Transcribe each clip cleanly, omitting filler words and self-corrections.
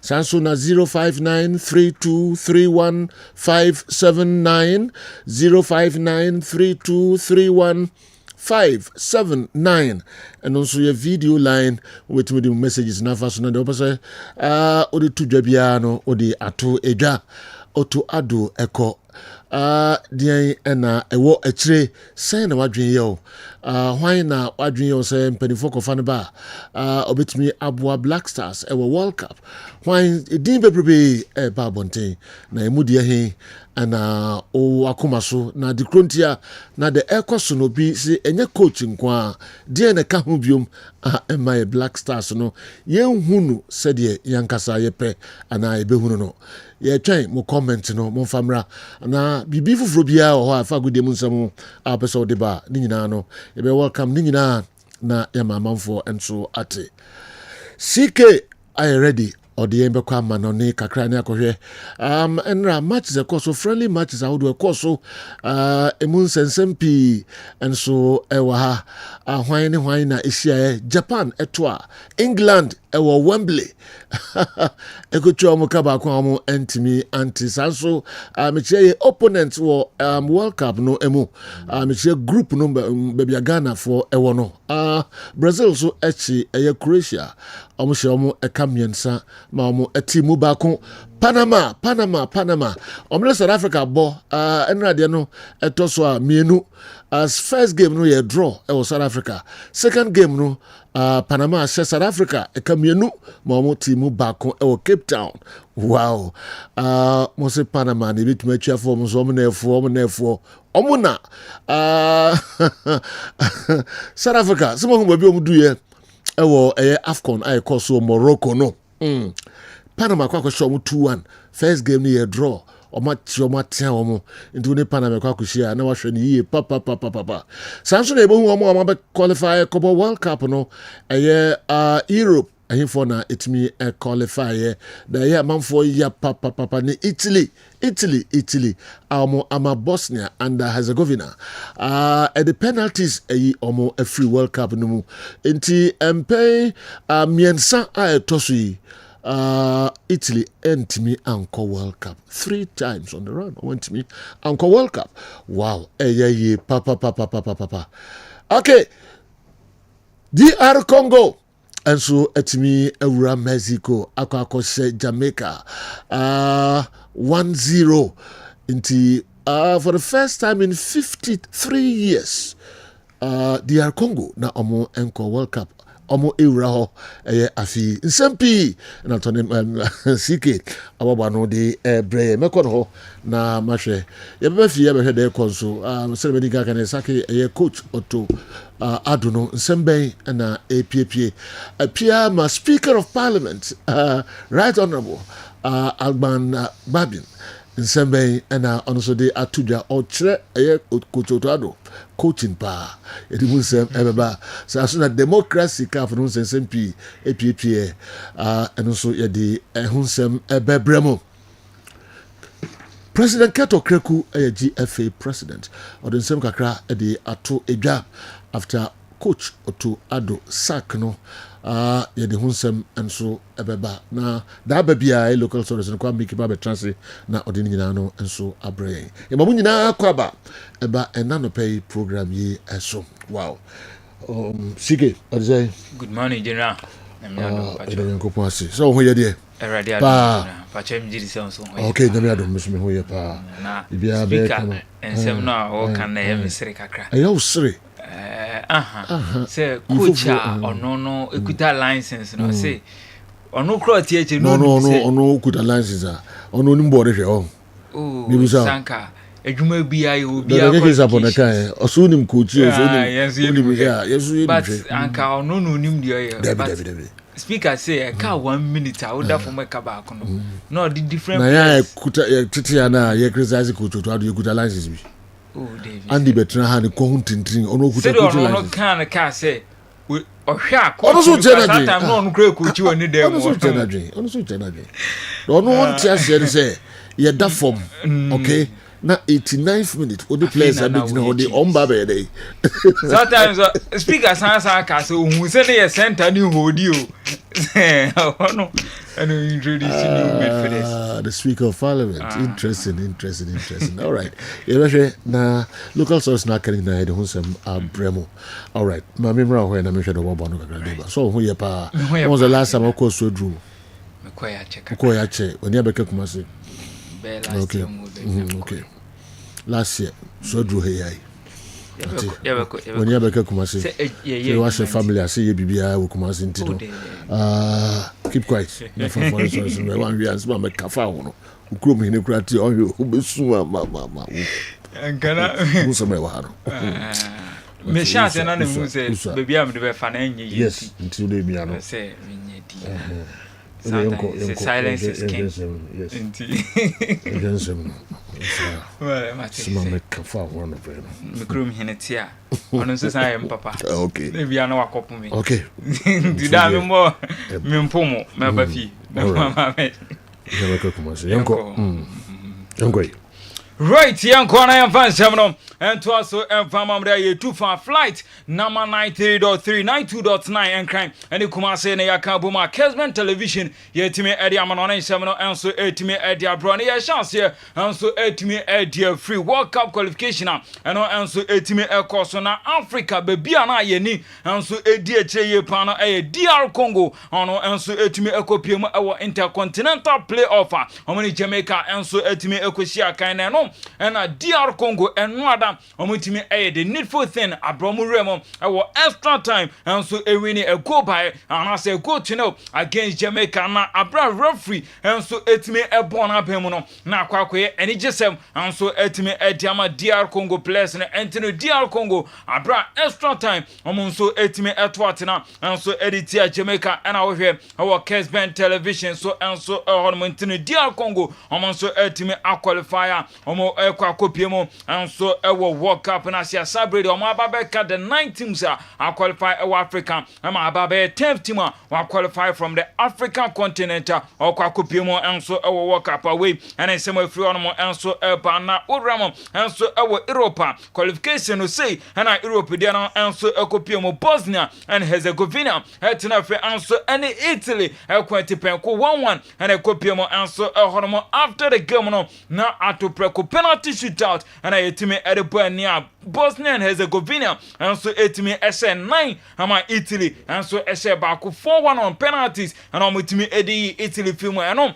Sansuna 0593231 0593231 and also your video line with me the messages na fa so na de opese odi tudwabiano odi ato edwa oto ado eko dian na ewo akire sen na wadwen ye hwan na wadwen ye se mpanifo kofa ne ba obetimi aboa Black Stars ewo World Cup hwan edin bebrebe ba bonten na emudie he ana o akomaso na de krontia na de ekoso no bi se enye coach nkwa die na ka ho biom my Black Stars no yenhunu sede yankasa yepe ana ebehunu no ye twen mo comment no mo famra na bibi fufuro bia ho afa gode mu nsam apesa de ba ni nyina no ye be welcome ni nyina na ya mamamfo enso ate CK are you ready Odi embe kwa manoni kakra ni akohwe enra matches ekoso friendly matches ahodo ekoso emun sensempi enso ewa ha hwan na ehia Japan etwa England ewa Wembley ekotu omuka ba kwa omu entimi anti sanso meche opponent wo World Cup no emu meche group no baby Ghana for ewo no Brazil so echi Croatia omushe omu ekamiensa ma omu etimu bako Panama omle South Africa bo enra de no etoso a mienu as first game no ye draw South Africa second game no Panama South Africa ekamienu ma omu timu bako Cape Town wow mo se Panama ni bitu metua fo mo so omu na efo omu na South Africa some of baby omu duye AFCON I call so Morocco no Panama kwa show 2-1 first game ni draw o match omo into ne Panama kwa share na wahwe ni papa sanso na ebo hu omo be qualify Copa World Cup no Europe for na etimi qualify da manfo ya papa ni Italy ama Bosnia and Herzegovina at the penalties omo a free World Cup no mu enti miensa tosu Italy entimi anko World Cup 3 times on the run went me anko World Cup wow papa okay DR Congo and so etimi ewura Mexico akwa Jamaica 1-0 inti for the first time in 53 years DR Congo na omo enko World Cup omo ewura ho afi nsempi na tone CK ababa no de breye mekọ ho na mahwe ye be fi ye be hwede konso celebrity ga kan sake coach Otto aduno nsemben na apia ma Speaker of Parliament Right Honorable Alban Babin nsemben na onso de atudwa o kire coach Otto ado coaching pa edimusem ebeba so na democracy ka for nsempi apia enso ye de ehunsem ebebremo President Kato Kreku GFA president or the same kakra de ato edwa after coach Otto ado sack no ye de hunsem enso ebeba na da babia local source no kwa make ba translate na odin nyina no enso abre e mamu nyina kwaba eba enano pay program yi eso wow sige odze good morning general so ho ye de Pachem jiri se so okay na me adom mesme ho ye pa bia be kana ensem no o kan na ye mesre kakra ayo sre say coach ono no ekuta license no say ono kro tie eche no ono ekuta license ono ni mbore hwe o ni bisa sanka edwuma bia ye obi a ko sapona kan oso nim coach oso nim yesu but anka ono no nim de ye David speaker say ka 1 minute I would for make back no the different na ya kuta titi na ya criticize coach to ado kuta license bi David Andy betra ha ne ko huntintin ono kuta coach license no kan ka say we ohwa ko so that time no kra coach woni dem ono so tenadwe ono won tia say say ye da form okay na 89th minute o the players are big now the on baba dey sometimes speaker sansa ka so hu se ne center ni hodi o no and introduce new midfielders. The Speaker of Parliament. Interesting. All right. Na local source na kani na ede hunsem Bremo. All right. Ma memra ho na me hwe do bobo no kakra dey ba. So ho ye pa. When was the last time I call so drew? Me koya check. Koya check. Oni abeka Kumasi. Okay. Okay. Last year so drew he yai. When you abeka Kumasi. Say wash your family I say ye bibia wo Kumasi ntino. Keep quiet. Na for instance, me wan wi answer me kafa wo no. Ukuro me ne kurati on you obesu ma. Ngana. Muso me wa ha no. Me chance na ne mu say baby am de be fa na enye yi. Yes, until they be ano. Say menye di. Silence is king. Yes. Indeed. Well, my Sima me kafa wo no be no. Me krum hineti a. Ono so say am papa. Okay. Baby ana wakopu me. Okay. Di da me mo me mpomo me ba fi. Na mama me. Ya me Kumasi. Yanko. Right, young corner and fans, and to also family ye 2 for flight number 93.3 92.9 and crime and you come say na yakabuma Kessben television ye timi edi amanon seminal and so etimi edi abro na chance here and so etimi edi free World Cup qualification and so etimi e na Africa baby na ye ni and so edi eche ye pa na DR Congo and so etimi ekopiem e intercontinental playoff omani Jamaica and so etimi ekosia kan na no and a DR Congo and Nwada omutimi the needful thing abromu remo extra time and so winning a goal by and I say go to know against Jamaica na abra referee and so etimi e born up him no na kwakoye and just and so etimi ediama DR Congo players na entino DR Congo abra extra time so etimi etwatina and so editia Jamaica and our Kessben television so and so entino DR Congo so etimi a qualifier ekwa kopiemo and so World Cup na sia celebrate o ma babeka the 9 teams are qualify Africa and ma babe 10th team are qualify from the African continent or kwa kopiemo and so World Cup away and then some free on and so na uramo and so Europa qualification no say and Europe there and so kopiemo Bosnia and Herzegovina etina fe and so any Italy ekwenti penko 1-1 and kopiemo and so after the game no na atopreko penalty shootout and etimi edebo near Bosnia and Herzegovina and so etimi SN9 ama Italy and so ese baako 4-1 on penalties and omutimi edi Italy film and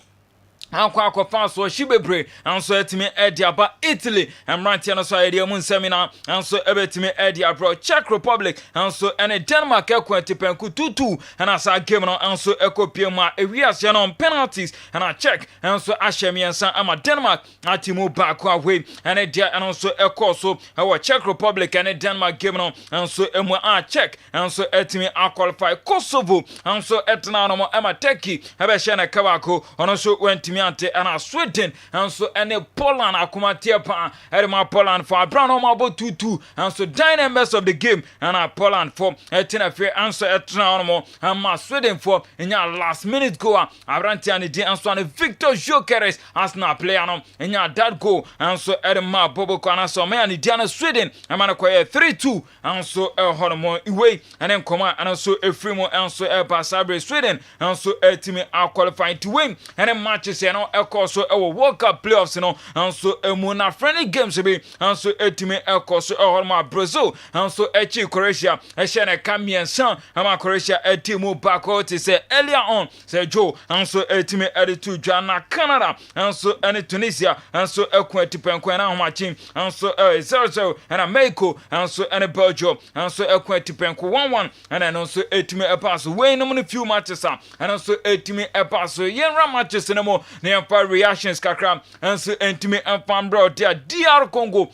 akwa fans so shibebre and so etimi ediaba Italy and rantia no so ediamu seminar and so ebetimi ediabro Czech Republic and so and Denmark ekwenti penku 2-2 and asa game no and so ekopiema ewiase no penalties and a check and so ashemiensa ama Denmark atimu back away and edia and so ekoso our Czech Republic and Denmark game no and so emu a check and so etimi a qualify Kosovo and so etna no ama Turkey ebe shena kabako ono so wentimi and Sweden and so any Poland akumatia pa edema Poland for Brown about 2-2 and so dynamics of the game and Poland for etina fair answer etna and Sweden for in your last minute goal Abranti and the and so and Victor Jokeres as na player no in your that goal and so edema Bobo Kwana so me and Diana Sweden and man 3-2 and so hormone away and then come and so a free more and so Basabre Sweden and so team are qualified to win and then matches and so World Cup playoffs and so muna friendly games be and so etime so Brazil and so Croatia shene Kamiensan and Croatia team back out say earlier on say Joe and so etime to Ghana Canada and so and Tunisia and so Ekwetipenko and matching and so 0-0 and Mexico and so and Belgium and so Ekwetipenko 1-1 and then also etime pass way no few matches and also etime pass yenra matches no more reactions kakra and so entime and bro there DR Congo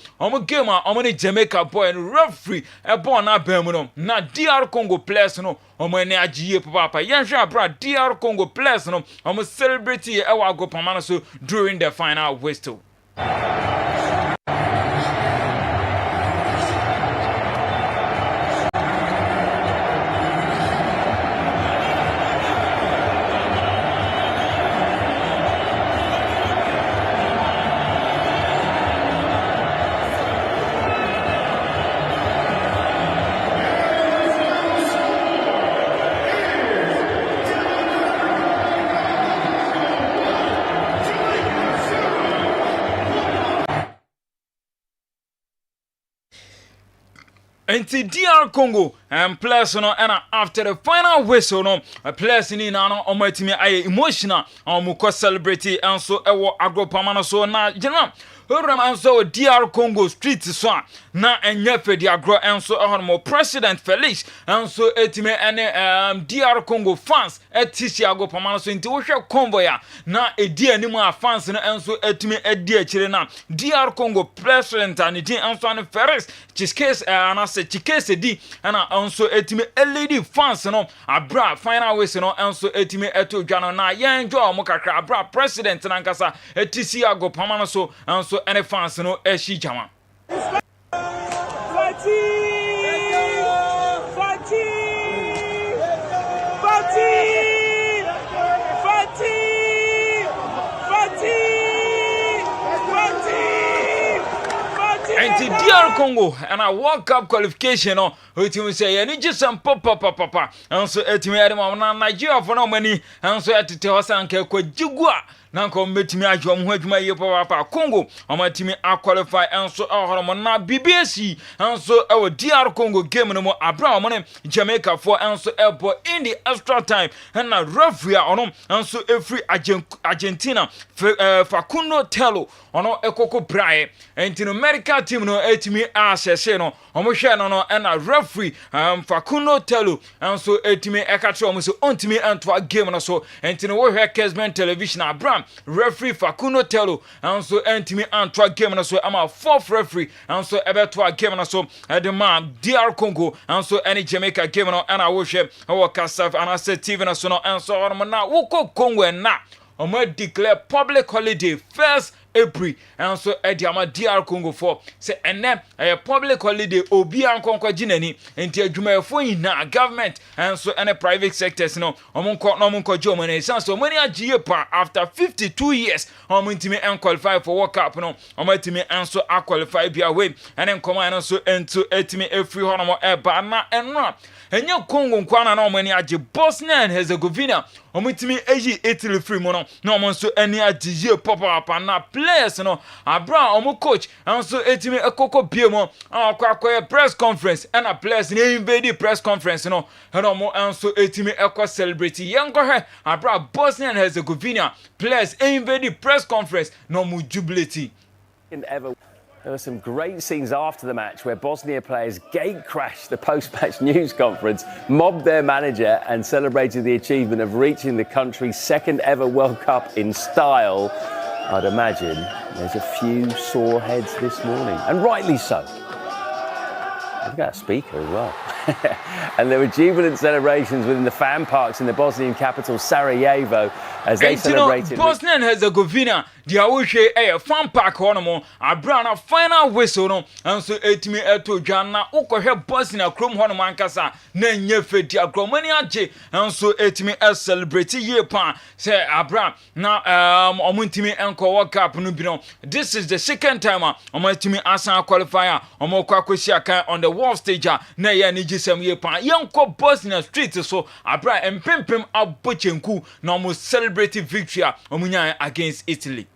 game ni Jamaica boy and referee born na bemuno na DR Congo players no ni agiye papa yenhwa bra DR Congo players no celebrity e wa go pamana so during the final whistle. Enti DR Congo and players no and after the final whistle no players ni na no omatimi aye emotional omuko celebrate and so ewo agropama no so na general Horam anso DR Congo street so na enye fedi agro enso ehonmo president Felix anso etime ene DR Congo fans etisi agopama no so nti wo hwe convoy na edi animu a fans no enso etime edi akire na DR Congo president anidi anso an Felix Chiskes anase Chikese di ana anso etime LED fans no abra final wese no anso etime eto dwa na ye enjoy mo kakra abra president na nkasa etisi agopama no so anso any fans no eshi jama Enti DR Congo and a World Cup qualification no we say any just some papa and so etimi ade na Nigeria for no many and so etete hosan ke kwa jigua na nko metimi adwom ho adwuma ye papa Congo omatimi a qualify and so ahoromo na BBC and so e DR Congo game no mo abra mo Jamaica for and so airport in the extra time and na referee ono and so every Argentina Facundo Tello ono ekoko brae enti no medical team no etimi asese no omo hwe no and na referee Facundo Tello and so etimi ekatre omo so ontimi anto game no so enti no wo hwe Kessben television abram referee Facundo Tello and so entimi anto game no so ama fourth referee and so ebeto game no so the man DR Congo and so any Jamaica game no and I wo hwe wo kasaf and I said TV no so no and so on na wo Congo na omo declare public holiday 1st April and so ediama DR Congo for say ene a public holiday obi ankonko ginani enti adwumayefo yina government and so any private sectors no omonko jomane so many agiye pa after 52 years omontimi en qualify for World Cup no omatimi en so a qualify bia we and en command so into etimi efri hono eba na enra enye Congo nkwana na omani agi Bosnia and Herzegovina omitimi eji Italy free mo no na omonso eni agiye papa na players no abra omo coach and so etimi ekoko biemo akwa press conference and a players na invade press conference no and omo and so etimi ekwa celebrate yango he abra Bosnia and Herzegovina players invade press conference no mu jubilate. There were some great scenes after the match where Bosnia players gate-crashed the post-match news conference, mobbed their manager and celebrated the achievement of reaching the country's second ever World Cup in style. I'd imagine there's a few sore heads this morning, and rightly so. I've got a speaker as well. And there were jubilant celebrations within the fan parks in the Bosnian capital Sarajevo as they celebrated. Bosnia and Herzegovina, the awuche a fan park honomo, a brana final whistle no, and so etimi eto jana ukohe Bosnia krom hono mankasa na nyefe dia gromania je and so etimi celebrate ye pan say abra na omuntimi enko World Cup no bi no. This is the second time omuntimi asan qualifier omokwa kwesi aka on the world stage na ye ni gisem ye pan yenko Bosnia street so abra empempem abochenku na omo celebrate victory omunya against Italy.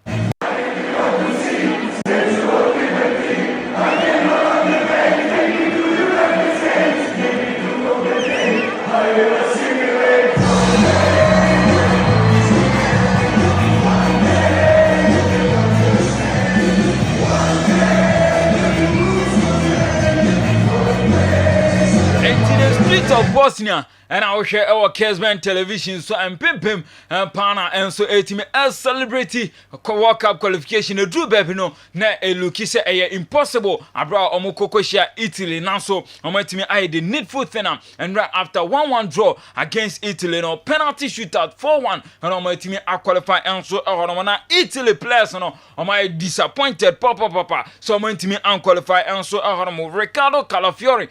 Of Bosnia and I will share our Kessben television so I'm pimpim and pana and so etime as celebrity World Cup qualification drew baby no na eluki say impossible abra omukoko share Italy now so omatime I the needful thing and right after 1-1 draw against Italy no penalty shootout 4-1 and omatime I qualify and so na Italy players no omai disappointed papa so omatime I qualify and so Ricardo Calafiori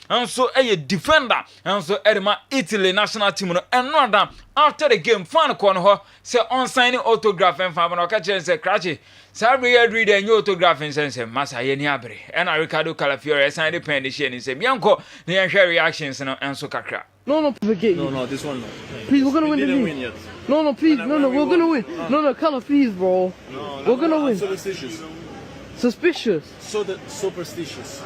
and so a defender and so Edema Italy national team no and after the game fan corner say on signing autograph and fan no catch say crash Sabi read a new autograph and say massa ye ni abre and Ricardo Calafiori sign the pen and say bianco the share reactions and so kakra. No, forget you. No, this one no. Please, we're gonna win the game. Win yet. No, please, no, we're gonna win. No, color, please, bro. We're gonna win. Superstitious. Suspicious. Superstitious.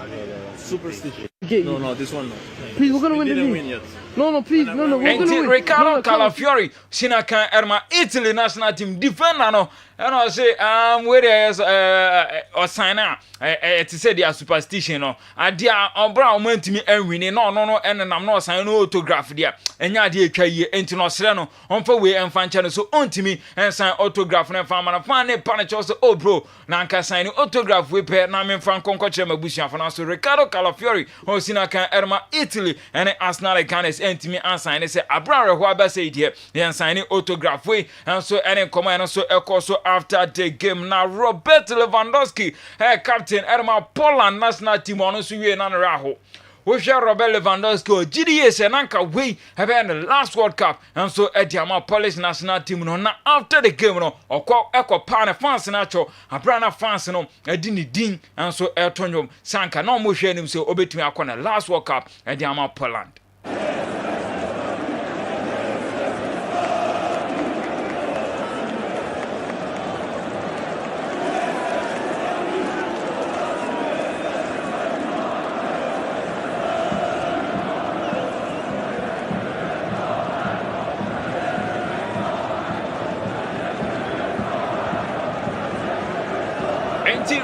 Superstitious. No, this one no. Please, we're gonna win the didn't league. win yet. No, please, no, we're gonna win. Ricardo No, Calafiori, Sinaka Erma, Italy national team defender no. And I say, where there is or sign out. To say they are superstition no. Adia Obra went to me and winning no, and I'm not signing autograph there. And ya dear Kay, into no sereno, on for way and fan channel so on to me and sign autograph and farm and find a panic also. Oh, bro, Nanka signing autograph with Namin Franco Cochema Bushan for us. Ricardo Calafiori, or Sinaka Erma, Italy, and Arsenal can to me and sign. They say, Abra, who said here, then signing autograph way, and so any command and so also after the game now Robert Lewandowski captain Erma Poland national team on suye na raho we share Robert Lewandowski GDS and anka we have in the last World Cup and so Ediama Polish national team no na after the game no okọ ekọ pan fans na cho abrana fans no edini din and so Eltonyo sanka no mo hwe nim so obetumi akọ na last World Cup Ediama Poland.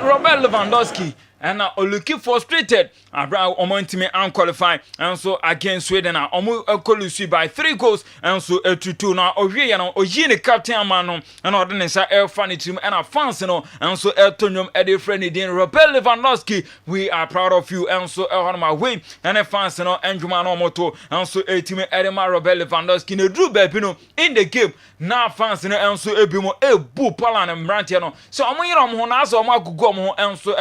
Robert Lewandowski and looking frustrated about Omontime unqualified and so against Sweden Omo Ekolusi by 3 goals and so 2-2 now Oye Oyine captain Amano and ordinance air funny team and a fans no and so Eltonium Eddie friendly din Robert Lewandowski we are proud of you and so on my way and a fans no and Jumano Moto and so a team Edema Robert Lewandowski no drew Bebino in the game now fans no and so Ebimo Ebu Palan and Brantiano so Omo Honas or Magugo and so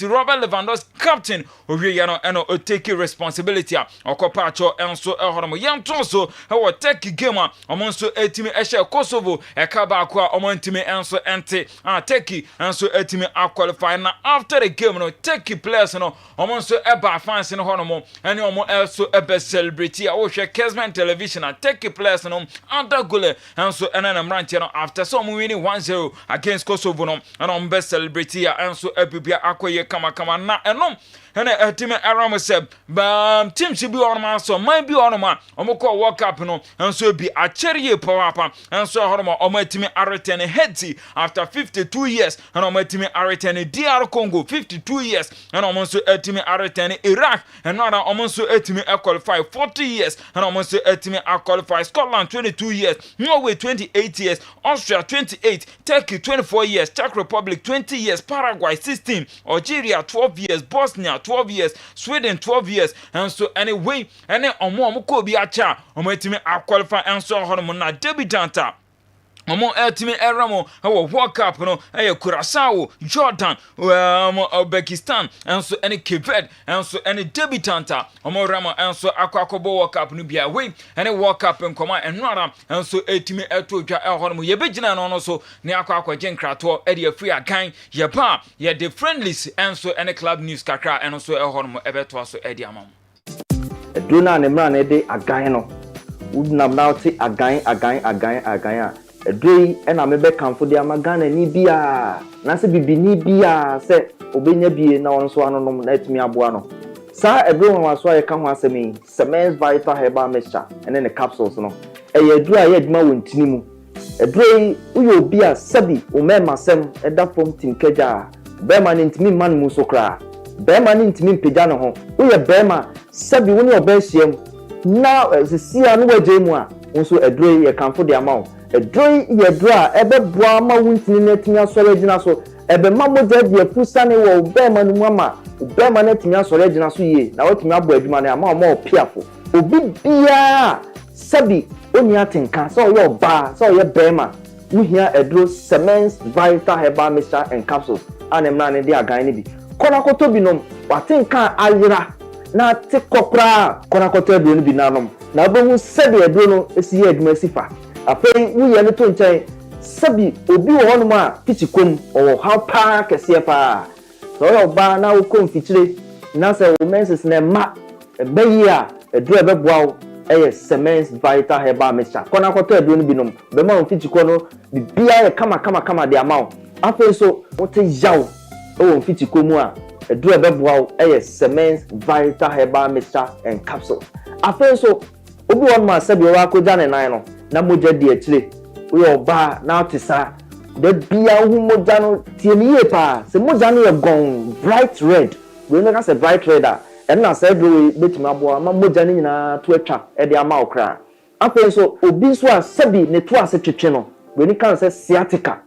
Robert Lewandowski captain Oyeyano and take responsibility Okopacho and so Yam Tonso how take game among so a team Kosovo Ekabakwa Omontime and so ante take and so a team qualify now after the game no take players no among so eba fans in Honomo and also a best celebrity Kessben television take players no under goal and so and Brantiano after some winning 1-0 against Kosovo no and on best celebrity and so Ebibia Akoye kama na enom ene team aram se ba team si bi on ma so man bi on ma omko World Cup no enso bi acheriye power enso horoma omatimi aretene heady after 52 years and omatimi aretene DR Congo 52 years and omonso etimi aretene Iraq and now omonso etimi qualify 40 years and omonso etimi qualify Scotland 22 years Norway 28 years Austria 28 Turkey 24 years Czech Republic 20 years Paraguay 16 Algeria 12 years Bosnia 12 years Sweden 12 years and so anyway and omo ko bi acha omo etimi qualify and so hono na debutanta Omo etimi eramo World Cup no Curaçao Jordan Uzbekistan and so any Kessben and so any debutanta omo ramo and so akwakobo World Cup no bia we any World Cup nkoma enwara and so etimi etodwa hono ye begina no so ne akwakoje nkrato e de free agan ye pa ye the friendlies and so any club news kakra and so hono ebeto so e de amam Eduna ne mra ne de agan no udnam now ti agan Edrei ena mebe kamfo de amagana ni bia na se bibi ni bia se obenya bie na won so anonom na etimi aboa no sa edrei won waso ye ka ho asemi Semens Vital Herbal Mixture ene ne capsules no eye edura ye aduma wontini mu edrei uyo bia sabi o mema sem eda fom tinkeja bema ni ntimi man mu so kra bema ni ntimi mpega no ho uye bema sabi woni obehiem na sisia no waje mu a wonso edrei ye kamfo de amao Edrei yedra ebe bua ma wuntini netimi asore gina so ebe mamoja de afusane wo be ma nu ama be ma netimi asore gina so ye na watimi abo adwuma na ama o piafo obi bia sabi oni atenka so yo ba so ye be ma wuhia edro Semens Vital Herbal Mixture and Capsules anemna ne de agan ne bi kona koto binom watenka ayira na tekopra kona koto edro ne bi nanom na obehu sabi edro no esi ye adwuma sifa afei wuye ne to nchen sabi obi wo hono ma pichikom o how pa kese pa so yo ba na wo konfitire na se wo menses na ma ebeyi a edu ebeboa eye Semens Vital Herbal Mixture kona koto edu no binom be ma onfichiko no bibia ye kama de amao afei so wote yaw o onfichiko mu a eduro ebeboa eye cement vital herbal mixture and capsule afen so obi won ma sabi wa ko jane nan no na moja di akire we oba na otisa de bia hu moja no tie ni ye pa se moja no ye gon bright red we no ka se bright red a en na say do betima aboa ma moja ni nyina to atwa e de ama okra afen so obi so a sabi ne to ase twetwe no we ni kan say sciatica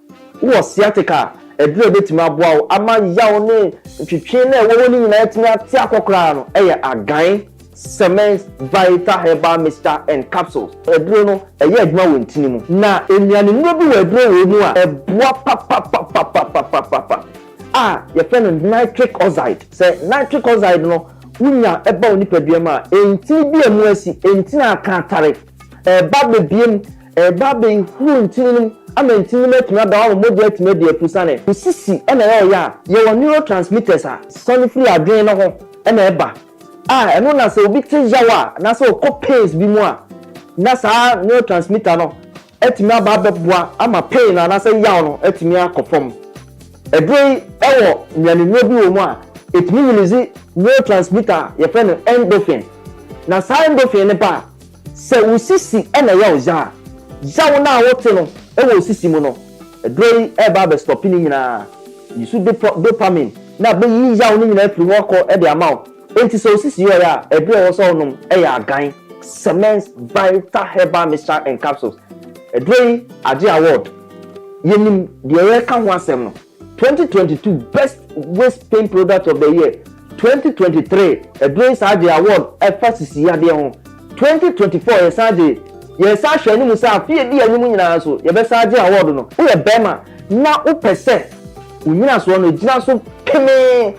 wo sciatica eduro betima aboa ama yaw ne twetwe na wo ni nyina etimi ate akokra no eye agan cement vital herbal mixture and capsules eduro no eye adwuma wontini mu na enuane no bi wo eduro wo mu a eboa pa ye friend nitric oxide say nitric oxide no unya eba oni padua ma enti bi emu asi enti na aka tare ba bebiem ba be hu ntini ama ntini metumi adawo moja etime de apusane usisi ena ya ye neurotransmitters a sonifree adwen no ho ena eba eno na se obi te yawa na se okọ pains bi mu a na sa neurotransmitter no etimi aba beboa ama pain na se yaw no etimi akofom edrei ewo nyane no bi wo mu a etimi release neurotransmitter ye friend endorphin na sa endorphin ne ba se usisi ena yaw yaw na wote no ewo usisi mu no edrei eba be stop ni nyina yisu dopamine na be yi yaw ni nyina afiri wo ko e de amount enti so sisi yo ya edure wo so num e ya agan cement vital herbal mixture and capsules edure ade award yenim de ye ka ho asem no 2022 best waist pain product of the year 2023 edure ade award e fasisi ya de ho 2024 ye sa hwani mu sa afie di anyum nyina so ye be sa ade award no wo ye bema na wo pese unyina so no gina so peme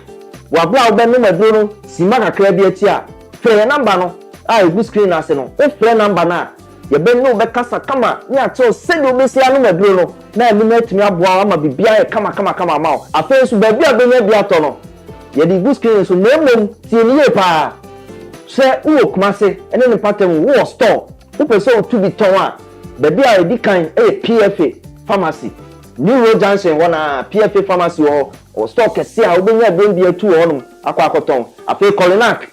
wabla obenu maduro sima kakra bi ati a frɛ number no a egu screen ase no o frɛ number na ye be no be kasa kama ni ato sedi obesi anu maduro no na emi na atumi aboa ama bibia ye kama ma o afen so ba bia be nya bia to no ye di egu screen so na mom tie ni ye pa hwɛ wo kumase ene ne pattern wo store wo person to bi ton a ba bia edi kan PFA pharmacy New Road Junction wana PFA pharmacy o stock kesi a obenya dem bia tu honum akwakoton afi Colinac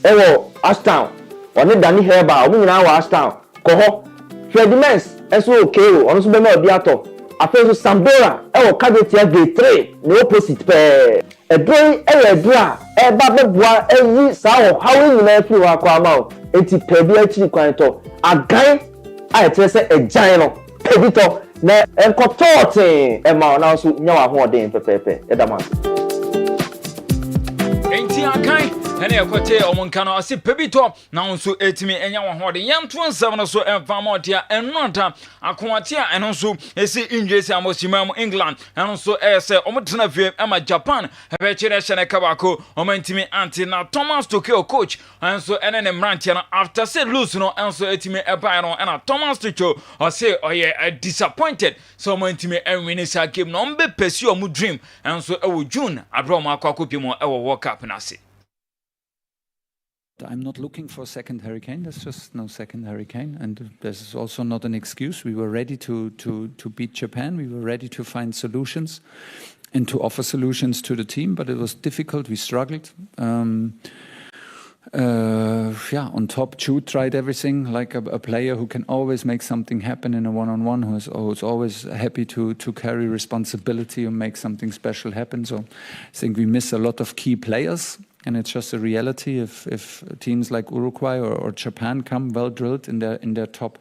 ewo Ashtown oni Dani Herba obi nyina wa Ashtown ko ho Fredimens eso okay ono so be ma bia to afi so Sambora ewo Kajetia Gate 3 ne opposite pe edrei edra e ba beboa eyi sa ho hawo nyina afi wa kwa ma o enti pe bia chi kwan to agan a etrese ejan no pebito na enkotote ema na so nyawa ho den pepepe edama enti akai ene ekote omonka no ase pebito na nso etimi enya wo ho den yanto nsam no so enfamotia enota akoatia eno nso esi injesi amosimam England eno nso ese omotena fie ama Japan ebe kire hye ne kabako omantimi anti na Thomas Tuchel coach enso ene ne mrantia no after say lose no enso etimi eba no ena Thomas Tuchel o say oye disappointed so omantimi enwini sa game no mbe pesi omu dream enso ewo June abro ma akokopimo ewo World Cup na se. I'm not looking for a second hurricane. There's just no second hurricane, and there's also not an excuse. We were ready to beat Japan. We were ready to find solutions and to offer solutions to the team, but it was difficult. We struggled. On top, Jude tried everything, like a player who can always make something happen in a one-on-one, who's always happy to carry responsibility and make something special happen. So I think we miss a lot of key players. And it's just a reality. If teams like Uruguay or Japan come well drilled in their top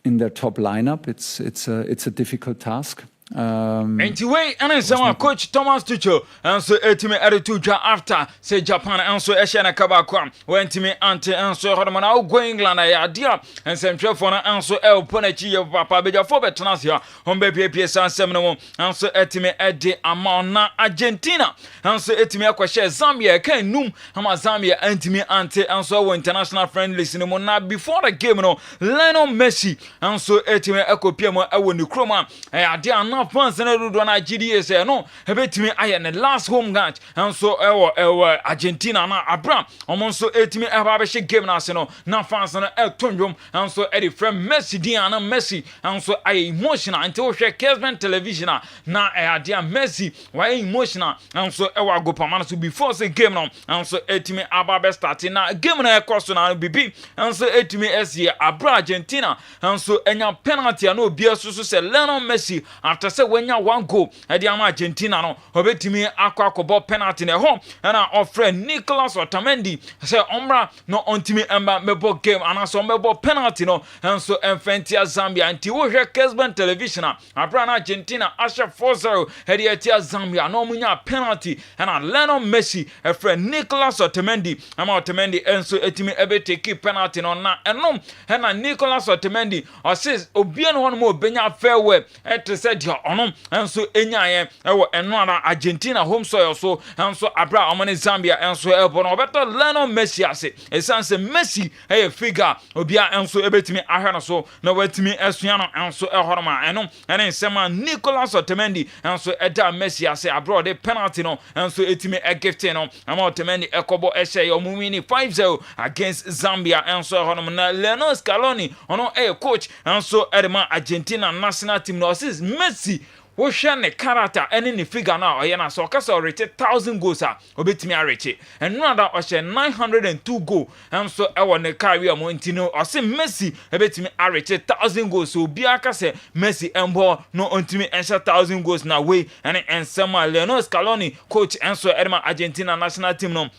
lineup, it's a difficult task. Anyway, and so coach Thomas Tuchel and so etime eretuja after say Japan and so Eshana Kabakwa went to me anti and so Rodman go England ya dia and some for and so El Ponachi of Papa Beja for Betanasia on baby PS and seminal and so etime edi amana Argentina and so etime akwa Zambia can num ama Zambia antime anti and so international friendlies no na before the game no Lionel Messi and so etime ekopia mo ewo ni kroma ya dia na fans na do na GDA say no ebetimi aye ne last home match enso ewo Argentina na Abraham omonso etimi eba be game na ase no na fans na etondwom enso e the friend Messi Diana Messi enso aye emotional until we Kessben television na ade Messi why emotional enso ewo agopama na so before say game no enso etimi aba be start na game na ekoso na bibi enso etimi esi Abra Argentina enso enya penalty na obi asusu say Lionel Messi after say wenya one goal e dey Argentina no obetimi akwakobo penalty na ho na offer Nicolas Otamendi say omra no ontimi emba mebo game anaso mebo penalty no enso enfentia Zambia anti wo hwe Kessben television Abra na Argentina asha 4-0 e dey atia Zambia no munya penalty na Lionel Messi e friend Nicolas Otamendi ama Otamendi enso etimi ebeteki penalty no na enom na Nicolas Otamendi osis obia no mo benya farewell et said dia onom enso enyaye ewo eno ara Argentina home soil so enso Abra omane Zambia enso ebo no beto Lionel Messi ase esanse Messi figure obia enso ebetimi ahwe no so na watimi esua no enso ehoroma enom ene nsema Nicolas Otamendi enso eda Messi ase Abra de penalty no enso etimi gift no ama Otamendi ekobo ehye omumini 5-0 against Zambia enso ehoroma na Lionel Scaloni ono coach enso edema Argentina national team no says Messi wo hwe ne character ene ne figure na oye na so kasa reach 1000 goals obetimi areche eno ada o hye 902 goal enso ewo ne career mo ntino o se Messi ebetimi areche 1000 goals obi aka se Messi embo no ontimi ensha 1000 goals na way ene ensema Lionel Scaloni coach enso edema Argentina national team no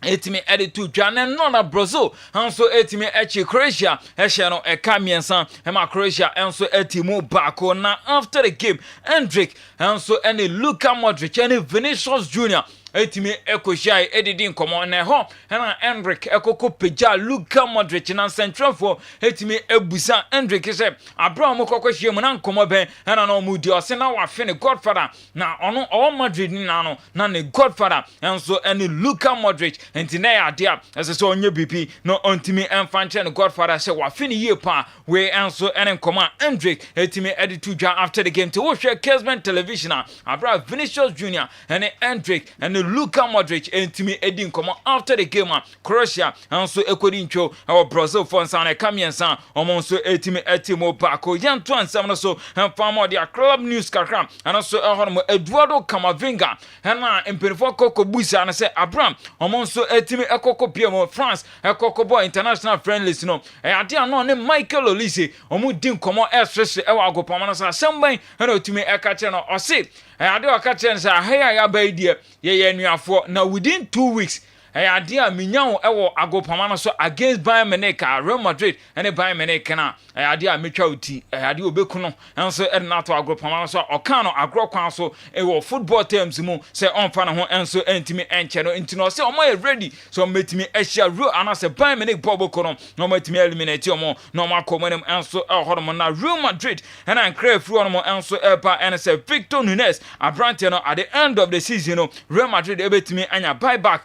etimi editu dwane no na Brazil enso etimi echi Croatia ehye no eka miensan ema Croatia enso etimu bako na after the game Hendrik enso ene Luka Modric ene Vinicius Junior etimi ekoshai edidin komo na ho na Hendrik ekoko peja Luka Modric na central for etimi ebusa Hendrik se Abraham kokohie mu na nkomo ben na no mudi ose na wa fe ne godfather na ono o Madrid ni na no na ne godfather enso ene Luka Modric enti na ya dia ese so onye BP no ontimi emfanche ne godfather se wa fe ne yie pa we enso ene nkomo Hendrik etimi editu dwa after the game to wo hwe Kessben television Abraham Vinicius Junior ene Hendrik ene Luka Modric entimi edin komo after the game Croatia enso ekodi ntwo our Brazil for nsan kamiensan omonso etimi etimo bako yanto ansam no so emfamo dia club news kakra anaso ehormo Eduardo Camavinga na emperifo koko busa na se Abraham omonso etimi ekoko piemo France ekoko boy international friendlies no ade ano ne Michael Olise omu din komo esrese ewa agopama no sa semban na otimi ekache no ose ade wakache nsa haya ya baidie ye nuafo na within 2 weeks ade a minyawo ewo agopama no so against Bayern Munich Real Madrid ene Bayern Munich na ade a metwa uti ade obekuno enso ednato agopama no so okano agrokwan so ewo football terms mu se onfa na ho enso entimi enche no ntino se omo ye ready so metimi ehia Real anase Bayern Munich bobokono no metimi eliminate omo no makomonem enso ehormo na Real Madrid ena nkra fru omo enso epa ense Victor Nunes abrante no at the end of the season no Real Madrid ebetimi anya buyback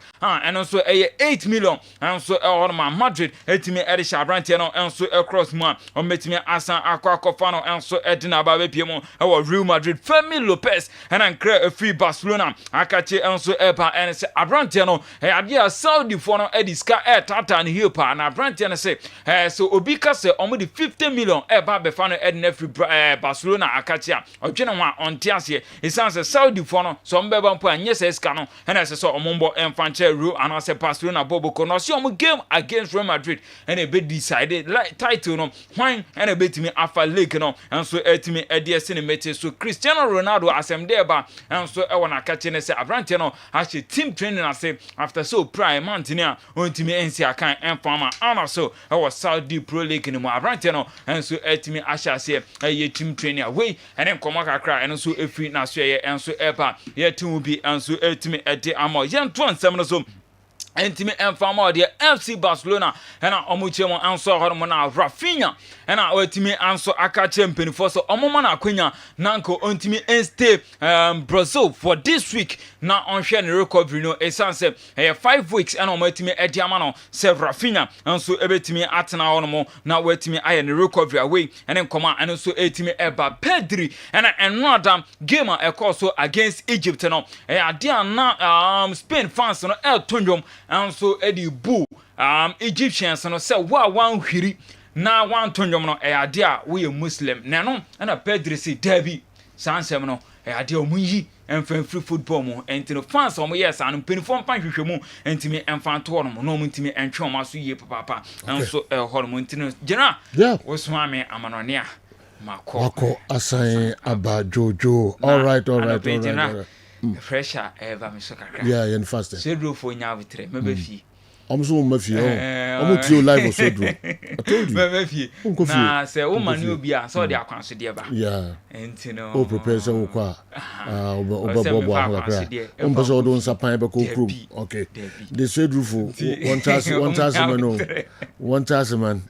enso 8 million enso ehormo Madrid etimi edisha abrante no enso across man ometimi asan akwakofa no enso edina babe piemo ewo Real Madrid Fermin Lopez ena nkra free Barcelona akache enso epa ense abrante no ade a Saudi for no ediska tata ne hiepa na abrante no se so obika se omo di 50 million eba be fa no edina free Barcelona akache a odwene ho onte ase isanse Saudi for no so mbeba mpo anye se ska no ena se so omombo emfanche Real anase Barcelona bobo no so omo game against Real Madrid ena be decided like title no hwan ena betimi afa league no enso etimi ede ne mete so Cristiano Ronaldo asemde ba enso ewo na kache ne se abrante no ache team training ase after so prime mountain a ontimi ensi akan enfama ana so ewo Saudi Pro League ni mo abrante no enso etimi ache ase ye team training away ene nkomo kakra enso efi na so ye enso epa ye team bi enso etimi ede amo ye nto ansem no so Entimi enfama de FC Barcelona ena omuchemo anso hormo na Rafinha ena otimi anso aka champion for so omoma na akwanya nanko ontimi stay Brazil for this week na on share recovery no esanse 5 weeks ena omatimi ediama no se Rafinha anso ebetimi atena hono na wetimi aye ne recovery away ene nkoma ene so etimi eba Pedri ena enwada game e so against Egypt no ade na Spain fans no tonjom anso edi bu Egyptians no say wan hwiri na wan tonjom no ade a we Muslim na no na Pedri si Davi sansem no ade omunyi enfan free football mo entino fans omo yes an penifom pan hwehwemu entimi enfan to no no entimi entwe omo so ye papa anso hormo entino gena osuma me amanonea Mako asan abajojo. All right. Fresher ever me so kakra. Yeah, yen faster. Sedro fo nya vitre mebe fi. Amso mo mafie o. Omo tio live Sedro. I told you. Mebe fi. Na se o mani obi a so de akwanso de ba. Yeah. Entino. O prepare se wo kwa. Obo kakra. Pese o don sapan be ko krum. Okay. The Sedro fo one task man.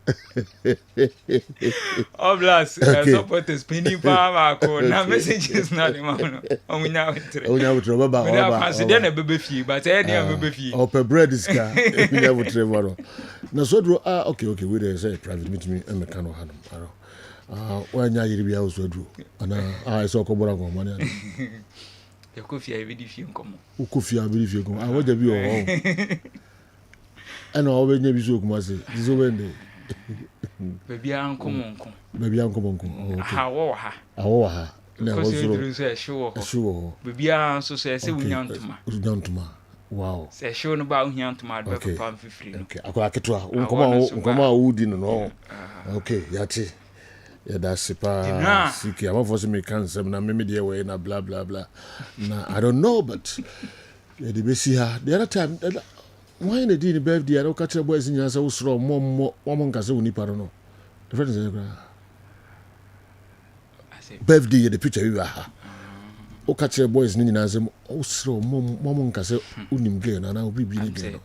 Oblas support spinning power ko na messages na de ma no. Omunya vitre. Baba. Consider na bebe fi, but e dey bebe fi. Open bread is ka. We never travel. Na Sodro okay, we dey say private meeting me can no hanum. When ya yiri bia Sodro. Ana so ko bora ko money. Ya ko fi abi di fi nkomo. U ko fi abi di fi nkomo. Wo da bi o. Ana o be nya bi so kuma se. Dizo wende. Baby ankomo nko. Okay. Awo ha. Na wo so sure. Bibia so say unyantuma. Wow. Say show no ba unyantuma do papa mfifiri no. Okay. Akwa ketwa. Nkoma udi no. Okay, yati. Yeah, that's super sick. I'm for some cancer na me dey way na blah blah blah. Na I don't know but the besi ha. The other time why na di birthday I don't catch boys in your so sro mom nkase uni paro no. The friend is birthday the picture we ha. O catch boys ni nyina asem o sro mom nkase unim gay na obi bi ni gay no.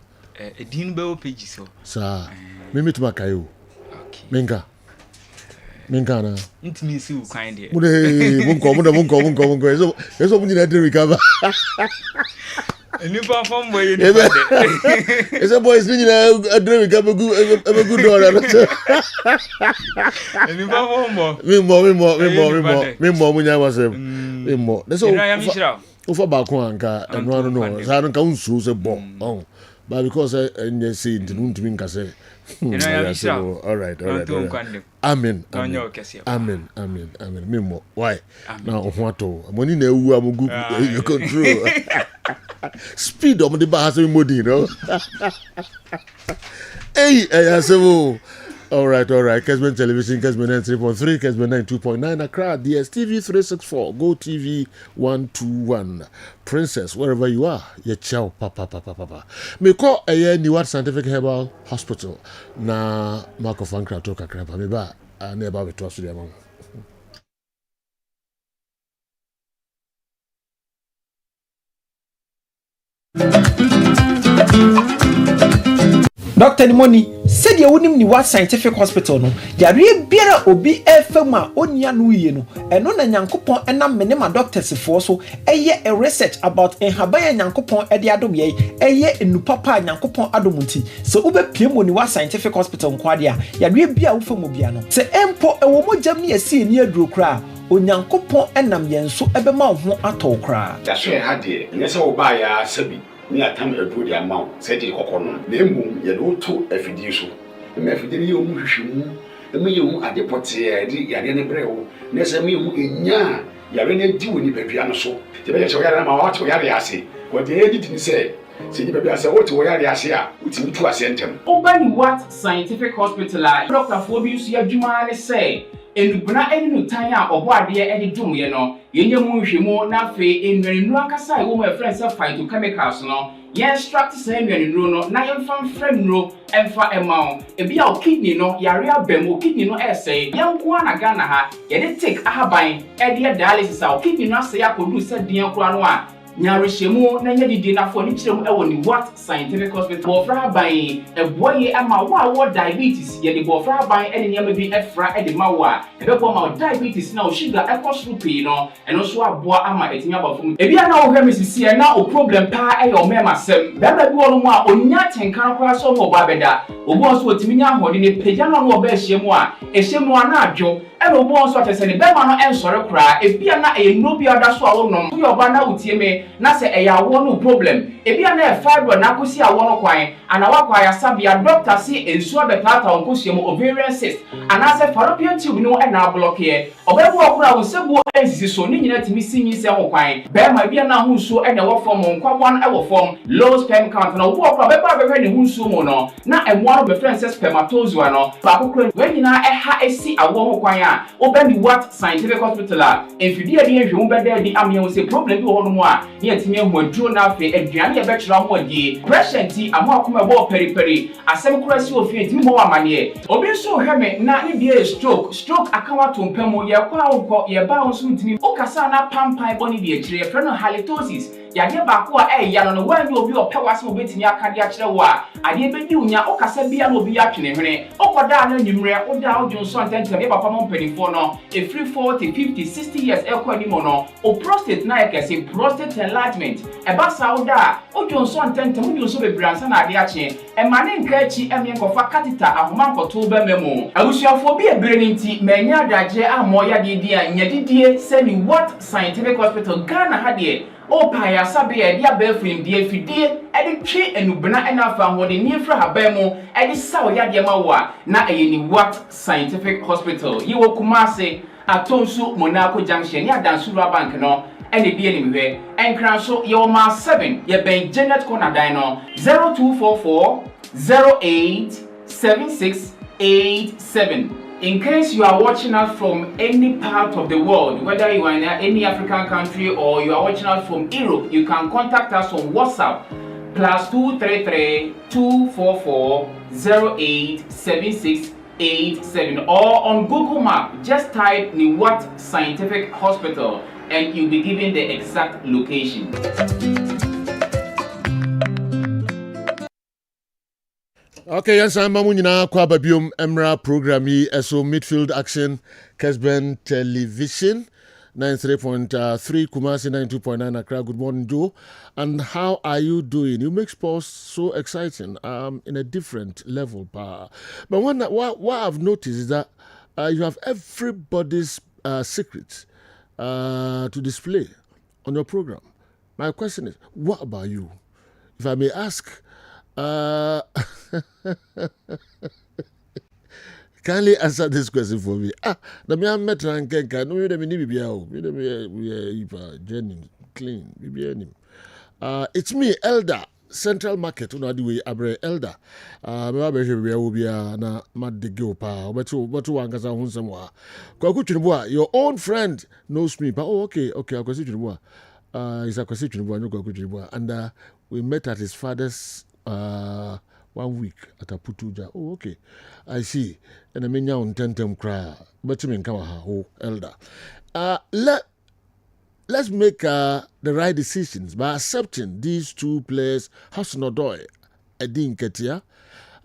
E din be o page so. Sa me metuma kayo. Okay. Menga na. Ntimi si u kwan de. Munko. Eso mu nyina dey recover. Nipa fam boy ni fa de. Eso boys ni nyina dey recover good dollar. Nipa fam bo. Me mo munya wasem. Me mo. Eso o fa ba ko anka eno no. Sa no ka unsu se bo. But because I say ntimi nka say all right. Amen. Memo. Why? Now what money na ewu amugu you control. Speed on the bar has modi, you know. Hey, all right. Kessben Television, Kessben 93.3, Kessben 92.9, Accra, DSTV 364, Go TV 121, Princess, wherever you are, ye chow, papa. Me call a New Scientific Herbal Hospital, na Marco Fankra toka krapa, me ba, nearby to us today. Dr. Nimoni said you wouldn't ni what scientific hospital no yare biara obi efema onia no ye no eno na nyankopon enam me ne ma doctors for so eye a research about enhabaya nyankopon ede adom ye eye enupapa nyankopon adom nti so ubepie mo ni what scientific hospital nkwade a yare bia wo fam bia no se empo ewo mogam ne asie ni aduro kra onyankopon enam yenso ebema ho atokra ya so ha de nyese wo ba ya sabi ni atam edu di amount said the kokono na emu ye do to afidi so me afidi ye omu hwehwemu me ye omu adepote ye yare ne brewo na se me omu enya yare ne di woni badua no so te be ye yare ma wato yare ase wo de ye di ni se ni badua se wo te wo yare ase a utimi tu ase ntem Obani what scientific hospital a Dr. Fobi su adwuma ne se enubuna enu tan a obo ade e de dwom ye no yenye mu hwemu na fe enwenu akasa e wo ma friends phytochemicals no ye extract say enwenu no na ye mfa frem no emfa emao e bia o kidney no yare abem o kidney no essay yanko na Ghana ha ye de take ahaban e de dialysis a o kidney no say ya produce den kura no a nyarehemu na nya didi na fo ni kirem e wo ni what scientific hospital bofra ban eboye ama wo diabetes ye ni bofra ban ene nyama bi efra e de ma wo a e be bo ma diabetes na o sugar e cost pay no eno so aboa ama etinya bafum e bia na wo hwe misisi e na o problem pa e yo mema sem baba bi wo no mu a onya tenkan kora so mo ba beda obo so otimi nya hode ne pagya no wo ba hyiemu a ehyiemu ana adwo eno obo so atese ne bema no ensore kora e bia na e no bi oda so a wo no yo ba na utie me na se e ya wo no problem e bia na e fibro na kosi a wo no kwan ana wa kwa ya sabia doctor si ensu abetata onkohyiemu ovarian cyst ana se fallopian tube no e na block ye obebu okura wo sebu ensisi so ni nyina timi sinyi se ho kwan bema bia na ho nsuo e na wo form nkwabon e wo form low sperm count na wo okura beba beba ne ho nsuo mo no na emo no be friend se spermatozoa no ba kokura we nyina e ha esi awo ho kwan a obani what scientific hospital a enfidi ade ehwe wo beda di amye wo se problem bi wo ho no mo a ne yatimi ho aduro na afi aduane ye betchera ho adi pressure ti amo akoma bo periperi asem kura si ofi ntimi mo amane obi nso hweme na ne bia stroke akawa tompam ye kwa wo ye ba wo nso ntimi o kasa na pampan boni bi akire frɛ no halitosis yade ba ko a ya no wan obi opewase obetini akade akire wo a ade bedi unya o kasa bia no obi atwene hwene okoda na nyumre oda odwonso antentem ye papa mo mpanifo no e free 40 50 60 years ekwani mo no o prostate na yakase prostate enlargement e ba sa oda odwonso antentem odwonso bebransa na ade ache e mane nka achi emye nkofa catheter ahoma nkoto ba memo abusuafo bi ebere nti manya adagye amo ya de dia nyadidie se ni what scientific hospital Ghana ha de o pa ya sabe ya dia ba fim die fidie e de twe enubena e na fa ho de ni fra haban mu e de sa o ya de ma wo na e ni what scientific hospital yi wo Kumase Atonsu Monaco Junction ya Dansura Bank no ene bi eni mhwe enkran so ye o ma 7 ye ben Janet Konadan no 0244 087687. In case you are watching us from any part of the world, whether you are in any African country or you are watching us from Europe, you can contact us on WhatsApp +233 244 087687 or on Google Map. Just type Niwat Scientific Hospital and you'll be given the exact location. Okay, yes, I'm Mamunina Kwababium Emra program so midfield action Kessben television 93.3 Kumasi 92.9 Accra. Good morning, Joe. And how are you doing? You make sports so exciting in a different level. But what I've noticed is that you have everybody's secrets to display on your program. My question is, what about you? If I may ask, kindly answer this question for me. The man met and kenka. No, we genuine, clean. It's me, Elder Central Market. The way Abre Elder. Na madego pa. Your own friend knows me. But okay. He's a question. And we met at his father's 1 week at a Putuja. Oh, okay. I see. And I mean, now on tentem cry. But you mean, come on, Elder. Let's make the right decisions by accepting these two players, Hassan Odoi, Edin Ketia.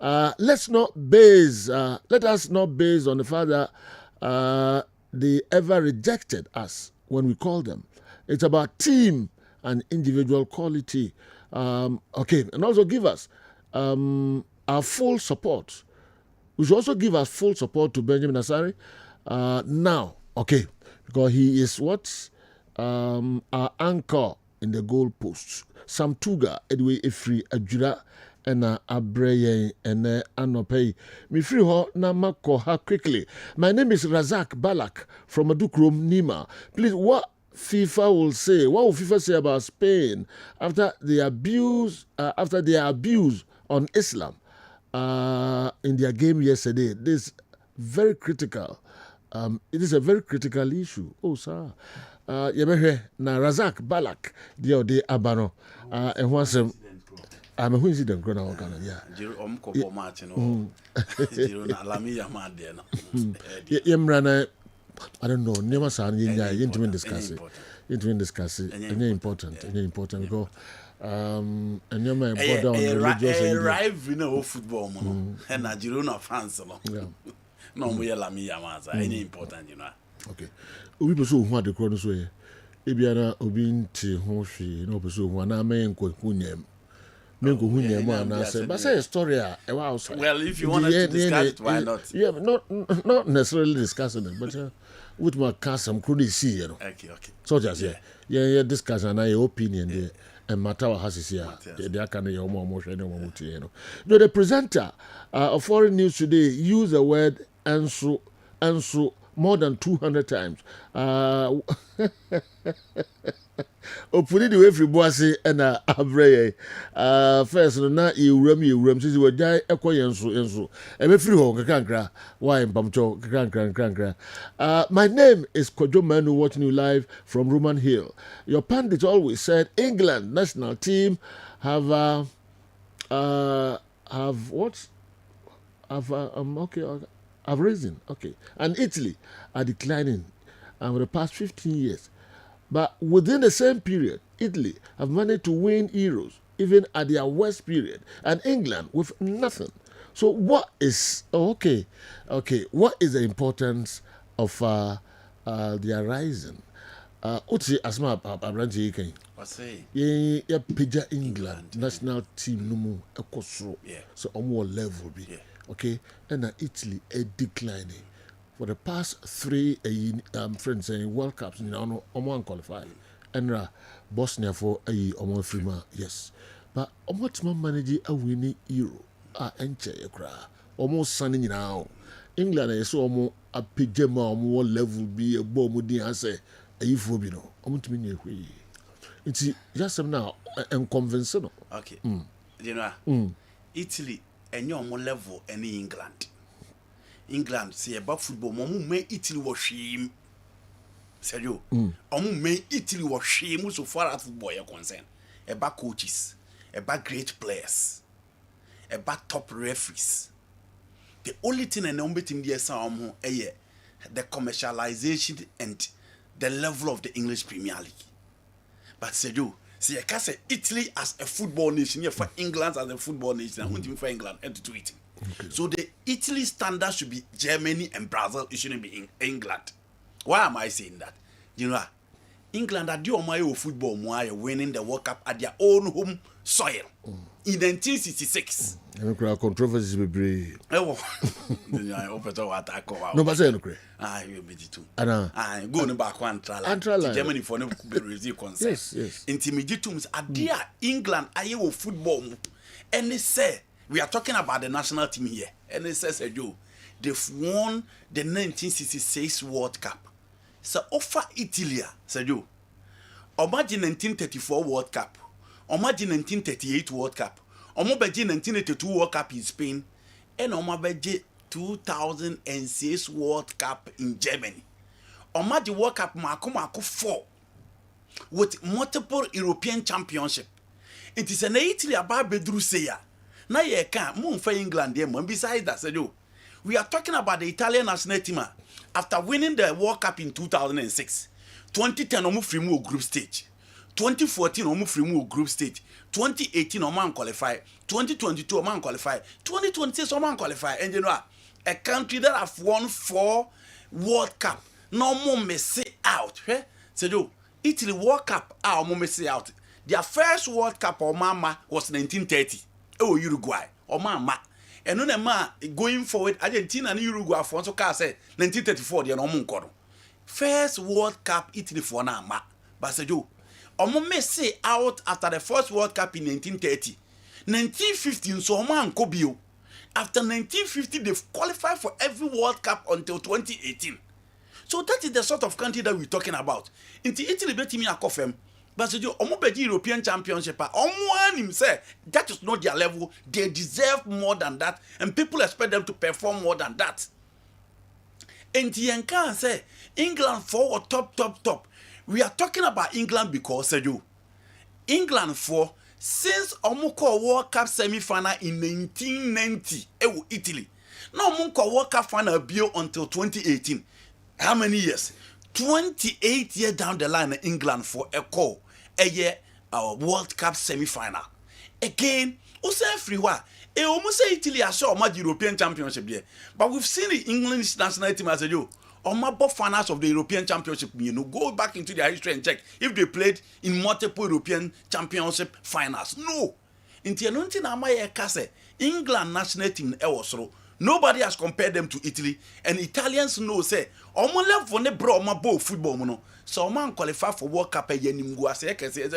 Let us not base on the fact that they ever rejected us when we called them. It's about team and individual quality. Okay, and also give us our full support. We should also give us full support to Benjamin Asare now, okay, because he is our anchor in the goal posts. Sam Tuga, Edway Efri, Ajura, and Abreye, and Anopei. Me free ho na mako ha quickly. My name is Razak Balak from Adukrom, Nima. Please, what FIFA will say? What will FIFA say about Spain after their abuse on Islam in their game yesterday? This is very critical. It is a very critical issue. Oh, sir. Yemehe na Razak Balak de Abano. And once I'm a incident grown out. Yeah. Yemrana I don't know. Never say intimate discuss it. Intimate discuss it. Any important. Any important because and you may border on religious and arrive in a football and a Girona fans. No, we are Lamia Maza. Any important, you know. Okay. We pursue what the chronos way. Ibiana Obinti Hoshi, no pursue one main Kunyem. Mengo Hunyem, and I said, but say a story. Well, if you want to discuss it, why not? Yeah, not necessarily discussing it, but with my custom could see, you know. Okay. So just yeah, discuss and I opinion there. And Matawa has his here. They are kind of more emotion, you know. The presenter of Foreign News Today used the word Ansu more than 200 times. Opuni the way free bossy and abre. First, na you since you were die ensu. Ebe free ho kankra. Why mpamcho kankra. My name is Kojo Manu, watching you live from Roman Hill. Your pundit always said England national team have what? Have risen, okay, and Italy are declining for the past 15 years. But within the same period, Italy have managed to win Euros, even at their worst period, and England with nothing. So what is, what is the importance of their rising? Uti asma abranji iken. What's ya pija England national team numu ekosro. So omo level be. Okay, and Italy are declining for the past 3 friends saying World Cups now omo qualified. And Bosnia for omo frima, yes. But omo tima manage a winning Euro enche ekra. Omo sunny now. England is omo a pijama omo level be a bomb di ase ayifo bi no. Omo timi nye hwe. It's just now and convincing. Okay. You know, Italy and your more level any England see about football momu me Italy was shame serio omu me Italy was shame so far as football is concerned about coaches about great players about top referees. The only thing and number team there some the commercialization and the level of the English Premier League. But serio see, I can say Italy as a football nation, yeah, for England as a football nation, I want to for England and to it. Okay. So the Italy standard should be Germany and Brazil. It shouldn't be in England. Why am I saying that? You know, England are doing my football more winning the World Cup at their own home soil in 1966. Controversies will be. No, but say no. You be too. Go on back one trial. Germany for no be concern. Yes. Intimidations are there. England are you football, and they say we are talking about the national team here, and they say they've won the 1966 World Cup. So offer Italy, Sergio. Imagine 1934 World Cup. Imagine 1938 World Cup. Imagine 1982 World Cup in Spain. And imagine 2006 World Cup in Germany. Imagine World Cup Marco 4 with multiple European championship. It is an Italy about Bedru Seya. Now you can't move for England there. Besides that, Sergio, we are talking about the Italian national team after winning the World Cup in 2006. 2010 omu free group stage. 2014 omu free group stage. 2018 omu qualify. 2022 omu qualify. 2026 omu qualify. And you know, a country that have won 4 World Cup no more miss out. So Italy World Cup omu miss out. Their first World Cup mama was 1930. Oh, Uruguay or mama. And no ma going forward, Argentina and Uruguay for so can say 1934 they no mun first World Cup Italy for na ma. But say you miss out after the first World Cup in 1930. 1950 so man kobio. After 1950 they've qualified for every World Cup until 2018. So that is the sort of country that we're talking about. Into Italy bet me a confirm. But so the European Championship, that is not their level. They deserve more than that, and people expect them to perform more than that. And you can say England for top. We are talking about England because England for since Omuko World Cup semi-final in 1990, Italy. Now Omuko World Cup final bio until 2018. How many years? 28 years down the line in England for a call a year World Cup semi-final. Again, also everywhere. E almost say Italy as so much European Championship there. But we've seen the English national team as a yo. On my both finals of the European Championship, go back into their history and check if they played in multiple European Championship finals. No. In the England national team nobody has compared them to Italy, and Italians know say omo level ne bro omo ball football no. So man qualify for World Cup e yenim go ase ke say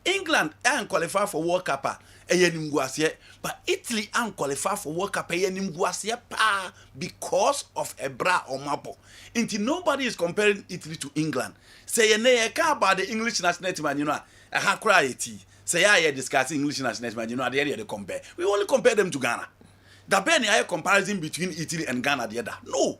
England and qualify for World Cup e yenim go ase, but Italy and qualify for World Cup e yenim go ase pa because of a bra omo ball. Until nobody is comparing Italy to England. Say ye ka about the English national team and a ha cry eti. Say I discussing English national team and they compare. We only compare them to Ghana. There be any comparison between Italy and Ghana the other. No.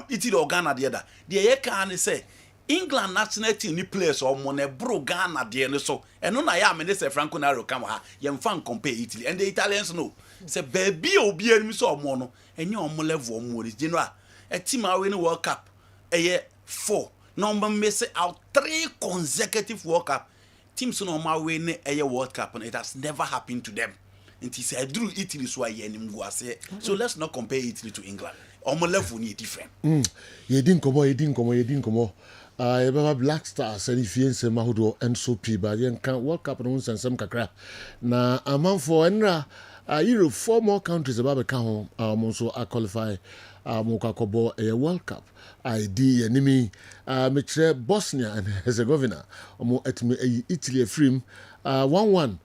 Italy or Ghana the other. The can say England national team ni players or money bro Ghana the so. And no na ya me say Franco Naro come ha. Yem fan compare Italy and the Italians know. Say baby obi enimi so mo no. Enye omo level omo is general. A team are winning World Cup a year 4. Number miss out 3 consecutive World Cup. Teams no ma win a year World Cup and it has never happened to them. And he said, "Drew Italy so so let's not compare Italy to England. Omo level ni different." Ye din komo. Baba Black Stars and if yen se mahudo and so pi ba yen kan World Cup no nsensem kakra. Na amanfo enra Europe 4 more countries about ka ho so qualify mo kwakobo a World Cup. ID enemy metre Bosnia and Herzegovina omo etime Italy frame 1-1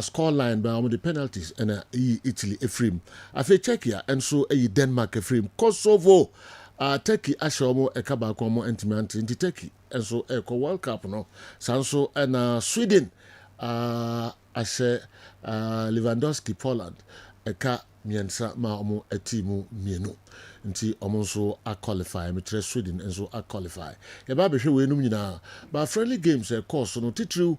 score line by the penalties and Italy a frame. Afi Czechia and so Denmark a frame. Kosovo Turkey ashomo e kaba komo entiment in Turkey and so e World Cup no. Sanso and Sweden ashe Lewandowski Poland eka miensa ma omo etimu mienu. Nti omo so qualify metre Sweden and so qualify. E ba behwe we num nyina ba friendly games e course no titru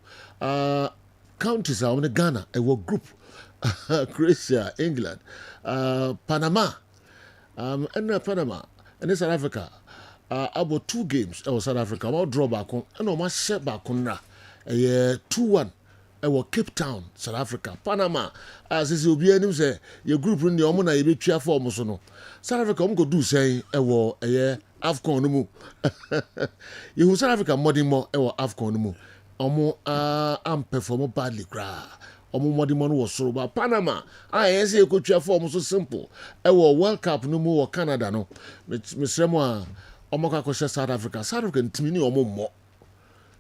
countries are on Ghana, a work group, Croatia, England, Panama, and Panama, and South Africa. About 2 games, South Africa, about draw back on, and almost set back on 2-1. Our Cape Town, South Africa, Panama, as you be any say, your group in the Omona, you be cheer for Mosono. South Africa, go do say, a war, a year, Afcon, no you South Africa, modern more, or Afcon, no Omo am perform badly cra. Omo modimon was so about Panama. I say could cheer for so simple. World Cup no more Canada no. Miss Remo Omo South Africa. South Africa timini omo mo.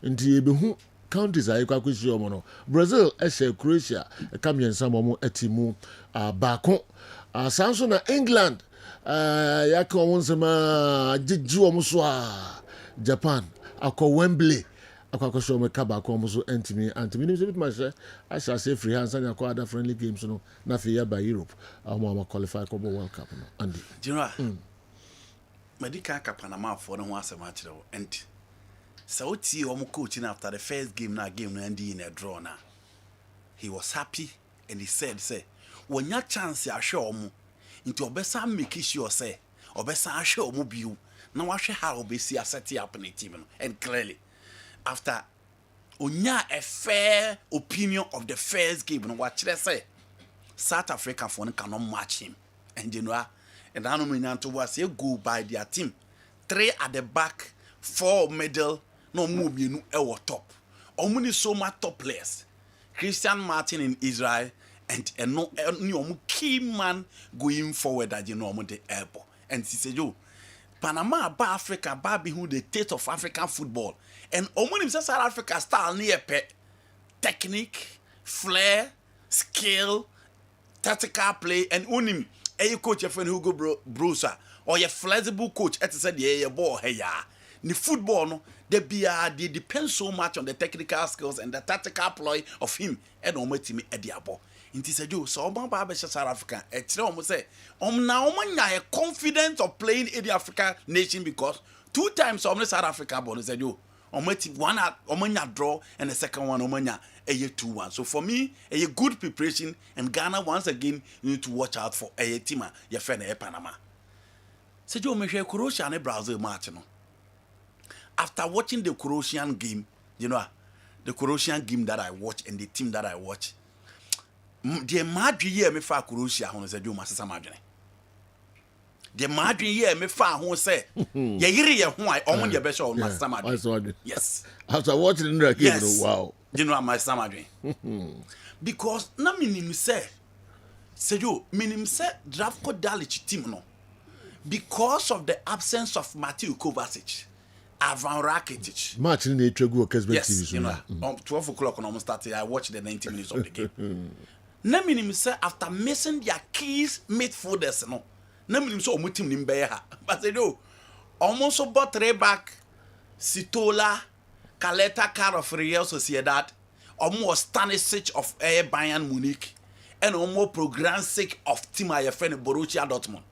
Nti ebehu counties are kwakwisi omo no. Brazil Croatia kamien sam omo etimu baako. Sanso na England yaka omo nsema jiju omo so Japan akọ Wembley. Akwa show me kaba ko so entimi ni bit match I shall say free hands and akwa other friendly games no na fe by Europe am qualify ko World Cup no Andy General medical ka Panama for no asema kire wo enti so oti o coach after the first game na Andy in a draw na he was happy and he said say wonya chance ahwe omo nti obesa make sure say obesa ahwe omo biu na wahwe how obesi asset up na team no and clearly after onya a fair opinion of the first game no what they say South Africa for cannot match him and you know and I know to was a go by their team 3 at the back 4 middle no move you know top omuni so much top players Christian Martin in Israel and no key man going forward that you know the airport and he said you Panama ba Africa ba be who the taste of African football and omunim South Africa style near pet technique flair skill tactical play and unim a coach your friend Hugo Brusa or your flexible coach at said yeah ball hey ya the football no they depend so much on the technical skills and the tactical ploy of him and ometimi ediabo inti said you so ba ba South Africa e kire omo say na nya a confidence of playing in the African nation because 2 times South Africa born said you ometi one omanya draw and the second one omanya a 2-1 so for me a good preparation and Ghana once again you need to watch out for a team your friend Panama Said you measure Croatia and Brazil match. No? After watching the Croatian game, you know, the Croatian game that I watch and the team that I watch, the Madrid year me fa Croatia who said you must Madrid. The Madrid year me fa who say, ye ye why on your best on Master Madrid. Yes. After watching the game, yes. Wow. You know Master Madrid. Because na minim say you minim say Zdravko Dalic team no. Because of the absence of Mateo Kovacic, Ivan Rakitic. Match in the Tregu Kessben yes, TV. You know, 12 o'clock when I started, I watched the 90 minutes of the game. Naminim say after missing their keys midfielders, no. Naminim so omutim nimbeya. But they do almost so bought back Sitola, Caleta Car of Real Sociedad, almost Stanisic of Air Bayern Munich, and almost Programsic of Team IFN Borussia Dortmund.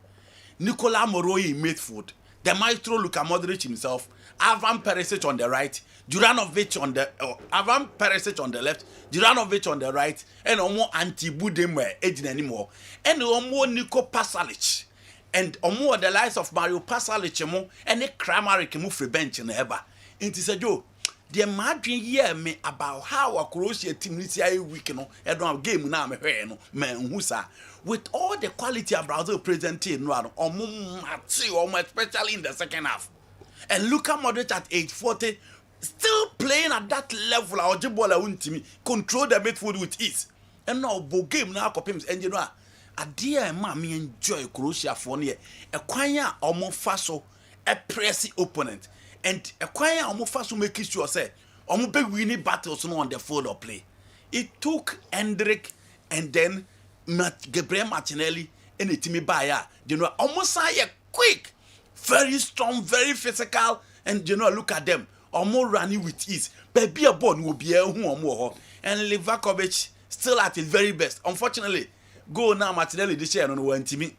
Nikola Moroi in midfield, the maestro Luka Modric himself, Ivan Perisic on the right, Juranovic on the Ivan Perisic on the left, Juranovic on the right, and Omo Antibudeme aging anymore, and Omo Niko Pasalic, and Omo the likes of Mario Pasalic and the Kramaric move free bench in the Eba. It is a joke. The Madrid hear me about how a Croatia team is a week, no, and game now, man, who's with all the quality of Brazil presenting, especially in the second half. And Luka Modric at age 40, still playing at that level, our Jibola team control the midfield with ease. And now, game now, and you know, a dear mammy enjoy Croatia for near a choir or more faso, a pressy opponent. And a choir almost fast to make sure say, almost big winning battles on the field of play. It took Hendrik and then Gabriel Martinelli and the team Baya, you know, almost say quick, very strong, very physical, and you know, look at them, almost running with ease. Baby a born will be a more, and Livakovic still at his very best. Unfortunately, go now Martinelli this year on one team.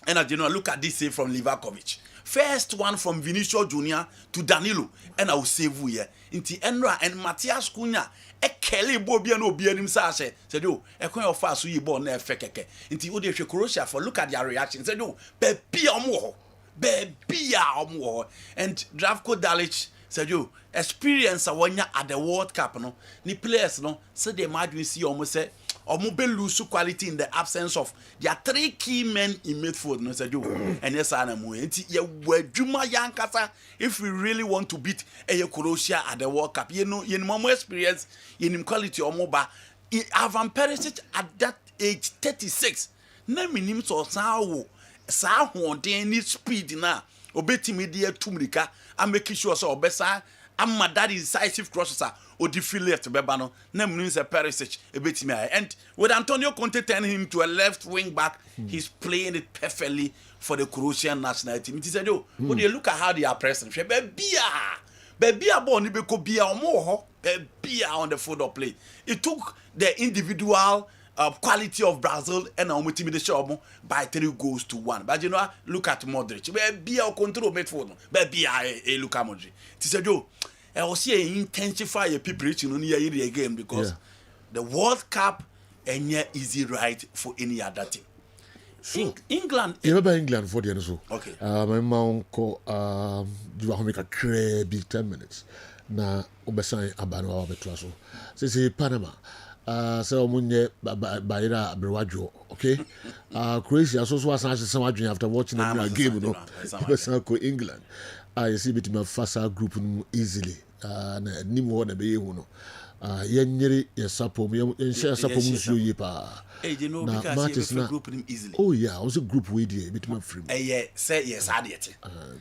And you know, look at this save from Livakovic. First one from Vinicius Junior to Danilo, and I will save you here. Inti Enra and Matias Cunha, a Kelly Bobby and Obianim Sashe, said, oh, a coin of fast we born there fekeke. Inti Ode Croatia for look at their reaction, said, oh, baby more. And Zdravko Dalic said, you experience a 1 year at the World Cup, no, ni players, no, said they might see almost say. Or mobile lose quality in the absence of there are 3 key men in midfield. No, said you and yes, I am Juma Yankasa. If we really want to beat Croatia at the World Cup, you know, more experience, in quality or mobile. Ivan Perisic at that age 36. Name him so sao any speed now. Obeti media tumrika. I'm making sure so obesa. I'm my daddy decisive crosses or defile to Bebano, name means a Perisic, a bit me. And with Antonio Conte turning him to a left wing back, he's playing it perfectly for the Croatian national team. It is a do. When you look at how they are pressing, baby, born beer or more, beer on the football play. It took the individual quality of Brazil and the show by 3 goals to 1. But you know, look at Modric. Baby, control midfield. Baby, look at Modric. It is a do. I will see intensify a preparation on the game because the World Cup and easy right for any other team. So, England. You remember England for the end so. Okay. My mom called you want to make a crazy 10 minutes. Na obesan abano wa betwaso. Say Panama. So munye bayira brewadwo, okay? Croatia so asan adwen after watching the game no. Obesan ko England. You see bit my faster group easily. Na nim wo na be hu no. Yenyere yesapom yenhye sapom nsuo yi pa. You know, because you group them easily. Oh yeah, also group way there bit my free. Yeah, say yes, adiete.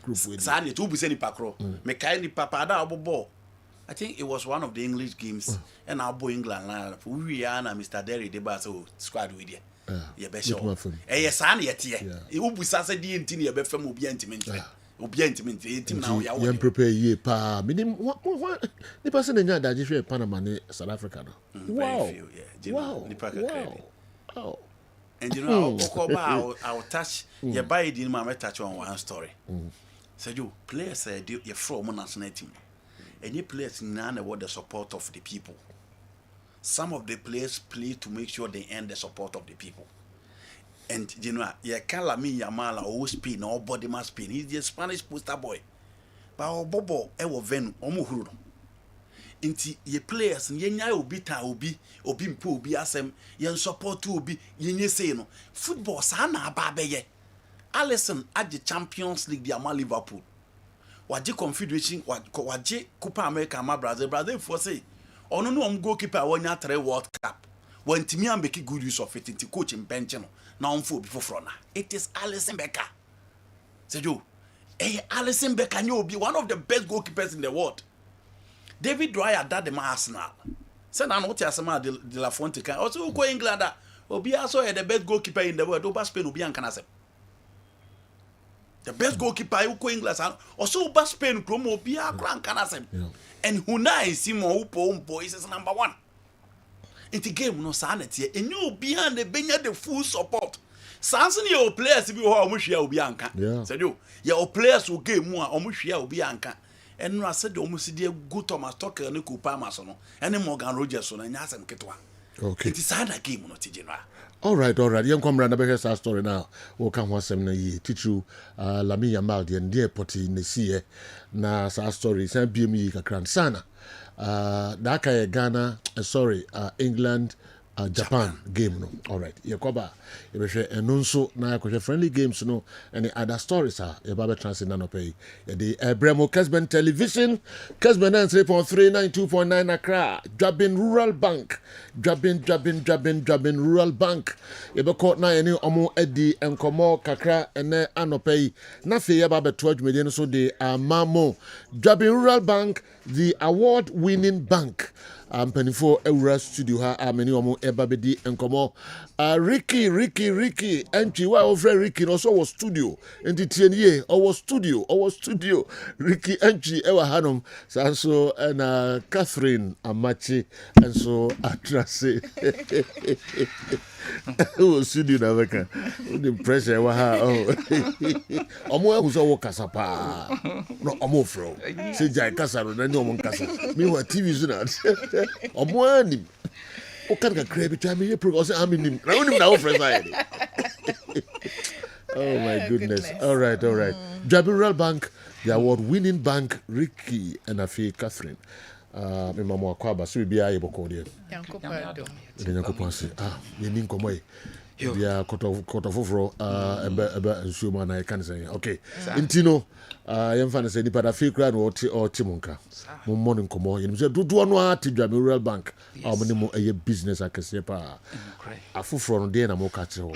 Group way. Sa adiete ubu se ni pakro. Me kai ni papa da obobo. I think it was one of the English games and our boy England line. We are na Mr. Derry de Baso squad with you. Yeah, be sure. Yes, adiete. Ubu sa se di ntini e be fam obi antimenti. Obi antimenti team now ya. You prepare ye pa. Minim what the person nya da ji hwe Panama ne South Africa no. Wow. Wow. Oh. And you know, I'll touch your body didn't my touch on one story. So you players said you're from national team. And you players now want the support of the people. Some of the players play to make sure they earn the support of the people. And you know, yeah, Calami Yamala or Spain or body mass Spain. He's the Spanish poster boy. But our Bobo, Ewo Ven, Omuhuru. Inti ye players and yenya obi ta obi mpo obi asem yen support obi yenye say no football sa na aba ye Alisson at the Champions League the ama Liverpool waje confederation waje Copa America ama Brazil for say ono no goalkeeper wonya 3 World Cup when timi ambeki good use of it inti coach bench no na onfo obi foforo na it is Alisson Becker sejo Alisson Becker nyo obi one of the best goalkeepers in the world. David Dwyer that the Arsenal. Say na no tiasema de La Fonte kan. Also go England obi also the best goalkeeper in the world. Over Spain obi anka nasem. The best goalkeeper who go England also over Spain promo obi anka nasem. And Hunai Simon Upo is number 1. In the game no sanity and you behind the benya the full support. Sanson your players be ho omuhia obi anka. Say you your players will game more omuhia obi anka. And no said almost the good Thomas Tuchel and Kupa Masono and Morgan Rogers on and Yasam Ketwa. Okay. It is a game on Tijina. All right. Young comrade, I our story now. We'll come once a year. Teach you Lami Yamaldi and dear potty in the sea. Na our story. Sam BME Kakran Sana. Laka Ghana, England. Japan game no. All right. Yakoba. You share enunso na yakoche friendly games no. Any other stories are yababe transit na no pay. The Bremo Kessben television. Kessben 3.3 92.9 Accra. Jabin Rural Bank. Jabin Rural Bank. Yebe court na any omo edi enkomo kakra ene anopay. Na fe yababe 12 million so de amamo. Jabin Rural Bank, the award-winning bank. Penifo Eura Studio ha many omo ebabedi enkomo Ricky entry why over Ricky also was studio in the TNA our studio Ricky entry ewa hanum so and Catherine Amachi and so Atrase who studio na weka the pressure wa ha omo who's all kasapa no omo fro say jai kasaro na omo kasa me wa TV zuna omoani o kan ka crave to me progress am in na onim na offer side. Oh my goodness. All right. Rural Bank, the award-winning bank, Ricky and Afi Catherine. Me mama akwaba so bia ye boko de. Yankopon say ye nin komoy. Bia kotofofro ebe nsuma na kan say. Okay. Intino yemfa na say nipa da fi kra no o timunka. Mo morning komo ye say dodo no atidwa me Rural Bank. Amene mo eye business akese pa. Afofro no de na mo ka kire wo.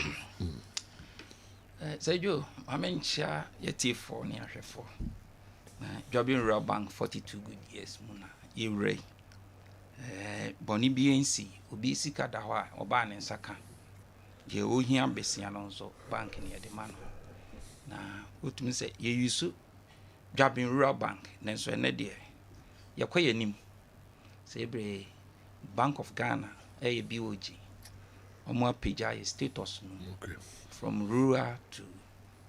Say you amencha yeti for ni ahwefo. Jabin Rural Bank 42 good years muna. Ye ray. Boni BNC obi sika da ho a oba ne nsaka. Ye ohia besia no nso bank ne de ma no. Na otumi se ye yusu Jabin Rural Bank nenso ene de ye kwaye nim. Se bre Bank of Ghana BOG. Omo page status no. Okay. From rural to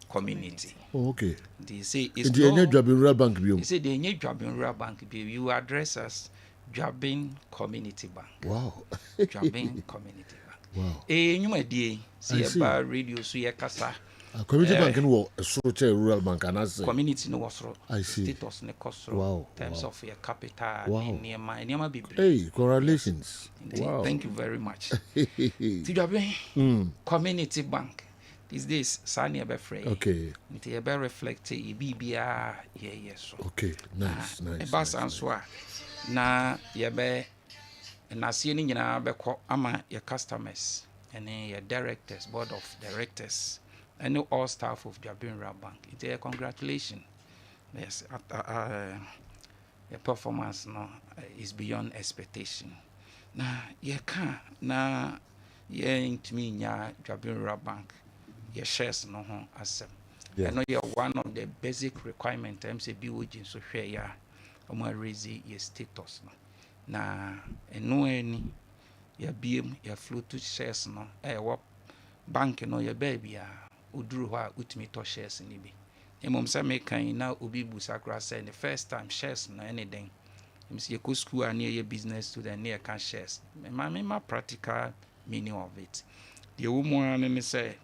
community. Oh, okay. They say it's the Rural Bank. They say the Jabin Rural Bank. You address us Jabin Community Bank. Wow. Jabin Community Bank. Wow. You might see about radio so ye kasa. Community bank no so Rural Bank and as community no was I see. Status ne cost. Wow. Terms of your capital. Wow. Near be. Hey, congratulations. Yes. Wow. Thank you very much. Community Bank. These days, Sani be free. Okay. Nti be reflect e bibia yes. Okay, nice. Answer. Na ye be na sie ni nyina be ko ama your customers and your directors, board of directors, and all staff of Jabin Rural Bank. It's a congratulations. Yes, your performance no is beyond expectation. Na ye can na ye intimi nya Jabin Rural Bank. Your shares no asem. I know you're one of the basic requirements terms of BOG so share ya raise your status no. Na eno any your BM your float to shares no what bank no your baby ya uduru ha utimi to shares ni bi. Emom say make kan na obi busakra say the first time shares no anything. You see you school and your business student near can shares. My practical meaning of it. The woman and say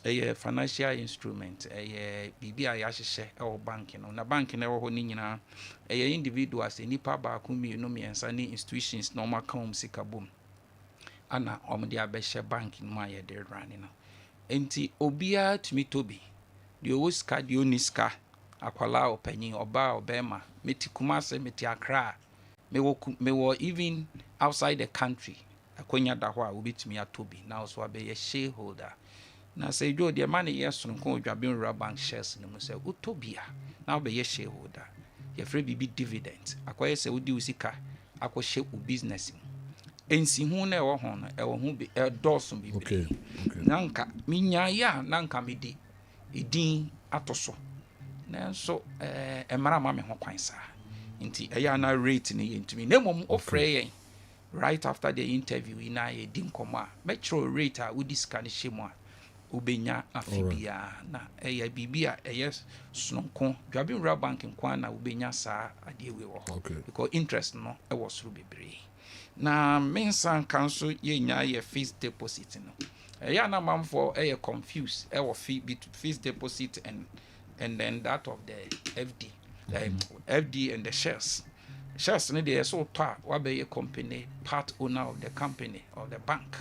a financial instrument, a BBI Ashe or banking on a banking or honina, a individuals, a nipa bakumi, no me and sunny institutions, normal com sikabum. Anna Omadia Besha banking my dear running. Enti Obia to me Toby, the Oska, the Uniska, Aquala or Penny or Bar or Bema, Meti Kumase, Meti Accra, me wo even outside the country. Akonya Dahwa will be to me at Toby, now so I be a shareholder. Now say, Joe, the money yes from Congo Jabin Bank shares in the Muse, Utopia, now be a shareholder. Your free be dividend. Acquire say, would you seek a share business. Ensi hu na ewo ho no ewo hu be dawson be okay nanka minya ya nanka medi edin atoso nanso emara ma me ho kwan sa nti eya na rate ni yentumi na mom ofre yen right after the interview ina ye din koma be chro rate a wudi scan shemu a ubenya afibia na eya bibia yes snonko dwabin ra bank nkwa na ubenya sa adewe wo because interest no e was ru bebre. Na mensan council ye nya ye fixed deposit no. Ya na man for confused fixed deposit and then that of the FD. FD and the shares. Shares ni dey so to wa be a company part owner of the company of the bank.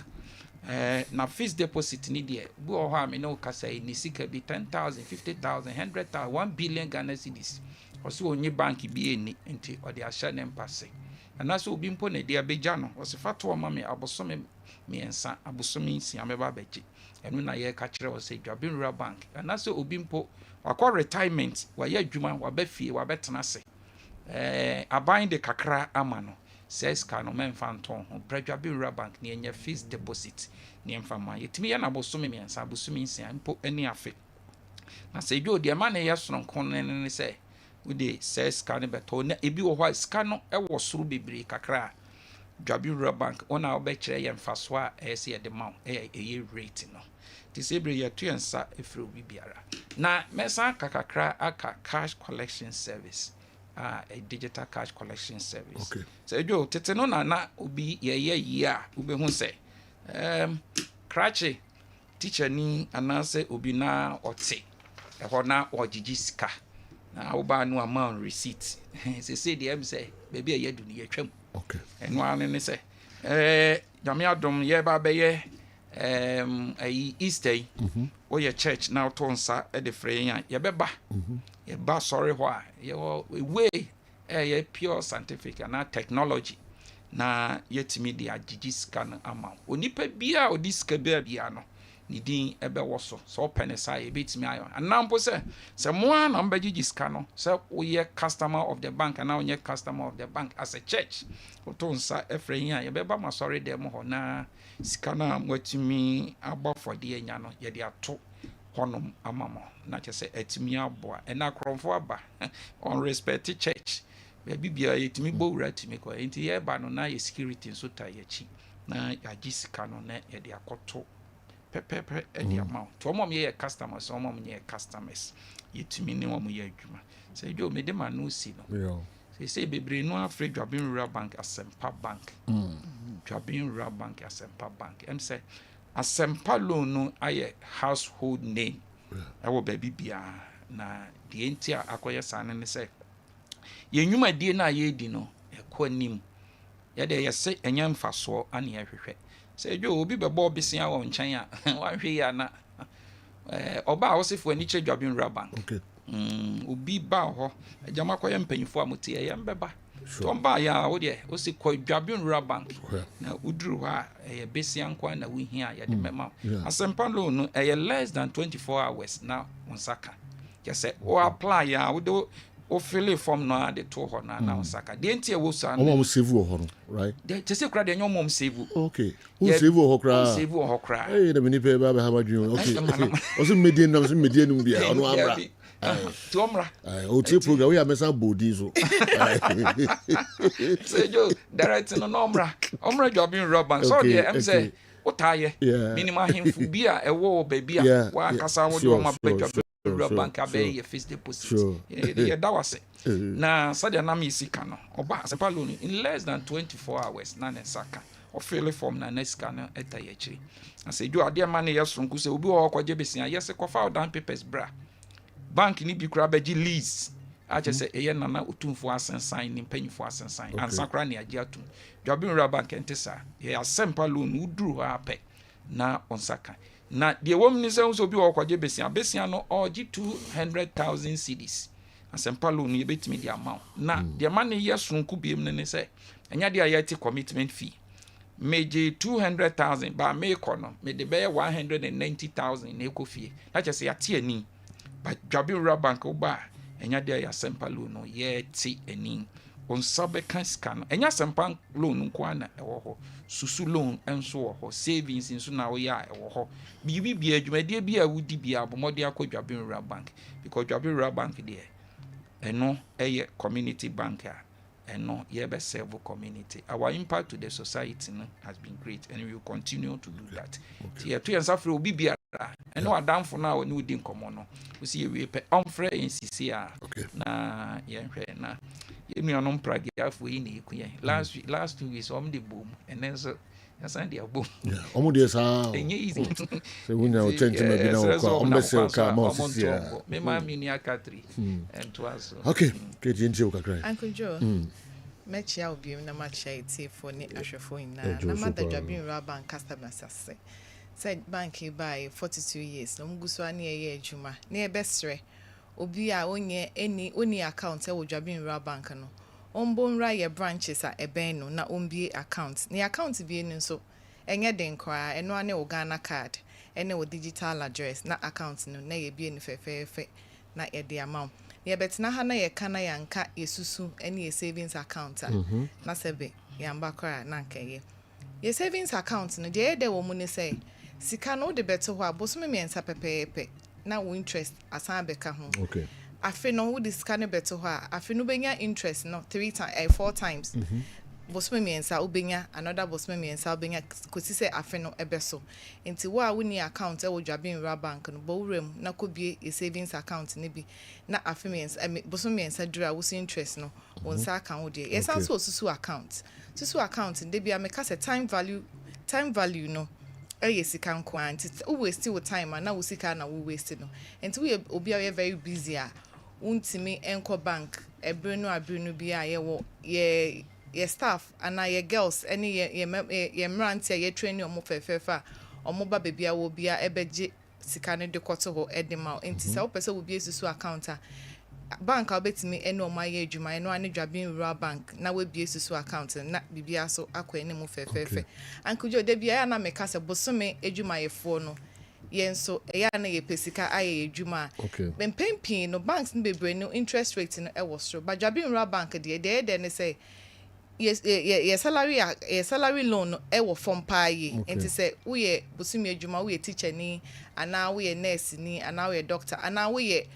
Na fixed deposit ni dey bu o ha me no kasa ni sika bi 10,000, 50,000, 100,000, 1 billion Ghana cedis. Oso onye bank bi eni nti o dey asha nem passe. And that's what been put the Abejano was a fat mammy, Abosome, me and San Abosome, Siameba Beji. And when I hear catcher was say, Jabin Bank. And that's what Ubimpo, or call retirement, where ye Juma, or Befi, or Betanase. I bind the Kakra Amano, says Cano Men Phantom, or Prejabin Bank near your fixed deposit, near Fama. It me and Abosome and Sabusumi, and put any affair. I say, Joe, dear man, yes, from Conan, and say, with the says scanning beto na ebi wo hwa scanno e wo soro bebre kakra dwabura bank ona obekire ye mfaso a ese ye de maw ye rate no ti sebre ye tuensa efre obi biara na mesa kakra aka cash collection service a digital cash collection service okay so ejo tete no na obi ye a obehu se krache teacher ni anase obi na ote e ho na ogigi sika na oba no amount receipt say the em say baby e yedu ni yetwam okay eno ane ne say nyame adom ye ba be ye Easter o ye church now tonsa e de freyan ye beba ye ba sorry ho a ye way ye pure scientific and technology na yetimi de agigi scan amount onipa bia odi ska bia no ni din ebe woso so penisa e betimi ayo anampo se mo na mbagigi ska no se we customer of the bank and now we customer of the bank as a church otonsa efren ya ye beba masori dem ho na ska na mwatimi abo for de nya no ye de ato honom amamo na che se etimi abo e na kromfo aba on respect church bibia yetimi bowura timi ko enti ye ba no na ye security so ta ye chi na agi ska no na ye de akoto pepe the amount to mom ye customers so mom ye customers yetumi ne mom ye adwuma say jo me de ma no si no say bebre no afre dwabin rural bank asempa bank dwabin rural bank asempa bank em say asempa loan no aye household name e wo ba bibia na de enti akoye sane ne say ye nwuma die na ye di no e ko nim ye de ye say enya mfaso ane ye hwehwe say jo obi bebo bisia wo nchen a wa hwe ya na oba awosefo ani che dwabin rural bank okay obi ba ho ajama koye mpanyifo amotie ye mbeba to mba ya wo de o se ko dwabin rural bank na uduru ha besia nkwa na wo hia ya de mema asempa loan no less than 24 hours na onsaka je say o apply ya wo do o fill form no de to ho na onsaka de ntie wo sa no save wo ho right de se kra de nyom save okay who save wo kra save wo kra eh de mini pe ba ha madwun okay o so medien na so medien no bia ono amra to omra o ti program we amesa bodi so say jo direct no omra dwabin rubber so de em say otaye minimum himfu bia ewo babia wa kasa wo de o ma bedwa bank abe fixed deposit ye da wase na sadia na mi sika no oba sepa loan in less than 24 hours na ne saka ɔfele form na sika no ɛta yɛ akyiri asɛ dwo adeɛ ma no yɛ soronko sɛ obi wɔ hɔ kɔgye besia yɛ sɛ kɔfa down papers bra bank ni bi kora bɛgye lease akyɛ sɛ ɛyɛ nana otumfoɔ asensan ne mpanyinfoɔ asensan ansa kora ne agye atum dwabinwura bank ɛnte saa yɛ asɛmpa loan woduru hɔ apɛ na ɔnsaka na deɛ wɔm ni sɛ nso obi wɔ kɔgye besia no ɔgye 200,000 cedis asɛmpa loan no yɛbɛtumi de ama na deɛ ma ne yɛ soronko biem ne sɛ ɛnya deɛ a yɛte commitment fee meje 200,000 ba mekɔ no me de bɛyɛ 190,000 na ɛkɔ fie na kyɛ sɛ yɛate ani ba dwabinwura bank woba ɛnya deɛ yɛ asɛmpa loan no yɛte ani onsa bɛka sika no ɛnya asɛmpa loan nko ana ɛwɔ hɔ susu loan nso wɔ hɔ savings nso na woyɛ a ɛwɔ hɔ biribi bia adwumadeɛ bi a wodi bia abɔmmɔde akɔ dwabinwura bank because dwabinwura bank deɛ ɛno ɛyɛ community bank a ɛno yɛbɛ serve community our impact to the society no has been great and we will continue to do that yɛto yɛn nsa frɛ obi biara ɛne wadamfo no a ɔne wodi nkɔmmɔ no wosi yɛwie pɛ ɔmfrɛ yɛnsisi a na yɛnhwɛ na yɛnuanom pragiafoɔ yi na ɛku yɛn last 2 weeks ɔm de bom ɛnɛ nso yɛsan de abom ɔmo deɛ saa ɛnyɛ easy sɛ wonya wo kyɛnkyɛma bi na wɔkɔ ɔmbɛsɛ wo ka ma ɔsisi a mema meni akatri ɛntoa so okay kɛti ntie wo kakra Uncle Joe mɛkyia wo biom na makyia ɛtiefoɔ ne ahwɛfoɔ nyinaa na mada dwabinwura bank customers ase sɛ bank yi bae 42 years na ɔmugu so a ne ɛyɛ adwuma na yɛbɛserɛ obi a ɔni account ɛwɔ dwabinwura bank no ɔmbɔnwura yɛ branches a ɛbɛn no na ɔmbie account ne account bie no nso ɛnyɛ den koraa ɛno ane wo Ghana card ɛne wo digital address na account no na yɛbie no fɛfɛɛfɛ na yɛde ama wo yɛbɛtena ha na yɛka na yɛnka yɛsusu ɛne yɛ savings account a na sɛbe yɛamba koraa na nkɛyɛ yɛ savings account no deɛ yɛdɛ wɔ mu ne sɛ sika no wode bɛto hɔ a bosome mmiɛnsa pɛpɛɛpɛ na wo interest asan bɛka ho afe no wode sika no bɛto hɔ a afe no bɛnya interest no 4 times bosome mmiɛnsa wobɛnya another bosome mmiɛnsa wobɛnya kɔsi sɛ afe no ɛbɛso nti wo a woni account ɛwɔ dwabinwura bank no bɔwura mu na kɔbie yɛ savings account no bi na afe mmiɛnsa bosome mmiɛnsa duru a wosi interest no wo nsa aka ho deɛ yɛsan so osusu account de bia meka sɛ time value no ɛyɛ sika nko a nti wo waste wo time a na wo sika na wo waste no nti wo obi a very busy a wontimi enko bank ebere no bi a yɛwɔ ye staff ana ye girls any ye mmerante a ye train omo fefefa omo ba bebia wo bia ebeje sika ne de kwoto ho edema enti se wo pese wo bia susu account a bank a betimi ene omo aye adwuma eno ane dwabinwura bank na we bia susu account na bibia so akwa ene mu fefefe ankujo de bia na meka se bosome adwuma yefo no yenso eya na ye pesika aye adwuma bempempi no banks no bebre no interest rate no e wo soro ba dwabinwura bank de ne say yes salary loan no e wo form pa ye enti say wo ye bosumi adwuma wo ye teacher ni ana wo ye nurse ni ana wo ye doctor ana wo ye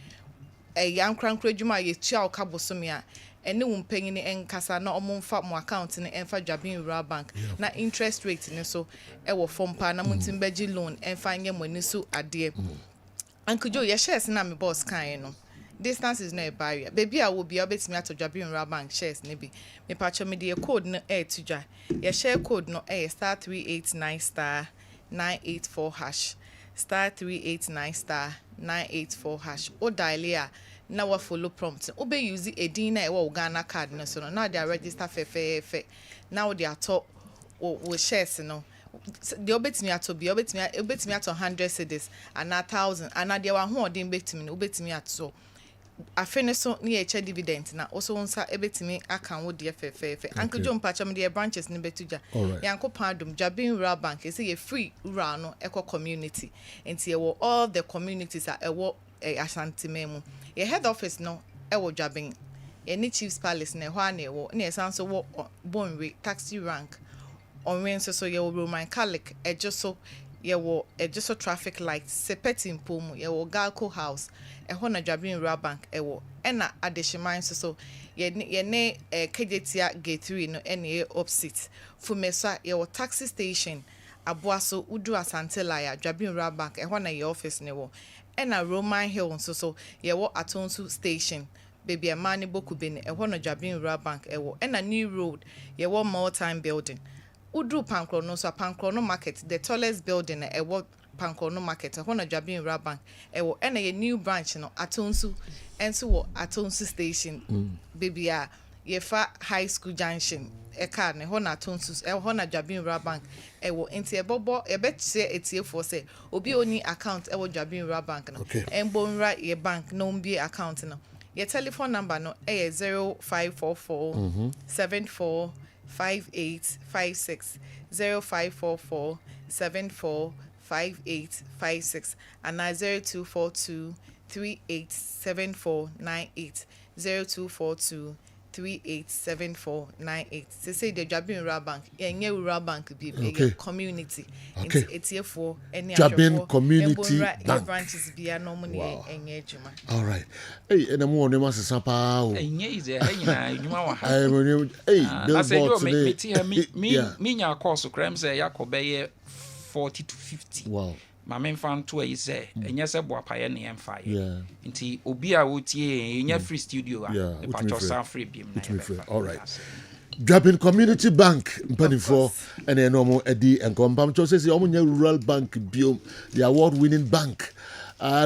yankrankra adwuma ye tua ka bosumi a ene wo mpanyin enkasa na omomfa mo account ne enfa dwabinwura bank na interest rate ne so e wo form pa na montim beji loan enfa nye mo ni so ade ankujo ye shares na me boss kan no distance is not a barrier. Baby, I will be able to meet to dwabinwura bank shares. Maybe me patch me the code no air to ja. Your share code no air *389 *984 hash *389 *984 hash. O dial ya na wa follow prompt. O be use a dina e wa Ghana card no so no. Now they are register fe. Now they are top o shares no. The obetimi ato bi obetimi ato 100 cedis and 1,000 and there wa ho odin betimi no obetimi ato afene so na ye dividend na also nsa ebetimi aka wo de fefefe Uncle John pacham de branches ne betuja yankopan dum dwabinwura bank say ye free ura no eco community enti ye wo all the communities are ewo Ashanti memu ye head office no ewo dwabin ye ni Chiefs Palace na ho na ewo na ye sanso wo Bonwe taxi rank onwen so ye wo Roman Catholic ejoso ye wo ejoso traffic lights sepeti mpomu ye wo Galco house ho na dwabinwura bank ewo na adehyeman so ye ne kejetia gate 3 no ene opposite fumesa ye wo taxi station aboaso udu asantela ya dwabinwura bank ho na ye office ne wo na Roman Hill so ye wo Atonsu station baby amani boku bene ho na dwabinwura bank ewo na New Road ye wo more time building Udru Pankro so Pankro market, the tallest building a what Pankro market, a Hona Jabin Rabank, a new branch no Atonsu, and so Atonsu station, baby Yefa High School Junction, a car, ne Hona Atonsu, a Hona Jabin Rabank, into a bobo, a bet say it's here for say, Obi only account, a Jabin Rabank, and bone right your bank, no be account no. Your telephone number no a 0544 74 5856 0544 74 5856 and 0242 387498 0242 387498. They say the Jabin Bank, a bank be a community. It's here for any Jabin community bank branches be a normally a all right. Hey, and I'm one of my sapa. Me, course, crime say Yakobe 40 to 50. Wow. My main fan to a say, and yes, a boy pioneer and fire. Yeah. Until Obia would in your free studio. Yeah. The free beam. All right. Jabin Community Bank, Penny for and a normal Eddie and Compam says the Omonia Rural Bank Biome, the award-winning bank.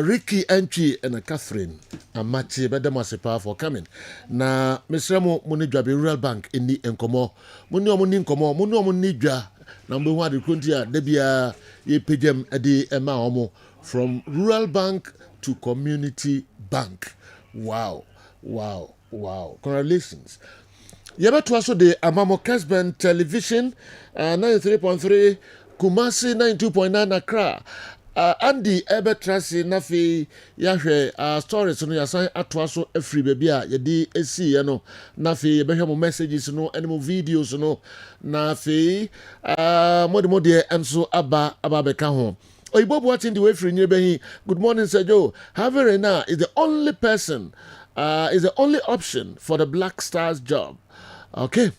Ricky Entry and Catherine and Matty Bedamasepa for coming. Na Mr. Moni Jabin Rural Bank in the Encomo. Muni Nidja. Number 1 recruitia Debia ye pidem edi ema omo from rural bank to community bank. Wow. Congratulations. Yebeto also the Amamo Kessben television 93.3 Kumasi 92.9 Accra. Andy Ebetrasi Nafi Yahwe stories no yasan atwaso afri bebia yedi esi no nafi yebehwe messages no animal videos no nafi modi enso aba beka ho oyibo watching the way free nebehi. Good morning Sir Joe. Haverena is the only person is the only option for the Black Stars job. Okay.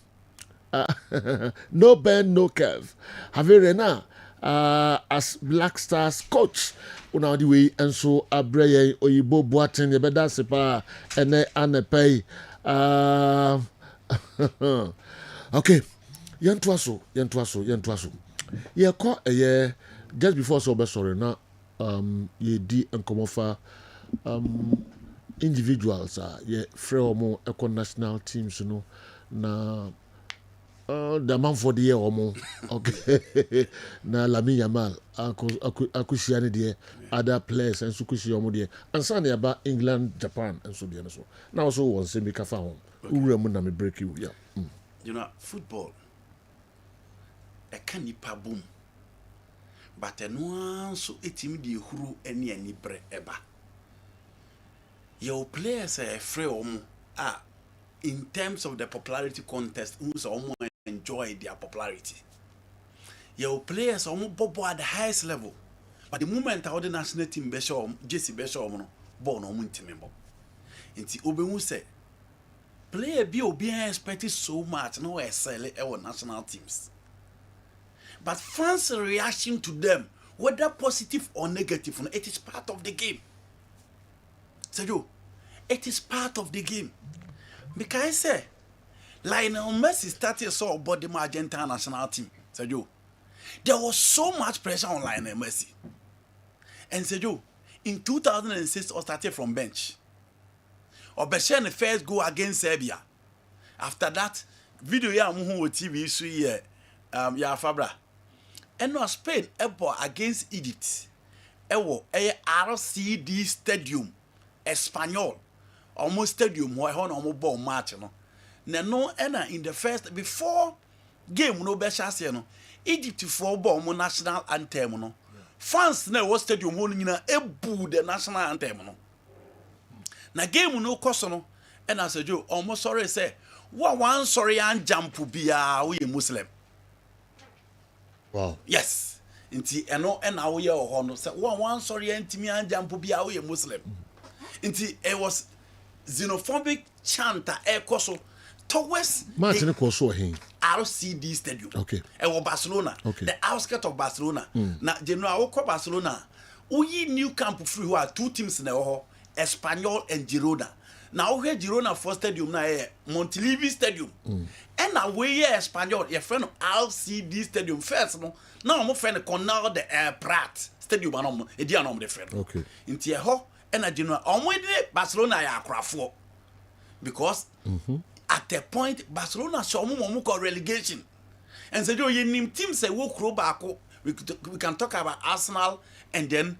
No bend, no curve. Haverena as Black Stars coach una the way and so abreye oyibo boatin ye beda sepa ene anepay okay yentwaso ye ko eye just before so be sorry na ye di enkomofa individuals ye free omo eco national teams no na the man for the year omo okay na Lami Yamal akusiane de other players and sukusi omo de ansane aba England Japan and so bien so now so one say make afa home ure mu na me break you you know football e kan nipa boom but eno so etimi de huru ani bre eba your players are free omo in terms of the popularity contest who's almost enjoy their popularity. Your players are bobo at the highest level. But the moment how the national team Jesse Beshaw born on member. Inti Obemu say player be expected so much no excel our national teams. But fans' reaction to them, whether positive or negative, it is part of the game. Sergio, it is part of the game. Because I say Lionel Messi started so about the Argentine national team. Sergio, there was so much pressure on Lionel Messi. And Sergio, in 2006, I started from bench. Obeshen the first goal against Serbia. After that, video ya muhu TV so ya Fabra. And no Spain against Egypt. RCD Stadium, Espanyol. Almost stadium where almost ball match no. No in the first before game no be chance no. Egypt for ball mo national anthem no. France na was stadium ho nyina ebu the national anthem no. Na game no koso no and as Joe almost sorry say one sorry and jump bia we Muslim. Wow. Yes. Inti eno na we ho no say one sorry antimi and jump bia we Muslim. Inti it was xenophobic chant koso towards Martin Koso RCD Stadium. Okay. Barcelona. Okay. The outskirts of Barcelona. Now, General Barcelona. We new camp free who are two teams in the Espanyol and Girona. Now we Girona for stadium na Montilivi stadium. And now we Espanyol, your friend LCD stadium first no. Now my friend Conal de Prat stadium anom edianom de friend. Okay. Inti ho and I Girona omwe Barcelona ya akrafo. Because at a point Barcelona saw mo call relegation. And said you name team say wo kro baako we can talk about Arsenal and then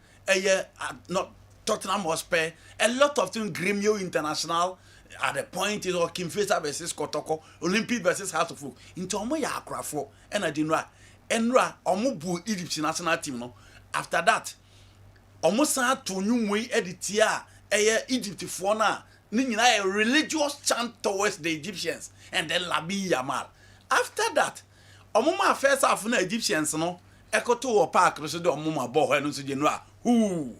not Tottenham Hotspur, a lot of things, Gremio International, at the point is or Kimfesa versus Kotoko, Olympic versus House of Folk. Into Omo ya akrafo, and I didn't know. Enra, Omo bu Egypt national team no. After that, Omo sa to new way editia, Egypt for na, a religious chant towards the Egyptians, and then Labi Yamal. After that, Omo ma first half na Egyptians no, Ekoto or Park, so do Omo ma bo no so genera. Who?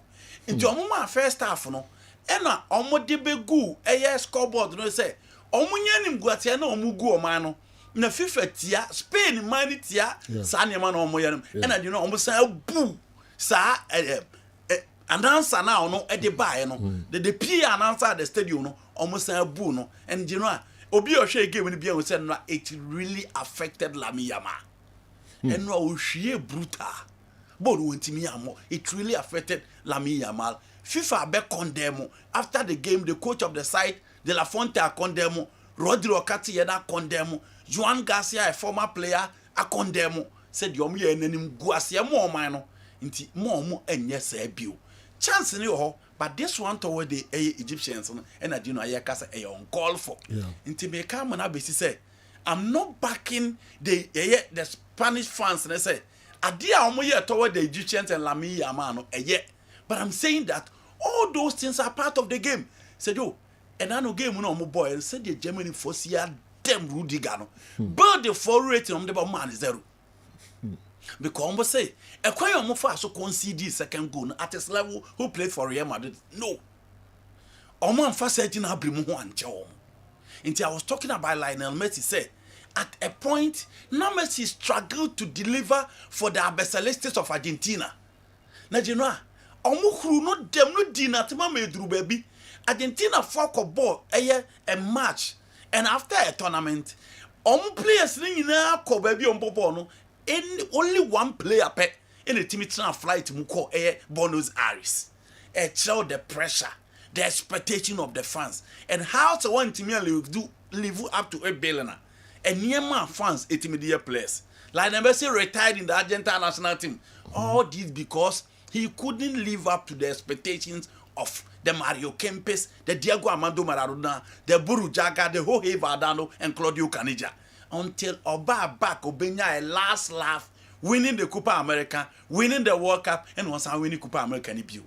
Into omo first half no ena omo de begu scoreboard no say omo nyanim guatia na omo gu oman no na FIFA tia Spain man tia sa ne man omo yanim ena de no omo sa bu sa announcer now no e de bae no the PA announcer at the stadium no omo sa bu no and you know obi o hwe game ni bia o say no it really affected Lami Yama and no o hwe brutal. But it really affected Lami Yamal. FIFA be condemn after the game. The coach of the side, De La Fonte, condemn. Rodrigo Catieda condemn. Juan Garcia, a former player, a condemn. Said Yomi and Guasia more minor. Inti more and yes, a bill. Chance in your but this one toward the Egyptians and I do know I casa a on call for. Inti me come and I say, I'm not backing the Spanish fans and I say. Adia omoye toward the Egyptians and Lami Yamano but I'm saying that all those things are part of the game. Said yo, and I know game no mo boy said the Germany force ya them Rudigano. But the fall rating on the man is 0. Because I'm say a quite more fast so concede second goal at this level who played for Real Madrid. No. Oman fast setting abrimu ho anche. Until I was talking about Lionel Messi said at a point, now Messi struggled to deliver for the Abesalistas of Argentina. Na jenoa, omu no dem no dinatema medru baby. Argentina fuck a ball a match, and after a tournament, players nyina ko baby on ball no. Only one player in the team flight muko Buenos Aires. Show the pressure, the expectation of the fans, and how to want to live up to a billionaire. And near my fans, 80 media players. Like Messi retired in the Argentine national team. All this because he couldn't live up to the expectations of the Mario Kempes, the Diego Armando Maradona, the Buru Jaga, the Jorge Valdano, and Claudio Caniggia. Until Oba back Obenya a last laugh, winning the Copa America, winning the World Cup, and once I winning Copa America in Ibiu.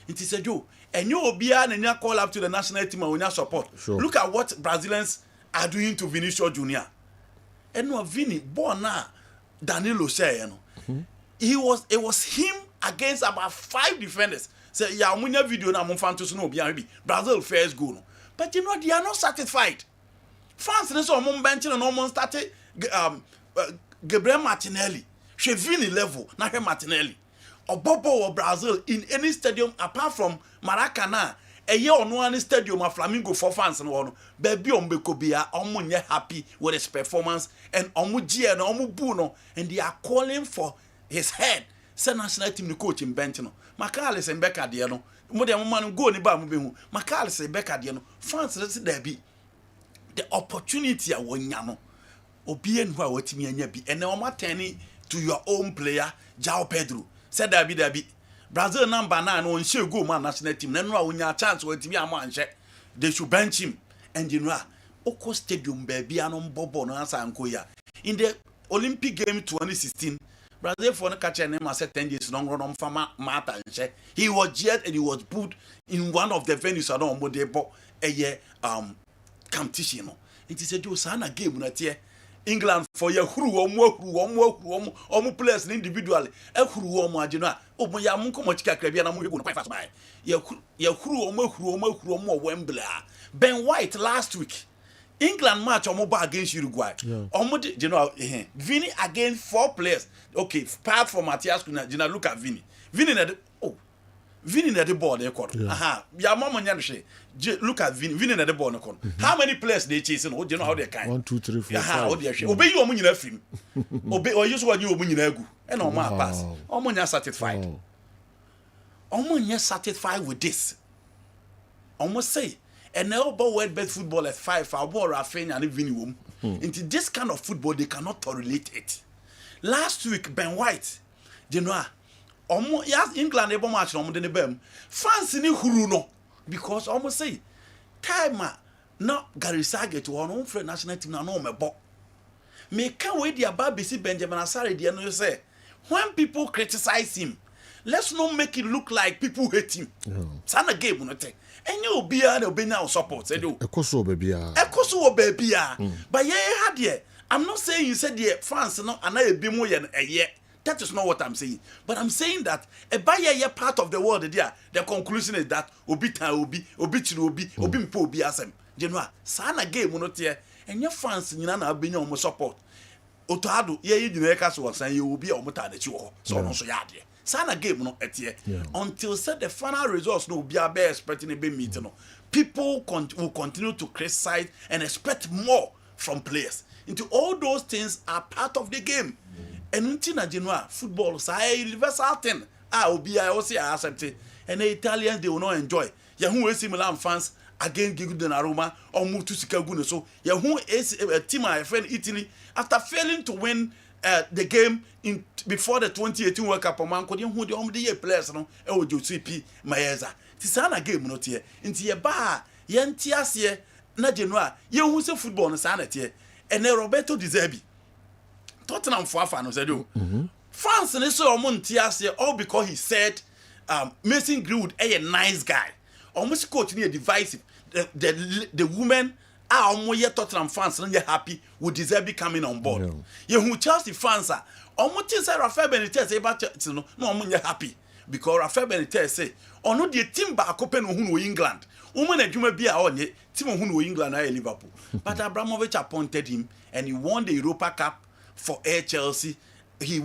It is a joke. And you Obia and you call up to the national team and we support. Sure. Look at what Brazilians are doing to Vinicius Junior. And no Vini born now Danilo say it was him against about 5 defenders. Say yeah, munya video na mo fan to no be Brazil first goal. But you know they are not satisfied. France is on mon bench and no started Gabriel Martinelli. She Vini level, not Martinelli. Or Bobo or Brazil in any stadium apart from Maracanã. A year on one stadium of Flamingo for fans and one baby on Bekobia, Omunye happy with his performance and Omujia and Omubuno, and they are calling for his head. Send national team the coach in Bentino. Macalis and Becca Diano. Modern man go in Bamu. Macalis and Becca Diano. France let's there be the opportunity a wonyano. Obien who are me and yabi and no mateni to your own player, Jao Pedro. Said there be. Brazil number 9 on show go man national team. Then when you chance with me a man they should bench him. And you know, Oko Stadium baby anon bobo no answer ankoya. In the Olympic game 2016, Brazil for no catch name as 10 years long run on farmer Marta and he was jailed and he was put in one of the venues around Modebo a year competition. It is a do sana game na tie. England for your omu players individually. Omu ajina. Omu ya munko mochika krabia na mu quite fast by. Omu Wembley. Ben White last week. England match omu ba against Uruguay. Omu you know Vini against 4 players. Okay, apart from Matias Cunha, look at Vini. Vini Vini na the ball they call. Aha. Ya mama nyane look at Vini na the ball no call. How many players they chasing? Oh, do you know how they kind? 1 2 3 4 Aha, 5. oh dey obey you omo nyina film. Obey or use what you omo nyina agu. E na omo pass. Omo nya satisfied. Omo nya satisfied with this. Omo say and now world best football at 5 for ball Rafinha and Vini wom. Into this kind of football they cannot tolerate it. Last week Ben White, you know, yes, England able match no de bem. Fans ni huru no because almost say time no Gary Sage to our own friend national team na no mebo. Me can wait the about BC Benjamin Asare the no say when people criticize him, let's not make it look like people hate him. Sana game no take. Enye obi a na obi na support say do. Ekoso baby a. Ekoso baby a. But yeah had there. I'm not saying you said the fans no and I be more than a year. That is not what I'm saying. But I'm saying that a buyer part of the world there, the conclusion is that obi ta obi mpo obi asem. Jenwa, sana game no tie. And your fans nyina na be nyom support. Otoado ye yi nyina ka so san ye obi a omota da chi wo. So no so ya de. Sana game no etie. Until said the final results no obi be expecting a be meet no. People will continue to criticize and expect more from players. Into all those things are part of the game. And until na football is a universal thing. Obi I also accept it. And the Italians they will not enjoy. Ya who AC Milan fans again give the Aroma or move to Chicago so. Ya who is a team I friend Italy after failing to win the game in before the 2018 World Cup man could you who the year players no e o JCP Mayeza. Tisana game no tie. Inti ye ba ye ntiase na Genoa ye who say football no sana tie. And Roberto Di Zerbi Tottenham for fan said you France and so Montias all because he said Mason Greenwood a nice guy. Almost coach near divisive. The women are almost Tottenham fans and you're happy with Di Zerbi coming on board. You who Chelsea fans are almost say Rafael Benitez about no you're happy because Rafael Benitez say or no the team back open who England. Woman and Juma be on it, team who England and Liverpool. But Abramovich appointed him and he won the Europa Cup for Air Chelsea. He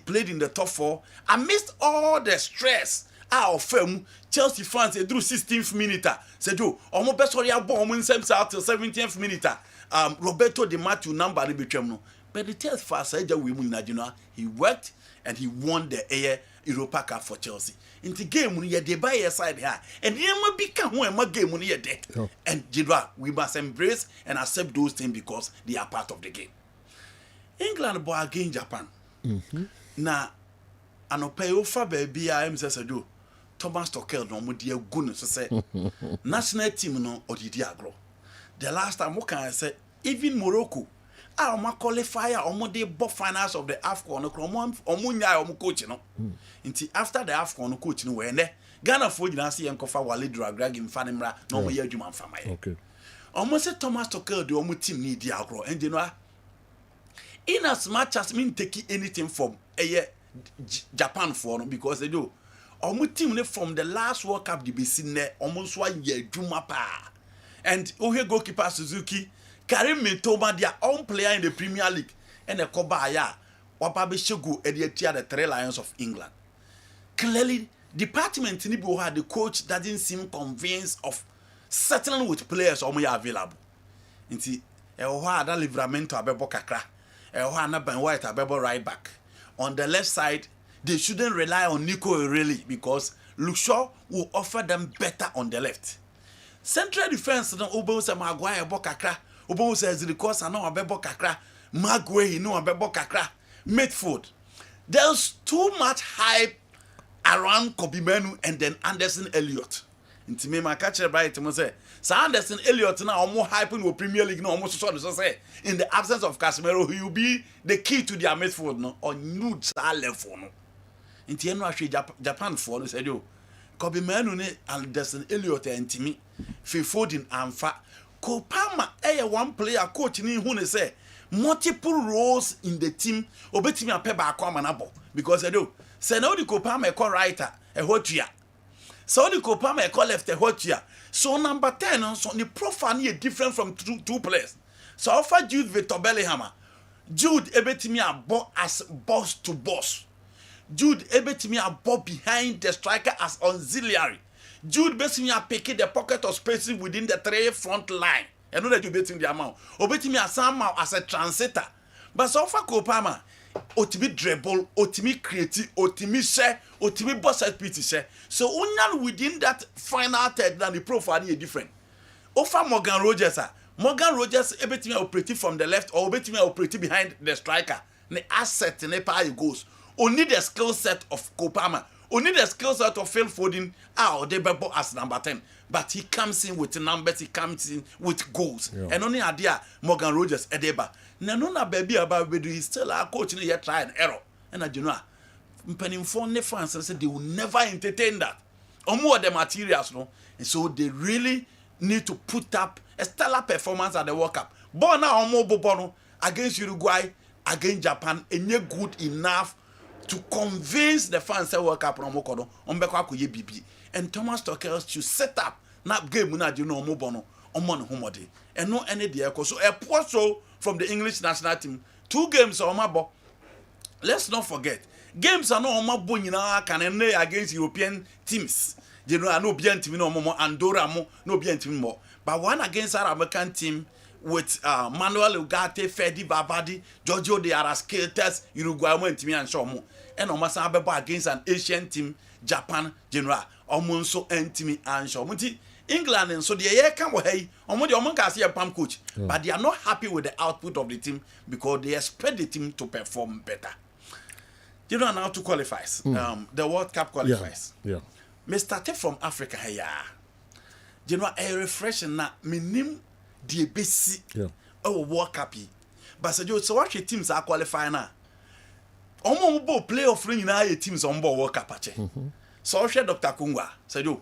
played in the top 4. Amidst all the stress of film, Chelsea fans they drew 16th minute. Said you almost best sorry bomb when same out till 17th minute. Roberto Di Matteo number the but the test fast said he worked and he won the Air Europa Cup for Chelsea. In the game when you buy your side here and you might become one game when you're dead. And we must embrace and accept those things because they are part of the game. England boy against Japan. Na anopayo fa baby I am say do Thomas Tuchel no mo dia gu so say national team no odidi agro. The last time we can say even Morocco ma qualifier omo dey bo finals of the AFCON no omo nya omo coach no. Nti after the AFCON no coach no we ne Ghana for nyina say enkofa Wale Drag him fanimra no omo ye adwuma mfa mai. Okay. Omo say Thomas Tuchel dey omo team ni di agro and you know in as much as me take anything from Japan for no because they do omo team from the last World Cup they be seen there almost 1 year adwuma pa. And ohe goalkeeper Suzuki Karim Mitoma their own player in the Premier League and the Kobaya Wapabe Shogu Ediatia the 3 Lions of England. Clearly, department in the coach doesn't seem convinced of settling with players almost available. Inti that Livramento abebo kakra. Ben White abebo right back. On the left side, they shouldn't rely on Nico really because Luke Shaw will offer them better on the left. Central defense no obo se Maguire bokakra. Obo se Zirikosa no abebo kakra. Maguire no abebo kakra. Midfield. There's too much hype around Kobe Menu and then Anderson Elliott. Inti me ma catch right mo say Anderson Elliott na omo hype in the Premier League no almost so say in the absence of Casemiro he will be the key to their midfield no on new level no. Inti eno ahwe Japan for no say yo Kobe Menu ne Anderson Elliott entimi Foden amfa Kopama one player coach ni hu ne say multiple roles in the team obetimi apɛ baako amanabo because say now the Kopama e writer e hotua so the Kopama e left e hotua so number 10 so the profile is different from two players so offer Jude Victor Bellingham Jude ebetimi abo as boss to boss Jude ebetimi above behind the striker as auxiliary. Jude basically picking the pocket of spaces within the 3 front line. And know that you betting the amount. Obetimi somehow as a translator. But so far Kopama, otimi dribble, otimi create, otimi share, otimi boss at PT share. So only within that final third than the profile is different. Ofa Morgan Rogers, ebetimi operating from the left or ebetimi operating behind the striker. The asset in the goes. Only the skill set of Kopama. Only the skill set of Phil Foden are Odebebo as number 10. But he comes in with numbers, he comes in with goals. Yeah. And only idea Morgan Rogers Edeba. Nanona baby about he's still a coach in the try and error. And I do not. Penning for the fans and said they will never entertain that. Or more the materials, no. And so they really need to put up a stellar performance at the World Cup. Bona Omo Bobono against Uruguay, against Japan, and you're good enough to convince the fans that World Cup on Mokodo on Bekwaku BB. And Thomas Tuchel should set up that game when I do no Mobono on one homody. And no any dear. So a poor show from the English national team. 2 games on my bo. Let's not forget. Games are not on my bonina can play against European teams. You know, I know bien team no more Andorra mo no bien team more. But one against our American team with Manuel Ugarte, Fedi Babadi, Giorgio de Arrascatas, Uruguay went to me and show more. And Omasa Abeba against an Asian team, Japan, General, Omunso and Timmy and show. England and so the year come hey, Omonka see a pump coach, but they are not happy with the output of the team because they expect the team to perform better. You know now to qualifies. The World Cup qualifies. Yeah. Me started from Africa here. You know, a refreshing na minim the basic World Cup. But so what your teams are qualifying now? Omo playoff ring na teams on board World Cup. So Dr. Kungwa said you.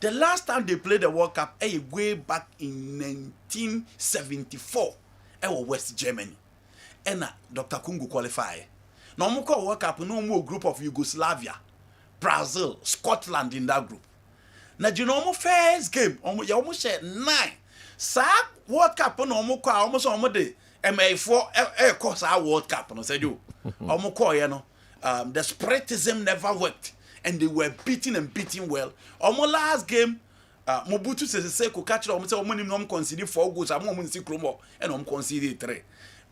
The last time they played the World Cup, way back in 1974, West Germany. And Dr. Kungu qualify. Now, we call World Cup, no more group of Yugoslavia, Brazil, Scotland in that group. Now, you know, first game, you almost said 9. Sa World Cup, no more call almost the MA4 course our World Cup, no said you. Almost call, you know, the spiritism never worked. And they were beating and beating well. Almost last game, Mobutu says, catch it, almost conceded 4 goals, I'm almost and I'm conceded 3.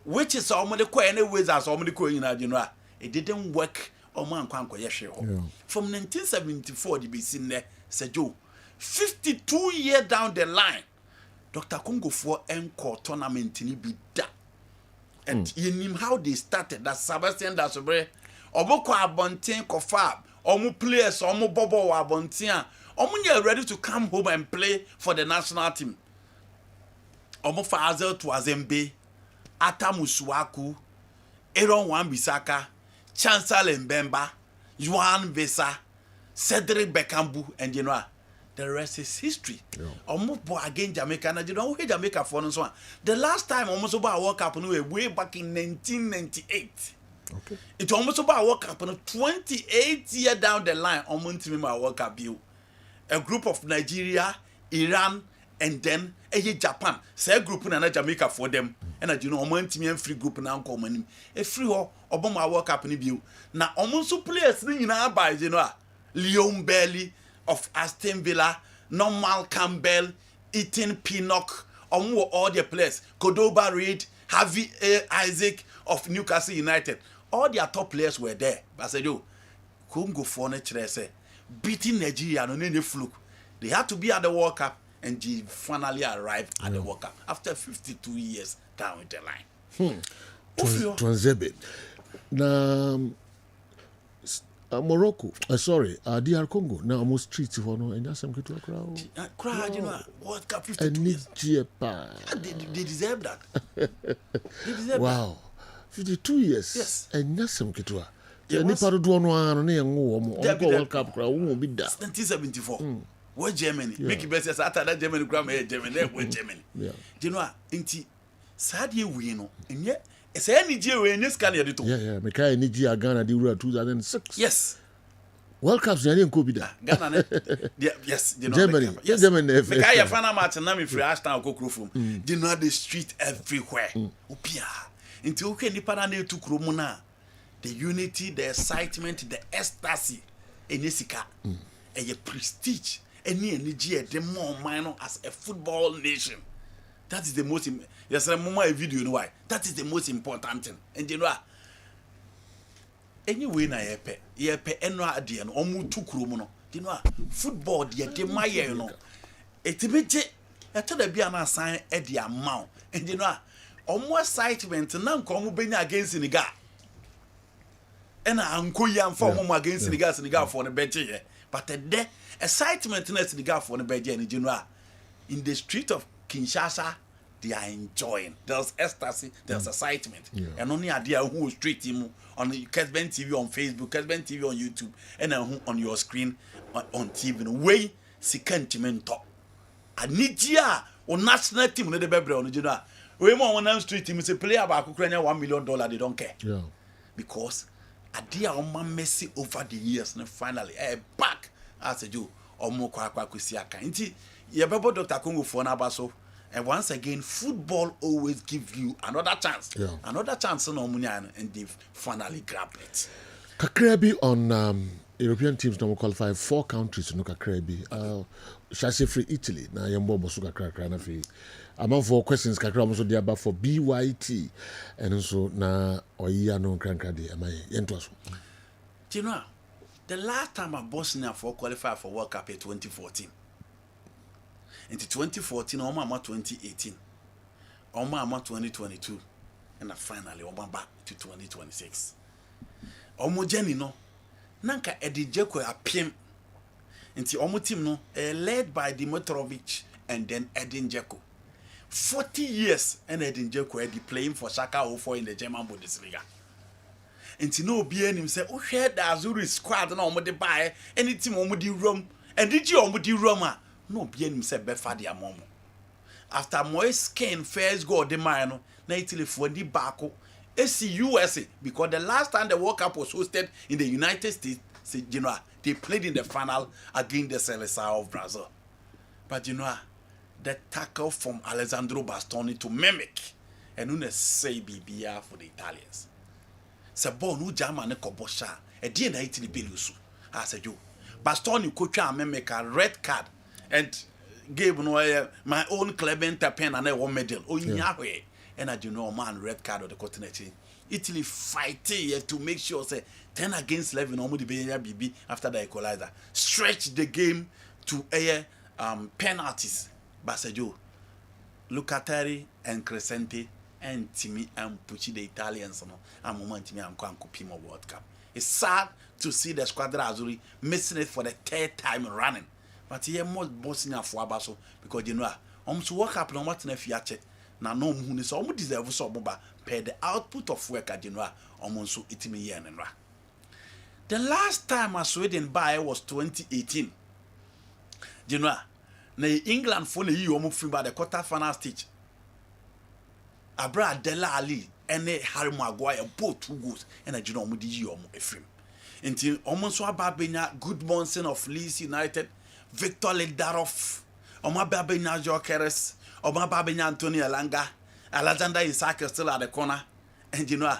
Which is almost the anyways as almost the it didn't work on man From 1974, the BC there, said Joe, 52 years down the line, Dr. Congo for encore tournament in Bida. And you know how they started that Sebastian Dasobre, Oboko Abontin Kofab. Omu players, omu bobo wa bontia. Omu ready to come home and play for the national team. Omu Fazel to Azembe, Ata Musuaku, Aaron Wan-Bissaka, Chancellor Mbemba, Juan Vesa, Cedric Bekambu, and you know, the rest is history. Omu bo again Jamaica, and you know who Jamaica for and so on. The last time almost about World Cup way back in 1998. Okay. It's almost about World Cup 28 years down the line. Almost my World Cup bill. A group of Nigeria, Iran, and then Japan. Say a group in Jamaica for them. And you know, almost me and free group now come a free or Obama World Cup in bill. Now almost players in our by you know Leon Bailey of Aston Villa, Normal Campbell, Ethan Pinnock, all the players. Cordoba Reed, Harvey Isaac of Newcastle United. All their top players were there. But I said, yo, Congo for say beating Nigeria no any fluke. They had to be at the World Cup and they finally arrived at the World Cup after 52 years down the line. Twanzebe. Na Morocco, sorry, DR Congo. Now almost treat for no and that's some good crowd. Crowd, you know, World Cup 52 years. They deserve that. They deserve wow. that. 52 years. Yes. And that's some kid. Yeah, Niparo do World Cup crowd won't be that. 1974. Where Germany? Make it better after that Germany grammar Germany. Where Germany? Yeah. You know, inti Saudi win, and yet it's any year when you scan it. Yeah. Mekai Nigeria Ghana the Euro 2006. Yes. World Cups didn't go be that. Ghana, yes, you know. Germany, yes. Germany. Mekai Fana match na me free Ashton Okokro you know the street everywhere. Upia. Until okay nipa na to kromo na the unity, the excitement, the ecstasy, enyesika, a prestige, any energy, the more minor as a football nation. That is the most. Yes, I'm a video. You know why? That is the most important thing. And you know, anyway, na yepe eno ade no omu tukuro no. You know, football de maye no. Etibeje eto bia na assign e de amount. And you know, omu excitement na nko omu benya against Senegal. And anko ya mfa omu against Senegal for the beje. But the excitement na Senegal for the beje and you know, in the street of Kinshasa, they are enjoying. There's ecstasy, there's excitement. And only idea who street him on Kessben TV on Facebook, Kessben TV on YouTube, and on your screen on TV. The way sentiment. I need ya on national team on the baby on the we more on street team say player about Ukraine $1 million, they don't care. Yeah. Because idea on my Messi over the years and finally back as a Jew or more kwa kusiaka. Inti Yababo Dr. Congo for Nabaso. And once again, football always gives you another chance. Yeah. Another chance on Omunian, and they've finally grabbed it. Kakrebi on European teams now qualify 4 countries no Kakrebi. Shall say free Italy. Now Yambo Bosuka Krakrana free. Among 4 questions Kakra also there for BYT and also na Oya no Krankadi. Am I yentos? Do you know the last time a Bosnia for qualified for World Cup in 2014? Into 2014, Oma 2018, Oma 2022, and finally Oma back to 2026. Omo Jenny no, Nanka Edi Jeko appeam. Into Omo team no, led by Dimitrovic and then Edin Dzeko. 40 years and Edin Dzeko Edi playing for Schalke 04 in the German Bundesliga. Into no BN himself, oh share the Azuri squad and Omo de buy any team Omo di Rome, and did you Omo di Roma? No bien himself befa dia momo. After Moise Kane first goal the man na Italy for the bako USA because the last time the World Cup was hosted in the United States, you know, they played in the final against the Seleção of Brazil. But you know, the tackle from Alessandro Bastoni to mimic and no say BBR for the Italians. Sabon who German kobosha e die na Italy belusu. I said you Bastoni coach mimic a red card. And gave no my own Clemente pen and a one medal. Oh, Yahweh. And I do know man red card of the continent. Italy fighting to make sure say 10 against 11 almost the BB after the equalizer. Stretch the game to penalties. Basajo, Lucatari and Crescente and Timmy and Pucci the Italians and Momentimi and Pimo World Cup. It's sad to see the Squadra Azzurri missing it for the 3rd time running. But here most Bosnia for Abaso because you know, to work up no matter if you check. Now no who is almost deserve so boba pay the output of work at Genoa almost so it me yen and ra. The last time I Sweden buy was 2018. Genoa, na England for the year almost by the quarter final stage. Abra Dela Ali and Harry Maguire both 2 goals and a Genoa mudi year almost until almost so about good Monson of Leeds United. Victor Lindelof, Oma Babina Jokeres, Oma Babina Antonio Elanga, Alexander Isak still at the corner, and you know,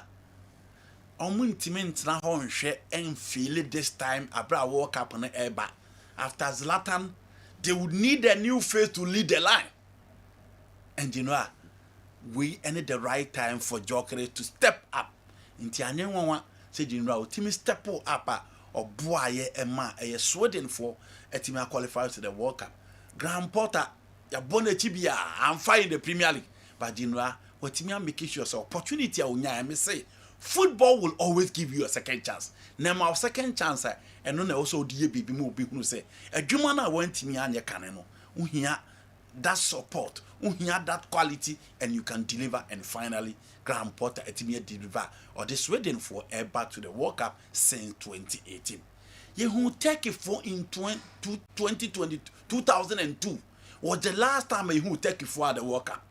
Omuntimint na hon share and feel it this time. Abra walk up on the air back. After Zlatan, they would need a new face to lead the line. And you know, we ended the right time for Jokeres to step up. Into anyone said, you know, Timmy step up. Or boy Emma a Sweden for a team qualified to the World Cup. Graham Potter, ya bonne tibia, I'm fine in the Premier League. But you know what you make sure so opportunity I may say football will always give you a second chance. Now our second chance and then also the baby move people say a Jumana went to me and your caneno. Uhia that support, uhia that quality, and you can deliver and finally Graham Potter Etimia deliver or the Sweden for air back to the World Cup since 2018. You who take it for in 2002 was the last time you who take it for the World Cup.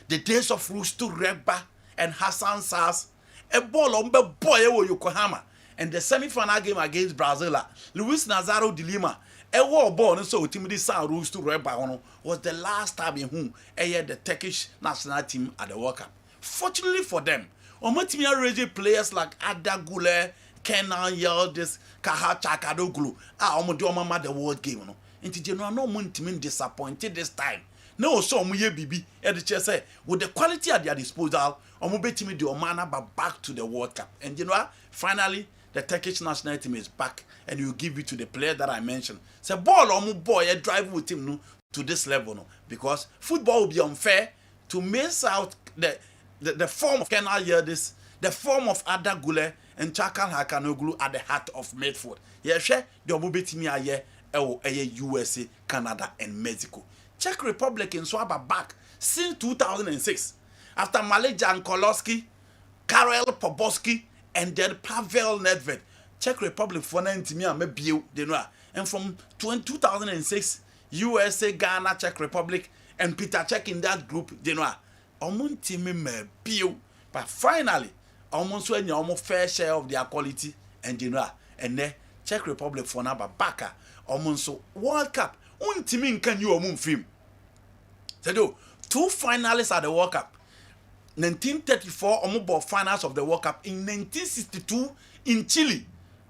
The days of Rustu Regba and Hassan Sars, a ball on the boy Yokohama, and the semi-final game against Brazil, Luis Nazaro de Lima. A war born so Timothy San Rustu Regba was the last time in whom the Turkish national team at the World Cup. Fortunately for them, Omatimi already players like Adagule, Kenan Yildiz, Kaha Chakadoglu. Omo do mama the world game no. Inti general no mun disappointed this time. No so omuye bibi e de che say with the quality at their disposal, omo betimi the omana back to the World Cup. And you know finally the Turkish national team is back and you give it to the player that I mentioned. Say ball omo boy drive with him no to this level no because football will be unfair to miss out the form of Kenan Yildiz, the form of Ada Gule and Chakal Hakanoglu at the heart of midfield. Yeah, share the Omubetimi aye USA, Canada, and Mexico. Czech Republic in Swaba back since 2006 after Malaysia and Koloski, Karel Poboski, and then Pavel Nedved. Czech Republic for 90 and from 2006 USA, Ghana, Czech Republic, and Peter Czech in that group, but finally, almost when you almost fair share of their quality and and then Czech Republic for number backer, almost World Cup. Untimin can you omun film? So two finalists at the World Cup. 1934, omubo finals of the World Cup. In 1962 in Chile,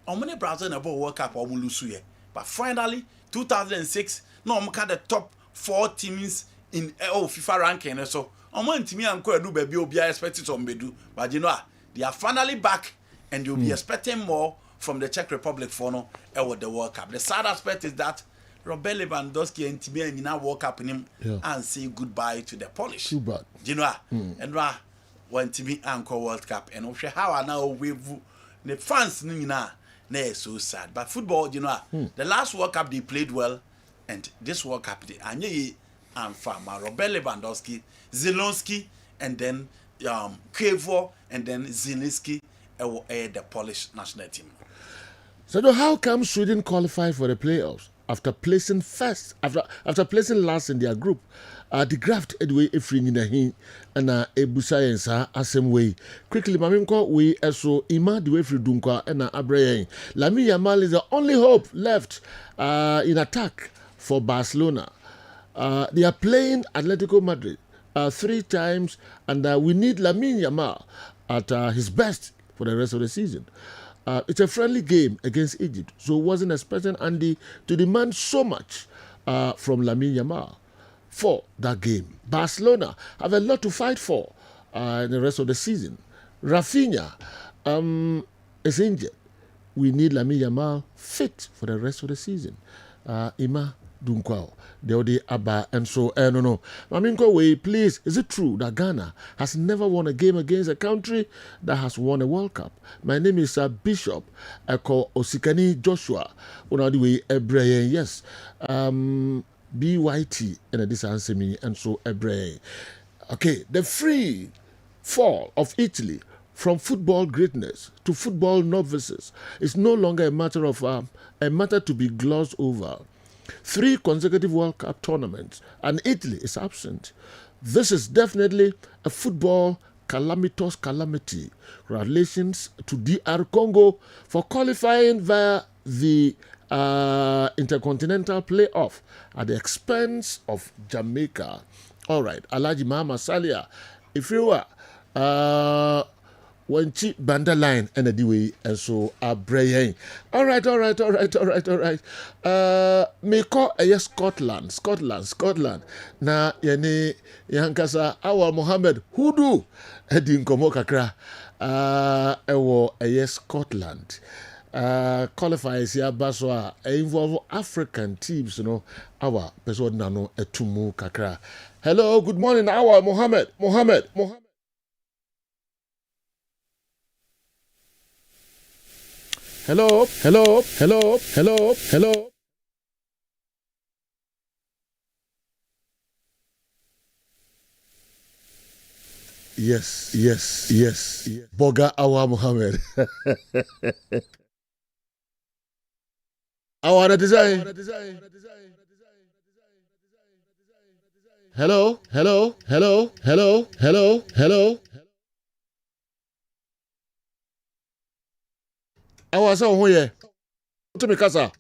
omune Brazil na World Cup omulusuye. But finally, 2006, no omka the top 4 teams in FIFA ranking. So Omontimi and Kwedu baby will be expected to bedu. But you know, they are finally back and you'll be expecting more from the Czech Republic for no the World Cup. The sad aspect is that Robert Lewandowski and Timmy and now World Cup in him and say goodbye to the Polish. Too bad. You know, and when Timmy and World Cup and how I now we the fans na so sad. But football, you know, the last World Cup they played well, and this World Cup they and Farmer Robert Lewandowski, Zelensky, and then Kevor, and then Zelensky, the Polish national team. So how come Sweden qualified for the playoffs after placing placing last in their group? The graft Edway Efring in a hin and Ebusayensa same way. Quickly, Maminko, we also Ima the way for Dunka and Abraham. Lamine Yamal is the only hope left in attack for Barcelona. They are playing Atletico Madrid 3 times, and we need Lamine Yamal at his best for the rest of the season. It's a friendly game against Egypt, so wasn't expecting Andy to demand so much from Lamine Yamal for that game. Barcelona have a lot to fight for in the rest of the season. Rafinha is injured. We need Lamine Yamal fit for the rest of the season. Ima Dunkwao, Deode Abba, and so no. Maminko Way, please, is it true that Ghana has never won a game against a country that has won a World Cup? My name is Bishop Eko Osikani Joshua. Unadiwe Ebreye, yes. BYT, and this answer me, and so Ebreye. Okay, the free fall of Italy from football greatness to football novices is no longer a matter to be glossed over. 3 consecutive World Cup tournaments, and Italy is absent. This is definitely a football calamitous calamity. Congratulations to DR Congo for qualifying via the intercontinental playoff at the expense of Jamaica. All right, Alaji Mahama Salia, if you were one cheap banda line and a diwi and so a brain. All right. Me call a Scotland. Na yene yankasa our Mohammed Hudu Edin Komokakra ewo a Scotland. Qualifies here baswa involve African teams, our person nano etumu kakra. Hello, good morning, our Mohammed. Hello. Yes. Boga Awa Muhammad. Awa design. Hello. Awa sa ho ye. To me kasa.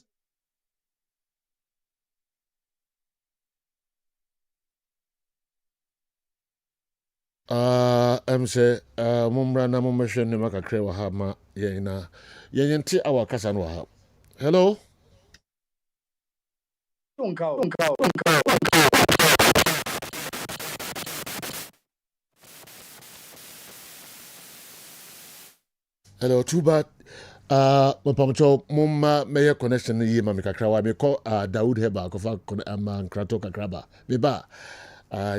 Say, Mumbra na Mumbashan Maka Krewa Hama, Yena, Yenti our Casanwa. Hello? Hello, too bad. Mpamcho mumma meye connection yi ma mikakrawa me ko Daud Heba ko fa Krato Kakraba. Me ba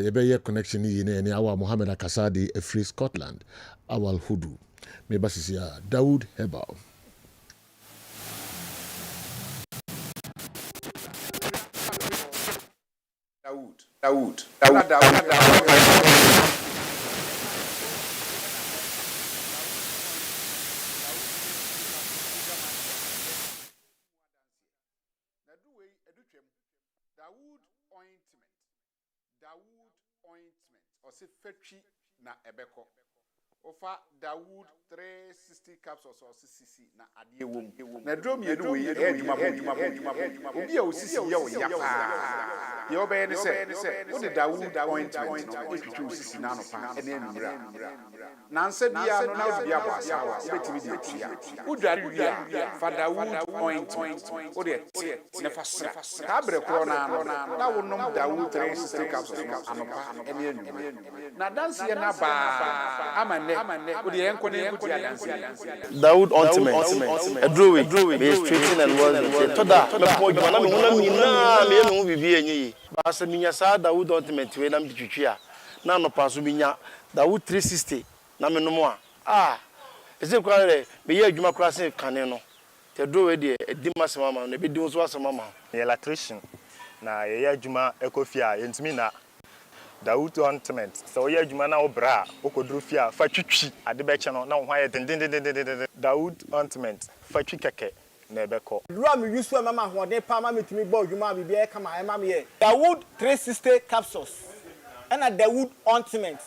ye be ye connection yi ne awa Mohammed Akasadi a free Scotland. Awal Hudu. Me ba sisi Daud Heba. Daoud. Or say fetchy na ebeko. Ofa Dawood 360 capsules or CCC na adie wom. Na drum ye do we edwuma obi a osisi ye o ya pa. Ye obe ne say wo de Dawood ointment no etwitwi osisi na no pa ene anwura. Na nsa bia no na bia bo asa obetimi de atua. Udware wia fa Dawood ointment wo de tie ne fa sra. Ta bre kro na wo nom Dawood 360 capsules no anopa ene anwura. Na dance ye na ba amane Dawood ultimate. A drawing. Be straighten and well. Toda. Me na me huna mi na me no bibi enyi. Ba se minya sa Dawood ultimate we na mtwitwia. Na no paso minya Dawood 360 na me no mo a. Ese kwa re be ye adwuma kra se kane no. Te draw we de edi masema ma no be di so asema ma. Electrician na ye adwuma ekofia yentimi na Dawood ointment. So ye adwuma na obra okodru fia fa twitwi ade be che no na ho aye den Dawood ointment fa twi keke na ebeko. Drum use for mama hoden pa ma metumi bo adwuma bibi e kama e ma me ye. Dawood 360 capsules. And a Dawood ointment.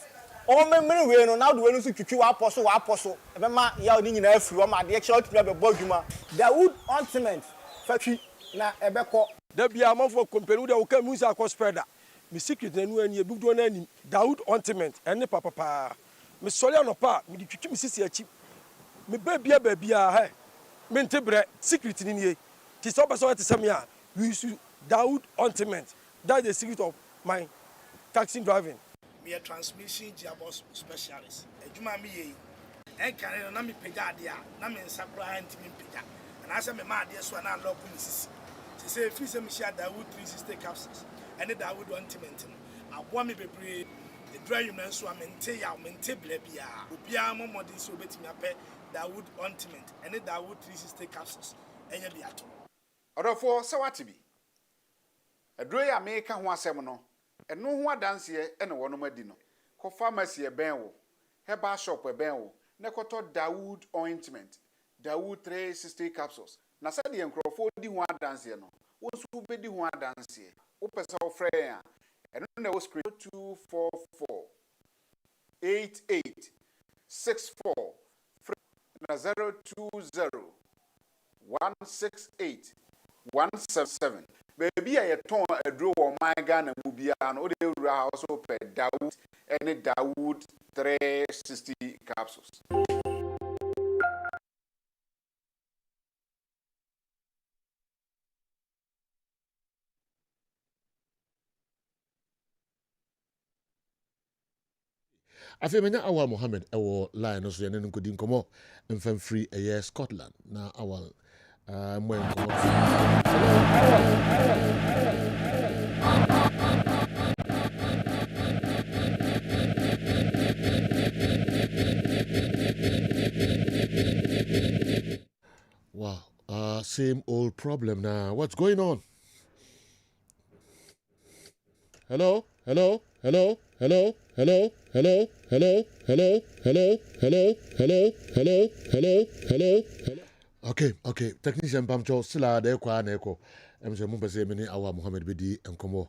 O memre we no na do we no so twitwi wa aposo e be ma ya oni nyina afiri o ma de extra tumi be bo adwuma. Dawood ointment fa twi na ebeko. Da bia amafo company de wo ka musa akọ spreader. Me secret na nu ani ebudo na ani Dawood ointment ene papa me sole anopa me di twitwi me sisi achi me babia he me ntebre secret ni nie ti so person te sem ya we use Dawood ointment. That's the secret of my taxi driving. Me a transmission gearbox specialist ejuma me ye en kan na me pega ade a na me nsakura antimi pega na asa me ma ade so na lock me sisi say free say me share Dawood 360 capsules and Dawood ointment aboa me bebre the dry you man so amente ya mente blabia obia momodi so betimi apɛ Dawood ointment and Dawood 360 capsules enya bi ato odofo se wate bi aduro ya me ka ho asɛm no ɛno ho adanse ene wono madi no ko pharmacy e ben wo herbal shop e ben wo ne koto Dawood ointment Dawood 360 capsules na sɛ de nkrofo di ho adanse no wo so bedi ho adanse wo pesa wo frɛ ya ɛno na wo screen 244 88 64 na 020 168 177 baby a yeton aduro wo man Ghana mu bia no de wura house pe Dawood any Dawood 360 capsules. Afi menya Awal Mohammed ewo line no so ye ne nkodi nkomo mfam free eye Scotland na Awal mo nkomo. Wow, same old problem now. What's going on? Hello? Hello? Hello? Hello? Hello? Hello? Hello? Hello? Hello? Hello? Hello? Hello? Hello? Hello? Hello? Okay. Technician Pamcho sila de kwa na eko. Emse mo pese me ni Awal Mohammed bedi enkomo.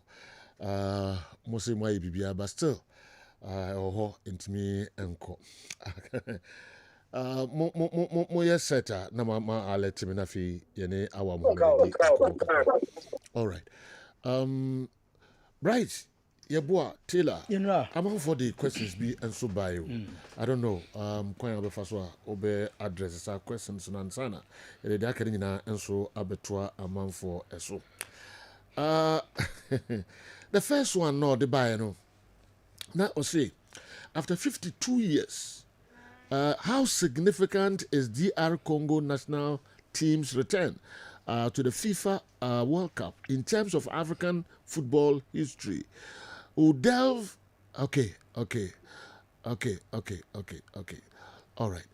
Mo se mo bibia but still oho intimi enko. Mo yes seta na ma alert me na fi ye ni Awal Mohammed. All right. Right. Yeboah, Taylor. You know. I'm for the questions be and so by you. I don't know. Quite a first obe addresses our questions and answer. The Dakarina and so abetua a month for a so. The first one, no, the buy no. Now, I say, after 52 years, how significant is DR Congo national team's return to the FIFA World Cup in terms of African football history? We'll delve. Okay. All right.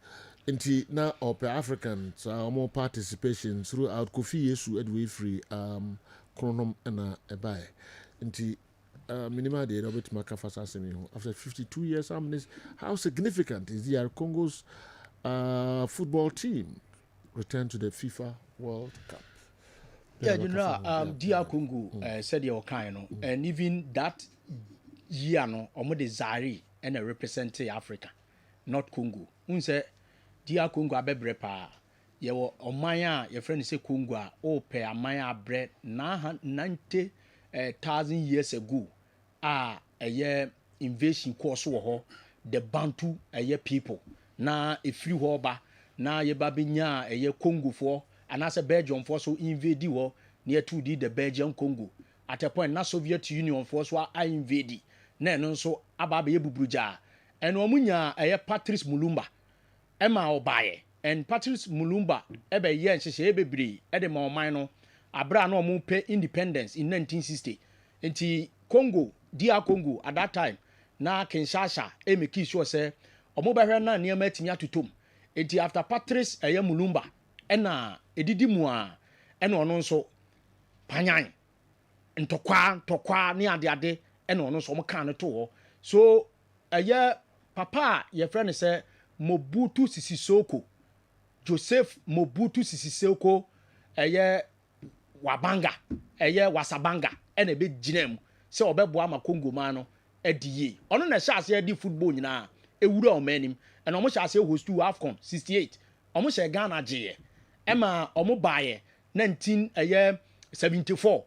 Inti now Upper Africans more participation throughout Kofi Yesu Edway free chronom and a buy. Inti minima de Robert Makafasa Semio. After 52 years, how significant is the Congo's football team return to the FIFA World Cup? Yeah, you know, DR Congo said your kind, and even that year, no, the Zari and represent Africa, not Congo. Unse DR Congo abebrepa. Your Omaya, your friend say Congo, oh, pay Amaya bread 90,000 years ago. A year invasion course war, the Bantu a year people. Na a free hoba, na ye babinya a year Congo for. And as a Belgium force who invaded war near 2D the Belgian Congo. At a point, na Soviet Union force were I invaded. Nen so Ababe Buja. And Omunya a Patrice Mulumba. Emma Obaye. And Patrice Mulumba, ebe yen she ebebri, edema omino, abra no mu pay independence in 1960. Enti Congo, DR Congo at that time, na Kinshasa, make sure say, omobahwe na niema timi atutum. Enti after Patrice Mulumba, ena edidi mua ena ono nso panyan ntokwa ne ade ena ono nso omka ne to so papa ye friend say Mobutu Sese Seko Joseph Mobutu Sese Seko Wabanga Wasabanga ena be ginem se obeboa ma Congo ma no ediye ono na sha ase edi football nyina ewura omanim ena omo sha ase host to AFCON 68 omo sha Ghana je Emma Omobaye 1974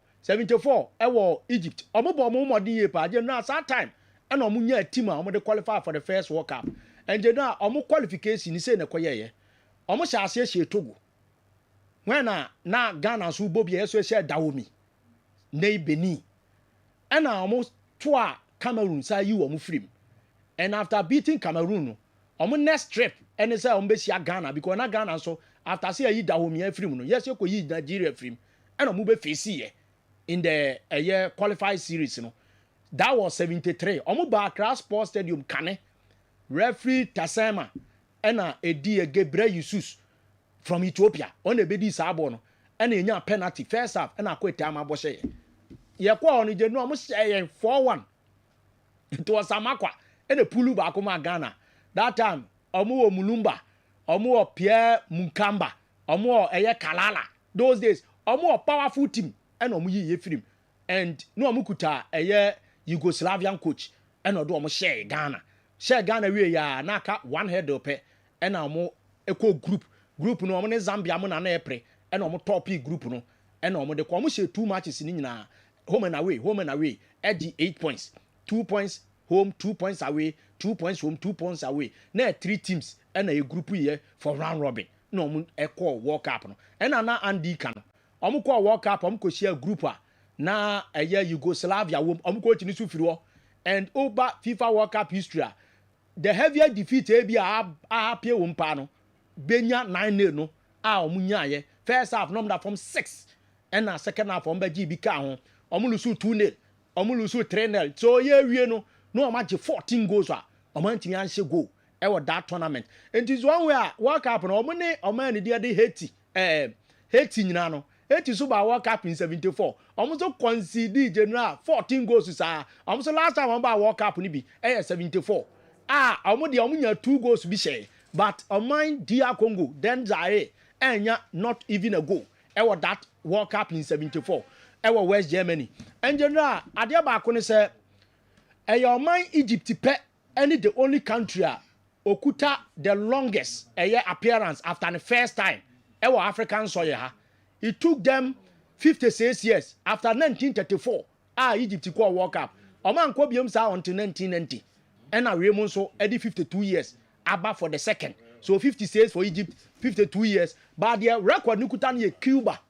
ewo Egypt omobo modern year pa je na that time and omunya team a omo de qualify for the first World Cup and je na omo qualification ni say na koyeye omo sha ase hye Togo when na Ghana so bobi eso hye Dawomi nei Benin and omo toa Cameroon say you omo free and after beating Cameroon omo next trip and say omo be Ghana because na Ghana so after say yi Dawomi free no yes you ko yi Nigeria free and omo be face here in the year qualified series no that was 73 omo ba Accra Sports Stadium Kane referee Tasema and edi Gebre Yusus from Ethiopia on the bedi sabo no and enya penalty first half and akweta amaboshe ye kwa oni je no omo say 4-1 it was Amakwa and the pulu ba ko ma Ghana that time omo wo Mulumba omo wo Pierre Munkamba omo wo Kalala those days omo wo powerful team and omo yi film and no omo kuta Yugoslavian coach and odo omo share Ghana we ya naka one head up and omo eco group no omo ne Zambia mo na epre and omo top group no and omo de ko omo share 2 matches ni nyina home and away edge 8 points 2 points home 2 points away 2 points home 2 points away na 3 teams and a group here for round robin no omo eco World Cup no and na Andy kan omo ko World Cup omo ko share group na Yugoslavia omo ko tini sufiri and over FIFA World Cup history the heavier defeat be a happy wompa no benya 9-0 no omo nyaye first half number from 6 and na second half omo be bi ka ho omo lusu 2-0 omo lusu 3-0 so ye wie no omo match 14 goals omo antimi anhye goal e wo that tournament and is one way World Cup no omo ne omo ne dey Haiti Haiti nyina no Haiti so ba World Cup in 74 omo so concede general 14 goals sa omo so last time omo ba World Cup ni bi 74 omo de omo nya 2 goals bi share but omo DR Congo then Zaire enya not even a goal e was that World Cup in 74 e was West Germany and general ade ba ko ne say omo Egypt pe any the only country okuta the longest appearance after the first time e was African soil ha. It took them 56 years after 1934. Egypt go World Cup Oman ko biom sa until 1990 and na we so edi 52 years aba for the second so 56 for Egypt 52 years but their record nukuta na Cuba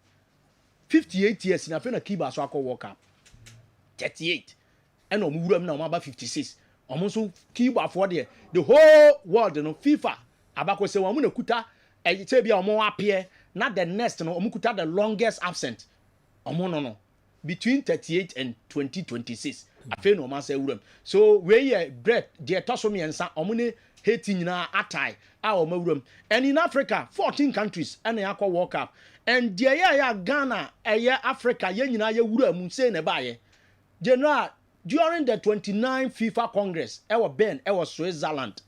58 years na fe na Cuba so akọ World Cup 38 and omuwuram na omaba 56 omo Cuba for the whole world no FIFA abako se wo na kuta e say bia omo appear not the next no omo kuta the longest absent omo no between 38 and 2026 afi no man say wuram so we bread the tosomi ensa omo ne Haiti nyina atai a omo wuram and in Africa 14 countries and yakọ World Cup and the ya Ghana Africa ye nyina ye wuram say ne ba ye general during the 29th FIFA Congress Ben Switzerland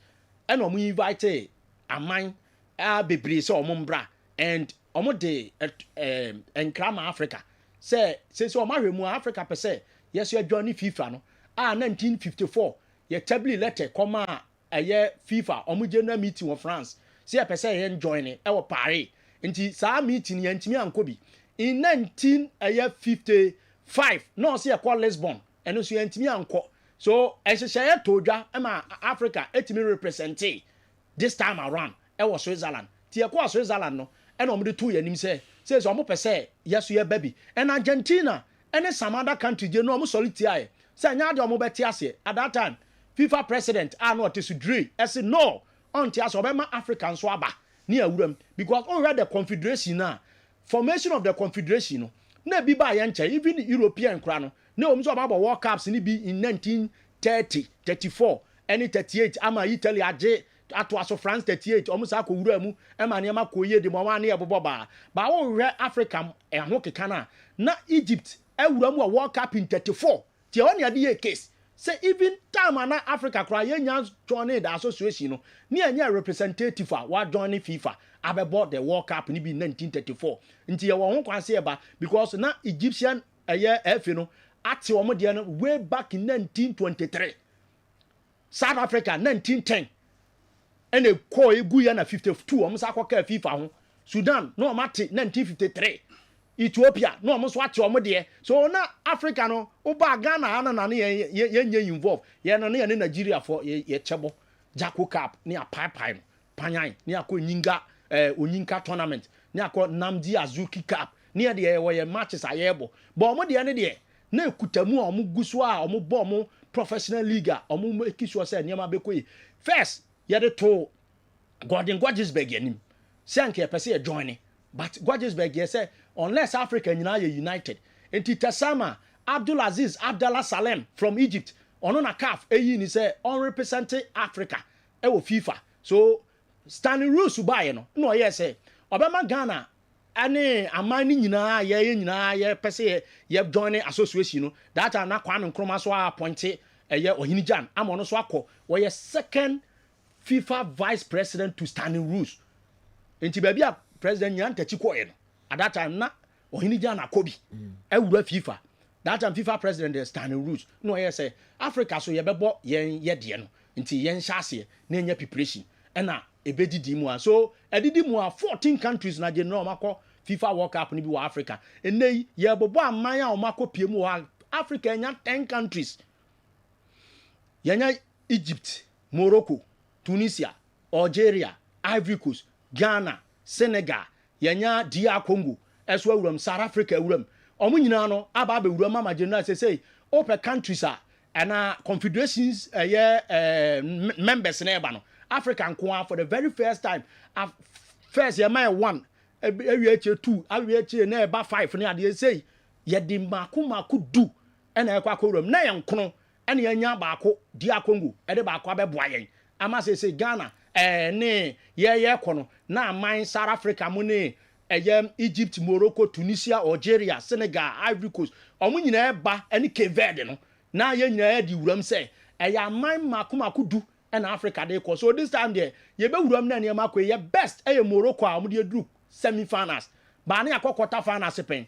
and omo invite aman bebre say omo mbra and omo de enkrama Africa say so omo hwemu Africa per se yes you join FIFA no 1954 ye tabli letter come FIFA omo general meeting of France say per se ye join e Paris nti sa meeting ye ntimi ankobi in 1955 no say call Lisbon and so yentimi anko so ehyehyeye todwa ma Africa etimi represent this time around Switzerland ti ekwa Switzerland no and omo de two yanim say so omo pese yeso ye baby and Argentina and some other country je no omo solitaire say nya de omo beti ase at that time FIFA president no tesudre say no on ti ase obema African so aba ni awuram because already the confederation na formation of the confederation no na bi ba ye nche even European kra no na omo so about World Cups ni bi in 1930 34 and 38 ama Italy age ato aso France 38 omo sa ko wura mu e ma ne ma ko ye de mo wa ne ye bobo ba wo hwe Africa ho keka na Egypt e wura mu World Cup in 34 ti on ya de case say even time na Africa kra ye nya join the association no ne anya representative wa join FIFA abebo the World Cup ni bi 1934 nti ye wo ho kwan se ba because na Egyptian efe no ati omo de no way back in 1923 South Africa 1910 and a call Guya na 52 almost akoka FIFA ho Sudan no mate 1953 Ethiopia no almost watch omo de so na Africa no oba Ghana na ye involve ye na Nigeria for ye chebo Jacko Cup ni a pipe panyan ni akọ Onyinka tournament ni akọ Namdi Azuki Cup ni de ye matches ayebo but omo de ne de na ekutamu omo guso a omo bo omo professional league omo make sure say niam abekoyi first yede to Gordon Gwagisberg yanim sanke pese join but Gwagisberg say unless Africa nyina ye united enti Tasama Abdulaziz Abdallah Salem from Egypt ono na CAF eyi ni say unrepresented Africa e wo FIFA so Stanley Rules buy no ye say obema Ghana ane amani nyina ye pese ye join association no that na Kwame Nkrumah so appoint Ohinijan amono so akọ wo second FIFA vice president to Standing Rules. Enti baby a president nyan tachi ko no. At that time na Ohinijan akobi. Ewura FIFA. That time FIFA president is Standing Rules. No ye say Africa so ye bebo ye de no. Enti yen hyase na enya preparation. Na ebedidi mu a. So edidi mu a 14 countries na general makọ FIFA World Cup ni bi wa Africa. Enei ye bobo aman a o makọ pie mu wa Africa enya 10 countries. Yenya Egypt, Morocco, Tunisia, Algeria, Ivory Coast, Ghana, Senegal, yenya DR Congo, eswa wuram South Africa wuram. Omo nyina no aba be wuram ama general say open countries and confederations members na eba no. Africa nko for the very first time first year my 1 awiache 2 awiache na eba 5 na ade say ye di mako du na ekwa wuram na ye nkono ene yanya baako dia Congo ede baako abeboa yen ama say Ghana ne ye kono na aman South Africa mu ne Egypt, Morocco, Tunisia, Algeria, Senegal, Ivory Coast omu nyina eba ene Kessben no na ye nyina di wuram say aman mako du and Africa dey ko so this time there ye be wuram na ne mako ye best Morocco a omu de dru semi finals ba na quarter finals pen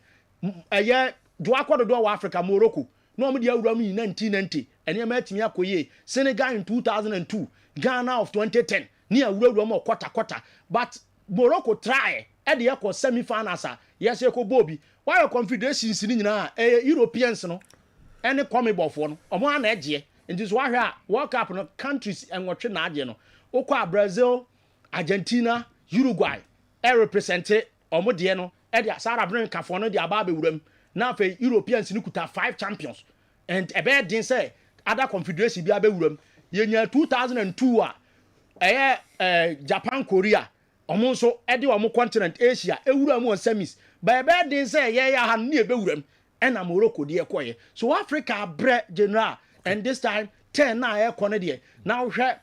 do akodo do Africa Morocco no omu de wuram in 1990 ene ma atimi akoye Senegal in 2002 Ghana of 2010 ni wuram quarter but Morocco try e de yakọ semi finals yes ko bobi why confederations ni nyina Europeans no ɛne kɔmibɔ foɔ no ɔmo ana ɛgyeɛ nti so wahwɛ a world cup no countries ɛnwɔtwe na agye no okɔ a Brazil Argentina Uruguay represente ɔmo deɛ no ɛde Sarah Brin kafoɔ no de aba abɛwuram na afei Europeans no kuta 5 champions and ɛbɛyɛ den sɛ other confederation bi abɛwuram yɛnya 2002 a ɛyɛ Japan Korea ɔmo nso ɛde ɔmo continent Asia ewura mu on semis bɛyɛ den sɛ yɛyɛ ha no ne ɛbɛwuram ɛna Morocco deɛ kɔyɛ so Africa brɛ general and this time 10 na ɛkɔ no deɛ na wohwɛ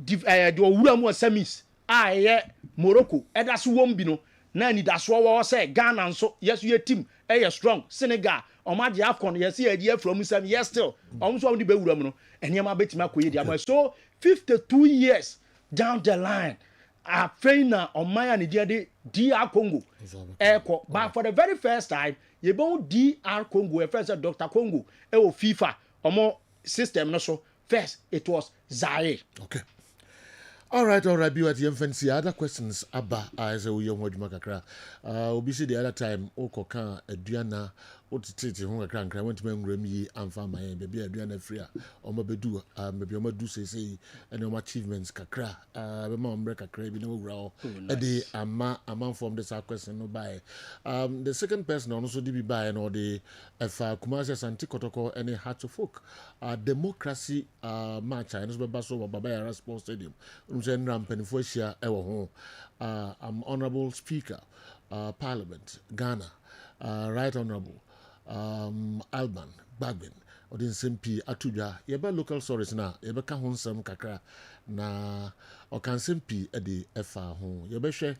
de ɔwura mu on semis a ɛyɛ Morocco ɛda so wɔm bi no na nidasoɔ wɔ sɛ Ghana nso yeso yɛ team ɛyɛ strong Senegal ɔma de AFCON yɛsi yɛ die from some yes still ɔmo so ɔmo de bɛwura mu no ɛnneɛma bɛtumi akɔyɛ di ama so 52 years down the line afei na ɔman a ne deɛ de DR Congo ɛkɔ but for the very first time yɛbɛn DR Congo ɛfɛ sɛ Dr. Congo ɛwɔ FIFA ɔmo system no so first it was Zaire. Okay. All right, be at the infancy. Other questions, Abba, as a young word macacra. Obviously, the other time, Okoka, Adriana, Otiti, Honga Crank, I went to Remy and found my baby Adriana Freya, or Mabedu, maybe Omadou say, and my achievements, Kakra, Mom Breaka Crab, no row, a day, a man from the South question, no buy. The second person also did be by and or the Kumasa Santikotoko, and a Heart of Folk, democracy match, and it's Basso, Babaya Sports Stadium. I'm Honorable Speaker, Parliament, Ghana, Right Honorable Alban Bagbin, Odin Simpi Atuja, Yeba local stories na, Yeba Kahonsam Kakra, na Okan Simpi Edi Efa Hon, Yebeshe.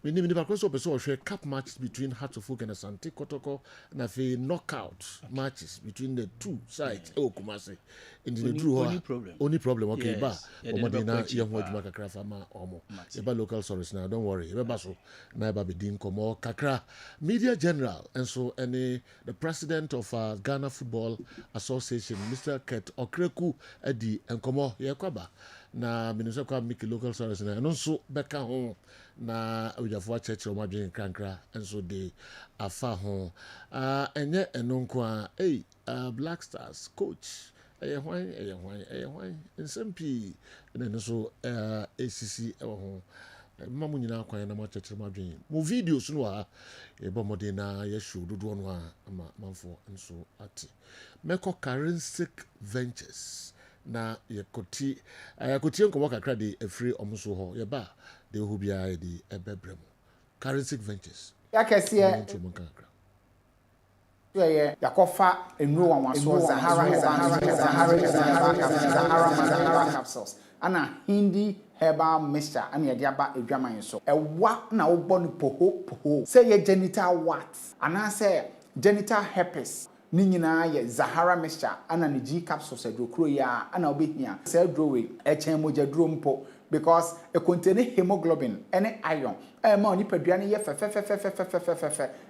We need to be a cup match between Hearts of Folk and Asante Kotoko, and a knockout matches between the two sides. Oh, Kumasi. In the only problem. Okay, ba. Omadina young word makakra fama omo. Eba local source now. Don't worry. Eba baso. Na eba bedin komo kakra. Media General and so the president of Ghana Football Association, Mr. Ket Okreku Edi and komo yekwaba. Na minister kwa miki local service na nso beka ho na ojafo church o madwen krankra enso de afa ho enye enonko Black Stars coach hwan nsempi na nso ACC ewo ho mamu nyina kwan na ma church madwen mo videos no a ebomode na ye show dodo no a ama manfo enso ati meko Currency Ventures na yakoti nkomo kakra de afri omuso ho ye ba de hu bia de ebebrem Currency Ventures yakese ye yakofa enuro wanwaso Zahara capsules ana Hindi herbal mixture ana ye de aba edwaman so ewa na wo bɔ no poho say ye genital warts ana say genital herpes ni nyina ye Zahara mixture ana ne G capsules adrokro ya ana obehia say adrowe echen moja dro mpo because it contains hemoglobin and iron ma oni padua ne ye fe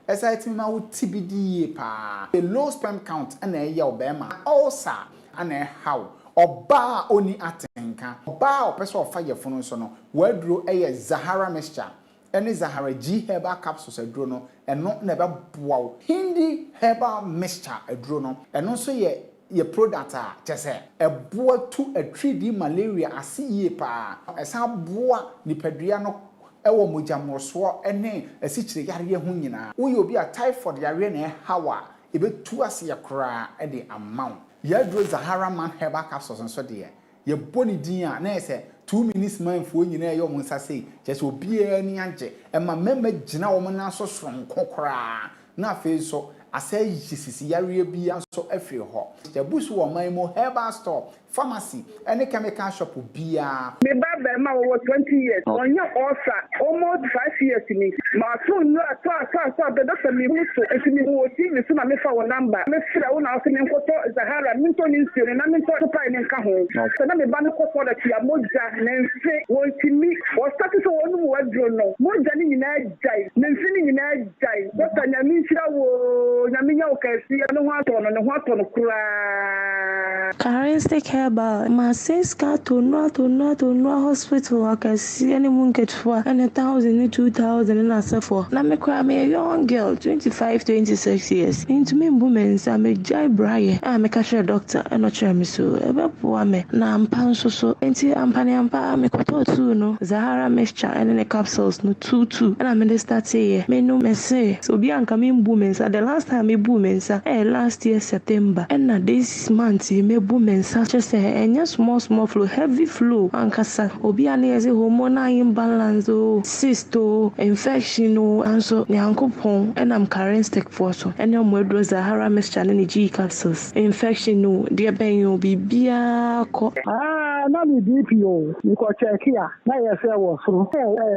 exciting ma wo TBD pa the low sperm count ana ye obema also ana how oba oni atenka oba opese ofa ye funu so no wadro ye Zahara mixture any Zahara G herbal capsules adro no eno na be boa Hindi herbal mixture adro no eno so ye product a chese eboa to a 3D malaria asiye pa esa boa nipadua no ewo mojamroso ene asichire yare hu nyina wo ye obi a typhoid yare na hawa ebetu ase yakora e de amount yadro Zahara man herbal capsules nso de ye boni din a na ese 2 minutes man fo nyina ye omo nsase chese obi ani anje e ma mema gina wo na so sonko kora na fe so asay jisisi yare bia so afri ho jabusu wo man mo herbal store pharmacy any chemical shop bia me baba ma wo 20 years onye osa almost 5 years ni ma so no asa be doctor mi muso etimi wo ti mi so na me fa wo number me fra wo na so ni nkoto Zahara mi to ni nsire na mi to to pa ni nka ho so na me ba ni koto da ti amoja na nse wo timi wo start so wo nu wo adro no moja ni nyina jai na nse ni nyina jai doctor nya mi nsira wo nya mi nya o kasi no ho ato no kura Currency herbal Masiska to no hospital akasi any munket for and 1,000 2,000 na sefo na me kra me yo young girl 25 26 years into me women's I'm a jai braye I'm a cashier doctor and not sure me so ebe me na ampa so enti ampa me koto two no Zahara mixture and the capsules no 2 and I'm in the start here me no me say so be anka me women's the last time me women's last year September and na this month me women's just say enya small flow heavy flow ankasa obi ani eze hormonal imbalance cyst infection and so nyankopon and I'm carrying stick for so and your modro Zahara mixture and G capsules infection no dear ben you be bia ko na me DPO me ko check here na ye say wo so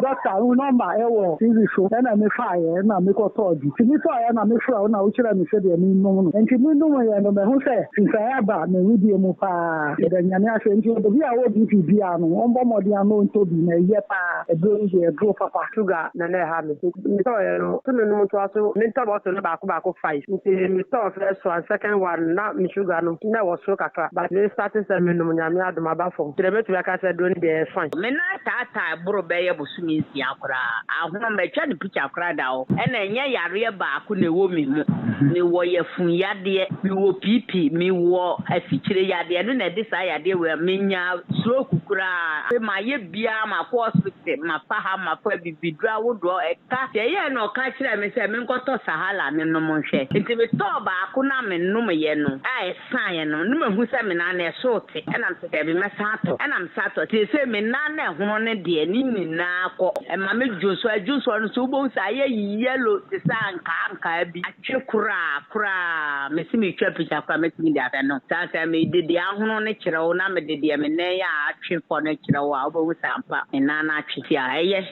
doctor who number e wo TV so na me fire na me ko to bi me fire na me fra na wo kira me se de me no enti me no ye no me hu say sinsa ba me wi die mu pa de nyane ahwe enti do bi a wo DP bia no on bo modi ano nto bi na ye pa e do ye dro papa sugar na na ha me to ye no to no to aso me to bo to na ba ko 5 me to first one second one na me sugar no na wo so kakra but me starting say me no nyame adoma ba fo trebetu aka say do ni de fine me na tata bro be ye busumi nsi akra ahoma me twa de picture akra da o e na nya yare ba ko na wo mi mu me wo ye fun yade me wo pipi me wo afikire yade no na de sa yade we me nya stroke kura e ma ye bia ma ko hospital ma pa ha ma pa bibidra wo do e ka ye no ka kire me say me nkoto sahala me no mo hwe nti me to ba ko na me no me ye no e san ye no no me hu say me na na so te e na me be me sato e na me sato te say me na na hono ne de ni na ko e ma me juso no so bo sa ye yellow te san ka bi atwe kura me si me twa picture kura me ti da no sa sa me de ahono ne kire wo na me de me na ya atwe fo ne kire wo a bo sa ampa me na na atwe ti a ye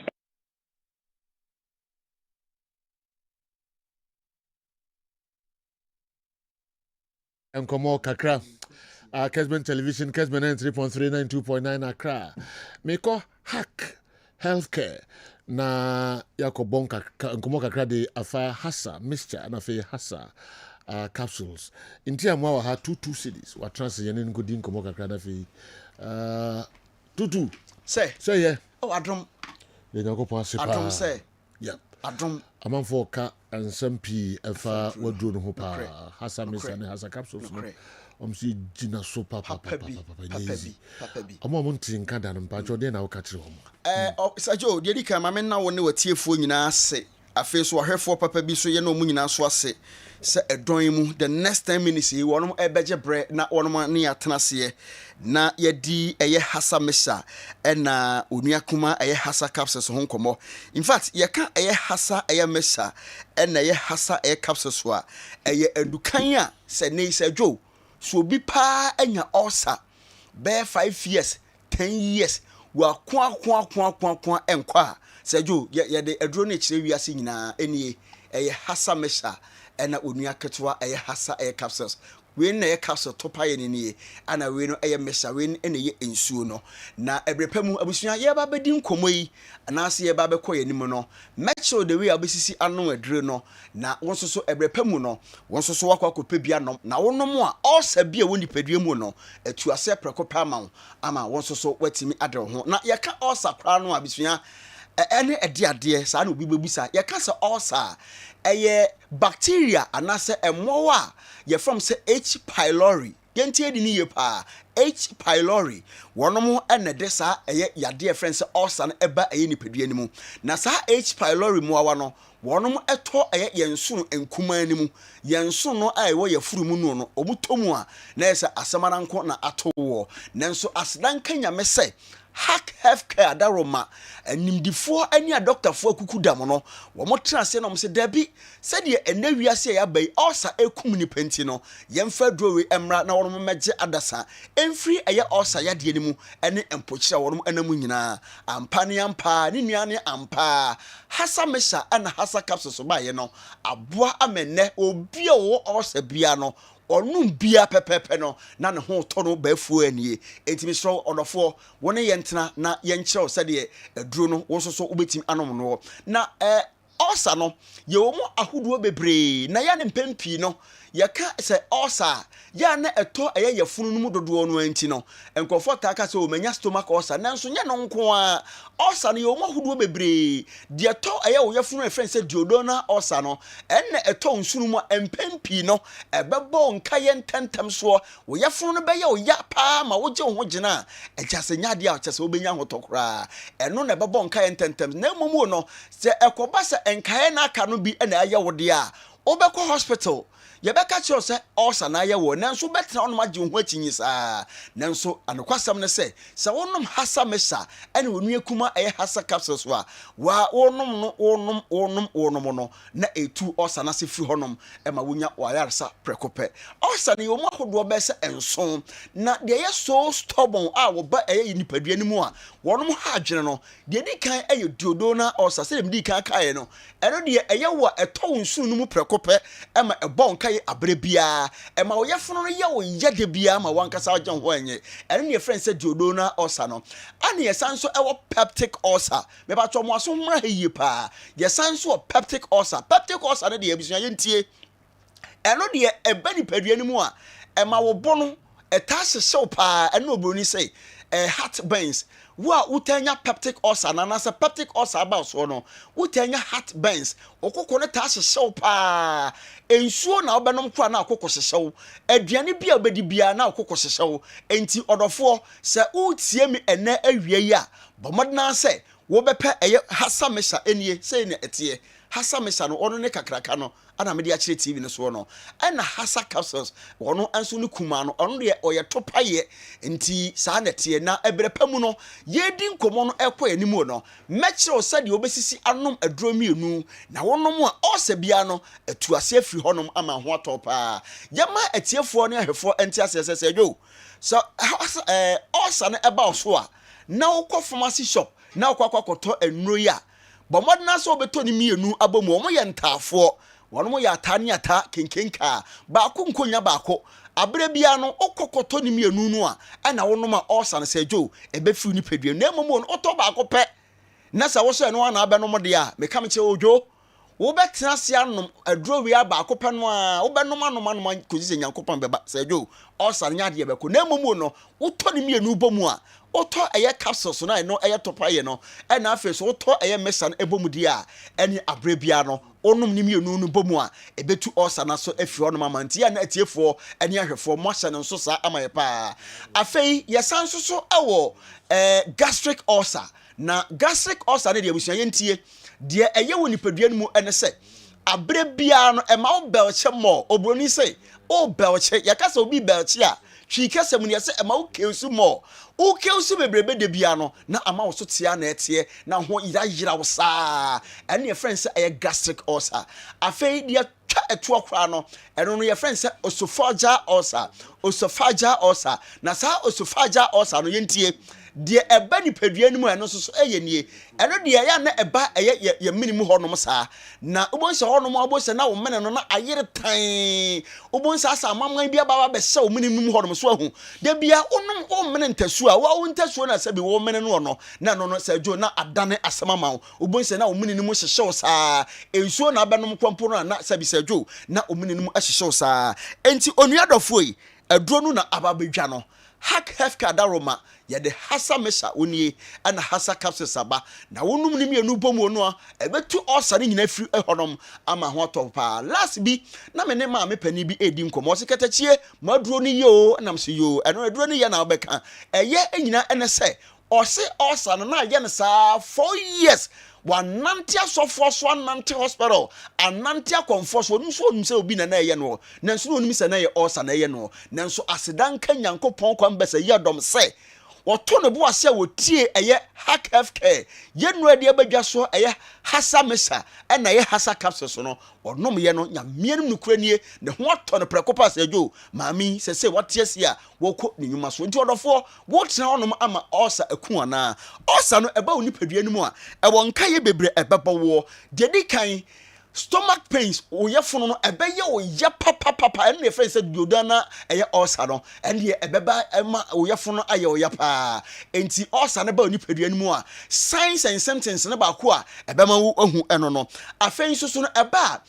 Nkomo kakra Kessben television Kessben 3.3 92.9 Accra meko hack healthcare na yako bonka nkomo kakra de afa hasa mixture na fe hasa capsules inti amwa ha 22 cities wa transfer yene ngodi nkomo kakra na fe 22 say yeah oh adrom le nyako po asepa adrom say yeah adrom amanfo ka ansampi afa wadro no ho pa hasa mixture na hasa capsules no si jina so papa bi omo montin kan dan mpa cho de na wo ka kire omo sajo de dika ma men na wo ne watiefuo nyina ase afi so ahwefo papa bi so ye na omu nyina so ase se edon mu the next 10 minutes yi wonom ebeje bre na wonom ne atena se na yedi eye hasa mesha na onua kuma eye hasa capsules ho nkomo in fact ye ka eye hasa eye mesha na eye hasa eye capsules so a eye edukan a se ne sajo so bi pa anya ulcer be 5 years 10 years wa kwa enkwa sajo ye de edro ne kire wiase nyina enie eye hasa mesha na onua ketwa eye hasa eye capsules we na eye capsule topa ye ne ana we no eye mesha we ne ye ensuo no na ebrepam abusua ye ba bedi nkomo yi anase ye ba be koye nim no mecho the way abesisi ano adre no na wonso so ebrepam no wonso so wakwa kope bia no na wonom a osa bia woni padua mu no atuase prekopa ama wonso so watimi adre ho na ye ka osa kra no abusua ene ade sa na obi bebusa ye ka se osa eye bacteria anase emowa ye from say H pylori yentie di ni ye pa H pylori wonom ene de sa eye yade friend say osa na eba eye ni padua ni mu na sa H pylori mu awa no wonom eto eye yensu enkuma ni mu yensu no ai wo ye furu mu no obutomu a na esa asemana nko na atowo nanso asdan kanya me say hack healthcare daroma animdifo ani a doctorfo akukudam no wo mo trase no mo se dabi se de enawiase ya bai osa ekum ni penti no yemfa drowe emra na wono megye adasa emfiri eye osa ya de nimu ene empochira wono anamu nyina ampa ne ampa ne nuane ampa hasa mesha ana hasa capsules ba ye no aboa amene obi wo osa bia no onum bia pepepe no na ne ho to no bafu anie entimi so odofo wona ye ntena na ye nkyerɛw sɛ de aduro no wo so obetimi anom no na osa no ye wo mo ahoduo bebre na ya ne mpempi no yɛka sɛ ulcer ya na ɛtɔ ɛyɛ yɛfunu no mu dodoɔ no anti no nkɔfo ta ka sɛ o manya stomach ulcer nanso nyɛ no nko a ulcer no yɛ ɔmo ahodoɔ bebree deɛ ɛtɔ ɛyɛ o yɛfunu efɛn sɛ duodenal ulcer no ɛnna ɛtɔ nsunu mu a mpɛmpi no ɛbɛbɔ nkaeɛ ntɛntɛm soɔ wo yɛfunu no bɛyɛ o ya paa ma wogye wo ho gyina ɛgya sɛ nyadeɛ a kyɛ sɛ wobɛnya ho tɔkoraa ɛno na ɛbɛbɔ nkaeɛ ntɛntɛm na mmom no sɛ ɛkɔba sɛ nkaeɛ no aka no bi ɛna ɛyɛ wo deɛ a wobɛkɔ hospital yɛbɛka kyerɛ sɛ ulcer na ayɛ wɔ nanso bɛtena ɔnom agye ho akyi saa nanso anokwasɛm ne sɛ wonom hasa mesa ɛne onua kuma ɛyɛ hasa capsules so a wa wonom no na etu ulcer na se firi hɔnom ɛma wonya wayaresa prɛkopɛ ulcer ne yɛmu ahodoɔ bɛ sɛ enso na deɛ yɛ so stubborn a wɔba ɛyɛ nipadua no mu a wɔnom ha adwene no deɛ di kan ɛyɛ duodenal ulcer sɛ dem di kan kae no ɛno deɛ ɛyɛ wɔ ɛtɔ nsu no mu prɛkopɛ ɛma ɛbɔ nkae abre bia ɛma wo yɛfono no yɛ wo yɛde bia ma wankasa agye ho enye ɛne ne friend sɛ duodenal ulcer no ane yɛsan so ɛwɔ peptic ulcer me ba to mo aso mmra heye pa yɛsan so peptic ulcer no de abusua yɛntie ɛno de ɛba nipadua no mu a ɛma wo bo no ɛta hyehyɛw pa ɛne obroni sɛ heartburns wa utanya peptic ulcer na nasa peptic ulcer about so no utanya heartburns okoko ne ta hyehyɛw pa ensuo na obenom kra na akoko hyehyɛw aduane bia obedi bia na akoko hyehyɛw enti odofo sɛ utie mi ene awie yi a bomodna sɛ wo bɛpɛ ɛyɛ hasa mesha enie sɛ ne etie hasa mesha no ono ne kakraka no ana me dia kyerɛ TV no so no ɛna hasa capsules ono anso ne kuma no ono de oyɛ topaye enti saa nete na ebrepa mu no yedi nkomo no ɛkɔ animu no mɛkyerɛ sɛ de obesisi anom aduro mienu na wonom a ɔsɛ bia no atuase afiri hɔnom ama ho atɔpa yɛma atiefo ne ahwefo enti asɛsɛ dwo so ɔsa no ɛba so a na wokɔ pharmacy shop na wokɔ enuro ya bomodna so obeto ne mienu abomu omo yɛ ntaafo wɔn yɛ atane ata kenkenka baako nkonya baako abre bia no okokoto ne mienu no a ɛna wonom a ulcer no sɛ dwo ɛbɛfiri ni pedua na mmom no ɔtɔ baako pɛ na sɛ wo so ɛno ana abɛnom de a meka me kyɛ odwo wo bɛtena se anom aduro wi baako pɛ no a wo bɛnom anom kosi sɛ nyankopɔn bɛba sɛ dwo ulcer no nyade bɛko na mmom no wotɔ ne mienu bomu a oto eye capsules na no eye topaye no e na afi so oto eye mesa no ebomu di a ene abrebia no onum ni mienu no bomu a ebetu ulcer na so afi ono mamanti ya na atiefo ene ahwefo mo hye no so sa amaye pa afei yesan so ewo gastric ulcer na gastric ulcer ne de abusuan yentie de eye woni padua no mu ene se abrebia no e ma wo belche mo obroni se o belche yakasa obi belche a twi Kessben ne se e ma wo keusu mo o keusu bebrebe de bia no na ama wo so tia na etie na ho yira wo saa ene ye friend say e gastric ulcer afei de twa eto okra no eno no ye friend say esophageal ulcer na saa esophageal ulcer no yentie de eba ni padua ni mu eno so eye nie eno de ya na eba eye ye minimu honom saa na obonse honom obonse na wo mene no na ayere tan obonse asa amamwan bia ba be se wo minimu honom so ahu de bia onum o mene ntasu a wo ntasu na se bi wo mene no no na no se jo na adane asamama obonse na wo minimu hyehyew saa ensuo na abenom kwampo no na se bi se jo na wo minimu ahyehyew saa enti onuadofo yi aduro no na ababedwa no hak hefka daroma ya de hasa mesha onie ana hasa capsules aba na wonum ni mienu bomu no a ebetu ulcer ni nyina firi ehonom ama ho topa last bi na me ne ma me pani bi edi nkomo se ketachie maduro ni yo nam se yo eno aduro ni ye na obeka eye enyina ene se ose ulcer no na ye ne saa 4 years wanantia sofo so anantia hospital anantia comfort so nso onum se obi na na ye no nanso onum se na ye ulcer na ye no nanso asedan kan yankopon kwan besa ye dom se woto ne bo ase wotie eye hack healthcare yenu ade abadwa so eye hasa mesa na ye hasa capsules no wonom ye no nyamienum nukuranie ne ho ato ne prekopa se adwo maami se wotie se a woko ne nyuma so nti odofo wotena onom ama ulcer aku ana ulcer no eba oni padua no mu a e won kaye bebre ebeba wo de di kan stomach pains oyefono no ebeye oye papa ene fe se duodenal eye ulcer no ene ebeba ema oyefono aye oya pa enti ulcer ne ba oni padua no mu a signs and symptoms ne ba ko a ebema wo ahu eno no afenso so no eba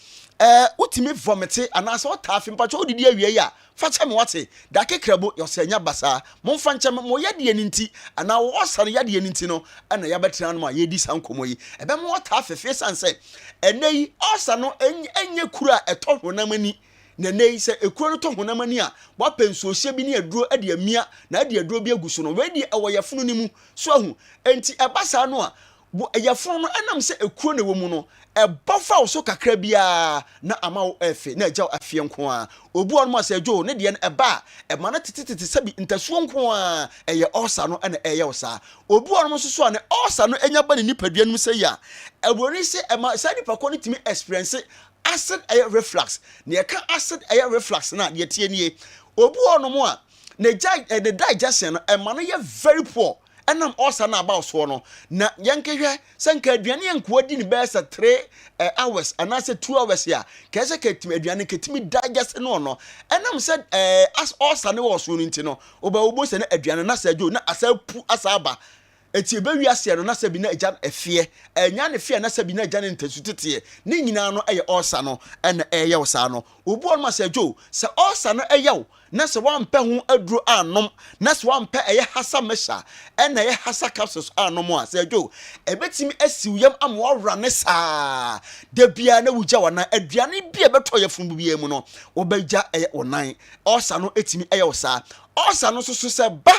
utimi vomite anasa o tafi mpacho odidi awie ya facha me wate da kekrebo yosenya basa momfa nche mo yade aninti ana wo sare yade aninti no ana ya betra no ma yedi sankomo yi ebe mo tafi fe sanse enei osa no enye kura eto honamani na nei se ekuro no to honamani a wa penso hye bi ne aduro ade amia na ade aduro bi aguso no we di ewoyefunu ni mu so ahu enti ebasa no a eyefunu no enam se ekuro na wo mu no ebofa wo so kakra bia na ama wo efe na agya afie nko a obu on ma se adwo ne de eba ema na titititi sabi ntasuo nko a eye osa no na eye osa obu on mo so ne osa no enya ba ne nipadua num se ya ebroni se ema sa nipa ko ne timi experience acid air reflux ne ka acid air reflux na de tie nie obu on mo a ne the digestion no ema no ye very poor enam osa na about so no na yankehwe senka aduane yanko adi ni besa 3 hours anase 2 hours ya kese ketimi aduane ketimi digest no no enam said as osa ne wo so no ntino oba obo se na aduane na sajo na asapu asaba eti ebe wi ase no na sabi na agya efie enya ne fie na sabi na agya ne ntesutete ne nyina no eye osa no ena eye osa no obu on ma sajo se osa no eye na se wampe ho aduro anom na se wampe eye hasa mesha ena eye hasa capsules anom a sajo ebetimi asiwyam amwora ne saa de bia na wugya wana aduane bia beto ye fun bia mu no obegya eye onan osa no etimi eye osa osa no so se ba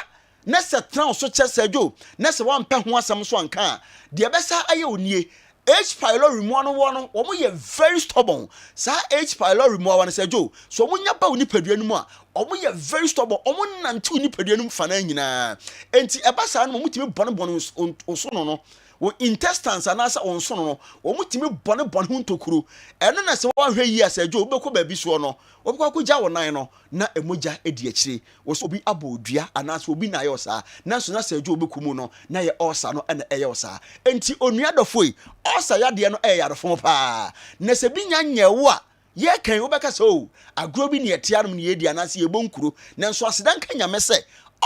na se tran so chesejo na se wampe ho asam so anka de besa aye onie H pylori mu no wo mo ye very stubborn sa H pylori mu wan sejo so mo nya ba oni padua nu a omo ye very stubborn omo nante oni padua nu fa na nyina enti eba sa no mo timi bone so no wo intestines anasa onso no wo mutimi bone ho ntokuru eno na se wo hwe yi asajo obekọ ba bi so no obekọ akogya wo nan no na emoja edi akire wo so obi abodua anasa obi na yosa na so na asajo obekọ mu no na ye osa no na eye osa enti onua dofoi osa yade no yadofo pa na se bi nya nyewo a ye kan obeka so agro bi ne etia no ne yedi anasa ye bonkuro na so asedan kan nyame se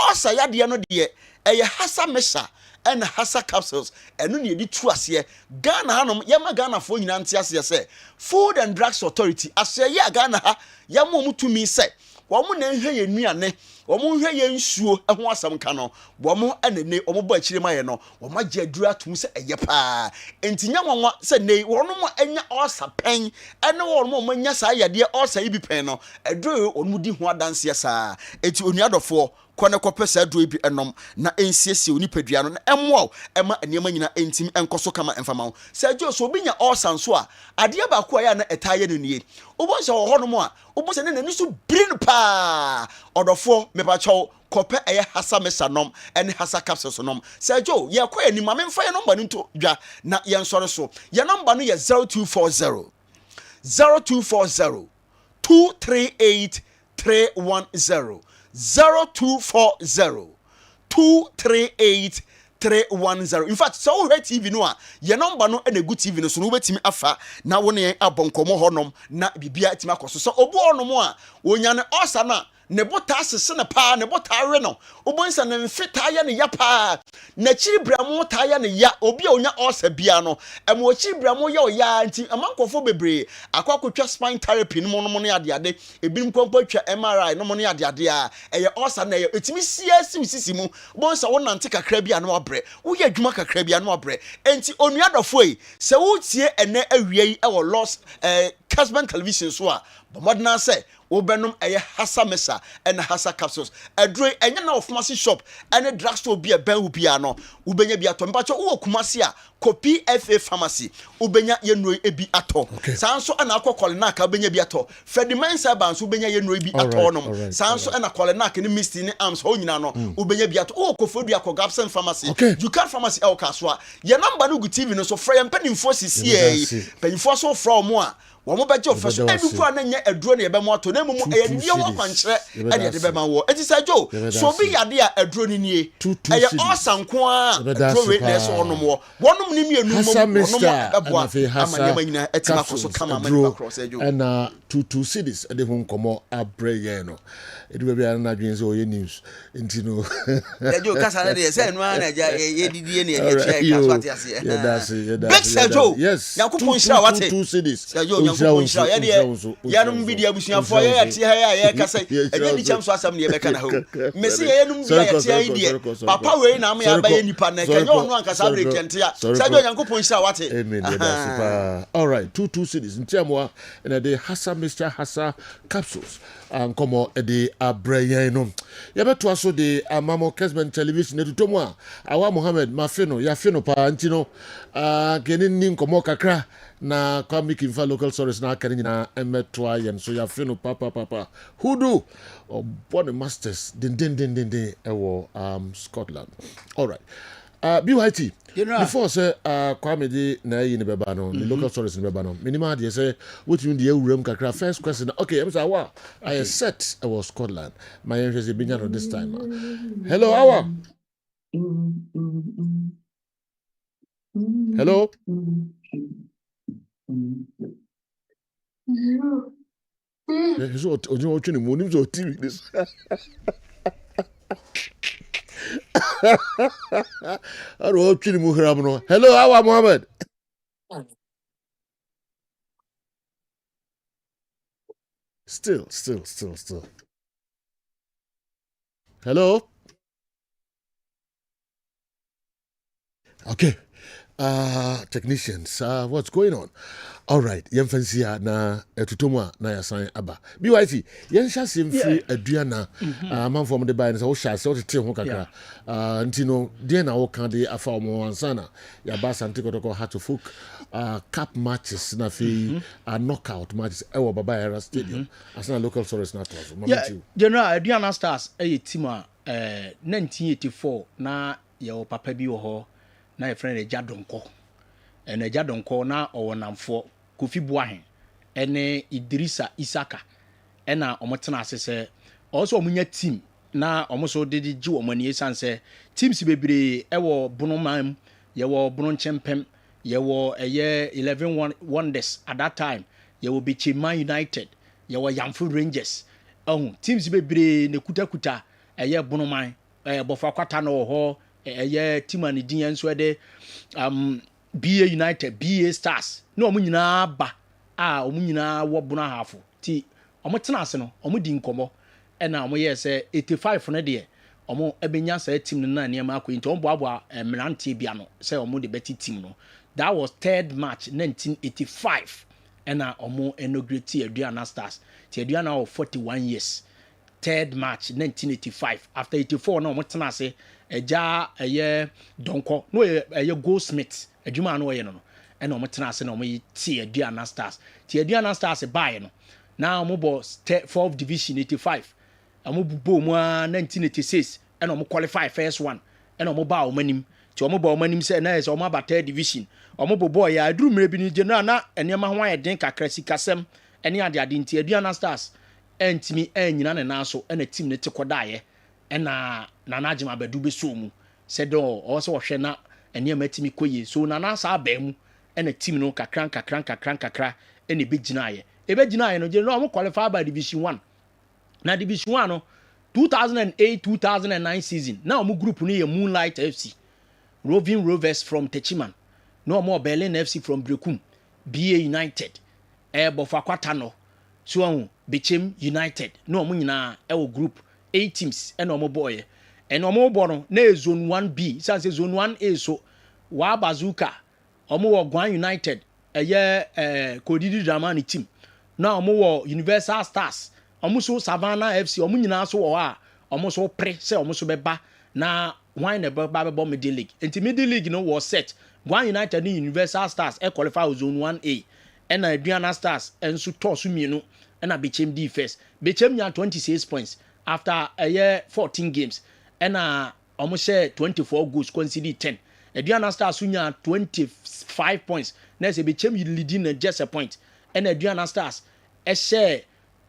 osa yade no de eye hasa mesha and hasa capsules and no need true ase Ghana hanom yama Ghana fo nyina nte ase se Food and Drugs Authority ase ya Ghana ha yama mutumi se wo mo na nhwe ye nuane wo mo nhwe ye nsuo ho asam ka no wo mo anene wo mo ba akire maye no wo ma gye aduru atum se eye pa entinya nwanwa se nei wo no mo anya osa pen ene wo no mo nya sa yade osa ibi pen no aduru wo no di ho adanse sa eti onuadofo kone kopesa aduru bi enom na ensiesie onipadua no na emwo ema enema nyina entim enkoso kama emfama se jo so obinya osa nso a ade ba ko ya na etaye no nie obonse wo hono mo a obonse ne nani so brin pa odofo mepacho kope eye hasa mesanom ene hasa capsules nom se jo ye kwa ani ma memfa ye number nto dwa na ye nsore so ye number no ye 0240 238 310 0240 238 310. In fact, so we TV no a ye number no na good TV no so no betimi afa na wo ne abonkomo honom na bibia etima akoso so obu onom a wonya ne osa na ne bota asese ne pa ne bota awe no obonsa ne mfita ya ne ya pa na chiri bramo ta ya ne ya obi a onya osa bia no emo chiri bramo ya oya nti amankofo bebre akwakotwa spine therapy no mo ne ade ebinim kwampo twa MRI no mo ne ade a eye osa na etimi siasi sisi mu obonsa wo nante kakra bia no abre wo ya adwuma kakra bia no abre enti onuadofo yi se wo tie ene awie yi e wo lost Kessben television so a bomodna say obenum eye hasa mesa and hasa capsules adre enya na pharmacy shop and drugstore bia ben bia no ubenya bia to mpacho wo kumase a copy FA pharmacy ubenya yenro ebi ato sanso ana akokole na ka ubenya bia to Fedimensa banso ubenya yenro ebi ato no sanso ana kole na ka ni misty ni arms ho nyina no ubenya bia to wo kofodu akogapsen pharmacy you can pharmacy el kaswa ye number no good TV no so frɛ mpanimfo sisi penimfo so frɛ mo a wo mo beje ofeso ebi fu na nya ɛnyɛ aduro ne yɛbɛma ato na mmom ɛyɛ deɛ wɔ kwankyerɛ ɛde yɛde bɛma wɔ ɛti sɛ jo so obi yade a aduro ne nie ɛyɛ ɔsa nko a aduro wei na ɛsɛ ɔnom wɔ wɔnom ne mmienu mmom wɔnom ɛboa ama nneɛma nyinaa ɛtena kɔ so kama ama nipa korɔ sɛ jo ɛna 22 cities ɛde ho nkɔmmɔ abrɛ yɛn no ɛde baabi a na adwene sɛ ɔyɛ news nti no jo kasa ne deɛ sɛ ɛno a na agya yɛdidie ne yɛkyerɛ ɛka so ate aseɛ big sɛ jo nyankopɔn hyira wate sɛ jo nyankopɔn hyira yɛdeɛ yɛnom bi de abusuafoɔ yɛyɛte ha a yɛkasa ɛnyɛ ni kyɛm so asɛm ne yɛbɛka na ho mɛsi yɛnom bi a yɛte ha yi deɛ papa wei na ama yɛabɛyɛ nipa na ɛkɛnyɛ ɔno ankasa abrɛ kɛnte a sɛ jo nyankopɔn hyira wate amen all right 22 cities ntiamoa ɛna de hasa Mr. Hasa capsules nkɔmmɔ ɛde abrɛ yɛn no yɛbɛtoa so de amamo Kessben television ɛtutomu a awa Mohammed mafe no yɛafe no paa nti no kɛne ni nkɔmmɔ kakra na kwami kimfa local stories na aka ne nyinaa ɛmɛtoa yɛn so yɛafe no papa hudu ɔbɔ ne masters den ɛwɔ Scotland all right BYT before say kwame de na yi ne beba no the local stories ne beba no minimum de say wetin de awuram kakra first question okay I'm say wow I set I was Scotland my interest is being on this time hello awa hello so ojo ocho ni mo ni so TV this hello, Awa Mohammed. Still. Hello. Okay. Technicians, what's going on? All right, yemfansia na etutomwa na yasan aba. BYT, yensha simfri aduana manfo mo de buy na wo sha se wo tete ho kakra. Ntino de na wo kan de afa mo ansana ya ba sante kotoko hat to folk cup matches na fi knockout matches e wo Baba Era Stadium. Asana local stories na to. Yeah, General Aduana Stars e team a 1984 na ye wo papa bi wo ho na your friend Ejadonko and Ejadonko na or namfo Kofi Boahen ene Idrissa Isaka ena omotena asese also omunya team na omoso de ji omani esan se teams bebre ewo Bonomam ye wo Bononchempem ye wo eye 11 wonders at that time ye wo Bichima United ye wo Yamfu Rangers teams bebre ne kuta eye Bonoman bofa kwata na ho eye team ani din enso de BA United BA Stars no omu nyina ba omu nyina wo bona hafo ti omu tena ase no omu di nkomo na omu ye se 85 ne de omu ebenya sa team no na niam akoyi to omboabo mmerante bia no se omu de beti team no that was 3rd March 1985 na omu inaugurate Aduana Stars ti Aduana of 41 years 3rd March 1985 after 84 na omu tena ase eja eye donko no eye Goldsmith adwuma no ye no ena omo tena ase na omo ti Aduana Stars ti Aduana Stars buy no na omo bo 4th division 85 omo bo mu 1986 ena omo qualify first one ena omo ba omanim ti omo ba omanim se na omo ba 3rd division omo bo boy ya aduru mre bi ni general na enema ho ayeden kakra sikasem ene ade nti Aduana Stars entimi anyina ne na so ena team ne te kodaye ena nanajima bedu be so mu se do o so hwe na ene matimi koye so nana sa ba mu ena team no kakran ene be ginaye no je no mo qualify by division 1 na division 1 no 2008-2009 season na mo group no ye Moonlight FC Roving Rovers from Techiman no mo Berlin FC from Brekum BA United Bofa Kwata no so Bechem United no mo nyina wo group 8 teams and omo boy and omo bono na zone 1B say zone 1A so wa Bazooka omo wo Gwan United Kodidi Dramani team na omo wo Universal Stars omo so Savannah FC omo nyina so wo a omo so pre say omo so beba na why na beba be middle league enti middle league no was set Gwan United ni Universal Stars qualify zone 1A and Aduana Stars enso to so mienu and Bechem D first Bechem nya 26 points after a year 14 games and almost 24 goals conceded 10 Aduana Stars sunya 25 points next Bechem leading just a point and Aduana Stars share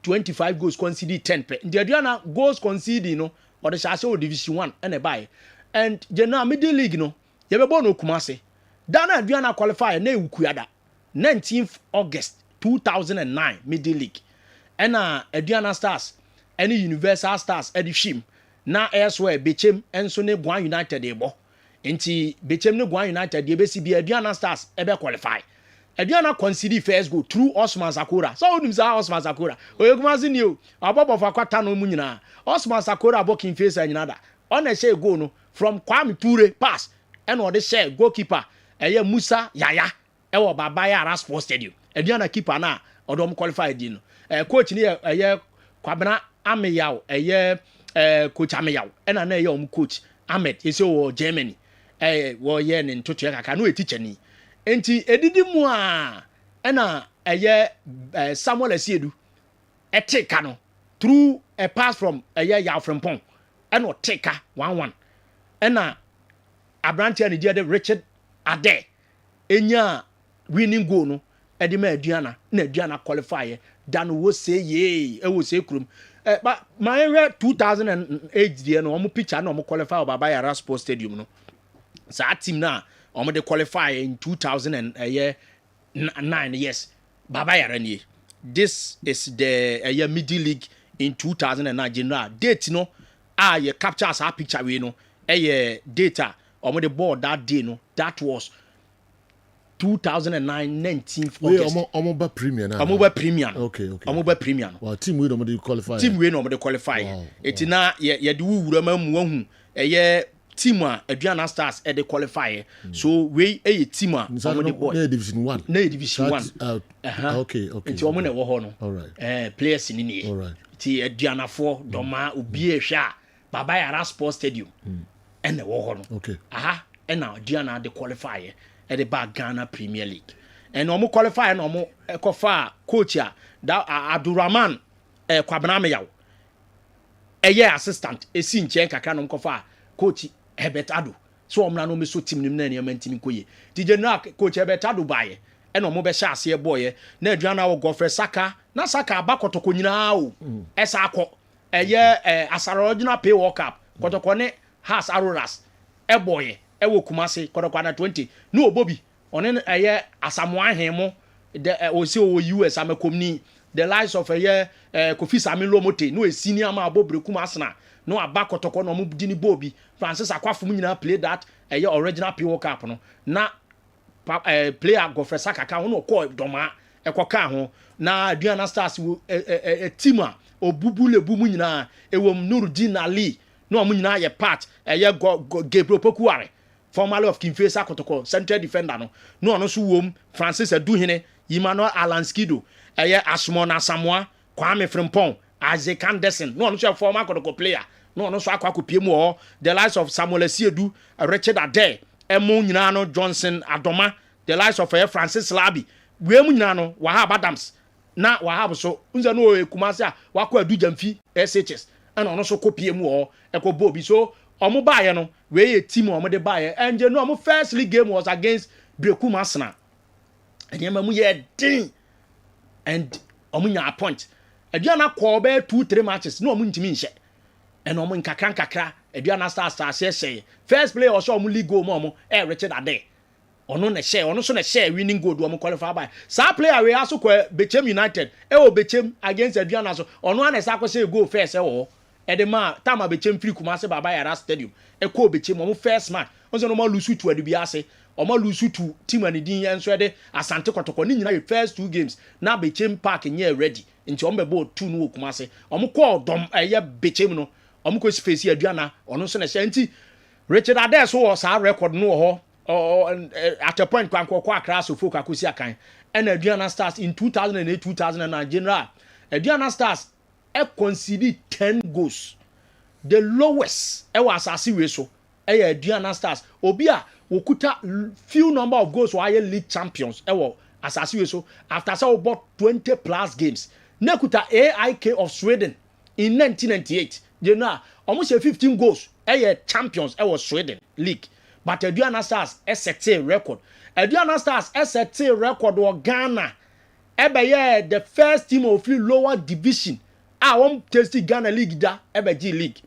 25 goals conceded 10 pe the Adriana goals conceded no or the Shasho Division 1 and a buy and Jena Middle League no yebebo no Kumase Dana Adriana qualify na ukuyada 19th August 2009 Middle League and Adriana Stars any Universal Stars edishim na elsewhere Bechem enso ne Gwan United ebo nti Bechem ne Gwan United de besi bi Adriana Stars ebe qualify Adriana conceded first goal through Osman Sakura so onim say Osman Sakura oyekumazi ni o abobo fa kwata no mu nyina Osman Sakura abokin face anyinada on a share goal no from Kwame Ture pass and or the share goalkeeper eye Musa Yaya e wo Baba Yara Sports Stadium Adriana keeper na odom qualified din no coach ni eye Kwabena Ameyaw eye coach Ameyaw and na eye coach Ahmed ese wo Germany wo ye ne ntoto kaka no teacher ni enti edidi mu a na eye Samuel Asiedu eteka no through a pass from eye Yaw Frempong and o teka 1-1 na Abrantia ni dia de Richard Ade enya winning goal no edi ma Aduana na Aduana qualify dan wo say ye e wo say krum but my 2008 dia no omo picture na omo qualify Baba Yara Sports Stadium no sa team na omo de qualify in 2009 yes Baba Yara ni this is the Middle League in 2009 general date no ye capture as a picture we no data omo the board that day no that was 2009 19th August. Omo ba premier na. Omo ba premier. Okay. Omo ba premier. Wow, team we no dey qualify. Team we no dey qualify. Eti na ye de wura ma mu hu team a Aduana Stars dey qualify. So we team a omo dey boy. Na division 1. Na division 1. Okay. Eti omo na wo ho no. All right. Players ni ni. All right. Ti Aduana for doma obi ehwa Baba Yara Sports Stadium. And the wo ho no. Okay. And now Aduana dey qualify at the back Ghana Premier League. And omo qualify no omo ekofa coach a Abdurrahman Kwabena Ameyaw. Assistant esi nchen kakra no kofa coach Herbert Ado. So omo na no me so team nim na ne mantimi koye. Di general coach Herbert Ado baye. And omo be sha ase boy na Aduana wo Godfrey Saka na Saka abakotoko nyina o. Esa akọ Asara original pay World Cup kotoko ne has Aroras boy ewo Kumase kotoko na 20 no Bobby on Asamoah Hemo the osi US amakomni the lives of Kofi Samilo Mote no senior ma Bobre Kumasna no abakotoko no mudini Bobby Francis Akwafo nyina play that original pay World Cup no na player Godfrey Saka ka no call doma ekoka ho na Aduana Stars team a obubule bumu nyina ewom Nurudin Ali no amu nyina ye part Gabriel Pokuare formerly of Kimfesa Kotoko central defender no ono so wom Francis Aduhene Emmanuel Alanskido Asmona Samoa Kwame Frimpong Isaac Anderson no ono so former Kotoko player no ono so akwa mu the likes of Samuel Asiedu Richard Ade Emo nyina no Johnson Adoma the likes of Francis Labi we mu nyina no Wahab Adams na Wahab so unza no Kumase a wakọ Adujamfi SHS and ono so kopie mu ekobobi so omo baaye no we team omo de baaye and no omo first league game was against Brekum Arsenal and mu ye din and omo nya point Aduana call be 2-3 matches no omo ntimi nhye and omo nkakra Aduana Stars say first player also omo league goal omo Richard Ade ono so na share winning goal do omo qualify by sa player we aso kwa Bechem United Bechem against Aduana so ono na sa kwese goal first Edema tama Bechem free Kumase Baba Yara Stadium eko Bechem omo first match onse no ma lose to Adubiase omo lose to team and din enso de Asante Kotoko ni nyina first 2 games na Bechem Park nye ready nti omo be ball 2 no Kumase omo call dom Bechem no omo ko face Aduana ono so na she nti Richard Ade so was our record no ho at a point kwa Accra so folk akosi akan and Aduana Stars in 2008-2009 general Aduana Stars conceded 10 goals. The lowest was asase we so Aduana Stars obi a wokuta few number of goals were league champions asase we so after so about 20 plus games nekuta AIK of Sweden in 1998 you know almost 15 goals champions Sweden league but Aduana Stars set record Aduana Stars set record or Ghana ɛbɛyɛ the first team of lower division a wɔn testi Ghana league da ɛbɛgye league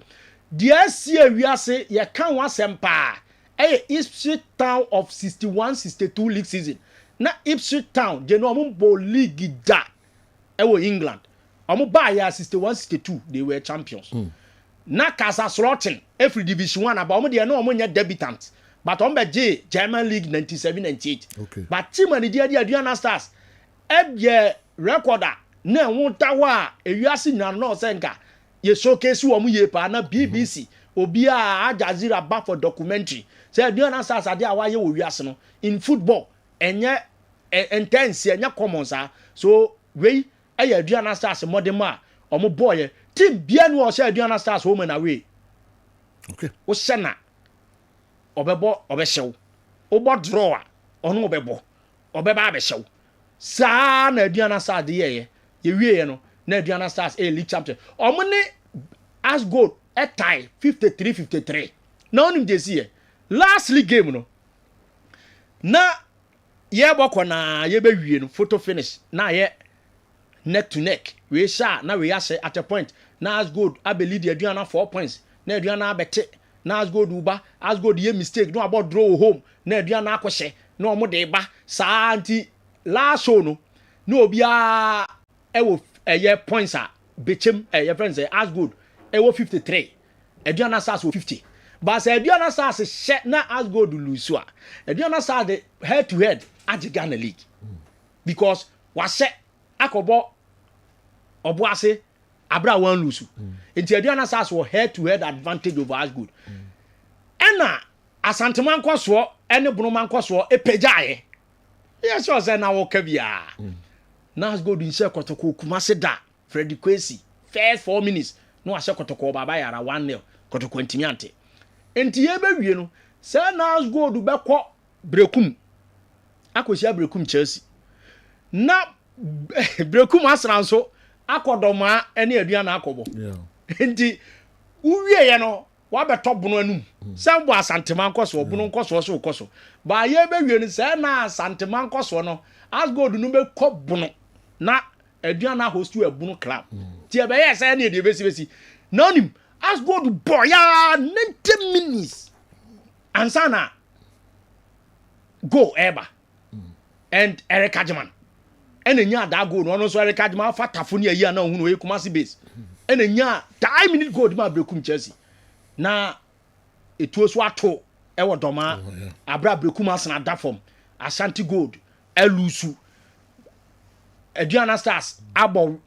deɛ asi awiase yɛka ho asɛm paa ɛyɛ Ipswich Town of 61-62 league season na Ipswich Town de no ɔmo bɔ league da ɛwɔ England ɔmo baa yɛ 61-62 they were champions na Casa Slotin every division 1 aba ɔmo deɛ no ɔmo nyɛ debutant but ɔmo bɛgye German league 97-98 okay. but team ani deɛ de Aduana Stars ɛyɛ recorder na ɛho ta hɔ a ewiase nyina no ɔsɛ nka yɛ showcase wɔn yie paa na BBC obi a Al Jazeera ba for documentary sɛ Aduana Stars ade a wayɛ wɔ wiase no in football ɛnyɛ intense ɛnyɛ common saa so wei ɛyɛ Aduana Stars modern a ɔmo boy team bia no ɔhyɛ Aduana Stars home and away okay o hyɛ na ɔbɛbɔ ɔbɛhyɛw ɔbɔ draw a ɔno ɔbɛbɔ ɔbɛba abɛhyɛw saa na Aduana Stars de yɛyɛ yɛwie no na Aduana Stars league champion ɔmo ne as gold tie 53-53 na onim de see last league game no na yɛbɔ kɔ na yɛbɛwie no photo finish na yɛ neck to neck we sha na we yase at a point na as gold abeli de Aduana 4 points na Aduana abete na as gold uba as gold ye mistake no about draw home na Aduana akɔhye na ɔmo de ba saa anti last show no na obia ɛwɔ ɛyɛ points a bechem ɛyɛ friends as gold ɛwɔ 53 Aduana Stars wɔ 50 but say Aduana Stars hyɛ na as gold lose a Aduana Stars de head to head agi Ghana league because wahyɛ akɔbɔ ɔboase abra one lose nti Aduana Stars wɔ head to head advantage over as gold ɛna Asantema nkɔsoɔ ɛne Bonoma nkɔsoɔ epagyae yɛ sure sɛ na wɔka bia na as gold nhyɛ kɔtɔkɔ Kumase da Freddy Kwesi first 4 minutes no ahyɛ kɔtɔkɔ baba yara 1-0 kɔtɔkɔ ntimi ante enti yɛbɛwie no sɛ na as gold bɛkɔ Brekum akɔhyia Brekum Chelsea na Brekum asra nso akɔdɔma ɛne Aduana akɔbɔ enti uwie yɛ no wabɛtɔ bono anum sɛ bɔ Asantema nkɔso bono nkɔso so kɔso ba yɛbɛwie no sɛ na Asantema nkɔso no as gold no bɛkɔ bono na Aduana host to a bono club ti ɛbɛyɛ sɛ ne de besi na onim as gold boya 90 minutes ansana go eba and Eric Ajman ene nya da goal no so Eric Ajman fa tafo ne ayi na hu no e Kumasi base ene nya 5 minute goal ma Brekum Chelsea na etuo so ato e wo doma abra Brekum asena da form Ashanti Gold elusu Aduana Stars abo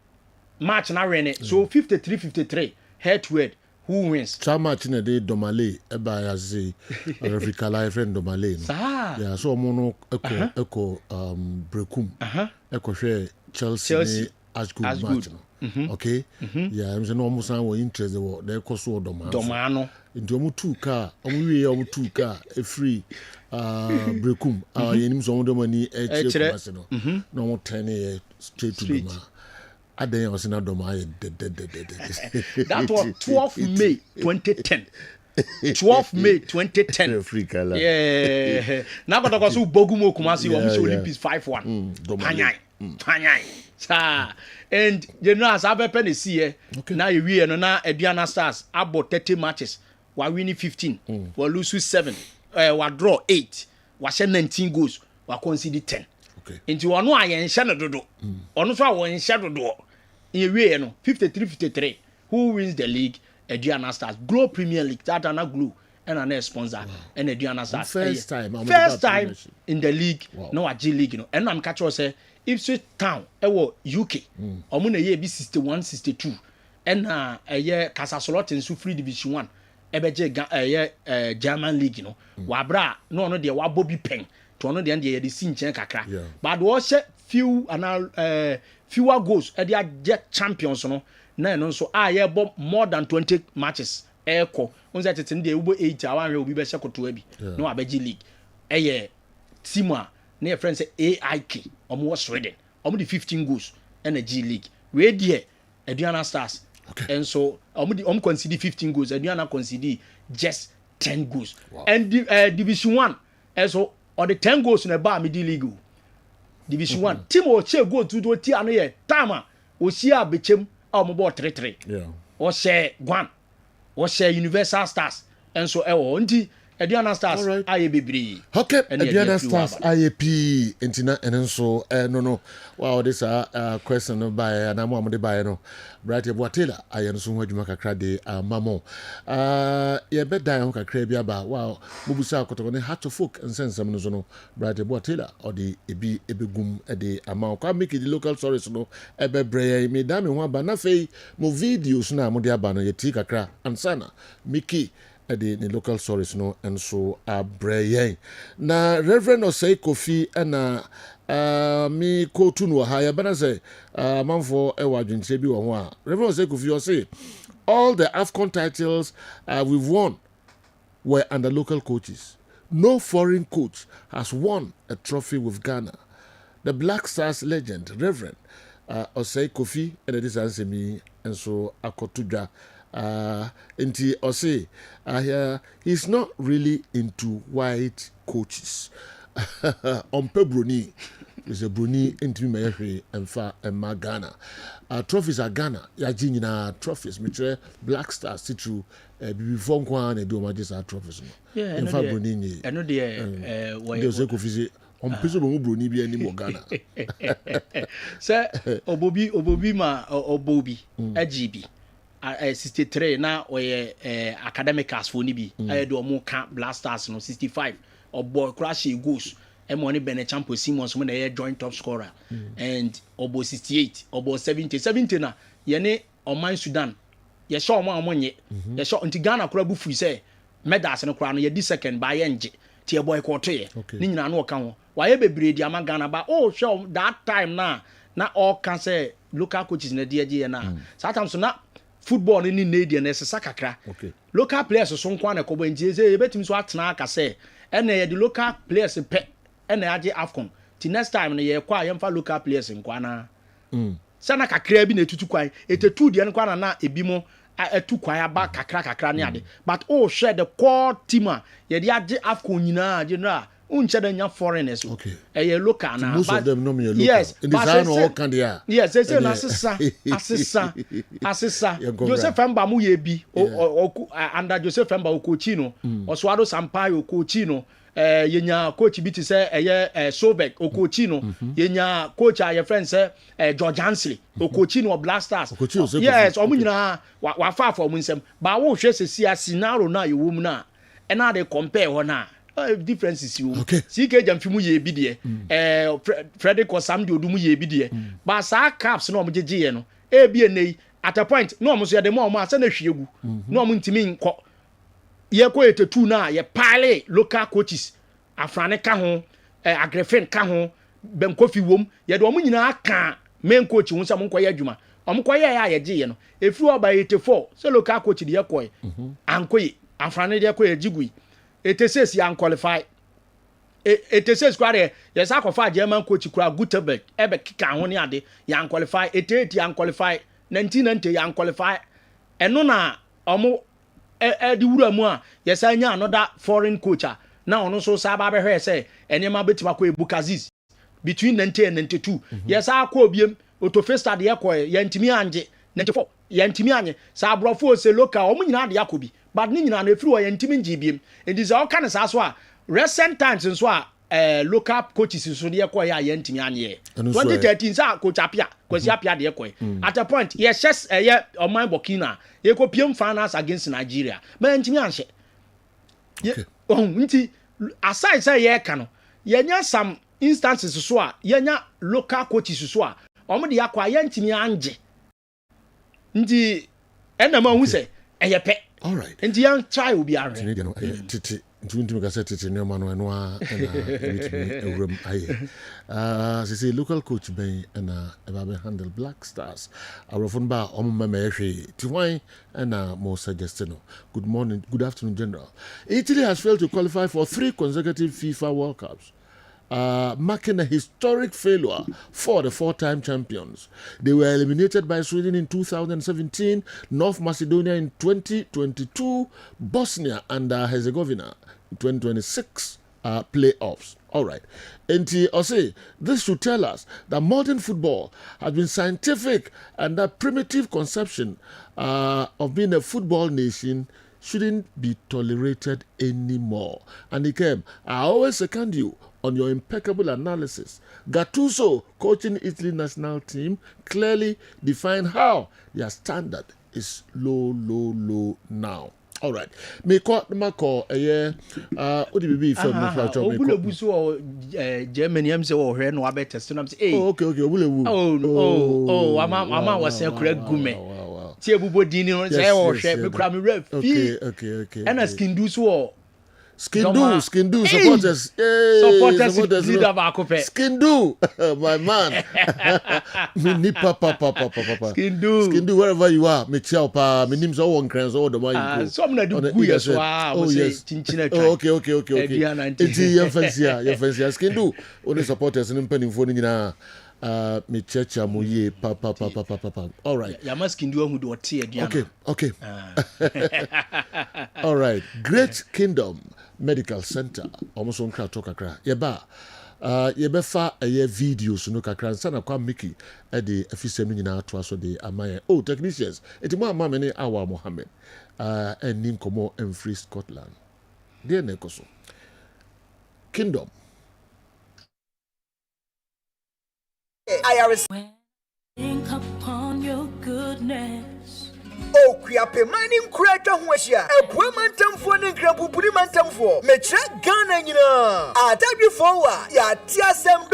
match na rene so 53-53 head to head who wins cha match na de Domale eba ya say Africa live friend Domale no yeah so mo no eko Brekum eko hwe Chelsea as good match no okay yeah I'm saying almost no interest wo de eko so Doma no nti omu 2 car omu wie omu 2 car e free Brekum yenim so omu mani e chire Kumase no no mo turn straight to Doma aden was na Doma that was 12 May 2010 12 May 2010 Africa la yeah na kotoko so bogumo Kumasi wo so Olympics 5-1 panyai sa and you know as abepe na see na you wie no na Aduana Stars about 30 matches wa win 15 wa lose 7 wa draw 8 wa share 19 goals wa concede 10 okay nti wono ayenhye no dodo ono so awonhye dodo in wie no 53-53 who wins the league Aduana Stars Glow Premier League that na Glow and an sponsor and Aduana Stars first time in the league no a G League no and am catch us say Ipswich Town ewo UK omo na ye bi 61-62 and eye Casa Slotin so free division 1 ebeje German league no wa bra no no de wa bobi pen to no de ye de sinchen kakra but wo she fewer goals e de get champions no na no so ye bo more than 20 matches eko unza tete de ubo 8 awan obi be shekoto abi no abeji league eye team a na friend say AIK omo was Sweden omo the 15 goals and a G League we there Aduana Stars and so omo concede 15 goals Aduana concede just 10 goals and division 1 and so or the 10 goals in a bar middle league Division 1 team o che go to do ti ano ye tama o sia bechem a mo bo 3-3 o share Guan o share Universal Stars enso ewo nti Ediana Stars aye bebre okay Ediana Stars aye p entina enso no wow this question no by na mo amde by no Bright Boatela aye no so ho adwuma kakra de mamo ye be dan ho kakra bi aba wow mubusa akotoko ne heart of folk nsensem no so no Bright Boatela or the ebi ebegum de ama kwa make the local stories no ebe bre me da me ho aba na fei mo videos na mo de aba no ye ti kakra ansana Mickey the local stories no and so abrayen na Reverend Osei Kofi na mi ko tunu ha ya bana say manfo e wa dwunche bi wo ho a Reverend Osei Kofi o say all the AFCON titles we've won were under local coaches. No foreign coach has won a trophy with Ghana. The Black Stars legend Reverend Osei Kofi and this answer me and so akotudwa Inti Ose, he's not really into white coaches. On Bruni, is a Bruni into Mayhe and Fa and Magana. Trophies are Ghana, Yajina trophies, Mitre, Black Stars, Situ, before Kwan and do my trophies. Yeah, in fact, Bruni, I know the way on Piso Bruni be any more Ghana. Sir, Obobi ma Obobi, AGB. 63 na oye academics for ni bi do mo ka Blasters no 65 obo crash goals e mo ni Benechampo Simons mo na ye joint top scorer and obo 68 obo 70 na ye ne Oman Sudan ye sha omo amonye ye sha nti Ghana kura bu free say medals no kura no ye di second ba ye nje ti e boy ko to ye ni nyina no ka ho wa ye bebre di ama Ghana ba oh sure that time na all can say local coaches na die na sometimes na football ni need and necessary kakra local players so nkwa na kobo nje say betim so atena aka say ena ye the local players pe ena age AFCON ti next time na ye kwa ye mfa local players nkwa na sana kakra bi na etutu kwan etetu de nkwa na ebi mo etu kwan aba kakra ne ade but oh share the core team ye de age AFCON nyina general unche nya foreigners ye local na most of them know me local yes in design all can there yes they say na asesa Joseph Mba mu ye bi under Joseph Mba Okochino Oswado Sampaio Okochino yenya coach bi ti say Sobek Okochino yenya coach your friend say George Hansley Okochino Blasters yes omu nyina wa fa for mu nsem ba wo hwe sesi scenario na yewo mu na and now they compare ho na differences you CK Jamfimu ye bi de Frederick Osam de odumu ye bi de but sa caps no omjeje ye no e bi enei at a point no omo so ye de mo asa na hwiegu no omo ntimi nko ye ko etetu na ye pile local coaches afrane ka ho Agrefen ka ho Benkofi wom ye de omo nyina aka main coach hu sam nko ye adwuma omo ko ye ya ye je ye no efiri oba 84 so local coach de ye ko ankoye afrane de ko ye jigui eteses yan qualify eteses kware yes akofa German coach kura Gutenberg ebe kika ho ne ade yan qualify 88 yan qualify 1990 yan qualify eno na omo di wura mu a yes anya another foreign coach na ono so sa ba be hwe say enema betima ko Ebukaziz between 90 and 92 yes akọ obiem Otofesta de ekoye yantimi anje 94 yantimi anye sa abrofo se local omo nyina de yakobi but ni nyina na efiri wo yantimi njibiem it is all kind of so a recent times nso a local coaches so de ekoye a yantimi anye 2013 sa coach Apia kwesi Apia de ekoye at a point yes just Oman Burkina ye ko piem finals against Nigeria but yantimi anhye nti aside say ye ka no yenya some instances so a yenya local coaches so a omo de yakwa yantimi anje nti enama hu se eyepe all right nti yan try obi arre titi nti ka say titi ne ma no eno a bitimi ewram aye say local coach ben na eba be handle Black Stars arofon ba omo mama ehwe ti wan na mo suggest no good morning good afternoon general. Italy has failed to qualify for 3 consecutive FIFA World Cups, marking a historic failure for the 4-time champions. They were eliminated by Sweden in 2017, North Macedonia in 2022, Bosnia and Herzegovina in 2026 playoffs. All right. And I say this should tell us that modern football has been scientific and that primitive conception of being a football nation shouldn't be tolerated anymore. And Ikem, I always second you on your impeccable analysis. Gattuso, coaching Italy national team, clearly defined how their standard is low now. All right. Me call a year. What did we from Germany? I'm saying, oh, here no abet test. I'm saying, okay. I'm was saying, correct gume. Wow. Bubo dini no say, oh, share me cram me ref. Okay. And a skin do so. Skin do supporters. Supporters leader back up. Skin do, my man. Mini papa. Skin do wherever you are. Me chow pa. Me name's all one crayons all the way you go. Some na do good as well. Oh yes. Okay. It's your fancy. Skin do. Only supporters and penny for ni me checha muye papa. All right. Ya maskin do who do Okay. All right. Great Kingdom Medical Center. Almost on crowd talk akra. Yeba a videos no kakra sana kwa Mickey e de afisem nyina to aso de amaye. Oh, technicians. Eti mo amame ne Awa Mohammed. Enim komo in Free Scotland. Dear Nekoso. Kingdom. Think upon your goodness. Oh, Kriape mining creator Huashia, a Pumantam for Ninkrabu Pudimantam for Metra Ghana, I tell you forward, ya tiasem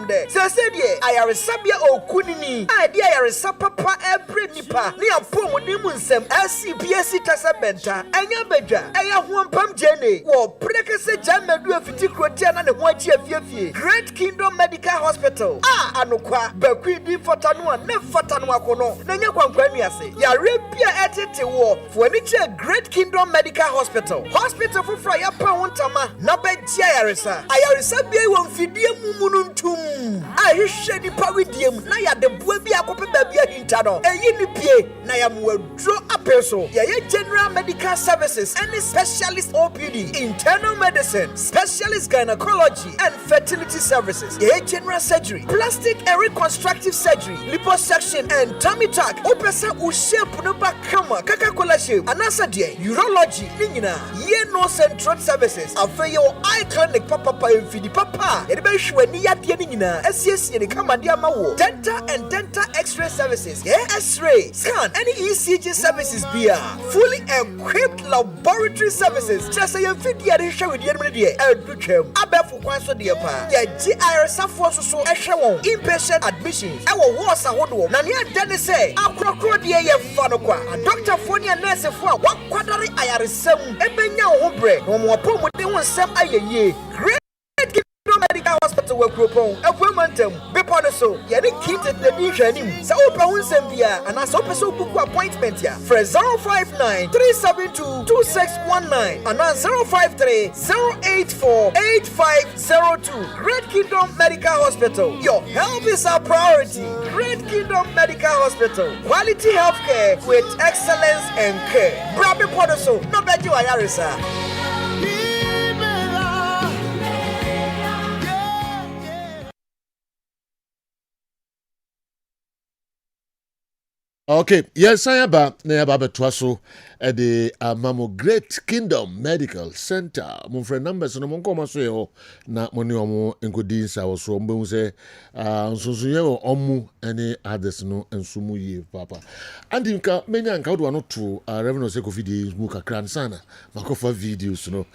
de. Said I are a Sabia o Kunini, I dear I are a Sapapa every nipa, near Pomo Nimunsem, SCPSC Tasabenta, and Yabeja, I have one pump jenny, or Precase Jamma do a Fiticrotian and a Wachi Great Kingdom Medical Hospital. Anokwa, Bequidi Fatanua, Nefatanua Kono, Nanya. Yarabia etete wo for any Great Kingdom Medical Hospital for Frya Pawuntama na betia ayaresa bia won fidie mumununtum ahishe ni pawidiem na ya de bua bia kope babia hinta no eyi ni pie na ya mwadro apeso ya general medical services and specialist OPD, internal medicine, specialist gynecology and fertility services, ya general surgery, plastic and reconstructive surgery, liposuction and tummy tuck. Opesa ushape no bakama Coca-Cola shape anasa de urology nina ye no central services afeyo eye clinic papa mfidi papa e be hwe ni yade nina asiesie ne kama de amawo dental and dental x-ray services x-ray scan any ECG services bia fully equipped laboratory services just say mfidi ya de hwe de no de edutwam abefo kwan so de pa ya GIR safo so ehwe won inpatient admissions e wo wards ahodo na ne adane say Krokro die ye fa no kwa doctor foni and nurse fo a wakwadare ayaresam ebenya wo bre no mo pomu de won sam ayeye Great Kingdom Medical Hospital we kropon efumantam bepo so ye ne kit the hwanim sa opa won sam bia ana so person book appointment ya for 059 372 2619 and 053 084 8502 Great Kingdom Medical Hospital. Your health is our priority. Great Kingdom Medical Hospital. Quality healthcare with excellence and care. Brabe Podoso, no better Ayarisa. Okay, yes, I am Twaso at the Mamo Great Kingdom Medical Center. My friend numbers no monko so na money omo enkodi sa wo so mbe say nsunsun ye omu any others no ensumu ye papa. And nka menya nka do no to Reverend Oseko video mu kakra nsana makofa videos no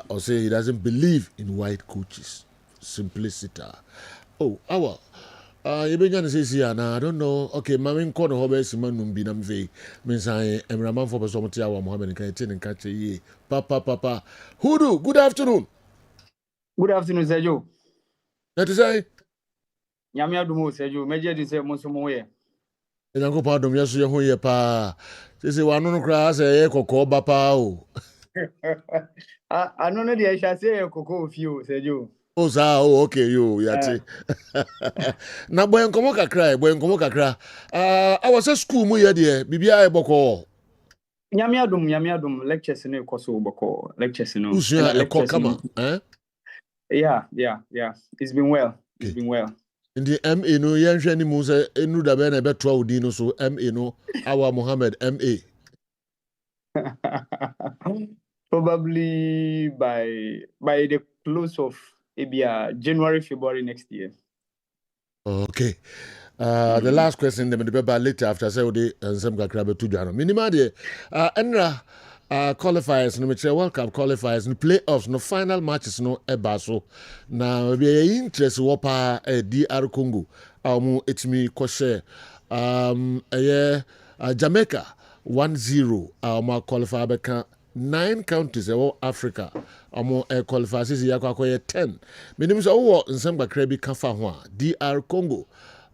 or say he doesn't believe in white coaches. Simplicity. Oh, our Yebenya ne sisi ana I don't know. Okay, mami nko no hobe sima numbi na mve. Mensan emraman for person motia wa Mohammed kan tin nka che yi. Papa. Hudu, good afternoon. Good afternoon, Sergio. That is I. Nyame adumo Sergio. Meje di se monso mo ye. Enyanko pa dom yeso ye ho ye pa. Sisi wa no kra se ye kokko ba pa o. Ano no dia sha se ye kokko fi o Sergio. Oh, okay, you yati. Na boy nkomo kakra. I was at school mu ye de bibia e boko. Nyamiadum lectures no koso boko lectures no. Usia kama, eh? Yeah. It's been well. It's been well. In the MA no yenhwe ni mu se enu da be na be to awudi no so MA no Awa Muhammad MA. Probably by the close of January, February next year. Okay. The last question, them the later after say we and some kakra to jano. Minima de enra qualifiers no metre World Cup qualifiers no playoffs no final matches no eba so. Na be interest wopa DR Congo. Amu etimi ko share Jamaica 1-0 ma qualify beka 9 countries in Africa. Amo qualify sisi yakwa 10. Minim so wo nsem kakra bi ka fa ho DR Congo.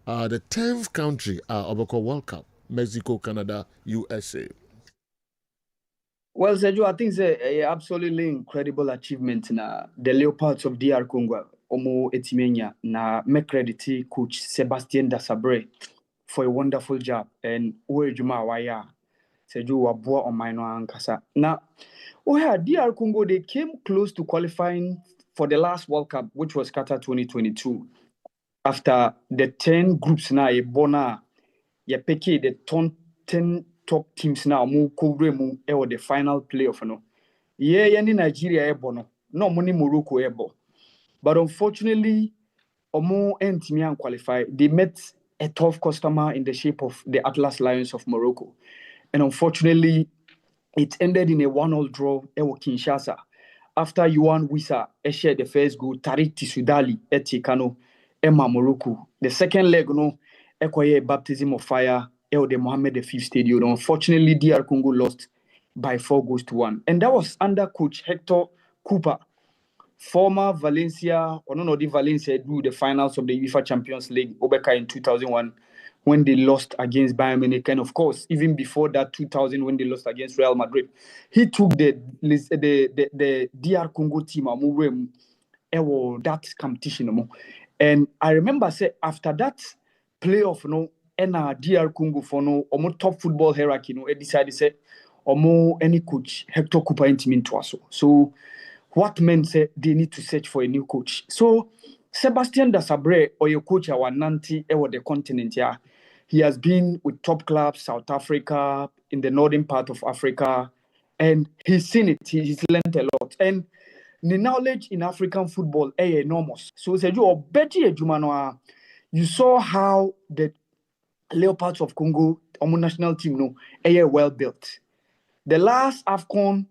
The 10th country Oboko World Cup, Mexico, Canada, USA. Well, Sergio, I think it's a absolutely incredible achievement na the Leopards of DR Congo. Omo etimenya na me credit coach Sebastien Dasabre for a wonderful job and Uejuma Waya. Sergio Wabua on minor ankasa. Now, DR Congo, they came close to qualifying for the last World Cup, which was Qatar 2022. After the 10 groups now, Bona, you pick the 10 top teams now, mu cover mu the final playoff no. Yeah, any Nigeria bono, no money Morocco ebo. But unfortunately, Omo and Timian qualify. They met a tough customer in the shape of the Atlas Lions of Morocco, and unfortunately, it ended in a 1-1 draw. Ewo Kinshasa. After Yuan Wissa shared the first goal, Tariq Tissoudali Etikano. Emma Morocco. The second leg, Ekoye baptism of fire, the Mohammed V Stadium. Unfortunately, DR Congo lost by 4-1. And that was under coach Hector Cooper. Former Valencia, Valencia drew the finals of the UEFA Champions League, Obeka in 2001, when they lost against Bayern Munich. And of course, even before that, 2000, when they lost against Real Madrid. He took the DR Congo team, that competition. And I remember after that playoff, DR Congo for top football hierarchy, decided any coach Hector Cooper into us. So what men say they need to search for a new coach. So Sebastien Dasabre or your coach our Nanti the continent here. He has been with top clubs, South Africa, in the northern part of Africa, and he's seen it. He's learned a lot. And the knowledge in African football is enormous. So, you saw how the Leopards of Congo, our national team, are well built. The last AFCON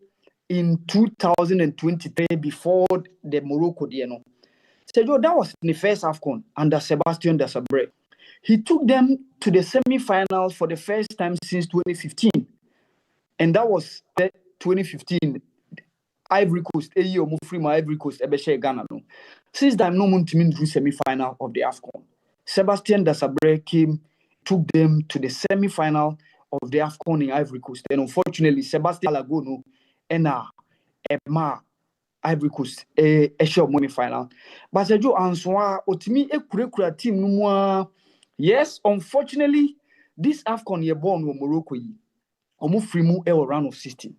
in 2023, before the Morocco, that was the first AFCON under Sebastien Dasabre. He took them to the semi-finals for the first time since 2015. And that was 2015. Ivory Coast, Ivory Coast, Ghana. Since that, no one team drew semi-final of the AFCON. Sebastien Dasabre took them to the semi-final of the AFCON in Ivory Coast. And unfortunately, Sebastien Alagono and Emma Ivory Coast a short money final. But Sergio Answa, Otimi Ekura team no. Yes, unfortunately, this AFCON ye born with Morocco. Omo frimu round of 16.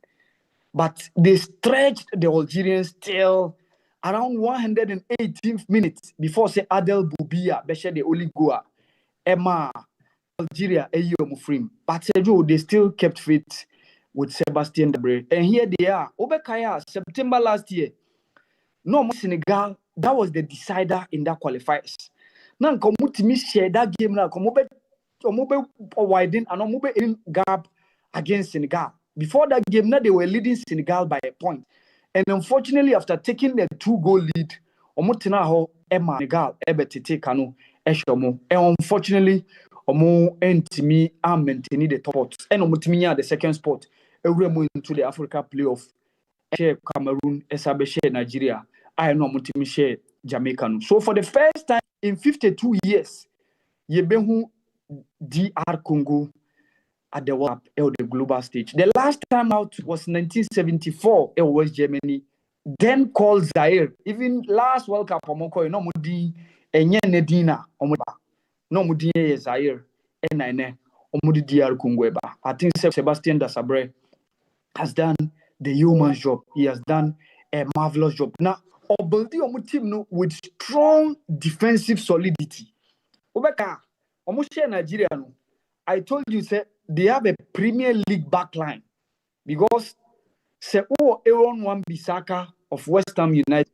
But they stretched the Algerians till around 118th minutes before say Adel Boubia, Beshe the only goal. Emma Algeria Mufrim. But Sergio, they still kept faith with Sebastien Dasabre. And here they are. Obekaya, September last year. No Senegal, that was the decider in that qualifiers. Now come to share that game now. Come widen and in gap against Senegal. Before that game, now they were leading Senegal by a point. And unfortunately, after taking the 2-goal lead, Senegal and unfortunately, Entimi are maintaining the top spot. And the second spot. Every into the Africa playoff. Cameroon, Esabeshe, Nigeria. I know Mutimi Jamaica. So for the first time in 52 years, Yebehu DR Congo at the World Cup, the global stage. The last time out was 1974, it was Germany, then called Zaire. Even last World Cup, no mudi enye nedina omuba, no mudi Zaire, enine omudi DR Congo. I think Sebastien Dasabre has done the yeoman's job. He has done a marvelous job. Now, Obaldi omu team no with strong defensive solidity. Obeka, omu share Nigeria no. I told you, say they have a Premier League backline because say Aaron Wan-Bissaka of West Ham United,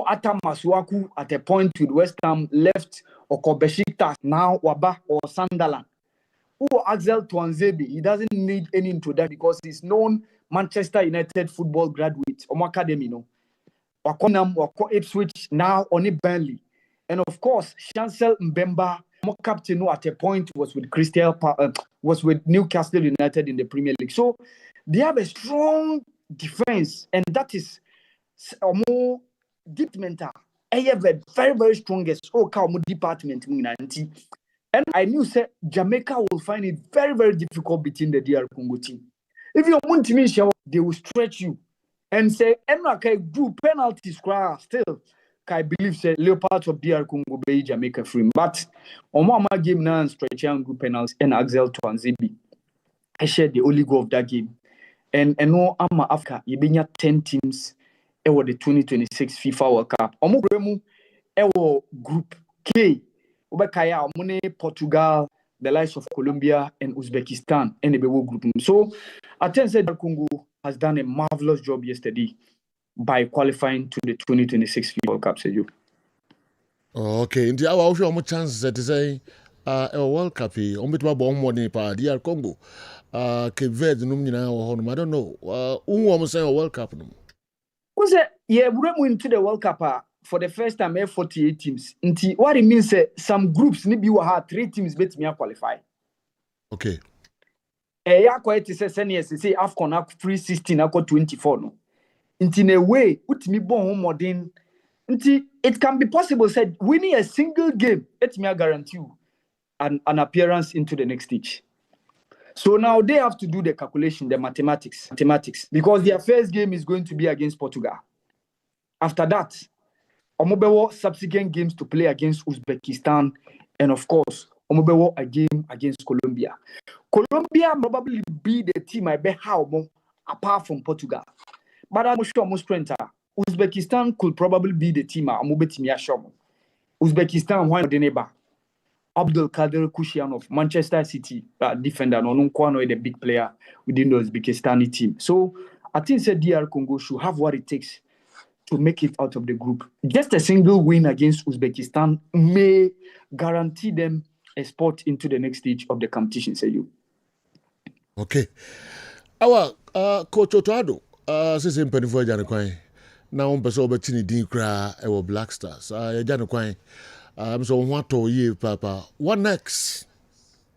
Atam Masuaku at a point with West Ham left or Besiktas now Waba or Sunderland. Axel Tuanzebe, he doesn't need any introduction because he's known Manchester United football graduate, Omo Academy, no. Wakonam, Wako Ipswich, now Oni Burnley. And of course, Chancel Mbemba, Mo captain who at a point was with Newcastle United in the Premier League. So they have a strong defense, and that is a more deep mental. I have a very, very strongest department. And I knew say Jamaica will find it very, very difficult between the DR Congo team. If you want to miss, they will stretch you and say, do penalties still. I believe say Leopards of DR Congo be Jamaica free. But on my game now stretch and do penalties and Axel Tuanzebe. I shared the only goal of that game. And no ama Africa, you been 10 teams over the 2026 FIFA World Cup. Ewo group K. Ubekaya Omune, Portugal, the likes of Colombia and Uzbekistan, and the group. So I think that Congo has done a marvelous job yesterday by qualifying to the 2026 FIFA World Cup. Okay, in the hour of your chance that is a World Cup, on bit about more than DR Congo. Keved Numina or I don't know. Who almost say a World Cup? Because yeah, we went into the World Cup for the first time, 48 teams. What it means some groups need you have 3 teams bet me qualify. Okay. Yeah, quite say AFCON 316 24 no. In a way, put me born more than it can be possible said winning a single game, let me guarantee you an appearance into the next stage. So now they have to do the calculation, the mathematics, because their first game is going to be against Portugal. After that, Omobewo subsequent games to play against Uzbekistan, and of course, Omobewo a game against Colombia. Colombia probably be the team I bet how more apart from Portugal. But I'm sure most strength. Uzbekistan could probably be the team I'm betting Uzbekistan one the neighbor. Abdul Kader Kushian of Manchester City, defender, no the big player within the Uzbekistani team. So I think that DR Congo should have what it takes to make it out of the group. Just a single win against Uzbekistan may guarantee them a spot into the next stage of the competition, say you. Okay. Our Coach Otoado, since in Penifo Janakwai, now on Paso Betini Dinkra, our Black Stars, Janakwai. So what to you, Papa? What next?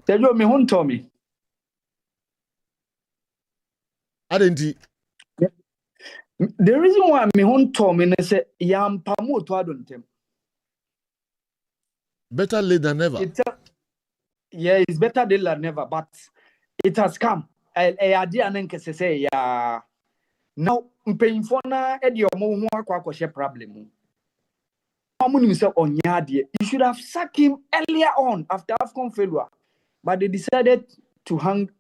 Tell you me hon Tommy. I didn't. The reason why me hon Tommy is say yam pamu to adon. Better late than never. It's better late than never, but it has come. I idea nenke say ya. Now mpanyinfo na e de omo ho akwa problem. You should have sacked him earlier on after AFCON failure. But they decided to hang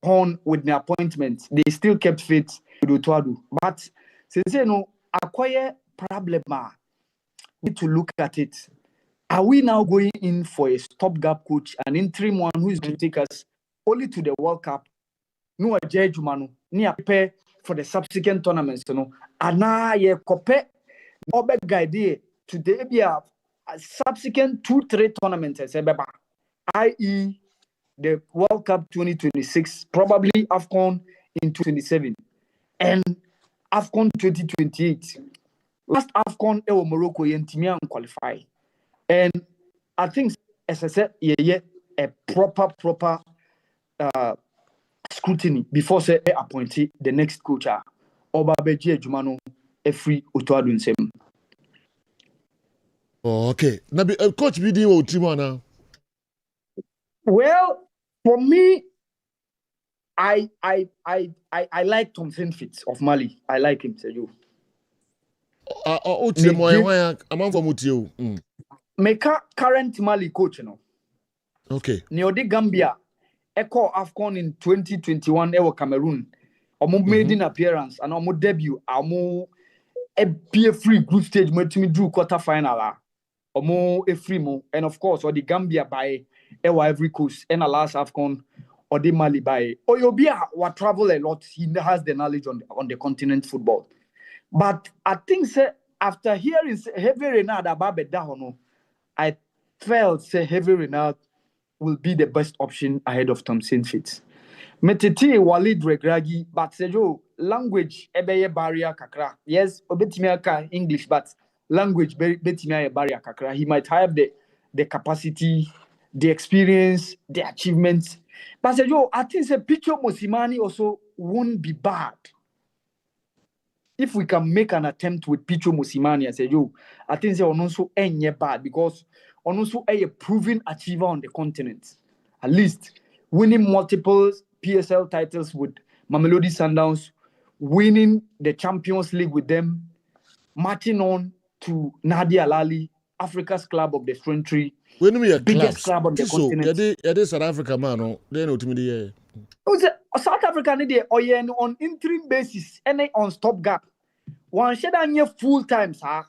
on with the appointment. They still kept faith with Otuadu. But since you know, acquire problem, we need to look at it. Are we now going in for a stopgap coach, an interim one who is going to take us only to the World Cup? No, a judge manu, ni prepare for the subsequent tournaments. You know, ana ye kope obe guide. Today be a subsequent 2-3 tournaments, i.e. the World Cup 2026, probably AFCON in 2027, and AFCON 2028. Last AFCON, Morocco and qualify. And I think, as I said, a proper scrutiny before say appointee the next coach. Obabeji Jumano, Efri Otuadu Nsem. Oh, okay. Now, coach, be doing Timana. Well, for me, I like Tom Saintfiet of Mali. I like him, Sergio. Meka current Mali coach, you know. Okay. Neode Gambia, Echo AFCON in 2021, Ewo Cameroon. Omo made an appearance and omo debut omo a free group stage me drew quarter final omo a free mo and of course or the Gambia by Ivory Coast and a last AFCON or the Mali by Oyobia what travel a lot. He has the knowledge on the continent football. But I think after hearing Heavy Renard about Dahono, I felt Heavy Renard will be the best option ahead of Thompson Fitz. Metete Walid Regragi, but Sejo language ebeye barrier kakra. Yes, obetimia English, but language betimia barrier kakra. He might have the capacity, the experience, the achievements. But Sejo, I think Picho Mosimani also won't be bad. If we can make an attempt with Picho Mosimani, I say, I think they are also bad because also a proven achiever on the continent. At least winning multiple PSL titles with Mamelodi Sundowns, winning the Champions League with them, marching on to Nadia Lali, Africa's club of the century, biggest club on the continent. Yeah, South Africa man, they know to me. South Africa on interim basis and on stopgap. One shed on full time, sir.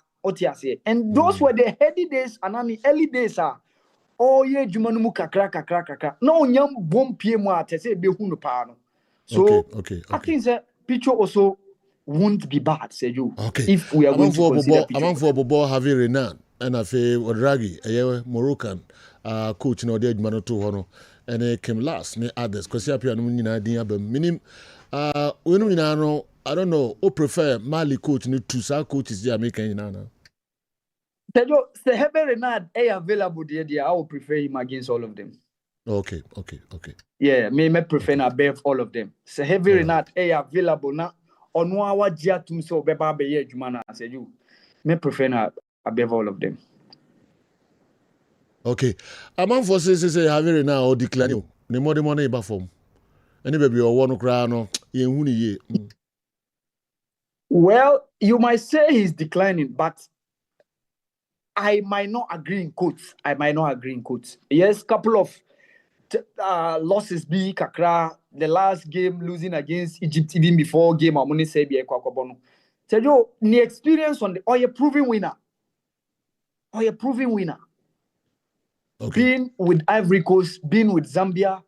And those were the heady days and the early days, sir. Oh yeah, Jumanumu kakra. No nyam bom PMA te say be hunu pano. So I think that picture also won't be bad, say you. Okay. If we are going to consider I'm for Bobo Javi Renan and I feel Odragi, a Moroccan coach no dead man to hono. And they came last, ne others, because you appear in idea, but minim. When we know, I don't know, who prefer Mali coach ni two coaches the American Nana. Tejo, the Heber Renard available there, I will prefer him against all of them. Okay. Yeah, me prefer above all of them. The Heber Renard available now. On our Jia Tumso Beba Beye Jumana, I said you. Me prefer above all of them. Okay. Among forces say having now or decline you. The more the money ba form. Any baby or one crown ye. Well, you might say he's declining, but I might not agree in quotes. Yes, couple of losses be kakra. The last game losing against Egypt even before game Amoni Sebi Ekwakobono. Tell you the experience on the or you proven winner. Okay. Being with Ivory Coast, being with Zambia,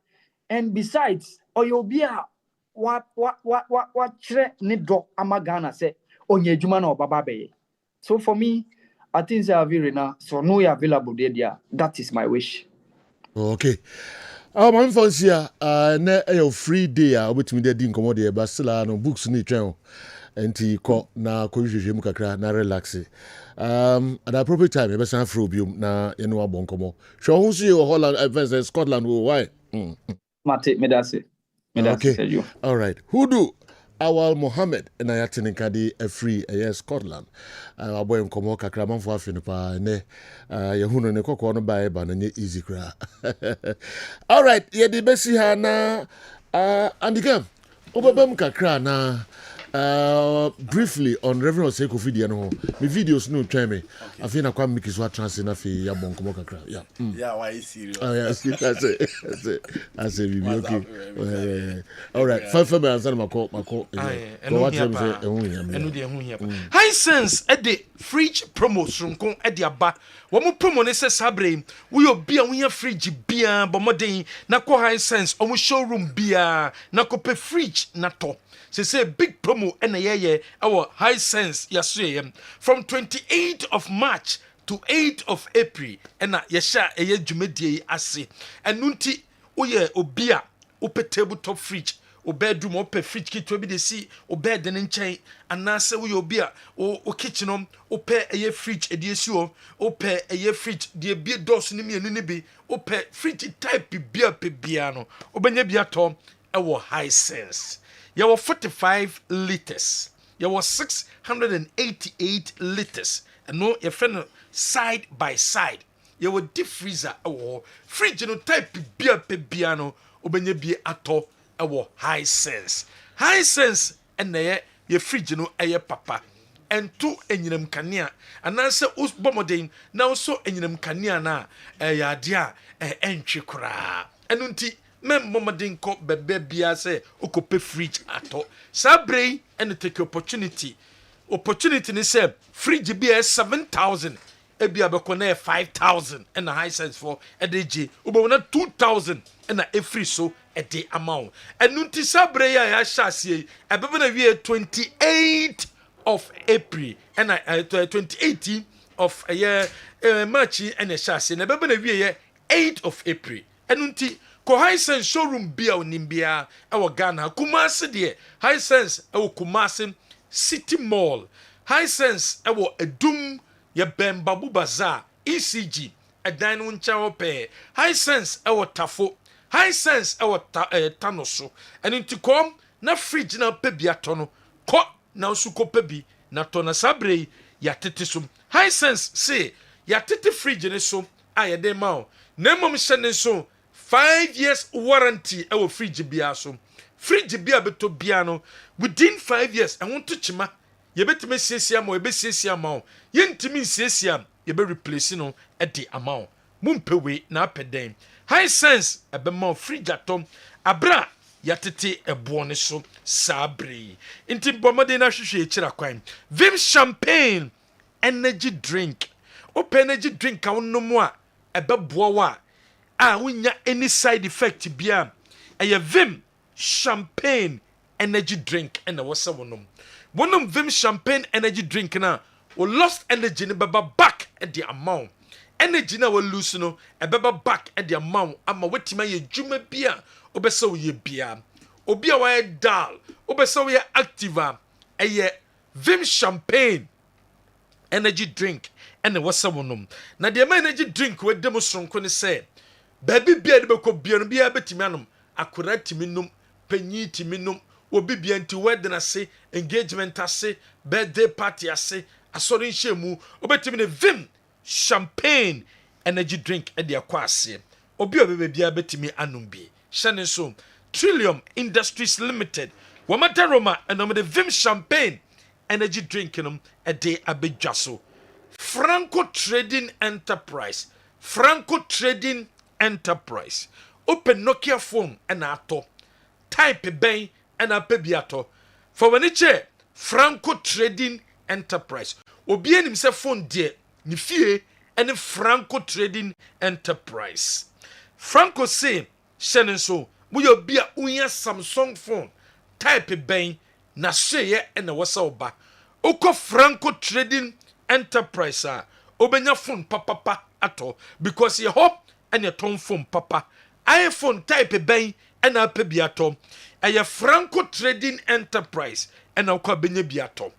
and besides, Oyobia, what nido amagana say onye juma no baba beye. So for me, I think they are very now. So no available there. That is my wish. Okay. I'm from here. A free day. Which me did incommode but still no books ni train. Enti ko na ko hwehwem kakra na relax. At the appropriate time, ebe san frobium na eno abonkomo. Hwe ho so ye Holland versus Scotland why? Mate me that's it. Okay. All right. Hudu Awal Mohammed na yatene kadi a free Scotland. Aboy nkomo kakra manfo afinu pa ne yehunu ne kokko no bae ba na nye easy kra. All right, ye di besi ha na andika obebam kakra na briefly on Reverend Osei Kofi Diano ho. Me videos no try me. Afi na kwa miki so translate na fi ya bon komo kakra. Yeah. Yeah, why is serious? Oh yeah, I say we okay. All right. Five me answer mako. High sense at the fridge promo srunkon at the aba. Wo mo promo ne se sabre. We obi a we fridge bia bomoden na ko high sense omo showroom bia na ko pe fridge na to. Say big promo and our high sense yasu from 28th of March to 8th of April and yesha eye dwumedie ase enunti oye obia ope tabletop fridge o bedroom ope fridge kit obi de si o bed ne nchen anase wo obia o kitchen ope eye fridge ediesi ope eye fridge de bie dos ne mienu ne bi ope fridge type bia no obenya bia to ewo high sense. There were 45 liters. There were 688 liters. And no, your friend side by side. There were deep freezer. Fridge no type beer piano. Obenye be ato. High sense. High sense. And there your fridge no aye papa. And two enyinem kania. And answer us bomodin. Now so enyinem kania na. Ya dia entry kura. And unti mmɔden kɔ bɛbɛ bia sɛ okɔpɛ fridge atɔ saa brɛ and take opportunity ne sɛ fridge bi 7,000 ebi abɛkɔ na 5,000 and a high sense for edg ubona 2,000 and a free so a day amount and nunti saa brɛ ya hyɛ ɛbɛbɛ na wie 28 of April and 2018 of a year March and a chassis and ɛbɛbɛ na wie 8 of April and nunti ko high sense showroom bia onimbia ɛwɔ Ghana Kumasi deɛ high sense ɛwɔ Kumasi City Mall high sense ɛwɔ Edum ye Bembabu Bazaar ECG ɛdan no nkyɛn pɛ high sense ɛwɔ Tafo high sense ɛwɔ Tanoso ɛno nti kom na fridge na pɛ bi atɔ no kɔ na nso kɔ pɛ bi na tɔ na sabre ya tete so high sense say ya tete fridge ne so a yɛ de ma o na mmom hyɛ ne so 5 years warranty ɛwɔ fridge bia so fridge bia beto bia no within 5 years ɛho to chima yɛbɛtumi siesia ma yɛbɛsiesia ma o yɛntumi siesia yɛbɛ replace no ɛde ama o mumpewe na apɛdɛn high sense ɛbɛma fridge atom abra yɛtete ɛboɔ ne so sabre nti bɔmɔden na hwehwɛ kyira kwan vim champagne energy drink open energy drink a wonom a ɛbɛboa wa a wonya any side effect bia ɛyɛ vim champagne energy drink and a wasa wonum vim champagne energy drink na we lost energy ne baba back at the amount energy na we lose no e baba back at the amount ama wetima ye dwuma bia obesa wo ye bia obi a wa dal obesa wo ye active eye vim champagne energy drink and a wasa na the energy drink we demo sonko ne say baby bia de beko bia no bia betimi anom akora timi num panyi timi num obi bia nti wedding ase engagement ase birthday party ase asori nhemu obetimi ne vim champagne energy drink e de akwa ase obi obebe bia betimi anom bi hyene so Trillium Industries Limited wamata Roma enom de vim champagne energy drink no e de abedwa so Franco Trading Enterprise open Nokia phone and ato type ben and a pebiato for when it's Franco Trading Enterprise obi enim se phone de ni fie and Franco Trading Enterprise Franco say shenen so we obi a unya Samsung phone type ben na sheye and wasa oba oko Franco Trading Enterprise obenya phone papa ato because ye hop and your ton phone papa iPhone type ben and a pebiato a Franco Trading Enterprise and a kwabenya biato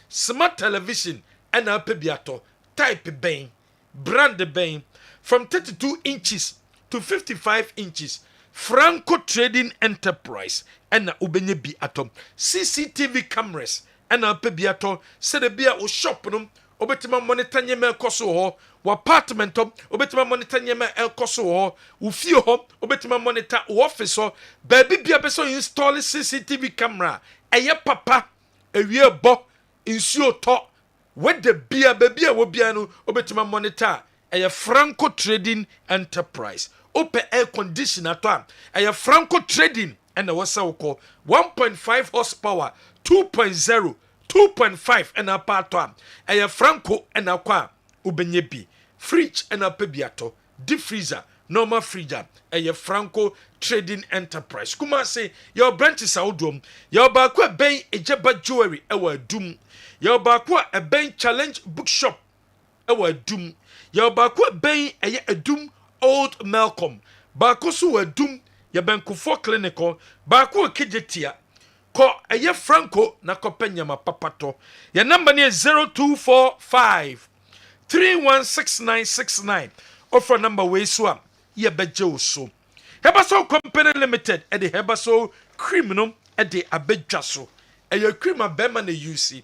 smart television and a pebiato type ben brand ben from 32 inches to 55 inches Franco Trading Enterprise and a ubenya biato CCTV cameras and a pebiato said a beer or shop no obetima monitor nyema ekoso ho wa apartment obetima monitor nyema ekoso ho wo fie ho obetima monitor wo office ho baby bia beso install CCTV camera eye papa ewie bo insuo to with the bia baby a wo bia no obetima monitor eye Franco Trading Enterprise open air conditioner to eye Franco Trading and wasa wo call 1.5 horsepower 2.0 2.5 and a part one. A Franco and a qua ubenye bi. Fridge and a pebiato. Deep freezer. Normal freezer. A Franco Trading Enterprise. Kuma say your branches are drum. Your bakwa ben a jabba jewelry. Our doom. Your bakwa a ben challenge bookshop. Our doom. Your bakwa ben a doom old Malcolm. Bakosu a doom. Your banku for clinical. Bakwa kijetia. Ko eye Franco na kopenya mapapato ya number ni 0245 316969 offer number we so ye beje so Hebaso Company Limited e de Hebaso cream no e de abedwa so eye cream abema na UC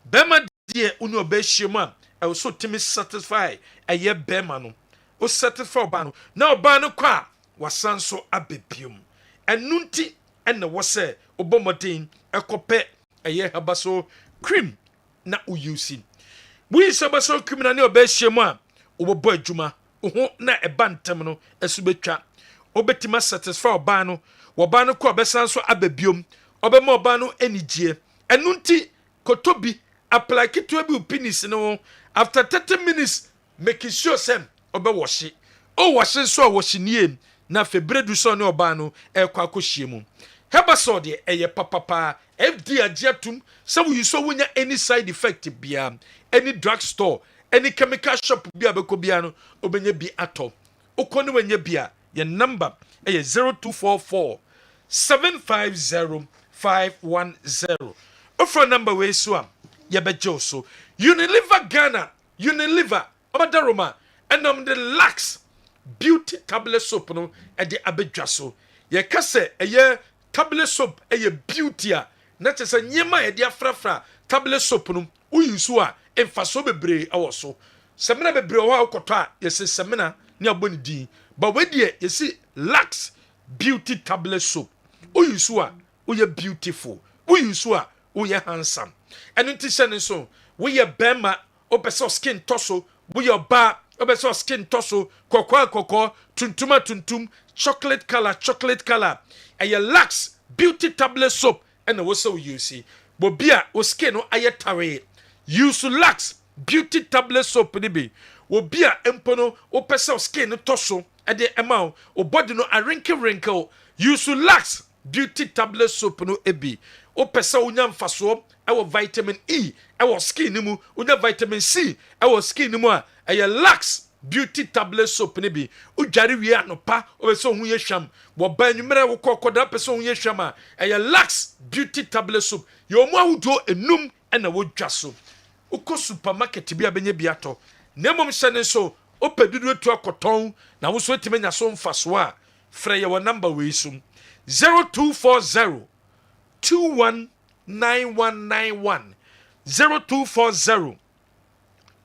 bema de unu obehyiema e so timi satisfy eye bema no o satisfy ba no na oba no kwa wasanso abebium enunti ene wo se obomodin ekope eye Hebaso cream na uyusi we Hebaso cream na ne obehyiema obobo adwuma ho na eba ntem no esubetwa obetima satisfy oba no ko obesan so ababiom obema oba no anigye enu nti kotobi apply kitwa bi penis no after 30 minutes make sure sem obewoshe o washe so washe nie na febredu so ne oba no ekwa akohie mu Herbasol de eye papa FD agiatum so we so wonya any side effect bia any drug store any chemical shop bia beko bia no obenya bi ato ukoni wenya bia your number eye 0244 750 510 offer number we so am ye bejo so Unilever Ghana Unilever omadaroma enom the lax beauty tablet soap no e de abedwa so ye kase eye tablet soap eye beauty a na tese nyema ye de afrafra tablet soap no uyusu a emfaso bebre awoso semina bebre ho akoto a yesi semina ne aboni din ba wedie yesi lax beauty tablet soap uyusu a uye beautiful uyusu a uye handsome enu ti se ne so uye bema opeso skin toso uye ba opeso skin toso kokwa tuntum chocolate color eye lax beauty tablet soap and the so you see bobia o skin no ayetare use lax beauty tablet soap ni bi obia empono o pesa skin no toso e de ema o body no a wrinkle use lax beauty tablet soap no ebi o pesa unya mfaso e vitamin E e skin ni mu unya vitamin C e skin ni mu a eye lax beauty tablet soap ni bi udware wi anopa o be so hu ye hwam wo ba nwumere wo kokoda pe so hu ye hwam a eye lax beauty tablet soap yo mu ahudo enum na wo dwa so uko supermarket bi abenye bi ato nemom hyene so opedudu etu akoton na wo so etimenya so mfaso a frɛ ye wo number we sum 0240 219191 0240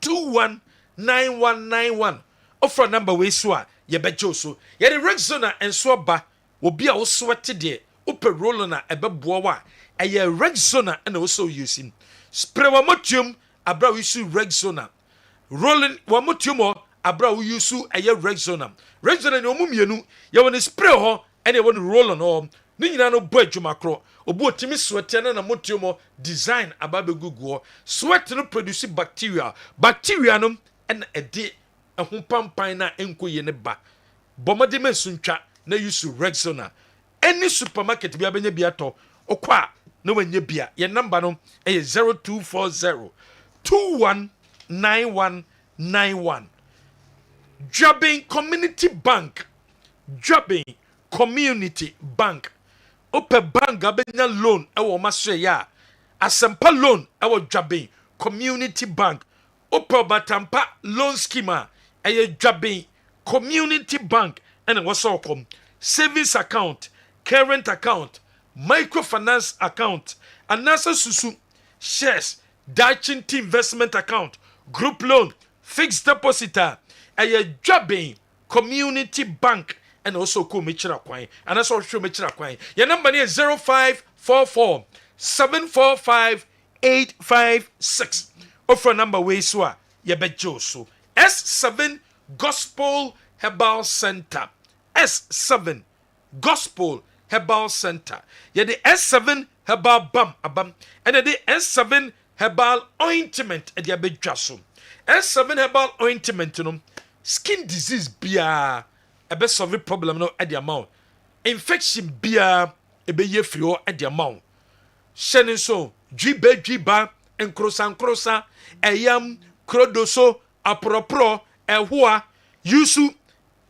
219191 offer number we so a ye bejo so ye the Rexona enso ba obi a wo sweat de ope roll na ebeboa wa eye Rexona na wo so using spray wa motium abra we use Rexona rolling wa motium abra we use eye Rexona ni omumienu ye won spray ho ene won roll no ni nyina no bo adwuma kro obo otimi sweat na motium design ababe guguo sweat no produce bacteria no en ede ehun pampan na enkoye ne ba bomade mesuntwa na use Rexona any supermarket bia benya bia to okwa na wanya bia ye number no e 0240 219191 Jobbing Community Bank ope bank abenya loan e wo maso ya asempa loan e wo Jobbing Community Bank ope batampa loan scheme e Jobbing Community Bank and what's all come savings account current account microfinance account and nasa susu shares dachin investment account group loan fixed depositor a Jobbing Community Bank and also ko mechira kwan and that's all show mechira kwan your number is 0544 745 856 offer number we so ye bejo so S7 Gospel Herbal Center S7 Gospel Herbal Center ye the S7 Herbal Abam and the S7 Herbal Ointment e the abedwa so S7 Herbal Ointment no skin disease bia ebe solve problem no at the amount infection bia ebe ye frio at the amount shenin so dwiba enkrosa eyam krodoso apropro ehua yusu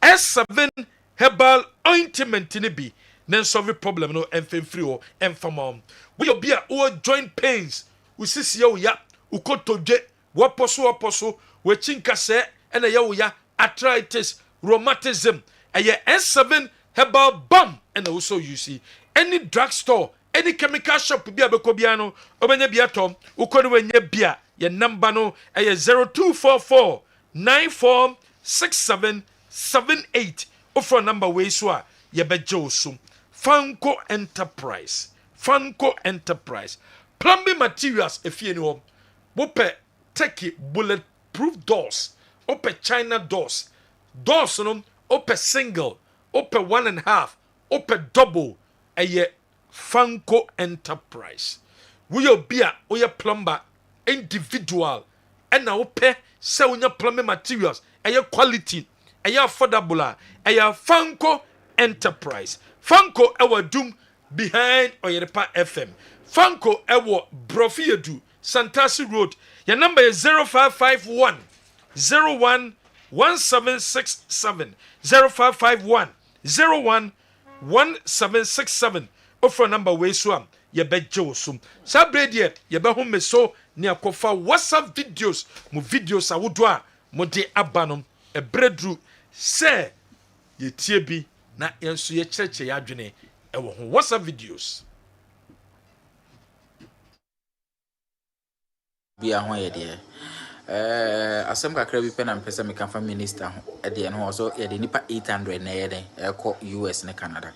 S7 Herbal Ointment ni bi then solve problem no enfemfrio enfamam we obia o joint pains usisi ya ukotodwe waposo we chinkase ena ya arthritis rheumatism eye S7 Herbal Balm and also you see any drugstore any chemical shop bia bekobia no obenya bia tom ukoni wenye bia ye number no eye 0244 946778 offer number we so a ye bejo so Fanco Enterprise plumbing materials efie ni ho bope Turkey bulletproof doors ope China doors no ope single open 1.5 open double ɛyɛ Fanco Enterprise we obi a oyɛ plumber individual ɛna wopɛ sɛ wonya plumbing materials ɛyɛ quality ɛyɛ affordable a ɛyɛ Fanco Enterprise. Fanco ɛwɔ Dum behind Oyerepa FM. Fanco ɛwɔ Brofiedu Santasi Road. Your number is 0551 01 1767 0551 01 1767. Offer number way so ye be josum. Sabrediet ye be home so ni akofa WhatsApp videos mu videos awodwa mo de abanom e bredru se ye tie bi na yenso ye cheche ya adwene e wo ho WhatsApp videos. Be a hoye de asem kakra bi pe na mpesa me kan fa minister ho de no so ye de nipa 800 na ye den e ko US ne Canada.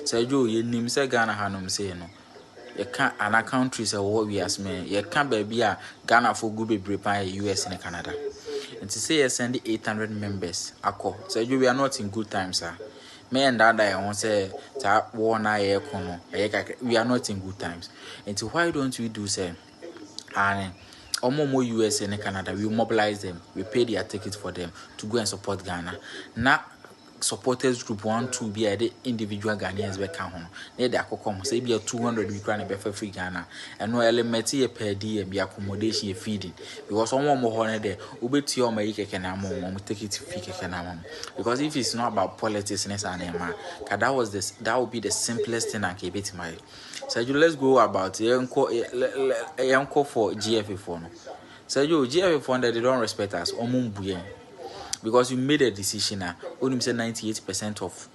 So ye nim se Ghana hanom se no ye can an countries e wo wias me ye can baby a Ghana for go bebre pan US ne Canada. And to say ye send 800 members akọ. So we are not in good times sir. Me and that I want say ta war na ye kono we are not in good times. And so why don't we do say and more US and Canada, we mobilize them, we pay their tickets for them to go and support Ghana. Now, supporters group 1, 2 be the individual Ghanaians we come home. They come say be a 200 we can be for free Ghana. And no element per day be accommodation feeding. Because someone more honor there, ube to your make a take it to because if it's not about politics and that would be the simplest thing I can be to my. So let's go about yanko for GFA for no. So GFA for that they don't respect us because you made a decision now. Only said 98% of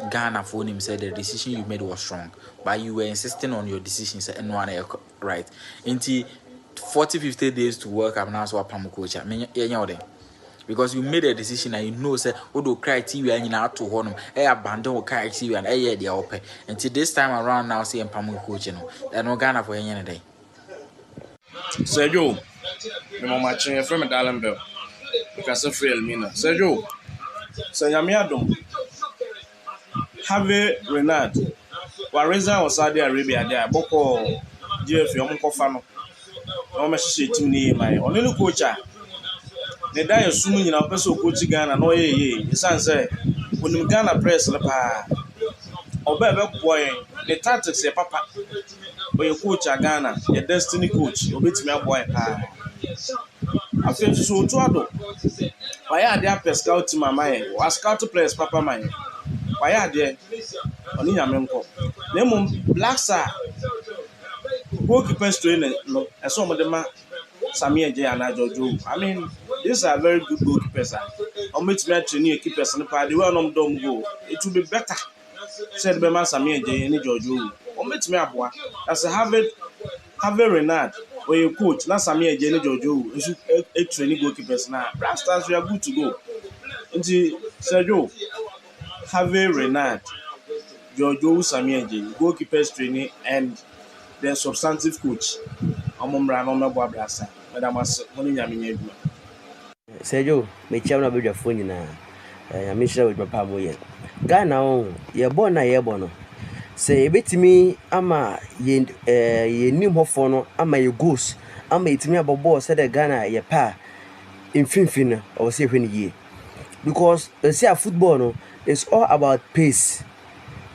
Ghana for him said the decision you made was wrong, but you were insisting on your decisions and one right. Into 40-50 days to work up now so pamukocha. Because you made a decision and you know say odo criteria you na to honum abandon o criteria and dey open until this time around now say empamu coach no and no Ghana for any day. Sergio me mama chin from Dallan Bell because of real mina Sergio say yami adom have Renard Wareza was Saudi Arabia there boko GF yom kofa no no me team ni mai only coach the day assuming in our person coach Ghana no ye say when Ghana press la pa obebe boy the tactics e papa when you coach Ghana your destiny coach obetimi boy pa after so to ado why are there per scout team my was scout players papa man why are there oni nyamenko nemo black star goalkeeper training no eso mo de ma Samia J and Jojo. I mean, these are very good goalkeepers. On which we are training keepers in the party, we are not done go. It will be better. Said by Samia J and Jojo. On which me up as a have a Renard or your coach, not Samia J and Jojo. You should training goalkeepers now. Black Stars, we are good to go. Into Sergio, have a Renard, Jojo, Samia J, goalkeepers training, and the substantive coach. Sergio, me chama na beja phone na ya misha we papa moye. Ghana on ye born na ye born. Say betimi ama ye nim hofo no ama ye goals ama etimi abobo say the Ghana ye pa infinfin or say when ye. Because say football no is all about pace.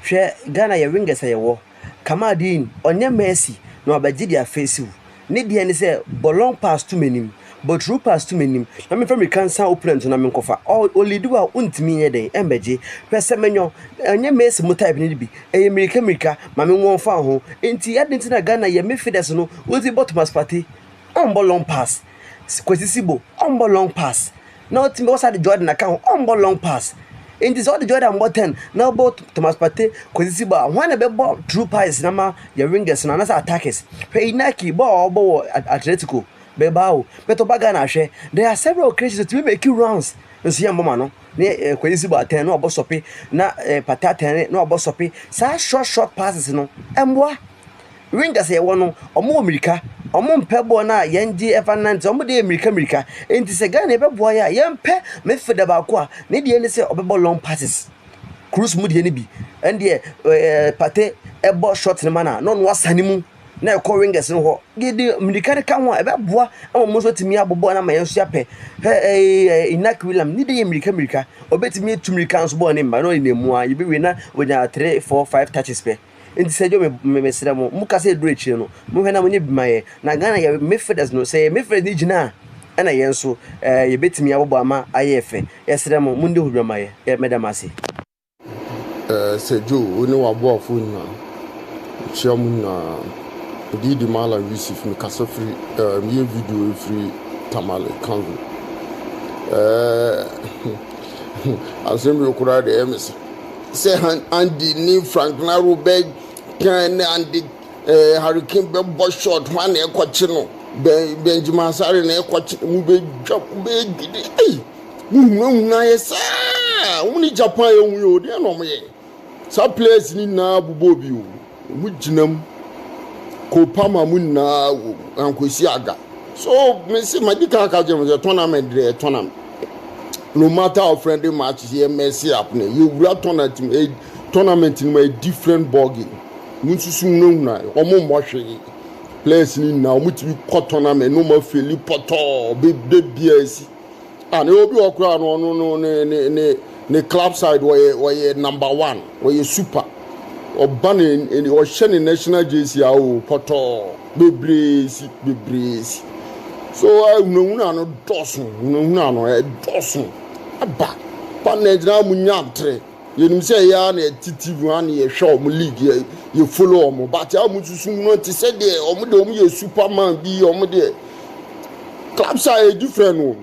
Share Ghana ye wingers ye wo. Kamadin onye Messi no abaji dia face you. Need the say long pass too many, but true pass too many. I mean, from the cancer open to Naminkofa, only do our me a day, MBG, Pesamenyo, and your mess motive need be a America, Mammy won't found home, and the Argentina Ghana, your Midfield, no, with the bottom party, long pass, Quasisibo, long pass. Now, Tim was at the Jordan account, long pass. In this all the Jordan button, now both Thomas Pate, Quasiba, one of the ball, true pies, Nama, your ringers, and another attackers. Pay Nike, ball, Atletico, Bebao, Betobaganache. There are several occasions to make you rounds. And see a momano, near Quasiba 10, no bosopi, na patata, no bosopi, such short passes, no, and what? Ringers say one or more America, or more pebble na Yendi Evanant, somebody America, and this again a boy, young pe, Midfield about qua, need the say of long passes. cruise mu de ne bi ende pate ebo short ne mana no no asane mu na e ko ringers no ho gidi mdikare ka ho e be boa ama mo so timi abobo na ma yenso yape Inak William ni de mdika obetimi etumrika nso bo ne mba no ne mu a ye be we na onya 3 4 5 touches pe nti sejo me mesra mo muka se dure chi no mo hwe na mo nye bimaye na Ghana ya midfielders no say midfield ni gina ana yenso ye betimi abobo ama ayefe yesra mo munde hudwamaye ye medamase sejo oni wa bo afu na chiamu na didi mala Yusuf mi kasa free mi video free tamale Congo asem yokura de ems say Andy ni Frank na Robert kan Andy Hurricane be bo shot one e kwachi no Benjamin Sare na e kwachi mu be drop be gidi ai mu na yesa uni Japan ye wu yo de no mo ye sa place ni na bubo bi o mu ginam ko pama mu na ankosi aga so me say medical ka jam the tournament no matter how friendly matches here messy up ne you will tournament in a different ball game mu susu na omo mo hwe players ni na omo ti ko tournament no ma feli poto be BS and obi okura no ne club side where number 1 where super or banning in or shining national JC poto bebrezi so I no dosun no dosun aba panedra munyamtre yenim say ya na titivu an ye show mu league ye follow omo but ya mu susu no ti say de omo de omo ye superman bi omo de club side different no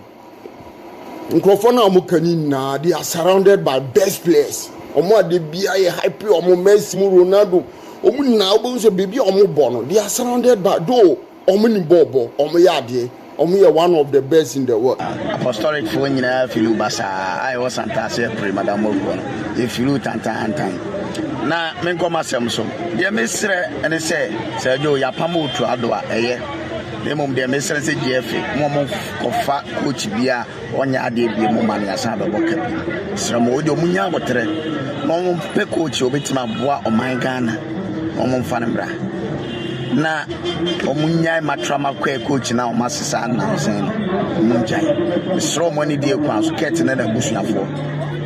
nkrofo na omo kani na they are surrounded by best players omo ade bia ye hype omo Messi mu Ronaldo omo na obo so baby omo bo no they are surrounded by do omo ni bobo omo ya de omo ye one of the best in the world apostolic for nyina filu basa I was antase pre madam obo no if you tantan na men ko masem so de mesre ene se jo ya pamo otu ado a eye demom de mesre se GF mo kofa coach bia onya ade bia mo man ya sa do boka bi sramo ode omunya botre mo pe coach obetima boa o man Ghana mo mfanembra na omunya matrama kwa coach na o masesa na sen munjai sramo ni de kwa so ket na da busuafo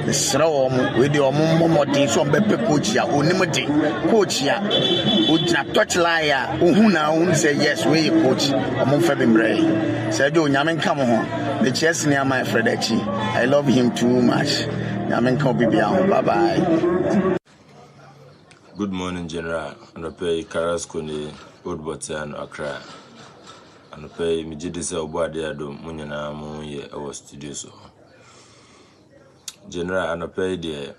srawo mo we de omo de so be pe coach ya onimde coach ya ojina touchline ya ohuna ohun say yes we coach omo fa bembre say do nyame nka mo ho the chess ni my friend achi I love him too much nyame nka bibia ho bye bye. Good morning general anope Carrasco ni Old Botan Accra anope mi jide se obuade adom munyana mo ye our studio so general anope de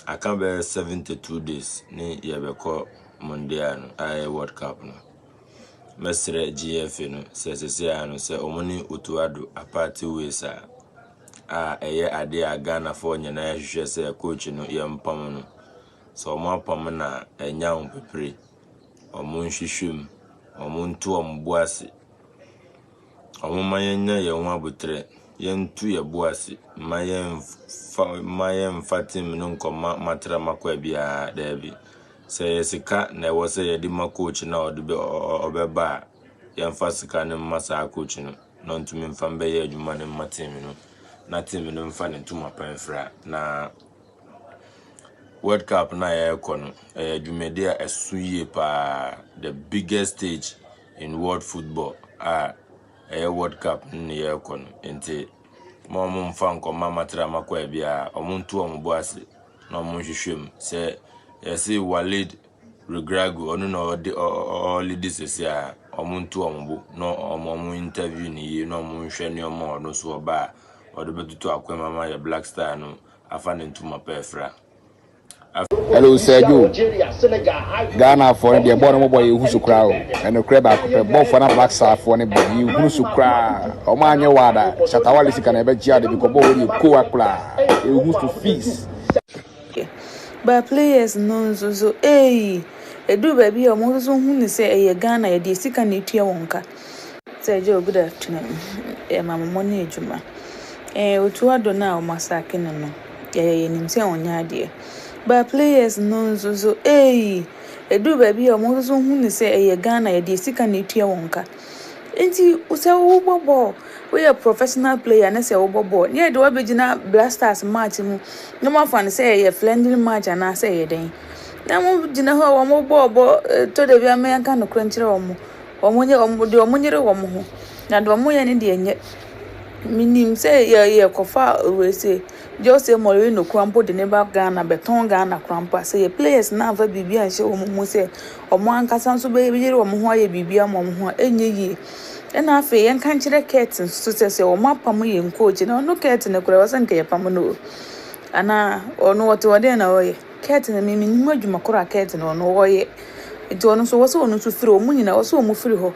aka be 72 days ni yebeko mondial no World Cup no mesre GF no se anu se omoni otuado apart ways eye ade a Ghana for nyana hwehwe se coach no yempam no so mo apam na enya ompepre omo nhwehwem omo ntu omboase omo manyanya ye ho abotre yentu ye boase mayen fatim no nkoma matra makwa bia dabi se sika na wo se ye di ma coach na odbe obeba yemfa sika ne masa coach no no ntumi mfambe ye adwuma ne matim no na tim no mfa ne ntuma panfra na World Cup na ye kono adwumedia esuye pa the biggest stage in world football World Cup ni ye kono enti mo mfa nkoma matra makwa bia omuntu omboase na omunhwehwem se yesi Walid Regrago onu no all this is ya omuntu ombo no omu interview ni ye no omunhwe ne omo no so ba odobetutu akwema ma ya Black Star no afa ne ntuma pefra. Hello Sergio Ghana for the born boy who so crowd and the crab ball for na Black Star for ne boy who so crowd o ma anya wada Shatawale sika na be gia de because boy you ko akla who to feast but players no so edu baby o mo so hu ni say Ghana e de sika na etua wonka Sergio good afternoon mama money ejuma otu ado na o masake no yɛyɛ nim sɛ ɔnyɛ adeɛ but players no nso so edu baabi a ɔmo nso hu ne sɛ ɛyɛ Ghana yɛde sika na etua wɔn ka nti sɛ wobɔ ball woyɛ professional player na sɛ wobɔ ball ne yɛde wabɛgyina Blasters match mu na mo afa ne sɛ ɛyɛ friendly match anaa sɛ ɛyɛ den na mo gyina hɔ a wɔn bɔ to de bi ameyanka no kora nkyerɛ wɔn de wɔn nyere wɔn ho na de wɔn yɛ ne deɛ nyɛ minim sɛ yɛ kɔfa wese Jose Mourinho krampo de ne ba Ghana beton Ghana krampo sɛ yɛ players na ava biribi a nhyɛ wɔn mu sɛ wɔn ankasa nso bɛyɛ yere wɔn ho ayɛ biribi ama wɔn ho enye yie ɛna afei yɛn kan kyerɛ curtain so sɛ wɔn apam yɛn coach na ɔno curtain ne kora wɔsɛ nka yɛ pam no ana ɔno wɔde na ɔyɛ curtain me nim adwuma kora curtain ɔno wɔyɛ nti ɔno so wɔsɛ ɔno so firi wɔn nyina wɔsɛ wɔn firi hɔ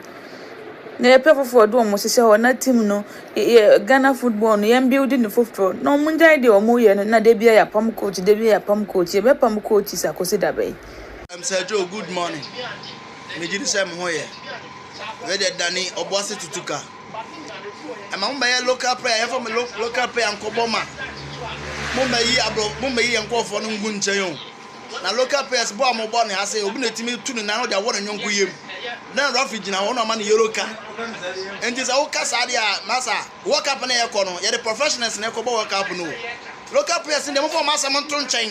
na yɛ pɛfɔfɔ do wɔn hyehyɛ hɔ na team no Ghana football no yɛn building the football na wɔn ngyae de wɔn yɛ no na de bia yɛ pam coach yɛ pam coach sakosi dabai Sergio, good morning. Mejidi sɛ mo ho yɛ wɛde dani ɔboase tutuka ama mo bɛyɛ local player yɛfɔ mo local player nkɔbɔ mo bɛyi nkɔfɔ no ngu nkyɛn o na local players bo am bo ne ase obi na timi tu ne na de awɔ ne nyonko yem na rafi gina wo na ma ne yellow card enti sa wo kasa de a masa world cup na yɛ kɔ no yɛ de professionals na yɛ kɔ bɔ world cup no local players ne mo fɔ masa mo nto nkyɛn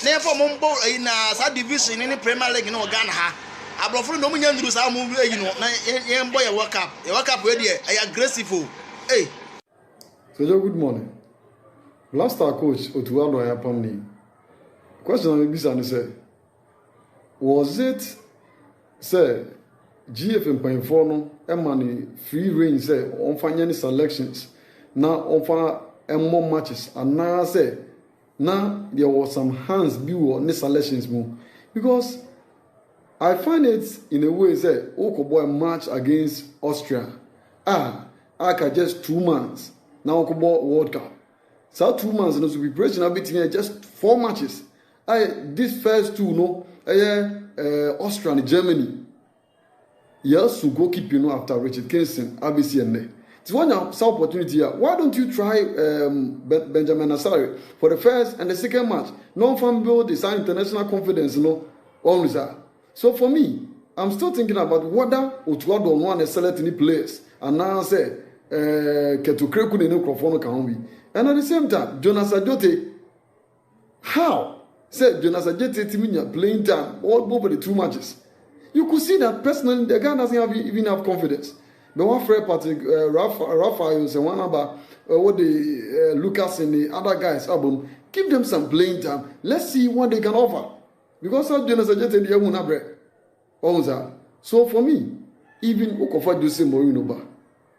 na yɛ fɔ mo bɔ na sa division ne Premier League no Ghana ha abrofo no mo nya nduru sa mo eyi no na yɛ mbɔ yɛ world cup we de ɛyɛ aggressive hey so good morning Blaster coach Otuado Ayapamni. Question I'm going say, was it say GF and Painfono money free range say on any selections now offer more matches and now say now there was some hands view on the selections move because I find it in a way say Okoboy match against Austria I can just 2 months now Okoboy World Cup so 2 months and to be preparation between just 4 matches. This first two, no, Austria and Germany. Yes, to go keep after Richard Kingston, ABC and there. It's one opportunity here. Why don't you try Benjamin Asare for the first and the second match? Non-fan build is international confidence, always are. So for me, I'm still thinking about whether Otuado don't want to select any players and now say Ketukreku ne Microphone can be. And at the same time, Jonas Adote, how? Said Jonas Ajeti playing time all over the 2 matches. You could see that personally the guy doesn't even have confidence. But one Fred Patrick, Raphael, and one about what the Lucas and the other guys album, give them some playing time. Let's see what they can offer. Because Jonas Ajeti the won't have bread. So for me, even Okofa Jose Mourinho ba,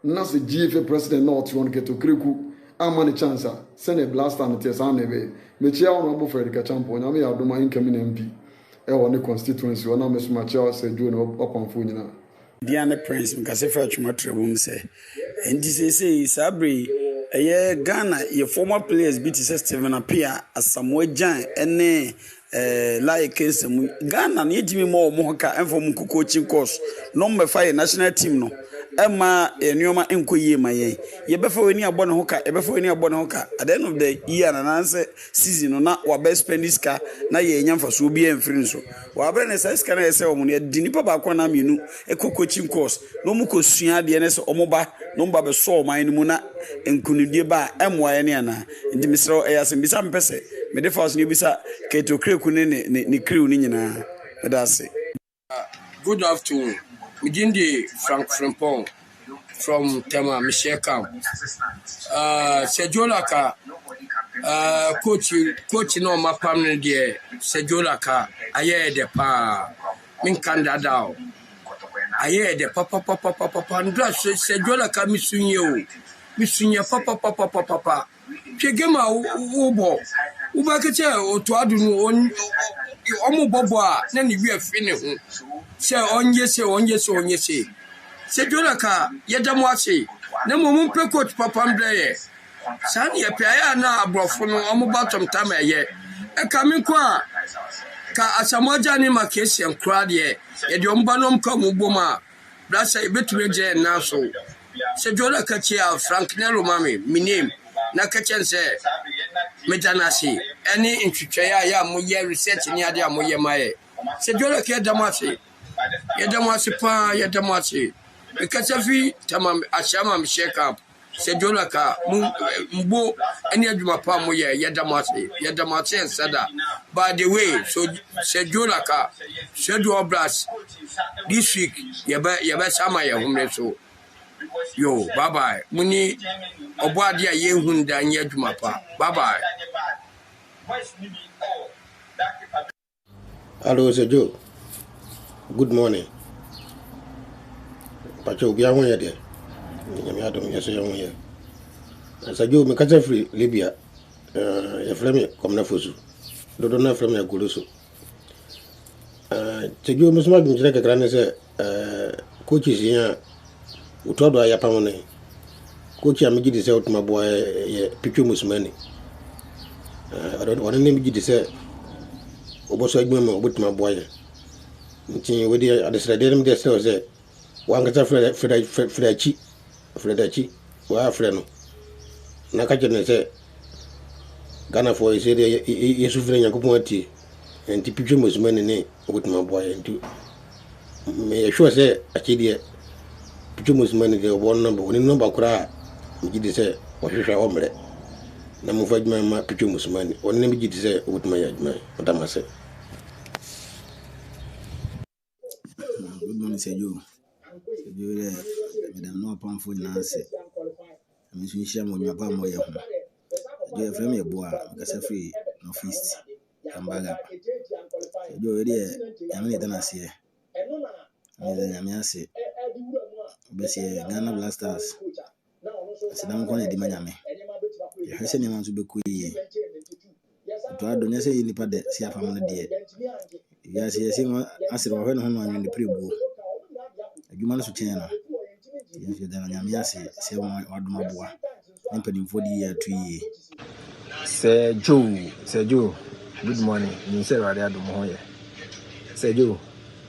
that's the GFA president not want to get to Kriku. I'm on a chance. Send a blast on the test on the way. Mechia honorable Frederick Champion. I mean, I do my incoming MP. I want the constituency. When I'm a child, say, doing up on phone. Diana Prince, because if I try say, and this is Sabri, a year Ghana, your former players beat Steven appear as Samuel Jan and like Ghana need me more Mohoka and from coaching course. Number 5 national team no. Emma Nyoma Enkoye Maye. Ye before any abon hoka, e before any abon hoka. At the end of the year and answer season na wa best spend this car na ye nyamfa so bi enfrin so. Wa bre na say ska na say omo ne dinipa ba kwa na mienu e coaching course. No mu kosua de ne so omo ba no mba be so man mu na enkunudie ba emwa ye ne ana. Ndi misro e asem bisa mpese. Me de fast ni bisa keto kreku ne crew ni nyina. That's it. Good afternoon. Mijindi Frank Frimpong from Tema Michelle Camp. Sergio Laka, coach no ma permanent there. Sergio Laka, aye de pa min kandadao. Aye de papa ndra Sergio Laka misunye papa. Pegema ubo. Ubakete otuadu no omo bobo a na ni wi afine ho. Se onye se Sergio Laka yedamo ase na momum pe coach papa mbreye san ye pe aya na abrofo no omo batom tam eye e ka me ko a ka asamoja ni makesi enkra de ye de omba no mka muboma brasa betume je na so Sergio Laka chia Frank Nelo mame minim na ka chen se mejanasi any intwitwa ya mo ye research ni ade a mo ye maye se jola ke damasi ye damasi because fi tamam ashama me shake up se jola ka mbo any adwuma pa mo ye damasi sada by the way so se jola ka se do oblas this week ye ba sama ye humre so yo bye bye muni obo ade a ye hunda nye adwuma pa bye bye. Hello, Sir Joe. Good morning. Pacho, be away there. I don't yes, young here. Sir Joe, me catch free Libya. A flame come na fosu. Don't know from your gulusu. Sir Joe, Miss Martin, check a grand say, coaches here. Utodo ya pamone. Coach ya miji dise utuma boy pichu musmani. Wana nimi dise oboso agbema obutuma boy. Nti wedi adesrade dem dise oze wangata fredachi wa freno. Nakaje ne se Ghana for is yesu frenya yakopon ati. Nti pichu musmani ne obutuma boy nti me sure say achidie pichu musmani de one number one number kura miji say wahwehwa omre na mu fadwuma ma pichu musmani one miji say obutuma ya adwuma otamase. Good morning, Seju. Seju, madam no pamfo nanse. I'm so sure mo nyapa mo ye ho. Seju frame ye boa, kasa free no feast. Kambaga. Seju de ya me dana se. Me ase. Bese Ghana Blasters. Sidam ko ne di manyame. Ya hese ne man so be kuyi. To adonya se nipa de si afam no de. Ya se asere wo no no anwe ne prebu. Adwuma no so chen no. Ya se da nyame ase se wo adoma boa. Nimpadimfo di ya tuyi. Sir Joe, good morning. You say radio adom ho ye. Sir Joe,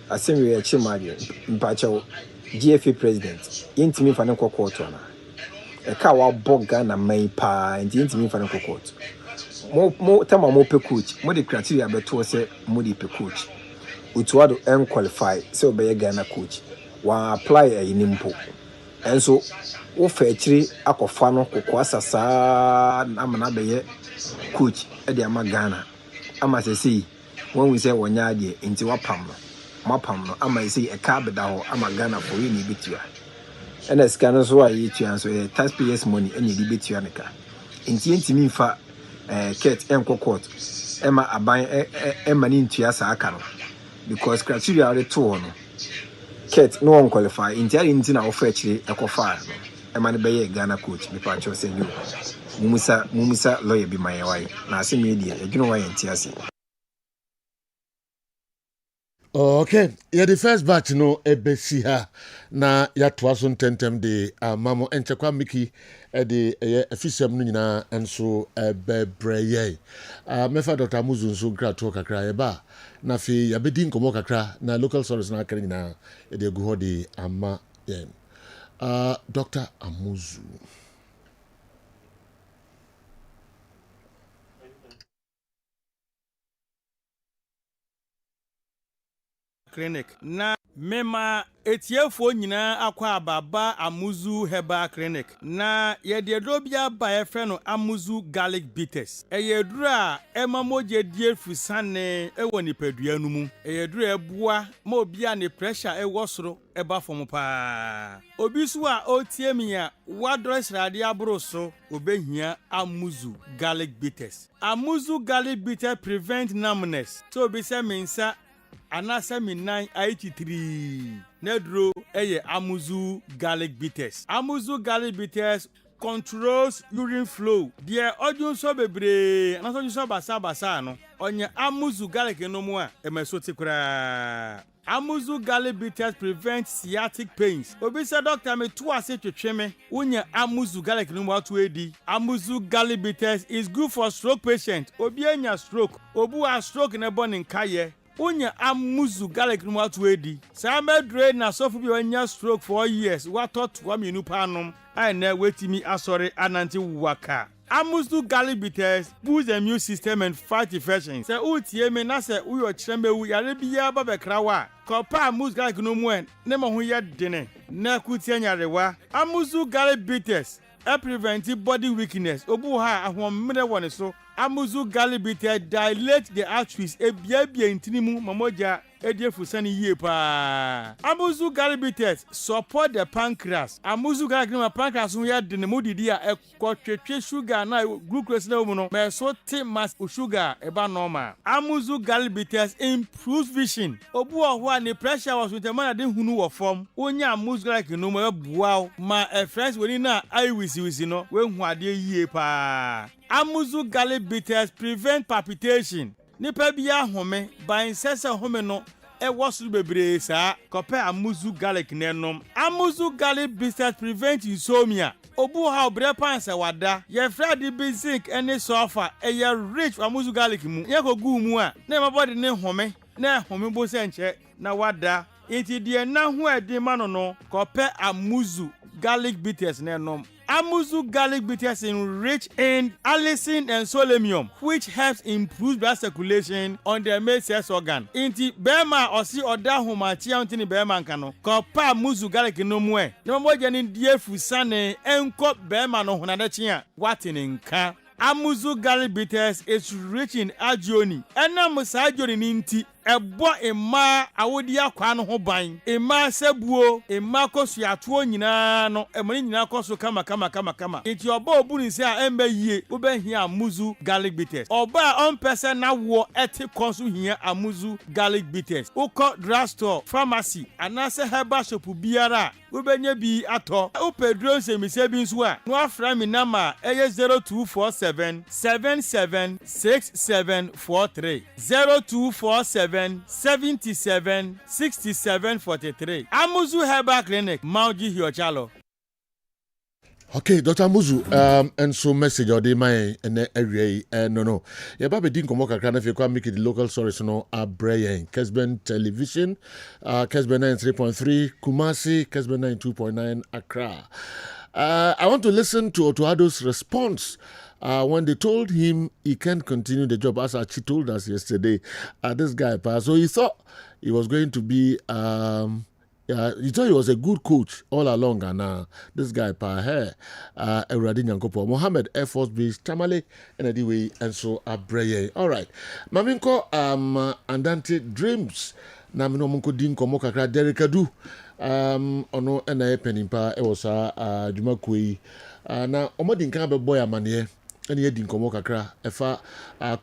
asem we e chimaje mpacho GFA president. Yentimi fa ne kokoto na. E ka wa boga na mai pa, yentimi fa ne kokoto. Mo tama mo pe coach, mo de criteria beto se mo de pe coach. Utuado en qualify se obeye Ghana coach. Wa apply e nimpo. Enso wo fa chiri akofa no kokko asasa na amana beye coach e de ama Ghana. Ama se sei when we say wonya de nti wapam no. Mapam no ama sei e ka beda ho ama Ghana for we ni betua. Ena sika no so ayi tua so taxpayers money eni di betua neka. Nti ntimi mfa Kate enko court ema aban ema ni ntua sa aka no because criteria are to no Kate no one qualify nti na offer chire ekofa no ema ne beye Ghana coach me pa cho say you mumusa lawyer bi mayewai na ase media edwuno wa yenti ase. Okay, yeah, the first batch no ebesi ha na ya toaso ntentem de mamo enchekwa miki de efisem no nyina enso ebebreye. Mefa Dr. Muzu nso gra to kakra ye ba na fi ya bedi nkomo kakra na local sources na akere nyina de gu ho de ama yen. Dr. Amuzu. Clinic na mema etiefo nyina akwa ababa Amuzu Herbal Clinic na yededro bia ba efre no Amuzu Garlic Bitters eyedro a emamoje die fusane ewo nipadua nu mu eyedro ebua ma obia ne pressure ewo soro eba fom pa obi so a otie a wadres rade abro so obehia Amuzu Garlic Bitters. Amuzu Garlic Bitters prevent numbness so obi se mensa anasa minan 83 nedro eye Amuzu Garlic Bitters. Amuzu Garlic Bitters controls urine flow. Die odun so bebre anaso so basa no onye Amuzu Garlic no mu a emesoti kura. Amuzu Garlic Bitters prevent sciatic pains. Obi say doctor me to ase twetweme unye Amuzu Garlic no mu atu edi. Amuzu Garlic Bitters is good for stroke patient. Obi anya stroke, obu a stroke ne born nkaye. Unya Amuzu Garlic no atu edi. Sa medre na sofu bi anya stroke for years. What thought wa minu panom. I na wetimi asore ananti waka. Amuzu garlic bitters boost the immune system and fight infections. Se utie me na se uyo chembe yare biya ba bekrawa. Kopa amuzu garlic no mu en ne mo ho ye dene. Na kutie nyarewa. Amuzu garlic bitters prevent body weakness. Obu ha ahomre woni so. Amuzu garlic bitters dilate the arteries ebiabia intinimu mamoja ediefusani yie pa. Amuzu garlic bitters support the pancreas. Amuzu garlic no pancreas ho ya de ne modidi a ekotwetwe sugar na glucose na mu no me so te mass sugar eba normal. Amuzu garlic bitters improves vision. Obu ho a ne pressure was with the man de hunu wo form. Onya amuzu garlic no mo bua ma friends woni na eye wisi no we hu ade yie pa. Amuzu garlic bitters prevent palpitation. Nipa bia home ban sese home no e wosu bebre sa kope amuzu garlic nenom. Amuzu garlic bitters prevent insomnia. Obu ha obre panse wada ye fredi bi zinc ene sulfur e ye rich amuzu garlic mu ye ko gu mu a na mabody ne home na home bo se nche na wada enti de na hu edi ma no kope amuzu garlic bitters nenom. Amuzu garlic bitters rich in allicin and selenium, which helps improve blood circulation on the male sex organ. Inti bema osi oda humachi antini bema nkano. Kopa amuzu garlic no mwe. Nemo jeni die fusane enko bema no hunadechi ya watini nka. Amuzu garlic bitters is rich in agioni. Ena musa agioni ninti. Ebo ema awodi akwa no ho ban ema sebuo ema kosu atuo nyina no emani nyina kosu kama enti oba obuni se a embe yie wo be hia amuzu garlic bitters oba on person na wo eti konsu hia amuzu garlic bitters uko drugstore pharmacy anase herbal shop biara wo benye bi ato wo pedro se mi se bi nso a no afra mi nama eye 0247 776743 0247 77 67 43. Amuzu Herbal Clinic, Mauji Hiochalo. Okay, Dr. Amuzu, and so message or de my and area no. Ya babe din komo kakra na fe kwa make the local stories no abrayen. Kessben television, Kessben 93.3, Kumasi, Kessben 92.9 Accra. I want to listen to Otuado's response. When they told him he can't continue the job, as Achi told us yesterday, this guy, so he thought he was going to be, he thought he was a good coach all along, and this guy, Eradin Yankopo, Mohammed, Air Force Base, Tamale, and anyway, and so Abreye. All right. Maminko, Andante Dreams, Namino Munko Din Komokakra, Derikadu, ono, and I penimpa, it was Jumakui. Now, Omodin Kabe Boy Amanie. Any heading komo kakra efa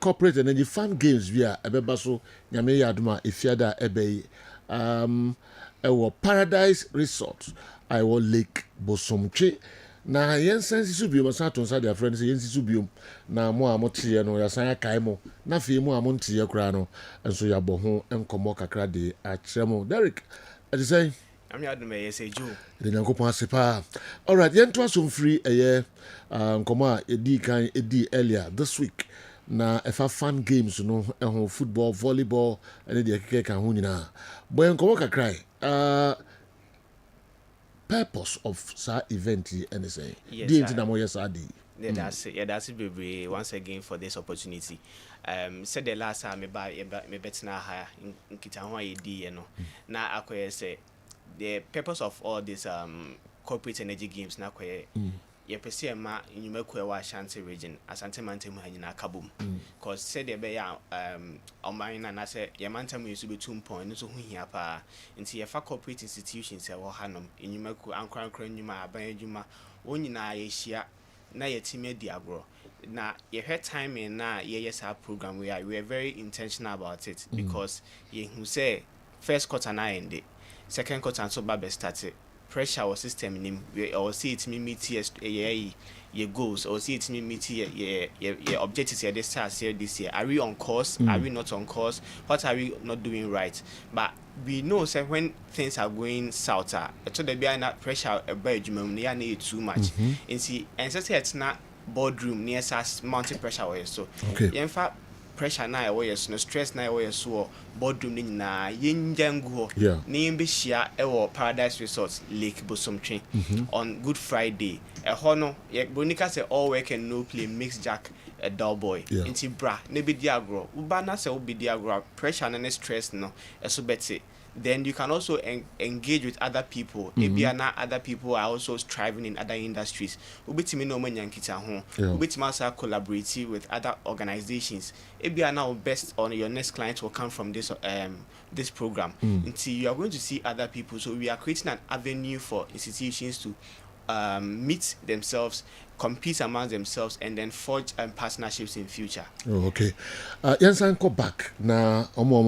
corporate energy fund games via ebeba so nyame yaduma efiada ebe ewo Paradise Resort iwo Lake Bosomtwe na yensensi subium saton sa their friends yensi subium na mo amotie no yasan akai mo na fe mu amontie kra no enso yabo ho enkomo kakra de akyeremo Derek ati say I'm not doing my say Joe. The Yankopon Sepa. All right, yen to some free a year. Nkoma edi kan edi earlier this week. Na efa fun games, you know, football, volleyball, and the keke kan hu nyina. Boy nkoma kakrai. Purpose of sa event anything. Yes, Di ntina mo yesadi. Yeah, that's it. Yeah, that's it, baby. Once again for this opportunity. Said the last time me bet na hire in Kitahwa edi, you know. Na akwe say the purpose of all these corporate energy games na kwe ye pese ma nyumekwe wa Ashanti region Asante Mantem hanyina kabum cause said the be ya omanya na say ye Mantem yusu be 2 point so hu hia pa nti ye fa corporate institutions e wo hanom nyumeku ankran nyuma aban adwuma onyina ye hia na ye time di agro na ye head time na ye yes our program we are very intentional about it because ye hu say first quarter na end second quarter and so babe started pressure our system in him or see it me meet your goals or see it me meet your objectives here this year are we on course are we not on course what are we not doing right but we know say when things are going south so there be that pressure about you need too much and see and say it's not boardroom near us mounting pressure so in fact pressure na yes no stress na yes so boardroom ni na yenjangu ho na yembe hia ewo Paradise Resort Lake Bosomtwe on Good Friday no ye bonika say all work and no play mix Jack a dull boy inti bra ne be diagro uba na say obi diagro pressure and stress no eso beti. Then you can also engage with other people. Maybe other people are also striving in other industries. Ubitimi no man yankita ho. Ubitimi also collaborate with other organizations. Maybe now best on your next client will come from this program. Until you are going to see other people. So we are creating an avenue for institutions to meet themselves, compete among themselves, and then forge partnerships in future. Oh, okay. Yansan go back na omo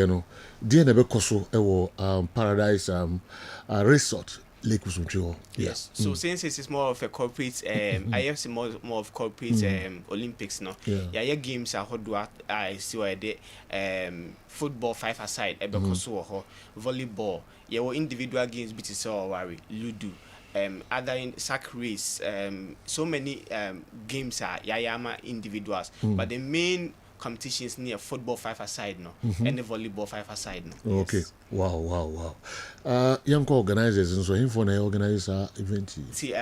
no. Dear never koso ewo Paradise Resort Lake Bosomtwe. Yes. So since it is more of a corporate I have more of corporate Olympics no. Yeah, games are how I see where the football 5-a-side koso ho volleyball. Yeah, individual games bit so worry ludo. Other in sack race, so many games are yayama individuals, but the main competitions near football 5-a-side no, and the volleyball 5-a-side no. Okay. Yes. Wow. Young organizers and so him for organize event. See,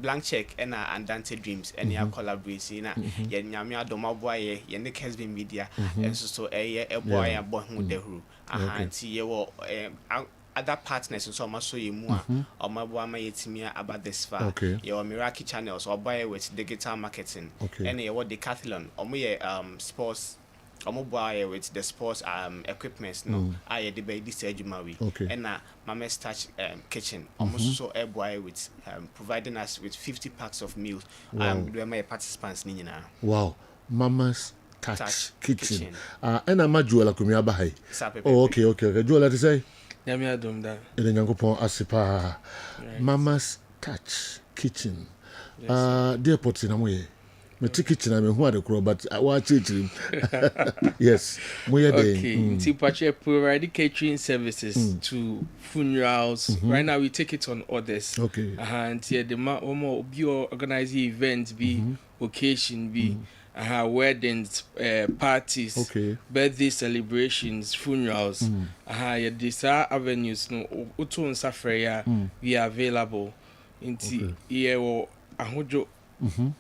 Blank Check and Andante Dreams and your collaboration. Yeah, Nyamia Doma boy, yeah, the Kessben media, and so a boy and boy who the who. See, you other partners and so much so you more or my boy my about this far. Your Miraki channels or buy with digital marketing. And what decathlon or me sports or mobile with the sports equipments no I the baby surgery and Mama's Touch kitchen almost so a boy with providing us with 50 packs of meals where my participants nina. Wow, Mama's Touch kitchen. And I'm a jewel kumia bahai. Oh, okay. Jewel to say Mama's Touch kitchen. Dear Potsinamoye. My kitchen, I'm who the crow, but I watch it. Yes, okay. Provide catering services to funerals. Right now, we take it on orders. Okay. And here the more organizing events be occasion be. Weddings, parties, birthday celebrations, funerals. These are avenues. No, Utu and Safreya, we are available. Inti here ahujo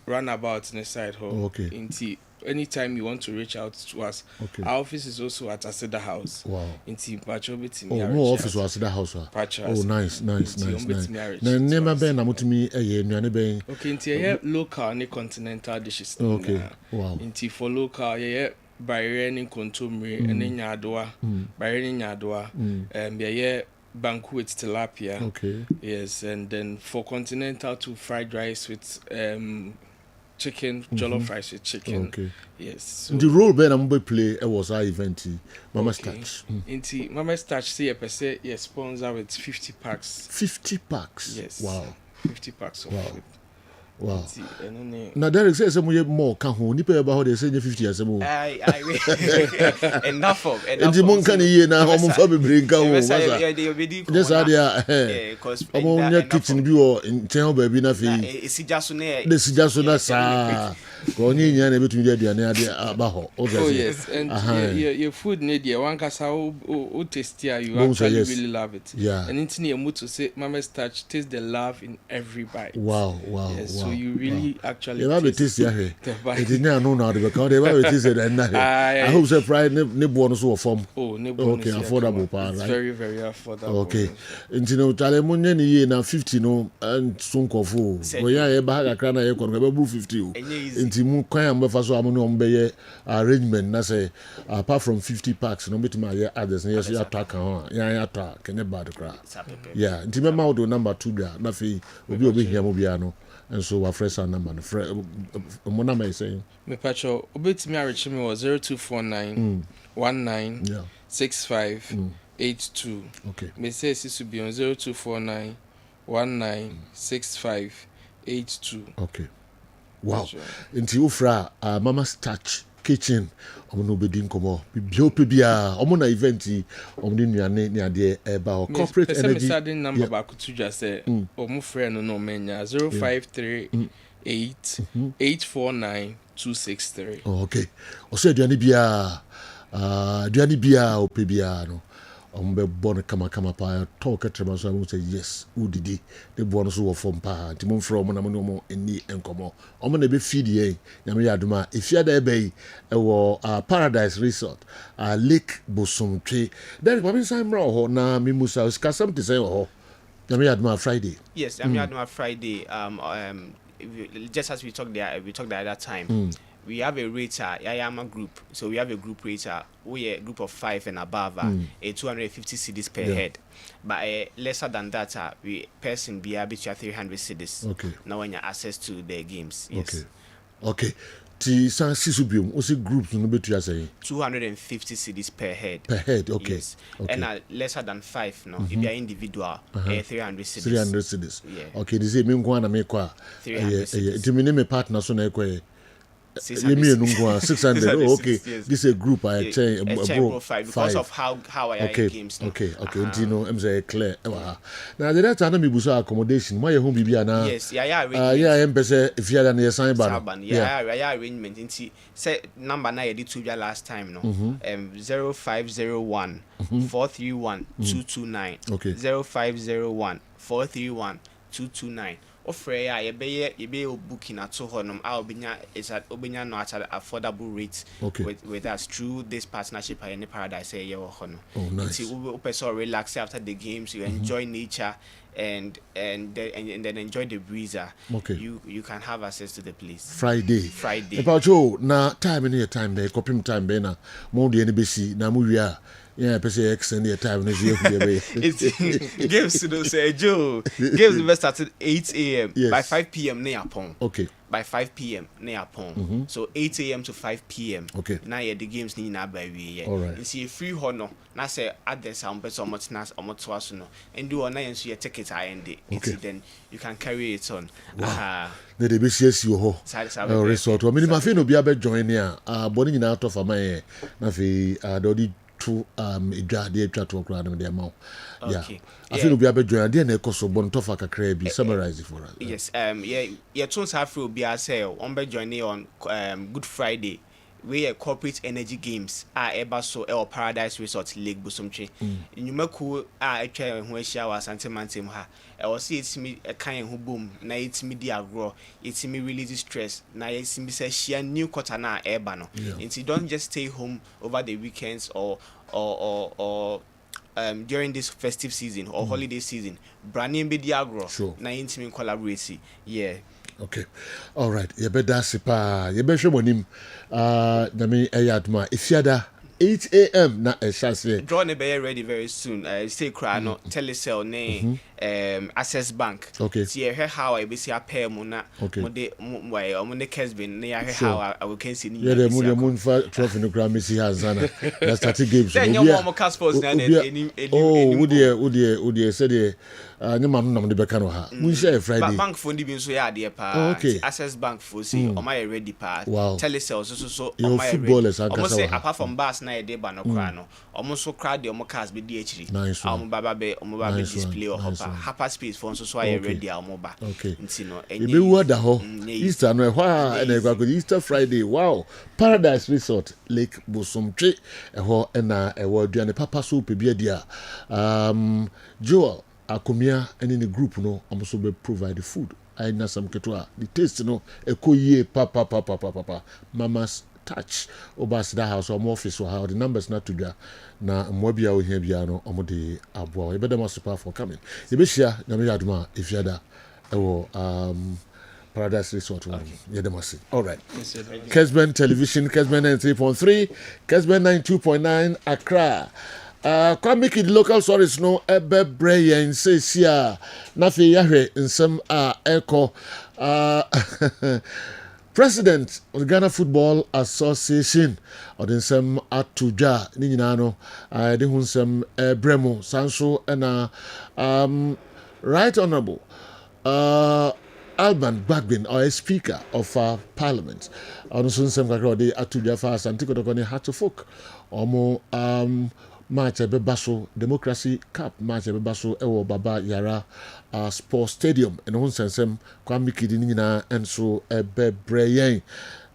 runabout in the side hall. Inti anytime you want to reach out to us, our office is also at Aseda House. Wow. Inti Pachobiti. More office was Aseda House. Oh, nice. Never been amutimi nyane ben. Okay, inti here local and continental dishes. Okay. Wow. Inti for local here Bayern kontomre ene nyadoa. Bayern nyadoa. Here banku with tilapia. Okay. Yes, and then for continental to fried rice with chicken, jollof rice with chicken. Okay. Yes. So the role Ben Ambe play was our event. Mama's Touch. Inti Mama's Touch say per se yes sponsor with 50 packs. 50 packs. Yes. Wow. 50 packs of food. Wow. Now Derek says some more can who nipa about they say 50 years more. Enough of and the monk can hear now home for bring can just idea because omo kitchen bi or in town baby na fe this just so that sa ko nyi nya na betumi dia na aba ho. Oh yes, and your food need there one kasa o taste you actually really love it. And into your mood to say Mama's Touch taste the love in every bite. Wow. So you really actually taste here. It didn't know now because they were taste and I hope surprise ne bonus or form. Oh, ne bonus. Okay, affordable part, right? Very, very affordable. Okay. Into no tale money ni na 50 no and sunkofu. We ya ba ga kra na ye kon ga 50 o. Into mu kwan am fa so am no mbeye arrangement na say apart from 50 packs no betima ye others na yes ya attack ho. Ya attack can bad kra. Yeah, into me ma do number 2 bia na fe obi hia mo bia no. And so our fresh number mo number is saying me pacho obetimi arechi me was 0249 19 65 82. Okay. Me say it should be on 0249 19 65 82. Okay. Wow. Into Ufra Mama's Touch kitchen omo bedi nkomo bibio pebia omo na event omo ni nuane ni ade eba corporate energy me number ba kutu just say omo friend no menya 0538 849 263. Okay. O say aduane bia aduane biara opɛ biara no ɔmo bɛbɔ no kama paa tɔɔ kɛtrɛma so a mo sɛ yes wodidi ne boɔ no so wɔ fam paa nti momfrɛ ɔmo na mo ne ɔmo ɛni nkɔmmɔ ɔmo na ɛbɛfeed yɛn nyame yɛ adom a ɛfiada ɛbɛ yi ɛwɔ Paradise Resort Lake Bosomtwe Derek ma mensan mmra wɔ hɔ na memu sa sikasɛm te sɛ wɔ hɔ nyame yɛ adom a Friday yes nyame yɛ adom a Friday just as we talked the other time we have a rater, Yayama group. So we have a group rater. We a group of 5 and above, a 250 cedis per head. But lesser than that, we person be between 300 cedis. Okay. Now when you access to the games. Yes. Okay. Ti san sisubium. What's the groups no betu ya say? 250 cedis per head. Per head, okay. Yes. Okay. And lesser than 5, no. If you are individual, 300 cedis. 300 cedis. Yeah. Okay. This is me go na me kwa. 300 cedis. Ti me name partner so na ekwe. 600. 600. Oh, okay. Yes. This is a group I change because of how I games. Okay. You know, I'm say clear. Now the that time me busa accommodation. My home bibia na. Yes, yeah. I'm pese if you are na sign ban. Yeah, arrangement. Inti say number na yedi to last time no. 0501 431 229. Okay. 0501 431 229. Offer ya yebe booking at honum obenya no at affordable rate with us through this partnership in Paradise here honum. Oh nice. So relax after the games, you enjoy nature and then enjoy the breezer. Okay. You can have access to the place. Friday. About you na time in here time be copy time be na mo de any besi na mo wi a yeah, person extend the time. It's games to say Joe. Games will start at 8 a.m. Yes. By 5 p.m. near pong. Okay. By 5 p.m. near pong. So 8 a.m. to 5 p.m. Okay. Now the games need na by we. All right. You see free honor. Now say at the sound person much nas or much was no. And do online so you take it and then you can carry it on. Wow. The BCS you ho. Resort. I mean, my friend will be able to join here. Born in out of my na fi dodi to de twa to kra na de ma. Yeah. I feel we be join there na ekoso bon to fa kakra bi summarize for us. Yes, yeah tons have will be say on be joining on Good Friday. We are corporate energy games eba so Paradise Resort Lake Bosomtwe. Nyumaku atwa ho ahia wa Santemantem ha. Was it's me a kind who boom na it's me dia grow it's me release stress na it's me say share new quarter na eba no. And you don't just stay home over the weekends or during this festive season or holiday season. Branding be dia grow na intimate collaborate. Yeah. Okay. All right. You better sipa. You better show monim. Na me ayadma. Ifiada 8 a.m. na chance. Draw ne be ready very soon. Say cry no Telecel ne Access Bank. Okay. See how I be see a pair mo na mo de mo ne Kessben ne how I can see ni. Yeah, the moon for trophy no gram see Hazana. That's starting games. Then you more Caspers na Woody said the nyama no nam de beka no ha. Mun share Friday. Bank phone di bi so ya de pa. Access Bank for see o my ready pa. Telecel so o my ready. Almost say apart from bars na e de ba no kra no. Almost so crowd the cars be di achiri. Baba be display or hapa space for so I ready amoba. Okay. Nti no enye. Ebe wada ho. Easter no ehwa na ekwa Easter Friday. Wow. Paradise Resort Lake Bosomtwe eho na ewo aduane papa so pe bia dia. Joel Akomia and in the group no also be provide the food. I know some ketwa the taste no ekoye papa mama's touch obas that house or office or how the numbers not to be na mwabia o here bia no omo de aboa. You better must super for coming. You be share na me aduma if you ada Paradise Resort one. Yeah, they must see. All right. Kessben Television, Kessben 93.3, Kessben 92.9 Accra. Come make it local stories no ebe breye nsesia na fe yahwe nsem echo President of the Ghana Football Association or the nsem atuja ni nyina no de hu nsem bremo sanso na Right Honorable Alban Bagbin, or Speaker of Parliament on nsem kakra de atuja fa Statistical ne Hatofok omo match Bebaso Democracy Cup match Bebaso ewo Baba Yara Sports Stadium and on sensem kwami kidi nyina enso ebebreye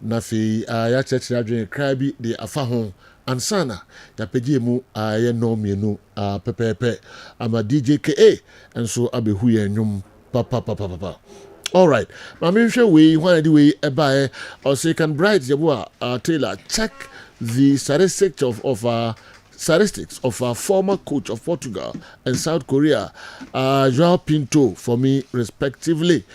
na fi ya church adwen krabi de afa ho ansana yapagye mu ayɛ no mienu pɛpɛɛpɛ ama DJ KA nso abehu yɛn nnwom papa. All right. Mami nhwɛ wei when the way ɛbaɛ ɔsɛ can bright yɛbo Taylor check the statistics of our former coach of Portugal and South Korea, João Pinto, for me, respectively.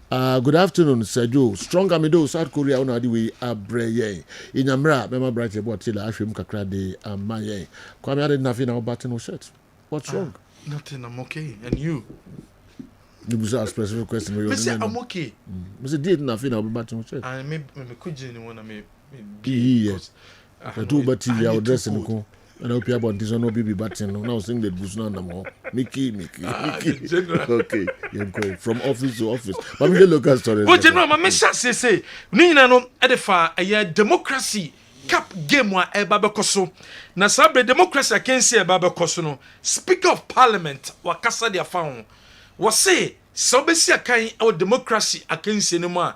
Good afternoon, Sergio. Strong Amido, South Korea, on the way, Breye. In Amra, Mema Bright, about Tila, Ashim Kakra de Maye. Kwame, I didn't have in our button or shirt. What's wrong? Nothing, I'm okay. And you? You was a specific question. I'm okay. Mr. Did nothing, I'll be button or shirt. I may could you want to be yes. I do, but TV, I'll dress in the cool. And I hope you about this one, be batting. Now sing the boots no more. Mickey. Okay, you're going from office to office. But we look at stories. What you know, my message say, Nina no edifa a democracy cap game wa babakoso. Na sabre democracy akensi babakoso no. Speaker of Parliament wakasa dia faun. Was say sobesi akan our democracy akensi no ma.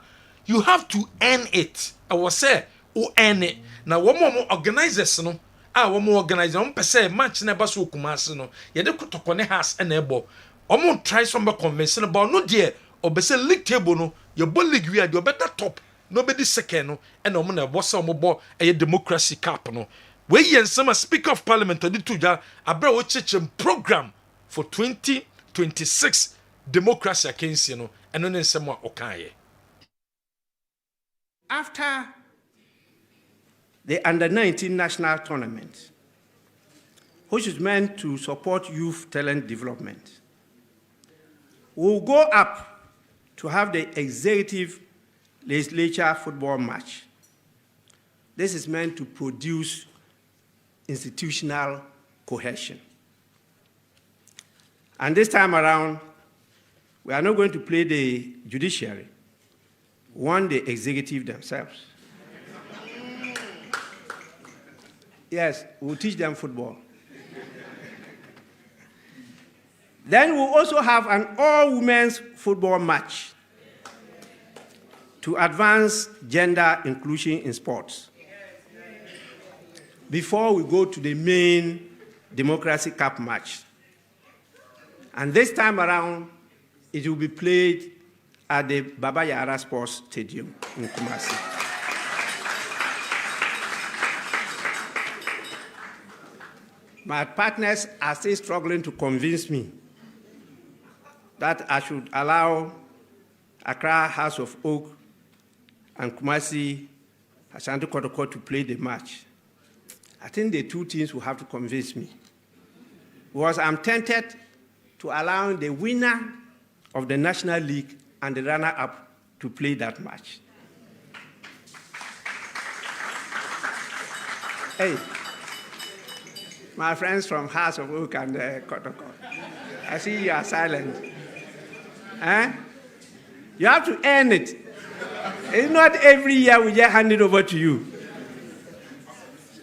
You have to earn it. I was say o earn it. Na womo organizers no. Womo organize on pese match na baso kumase no ye de kotoko ne has na ebo omo try some convince about no there obese league table no ye bo league we the better top no be the second no and omo na boss omo bo democracy cap no we yen some speaker of parliament di tuja abra wo chechem program for 2026 democracy against no eno ne nsem a okaye. After the Under-19 national tournament, which is meant to support youth talent development, we'll go up to have the executive legislature football match. This is meant to produce institutional cohesion. And this time around, we are not going to play the judiciary, we want the executive themselves. Yes, we'll teach them football. Then we'll also have an all-women's football match to advance gender inclusion in sports. Before we go to the main Democracy Cup match. And this time around, it will be played at the Baba Yara Sports Stadium in Kumasi. My partners are still struggling to convince me that I should allow Accra House of Oak and Kumasi Ashanti Kotoko to play the match. I think the two teams will have to convince me. Because I'm tempted to allow the winner of the National League and the runner-up to play that match. Hey. My friends from House of Oak and Kotoko, I see you are silent. You have to earn it. It's not every year we just hand it over to you.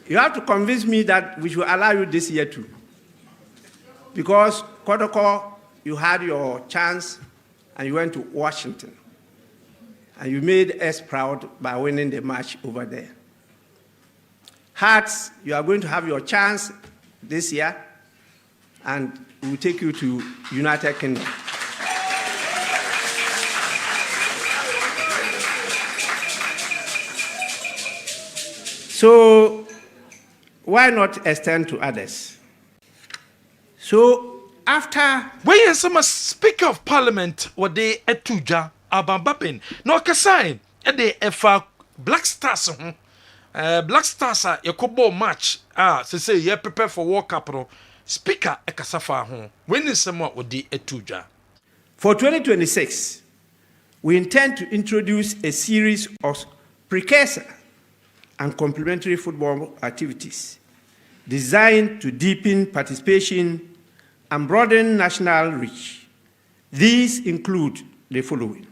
You have to convince me that we should allow you this year too. Because Kotoko, you had your chance and you went to Washington. And you made us proud by winning the match over there. Hearts, you are going to have your chance this year, and we will take you to United Kingdom. So why not extend to others? So after when you some Speaker of Parliament what they etuja abambapin no kasain e de efa Black Stars Black Stars a yekobo match say ye prepare for World Cup no speaker ekasafa ho when some what they etuja. For 2026 we intend to introduce a series of precursor and complementary football activities designed to deepen participation and broaden national reach. These include the following.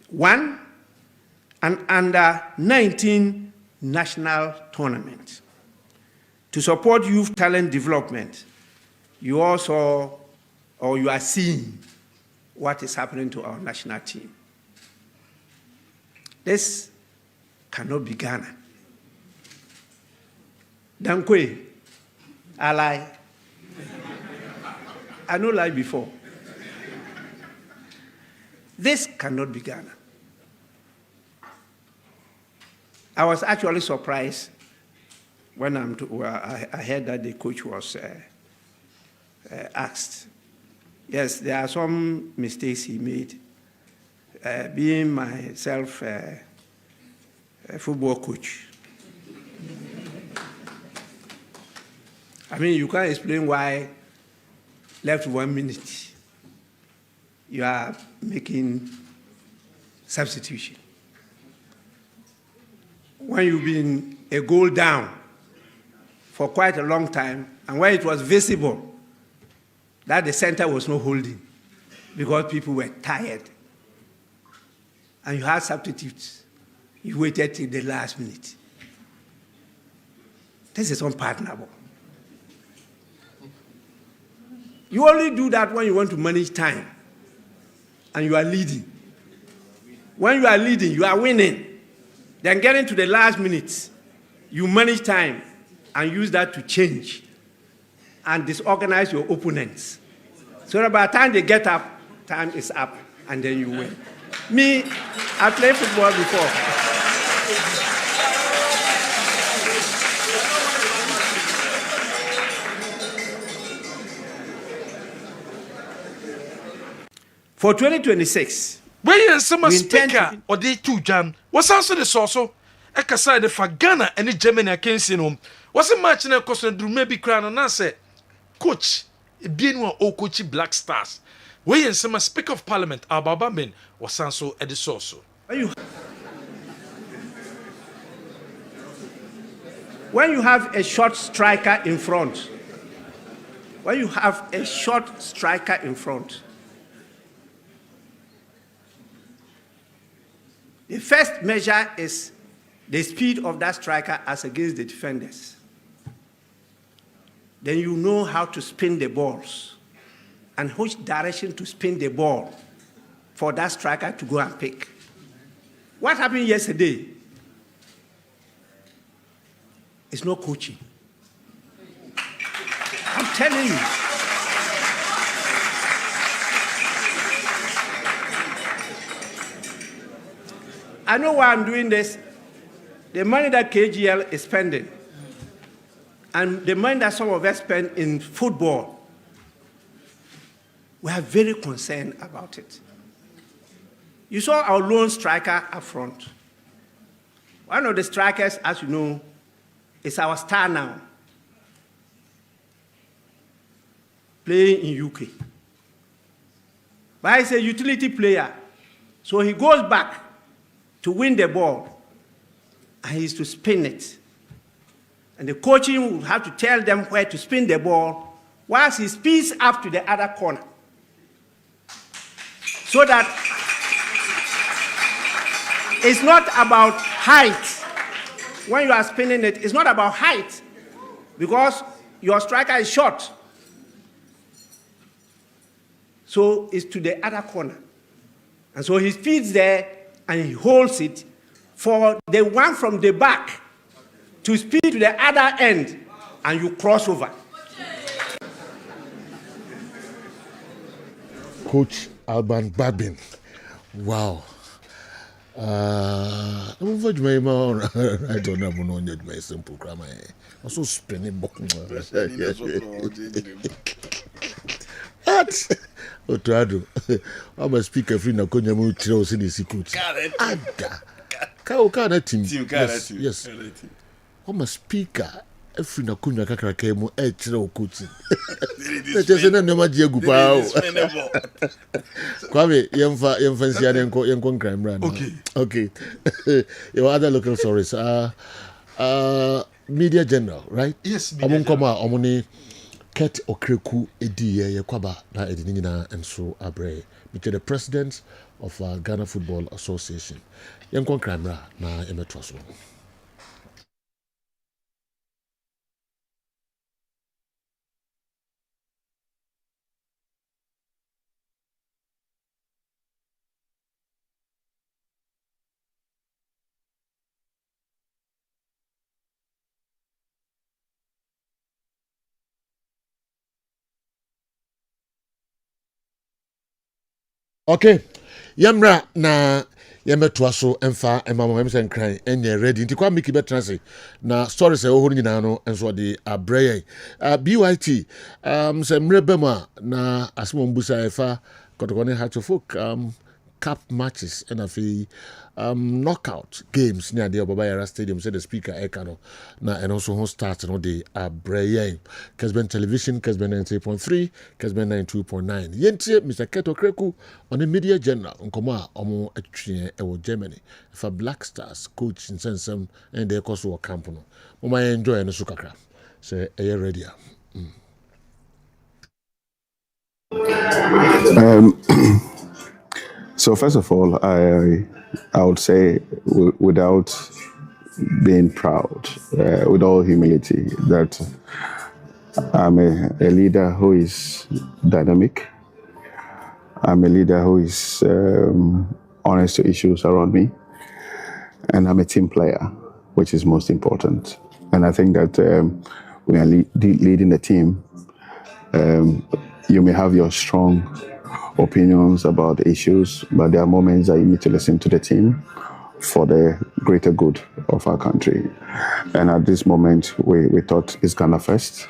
1, an under-19 national tournament. To support youth talent development, you are seeing what is happening to our national team. This cannot be Ghana. Dankwe, I lie. I no lie before. This cannot be Ghana. I was actually surprised when I heard that the coach was asked. Yes, there are some mistakes he made. Being myself a football coach, I mean, you can't explain why left 1 minute you are making substitution. When you've been a goal down for quite a long time, and when it was visible that the center was not holding because people were tired, and you had substitutes, you waited till the last minute. This is unpardonable. You only do that when you want to manage time and you are leading. When you are leading, you are winning. Then getting to the last minutes, you manage time and use that to change and disorganize your opponents. So that by the time they get up, time is up, and then you win. Me, I played football before. For 2026, where some speaker or the two jam was also the source. Ekasai for Ghana and Germany against him. Was a match in a question do maybe crown and answer coach being one old coach Black Stars. Where some speaker of parliament Ababa men was also at the source. When you have a short striker in front, the first measure is the speed of that striker as against the defenders. Then you know how to spin the balls and which direction to spin the ball for that striker to go and pick. What happened yesterday is not coaching. I'm telling you. I know why I'm doing this. The money that KGL is spending and the money that some of us spend in football, we are very concerned about it. You saw our lone striker up front. One of the strikers, as you know, is our star now, playing in UK. But he's a utility player, so he goes back to win the ball, and he's to spin it. And the coaching will have to tell them where to spin the ball whilst he speeds up to the other corner. So that it's not about height. When you are spinning it, it's not about height because your striker is short. So it's to the other corner. And so he speeds there and he holds it for the one from the back to speed to the other end, and you cross over. Coach Alban Babin. Wow. I'm very I don't know my simple grammar. I'm so spinning book. What? Otrado. I'm a speaker free na konya mu tiro si the coach. Ada. Ka team. Yes. I'm a speaker free na konya kakra mu e tiro coaching. Na chese na nema die gu pa o. Kwame yemfa nsia yenko crime run. Okay. Your other local stories Media General, right? Yes, Media General. Omuni Ket Okreku Edi Yakwaba na Edinina and so Abre, which is the president of Ghana Football Association. Yankon Kramra na Emetwaso. Okay, yamra na yametoa so emfa emamo emse nkran enye ready nti kwa miki betra se na stories e ohuru nyina no enso de abrey BYT se mrebema na asmo mbusa efa kotokone hatofok cup matches and knockout games near the Obabayara Stadium, said the speaker Ekano. Now, and also who starts no the Kessben Television, Kessben 93.3, Kessben 92.9. Yentie, Mr. Keto Kreku on the Media Journal, Nkoma, Omo Etchine, Ewo Germany, for Black Stars, coach in Sensum, and they also a campono. Mama enjoy and sukakra. Say, are you ready? So first of all, I would say without being proud, with all humility, that I'm a leader who is dynamic. I'm a leader who is honest to issues around me. And I'm a team player, which is most important. And I think that when you're leading the team, you may have your strong opinions about the issues, but there are moments that you need to listen to the team for the greater good of our country. And at this moment, we thought it's Ghana first,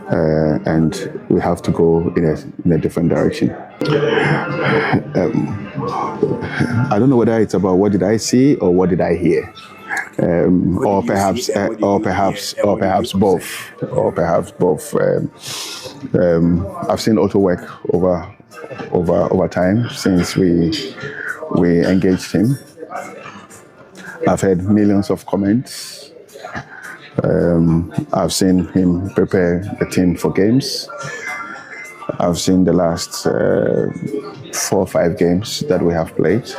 and we have to go in a different direction. I don't know whether it's about what did I see or what did I hear. Or perhaps both. I've seen Otto work over time since we engaged him. I've heard millions of comments. I've seen him prepare the team for games. I've seen the last 4 or 5 games that we have played.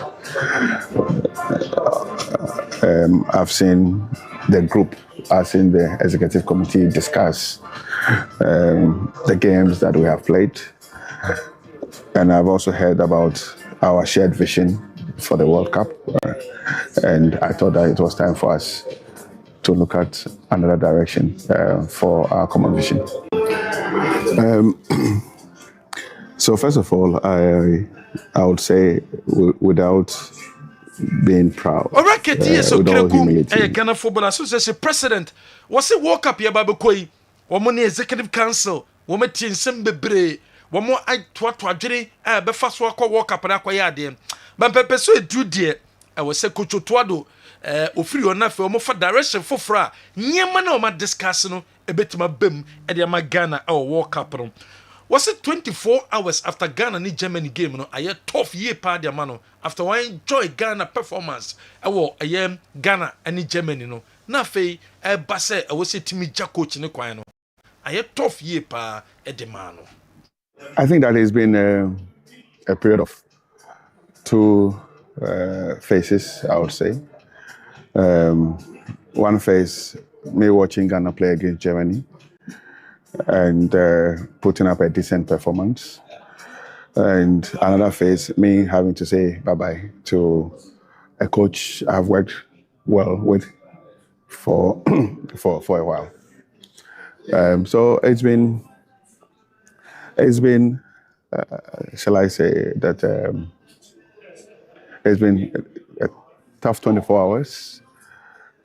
I've seen the group, I've seen the executive committee discuss the games that we have played. And I've also heard about our shared vision for the World Cup. And I thought that it was time for us to look at another direction for our common vision. So first of all, I would say without being proud, with all humility. Ghana Football Association President was a World Cup Yababakoi, Womani Executive Council, Womatin Sembebre, Womo I Twatwajiri, Befaswako World Cup and Aquayadian. But Pepeso drew dear, I was a Coach Tuado, Ofri or Nafi, or for direction for Fra, Niamano, my discussing a bit my bim, and my Ghana our World Cup. Was it 24 hours after Ghana ni Germany game? No, a tough year party mano. After I enjoy Ghana performance, I will Ghana and Germany no. Na fe basse I was a Timmy Jack coach in the kwano. A tough year pa edemano. I think that has been a period of 2 phases, I would say. One phase, me watching Ghana play against Germany and putting up a decent performance. And another phase, me having to say bye-bye to a coach I've worked well with for a while. So it's been shall I say that it's been a tough 24 hours,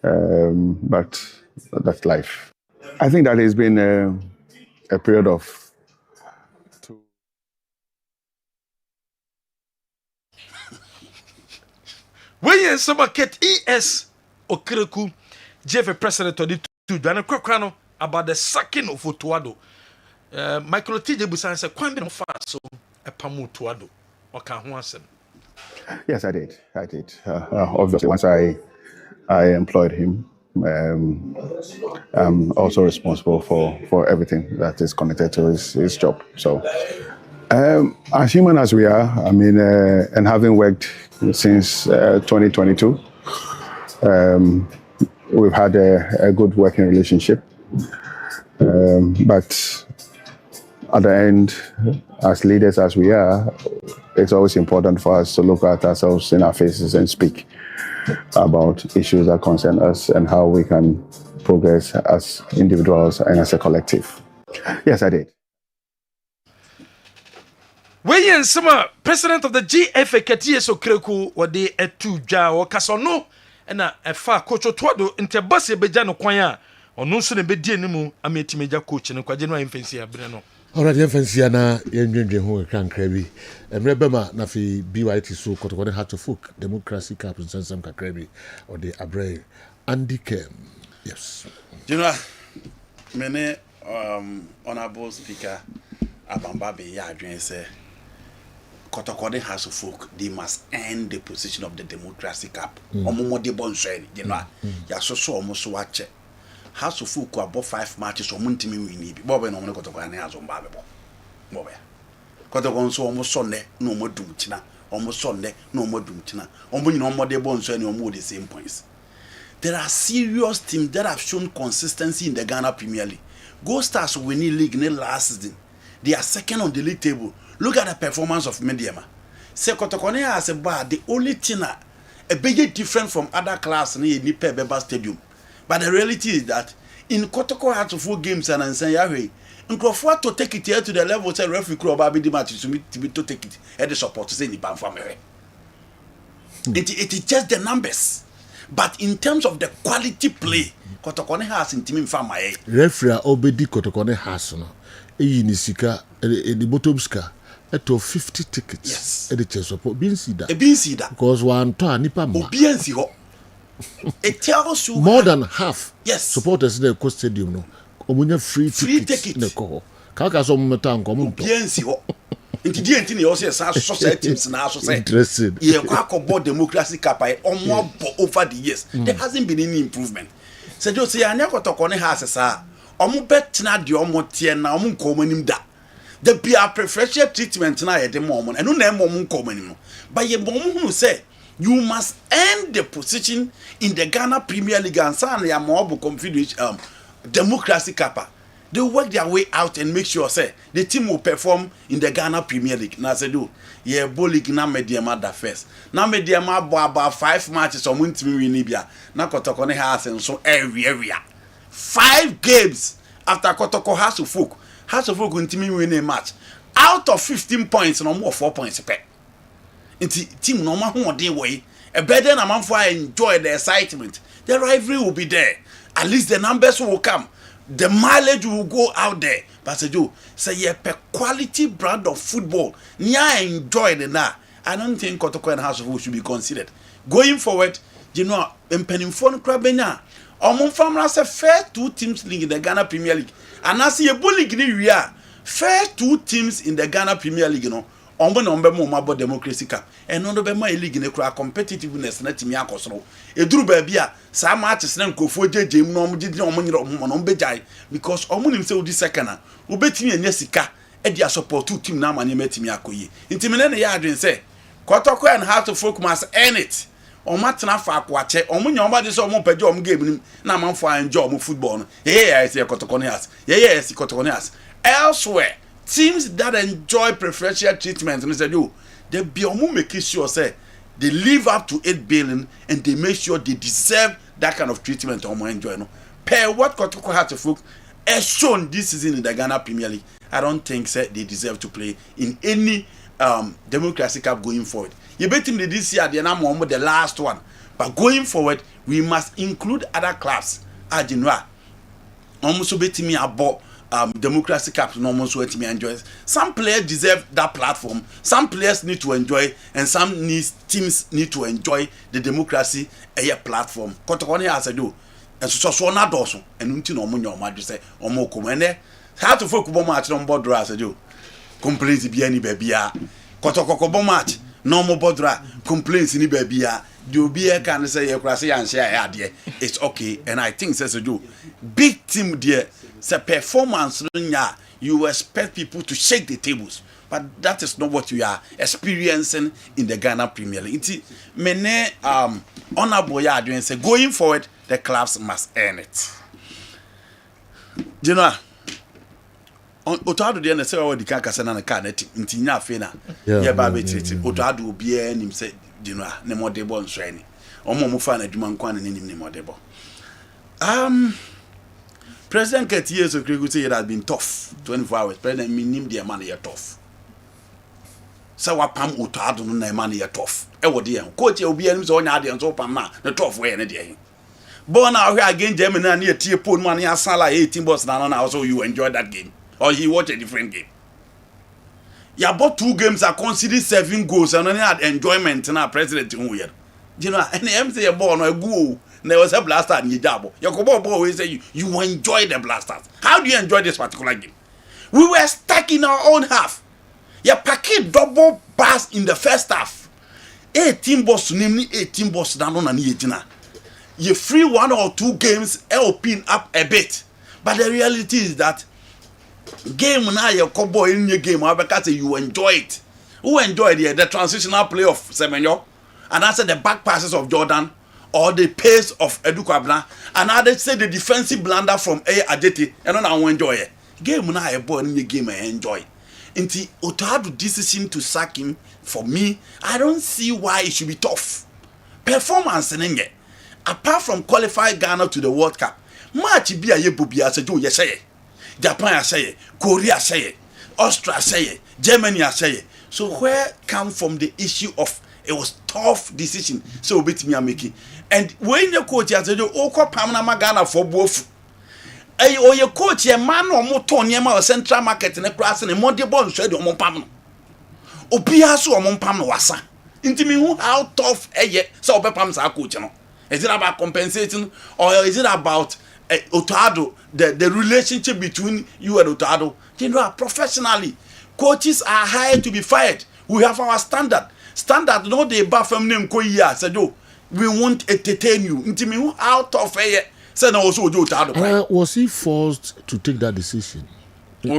but that's life. I think that has been a period of When you summer ket ES Okreku, Jeff President of the 2 Dana Crocano about the sacking of Otuado. Michael T.J. Busan said, "Quite been fast, so a Pamu Tuado or Kahuasem." Yes, I did. Obviously, once I employed him, I'm also responsible for everything that is connected to his job. So, as human as we are, I mean, and having worked since 2022, we've had a good working relationship. But at the end, as leaders as we are, it's always important for us to look at ourselves in our faces and speak about issues that concern us and how we can progress as individuals and as a collective. Yes, I did. we yen sama president of the GFA Katie so kreku wode etu dwa wo kasono na efa coach Otuado inte boss e beja no kwan a ono nso ne bedie ne mu ametimeja coach ne kwaje no amfansi abre no. Alright, amfansi na yendwendwe ho krankra bi. Emre bema na fi BYT so kotokone Heart of Folk Democracy Cup nsensam kakra bi or the abre Andy Kem. Yes. Many honorable speaker Abambabe Yadwen say Kotokone House of Folk, they must end the position of the Democracy Cup. Omo de bon sheni, ya so almost watch it. House of Folk above 5 matches or muntimi wini. Bobe no mo Kotokone has on Babebo. Bobe. Kotokone so almost Sunday, no more doom china. Almost Sunday, no more doom china. Omo no more de bon sheni or more the same points. There are serious teams that have shown consistency in the Ghana Premier League. Go Stars winning league in last season. They are second on the league table. Look at the performance of Mediama. Say Kotokone has a bar. The only thing a bit different from other class in Nipe Beba Stadium. But the reality is that in Kotoko had 4 games and say Yahweh. And Crawford to take it here to the level say referee crew about the match to take it at the support to say Nipan family. It is just the numbers. But in terms of the quality play, Kotokone has in team farmer. Referee obedi Kotokone has no. Eyi ni sika the bottom ska eto 50 tickets. Yes. E the chess support bin see that. E bin see that. Because one to nipa ma. Obi ansi ho. It tells you more than half. Yes. Supporters in the coast stadium no. Omunya free tickets. Ne ko. Kaka so mo meta nko mo. Obi ansi ho. Inti di enti ne also say social teams na so say interested. Yeah, kwa Democracy Cup over the years. There hasn't been any improvement. So just say anya Kotokone has sa omo betina de omo tie na omo nkomanim da. The be a preferential treatment na ye de mo omo eno na mo nkomanim no. But ye bomo hu say you must end the position in the Ghana Premier League and san ya mo obo confederation Democracy Cup. They work their way out and make sure say the team will perform in the Ghana Premier League. Now say do yeah, League na mediama da first. Na mediama about 5 matches or muntimi winibia. Na Kotokone has and so area. 5 games after Kotoko House of Folk. House of Folk untimi win a match. Out of 15 points, no more 4 points per. Inti team no matter what they way. A better na man for enjoy the excitement. The rivalry will be there. At least the numbers will come. The mileage will go out there. But say you per quality brand of football. Nya enjoy the na. I don't think Kotoko and House of Folk should be considered. Going forward, Mpenimfon Krabenya. Omon famra say fair 2 teams league in the Ghana Premier League. And I see a bully we are fair 2 teams in the Ghana Premier League, Ombe Democracy Cup. And no be my league in a competitiveness na timi akosoro. Eduru ba bia sa matches na nkofo jeje mu no omgidi ombejai because omunim say odi second na obetimi anya sika e dia support 2 team na amane matimi akoyi. Ntimi na ya adwen say Kotoko and Heart of Folk must earn it. Omatena fa akwache omunya omba de so omopaje om game nim na manfo enjoy om football no. Yeah, say Kotokone has. Yeah, see Kotokone has. Elsewhere teams that enjoy preferential treatment and say they be make sure say they live up to 8 billion and they make sure they deserve that kind of treatment or enjoy no. Per what Kotoko Heart of Folk has shown this season in the Ghana Premier League, I don't think say they deserve to play in any Democracy Cup going forward. You bet him this year they are now the last one, but going forward we must include other clubs. Ajinwa almost bet me about Democracy Cup no almost let me enjoy. Some players deserve that platform. Some players need to enjoy, and some teams need to enjoy the democracy platform. Kotokone has a do, and so na doso. And until no money, or say or more command. How to focus on match on board as a do. Complaints be any baby. Kotoko match no more bodra. Complaints in baby. Do be a can say a crassy and share idea. It's okay, and I think says a do. Big team dear. Say performance, you expect people to shake the tables, but that is not what you are experiencing in the Ghana Premier League. It's many honorable doing say going forward, the clubs must earn it. You know, Otuado the say the kaka na ka net nti nya fe na ye ba be titi Otuado obi anim say you know ne modebo nsrani omo mo fa na adwuma nkwan ne nim ne modebo. President Katie so Kregu say it has been tough 24 hours. President minim the man here tough. sɛ wapam Otaado no na ɛma no yɛ tough ɛwɔ deɛ coach yɛ obi anim sɛ ɔnya adeɛ nso pam na ne tough wɔ yɛ ne deɛ ball na ɔhwɛ against Germany na ne yɛtie pole mu ne asala 18 balls na no also you enjoy that game or he watch a different game. You bought 2 games are considered 7 goals and only had enjoyment na president who here. You know, and them say a ball no a goal. There was a blaster in your job. You go ball we say you enjoy the blasters. How do you enjoy this particular game? We were stuck in our own half. You packet double pass in the first half. 18 balls namely 18 balls down on an 18. You free 1 or 2 games helping up a bit. But the reality is that game now you cowboy in your game because you enjoy it. Who enjoyed the transitional play of Semenyo and I said the back passes of Jordan or the pace of Edu Kwabena and I say the defensive blunder from A Adeti and I won't enjoy it. Game now you boy in your game I enjoy. Until Otaado decision to sack him, for me, I don't see why it should be tough. Performance in it. Apart from qualify Ghana to the World Cup, match be a yebubi as a do say. Japan say, Korea say, Austria say, Germany say. So where come from the issue of it was tough decision so bit me making. And when the coach has said, "Oh, Pamana Magana for both." Hey, or your coach, a man or motor near my central market in a class and a more bond shed on Pam. Opiasu or Mompam wasa. Intimi how tough a ye so Pam's our coach. Is it about compensating or is it about Otaado, the relationship between you and Otaado? You know, professionally, coaches are hired to be fired. We have our standard. Standard, no, they buff from name Koya. Said, "Oh, we won't entertain you." Intimi out of a said also Otaado. Was he forced to take that decision? If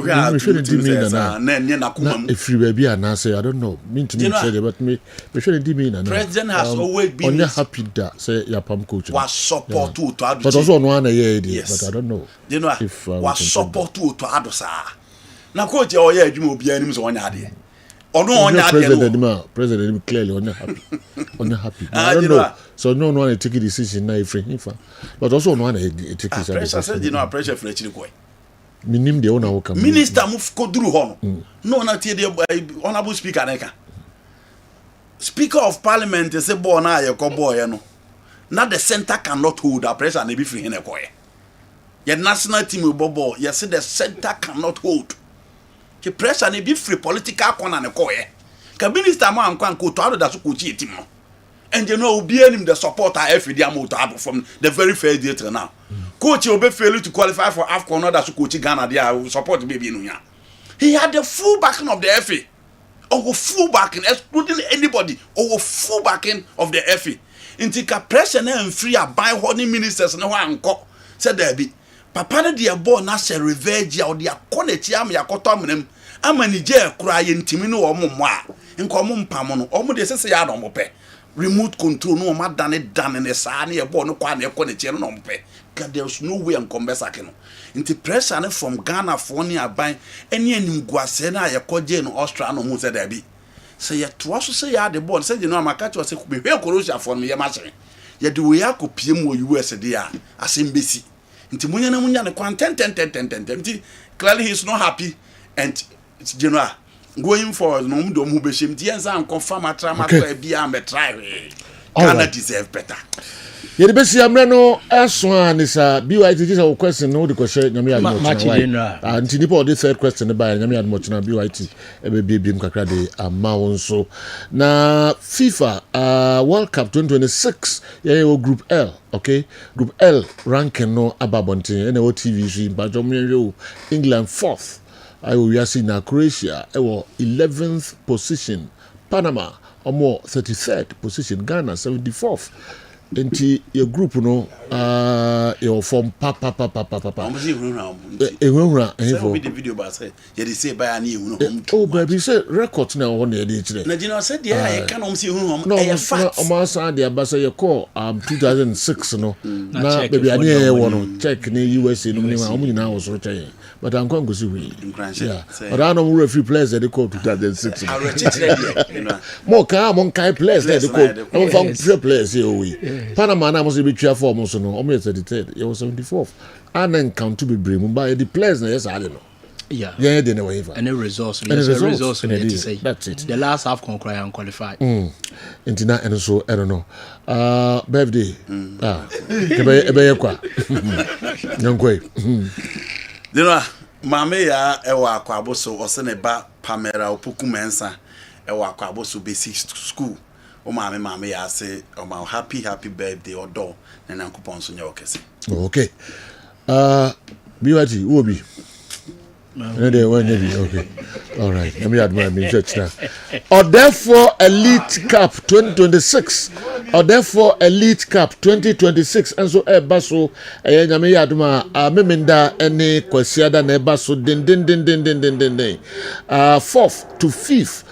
you baby and I say I don't know, mean to me say but me President has always been on your happy that say your pump coach was support to Otaado. But also on one year, but I don't know. You know if was support to Otaado sir. Now coach oh yeah, you be enemies on your day. Or no on your president clearly on happy. On happy. I don't know. So no one take a decision now if him but also no one take a decision. You know pressure for the minim de ona woka minister move ko duru ho no na tie de honorable speaker neka speaker of parliament say ball na ye ko boy no na the center cannot hold that pressure na be free hin ekoye your national team ball you say the center cannot hold the pressure na be free political corner na ekoye ka minister ma ankwan ko to ado da so ko chi team no and you know obi anim the supporter FD am from the very first day till now. Coach Obe failed to qualify for AFCON, that's coach Ghana there support baby Nunya. He had the full backing of the FA. Or full backing, excluding anybody, or full backing of the FA. Intika pressure and free a buy honey ministers no one said there be. Papa de boy na se revenge or dia konetia me yakoto menem. Ama Niger crying timino or mumwa. Nko mumpam no. Omo de se ya no mope. Remote control no ma dane ne saa ne ebo no kwa na ekonetia no mope. There's no way and come back. Into pressure from Ghana for any aban any guase na ye koje no Austria no mu said there be. Say ye to also say ya the ball say you know am catch us be hwe korosha for me ye ma chere. Ye de we akopiem wo US there as embassy. Into munya na munya ne kwan 10. Clearly he's not happy and it's general going for no do mu be shem die nsa an confirm atrama to bia am try. Ghana deserve better. Yet the best Yamrano as one is a BYT is a question. No, the question Yamia and Tinipo the third question by Yamia Mochina BYT a baby beam Kakrade a Mount so now FIFA World Cup 2026 Group L, okay, Group L ranking no Ababonte and TV but England 4th. I will see now Croatia 11th position, Panama or more 33rd position, Ghana 74th. Enti your group no your form papa ehunra the video ba say you dey say by ani ehunra oh baby say record na won dey chire na jina say dey e kan say ehunra no e fact o ma san dey ba say you call 2006 no na baby ani e won check ni USA no ni ma o nyina wo so cheye but an kon go see we yeah but I know referee players dey call 2006 mo kai players dey call no from players here we Panama na must be tria form so no o me 33rd you was 74th and then count to be bring by the players na yes I don't know Yeah, they never even. And the results. That's it. The last half can qualify. Intina and so I don't know. Birthday. Ebe kwa. Nyankwe. Mame ya ewa akwaboso osene ba Pamela Opoku Mensa ewa akwaboso basic school. O mame ya say o ma happy birthday odo na nankopon so nya okese. Okay. Biwati Obi. Okay. All right. Let me admire me church now. Or therefore Elite Cup 2026. Or therefore Elite Cup 2026. And so baso nyame yaduma memenda ene kwasiada na baso din 4th to 5th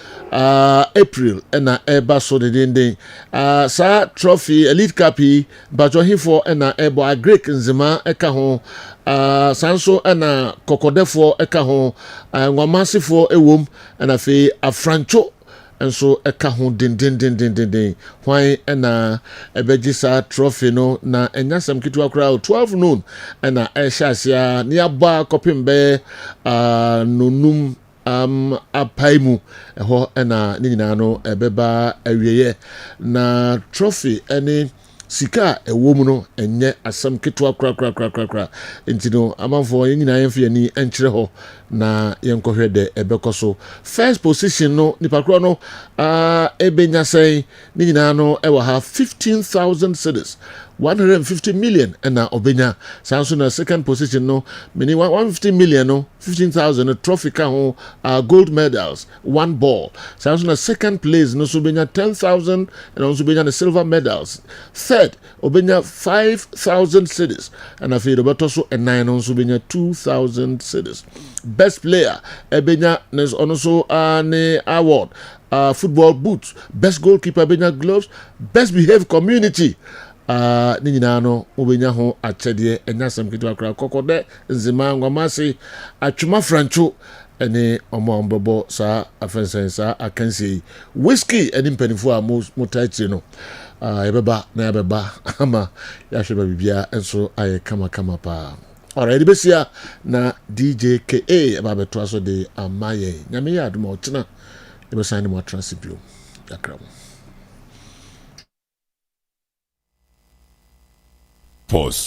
April ena eba so de sa trophy Elite Cup bajo hifo ena ebo Greek nzima eka ho sanso ena kokodefo eka ho nwamasifo ewom ena fe afrancho enso eka ho din hwan ena ebeji sa trophy no na enyasam kitu akra 12 noon ena ehyasia ne aba kopimbe nonum apaimu eho ena ni nyina no ebeba awieye na trophy eni sika ewom no enye asam keto kra entino amanfo nyina yemfe ani enkyere ho na yenkohwe de ebekoso first position no nipakro no ebenya sei ni nyina no ewa ha 15,000 cedis 150 million ena obenya sanso na second position no mini 150 million no 15,000 no trophy ka ho gold medals one ball sanso na second place no so benya 10,000 and also benya the silver medals third obenya 5,000 cedis and afi roberto so and no so benya 2,000 cedis best player ebenya nes also an award football boots best goalkeeper benya gloves best behaved community ni nyina no obenya ho akyede enyasam kitu akra kokode nzima ngwamase atwuma francho ene omombebo sa afensen sa akansi whiskey eni mpanifo a mutaitire no yebeba na yebeba ama yahweba bibia enso aye kama pa already besia na DJ KA ababeto aso de amaye nyame ya aduma otena ebesan mo transibio yakram Pause.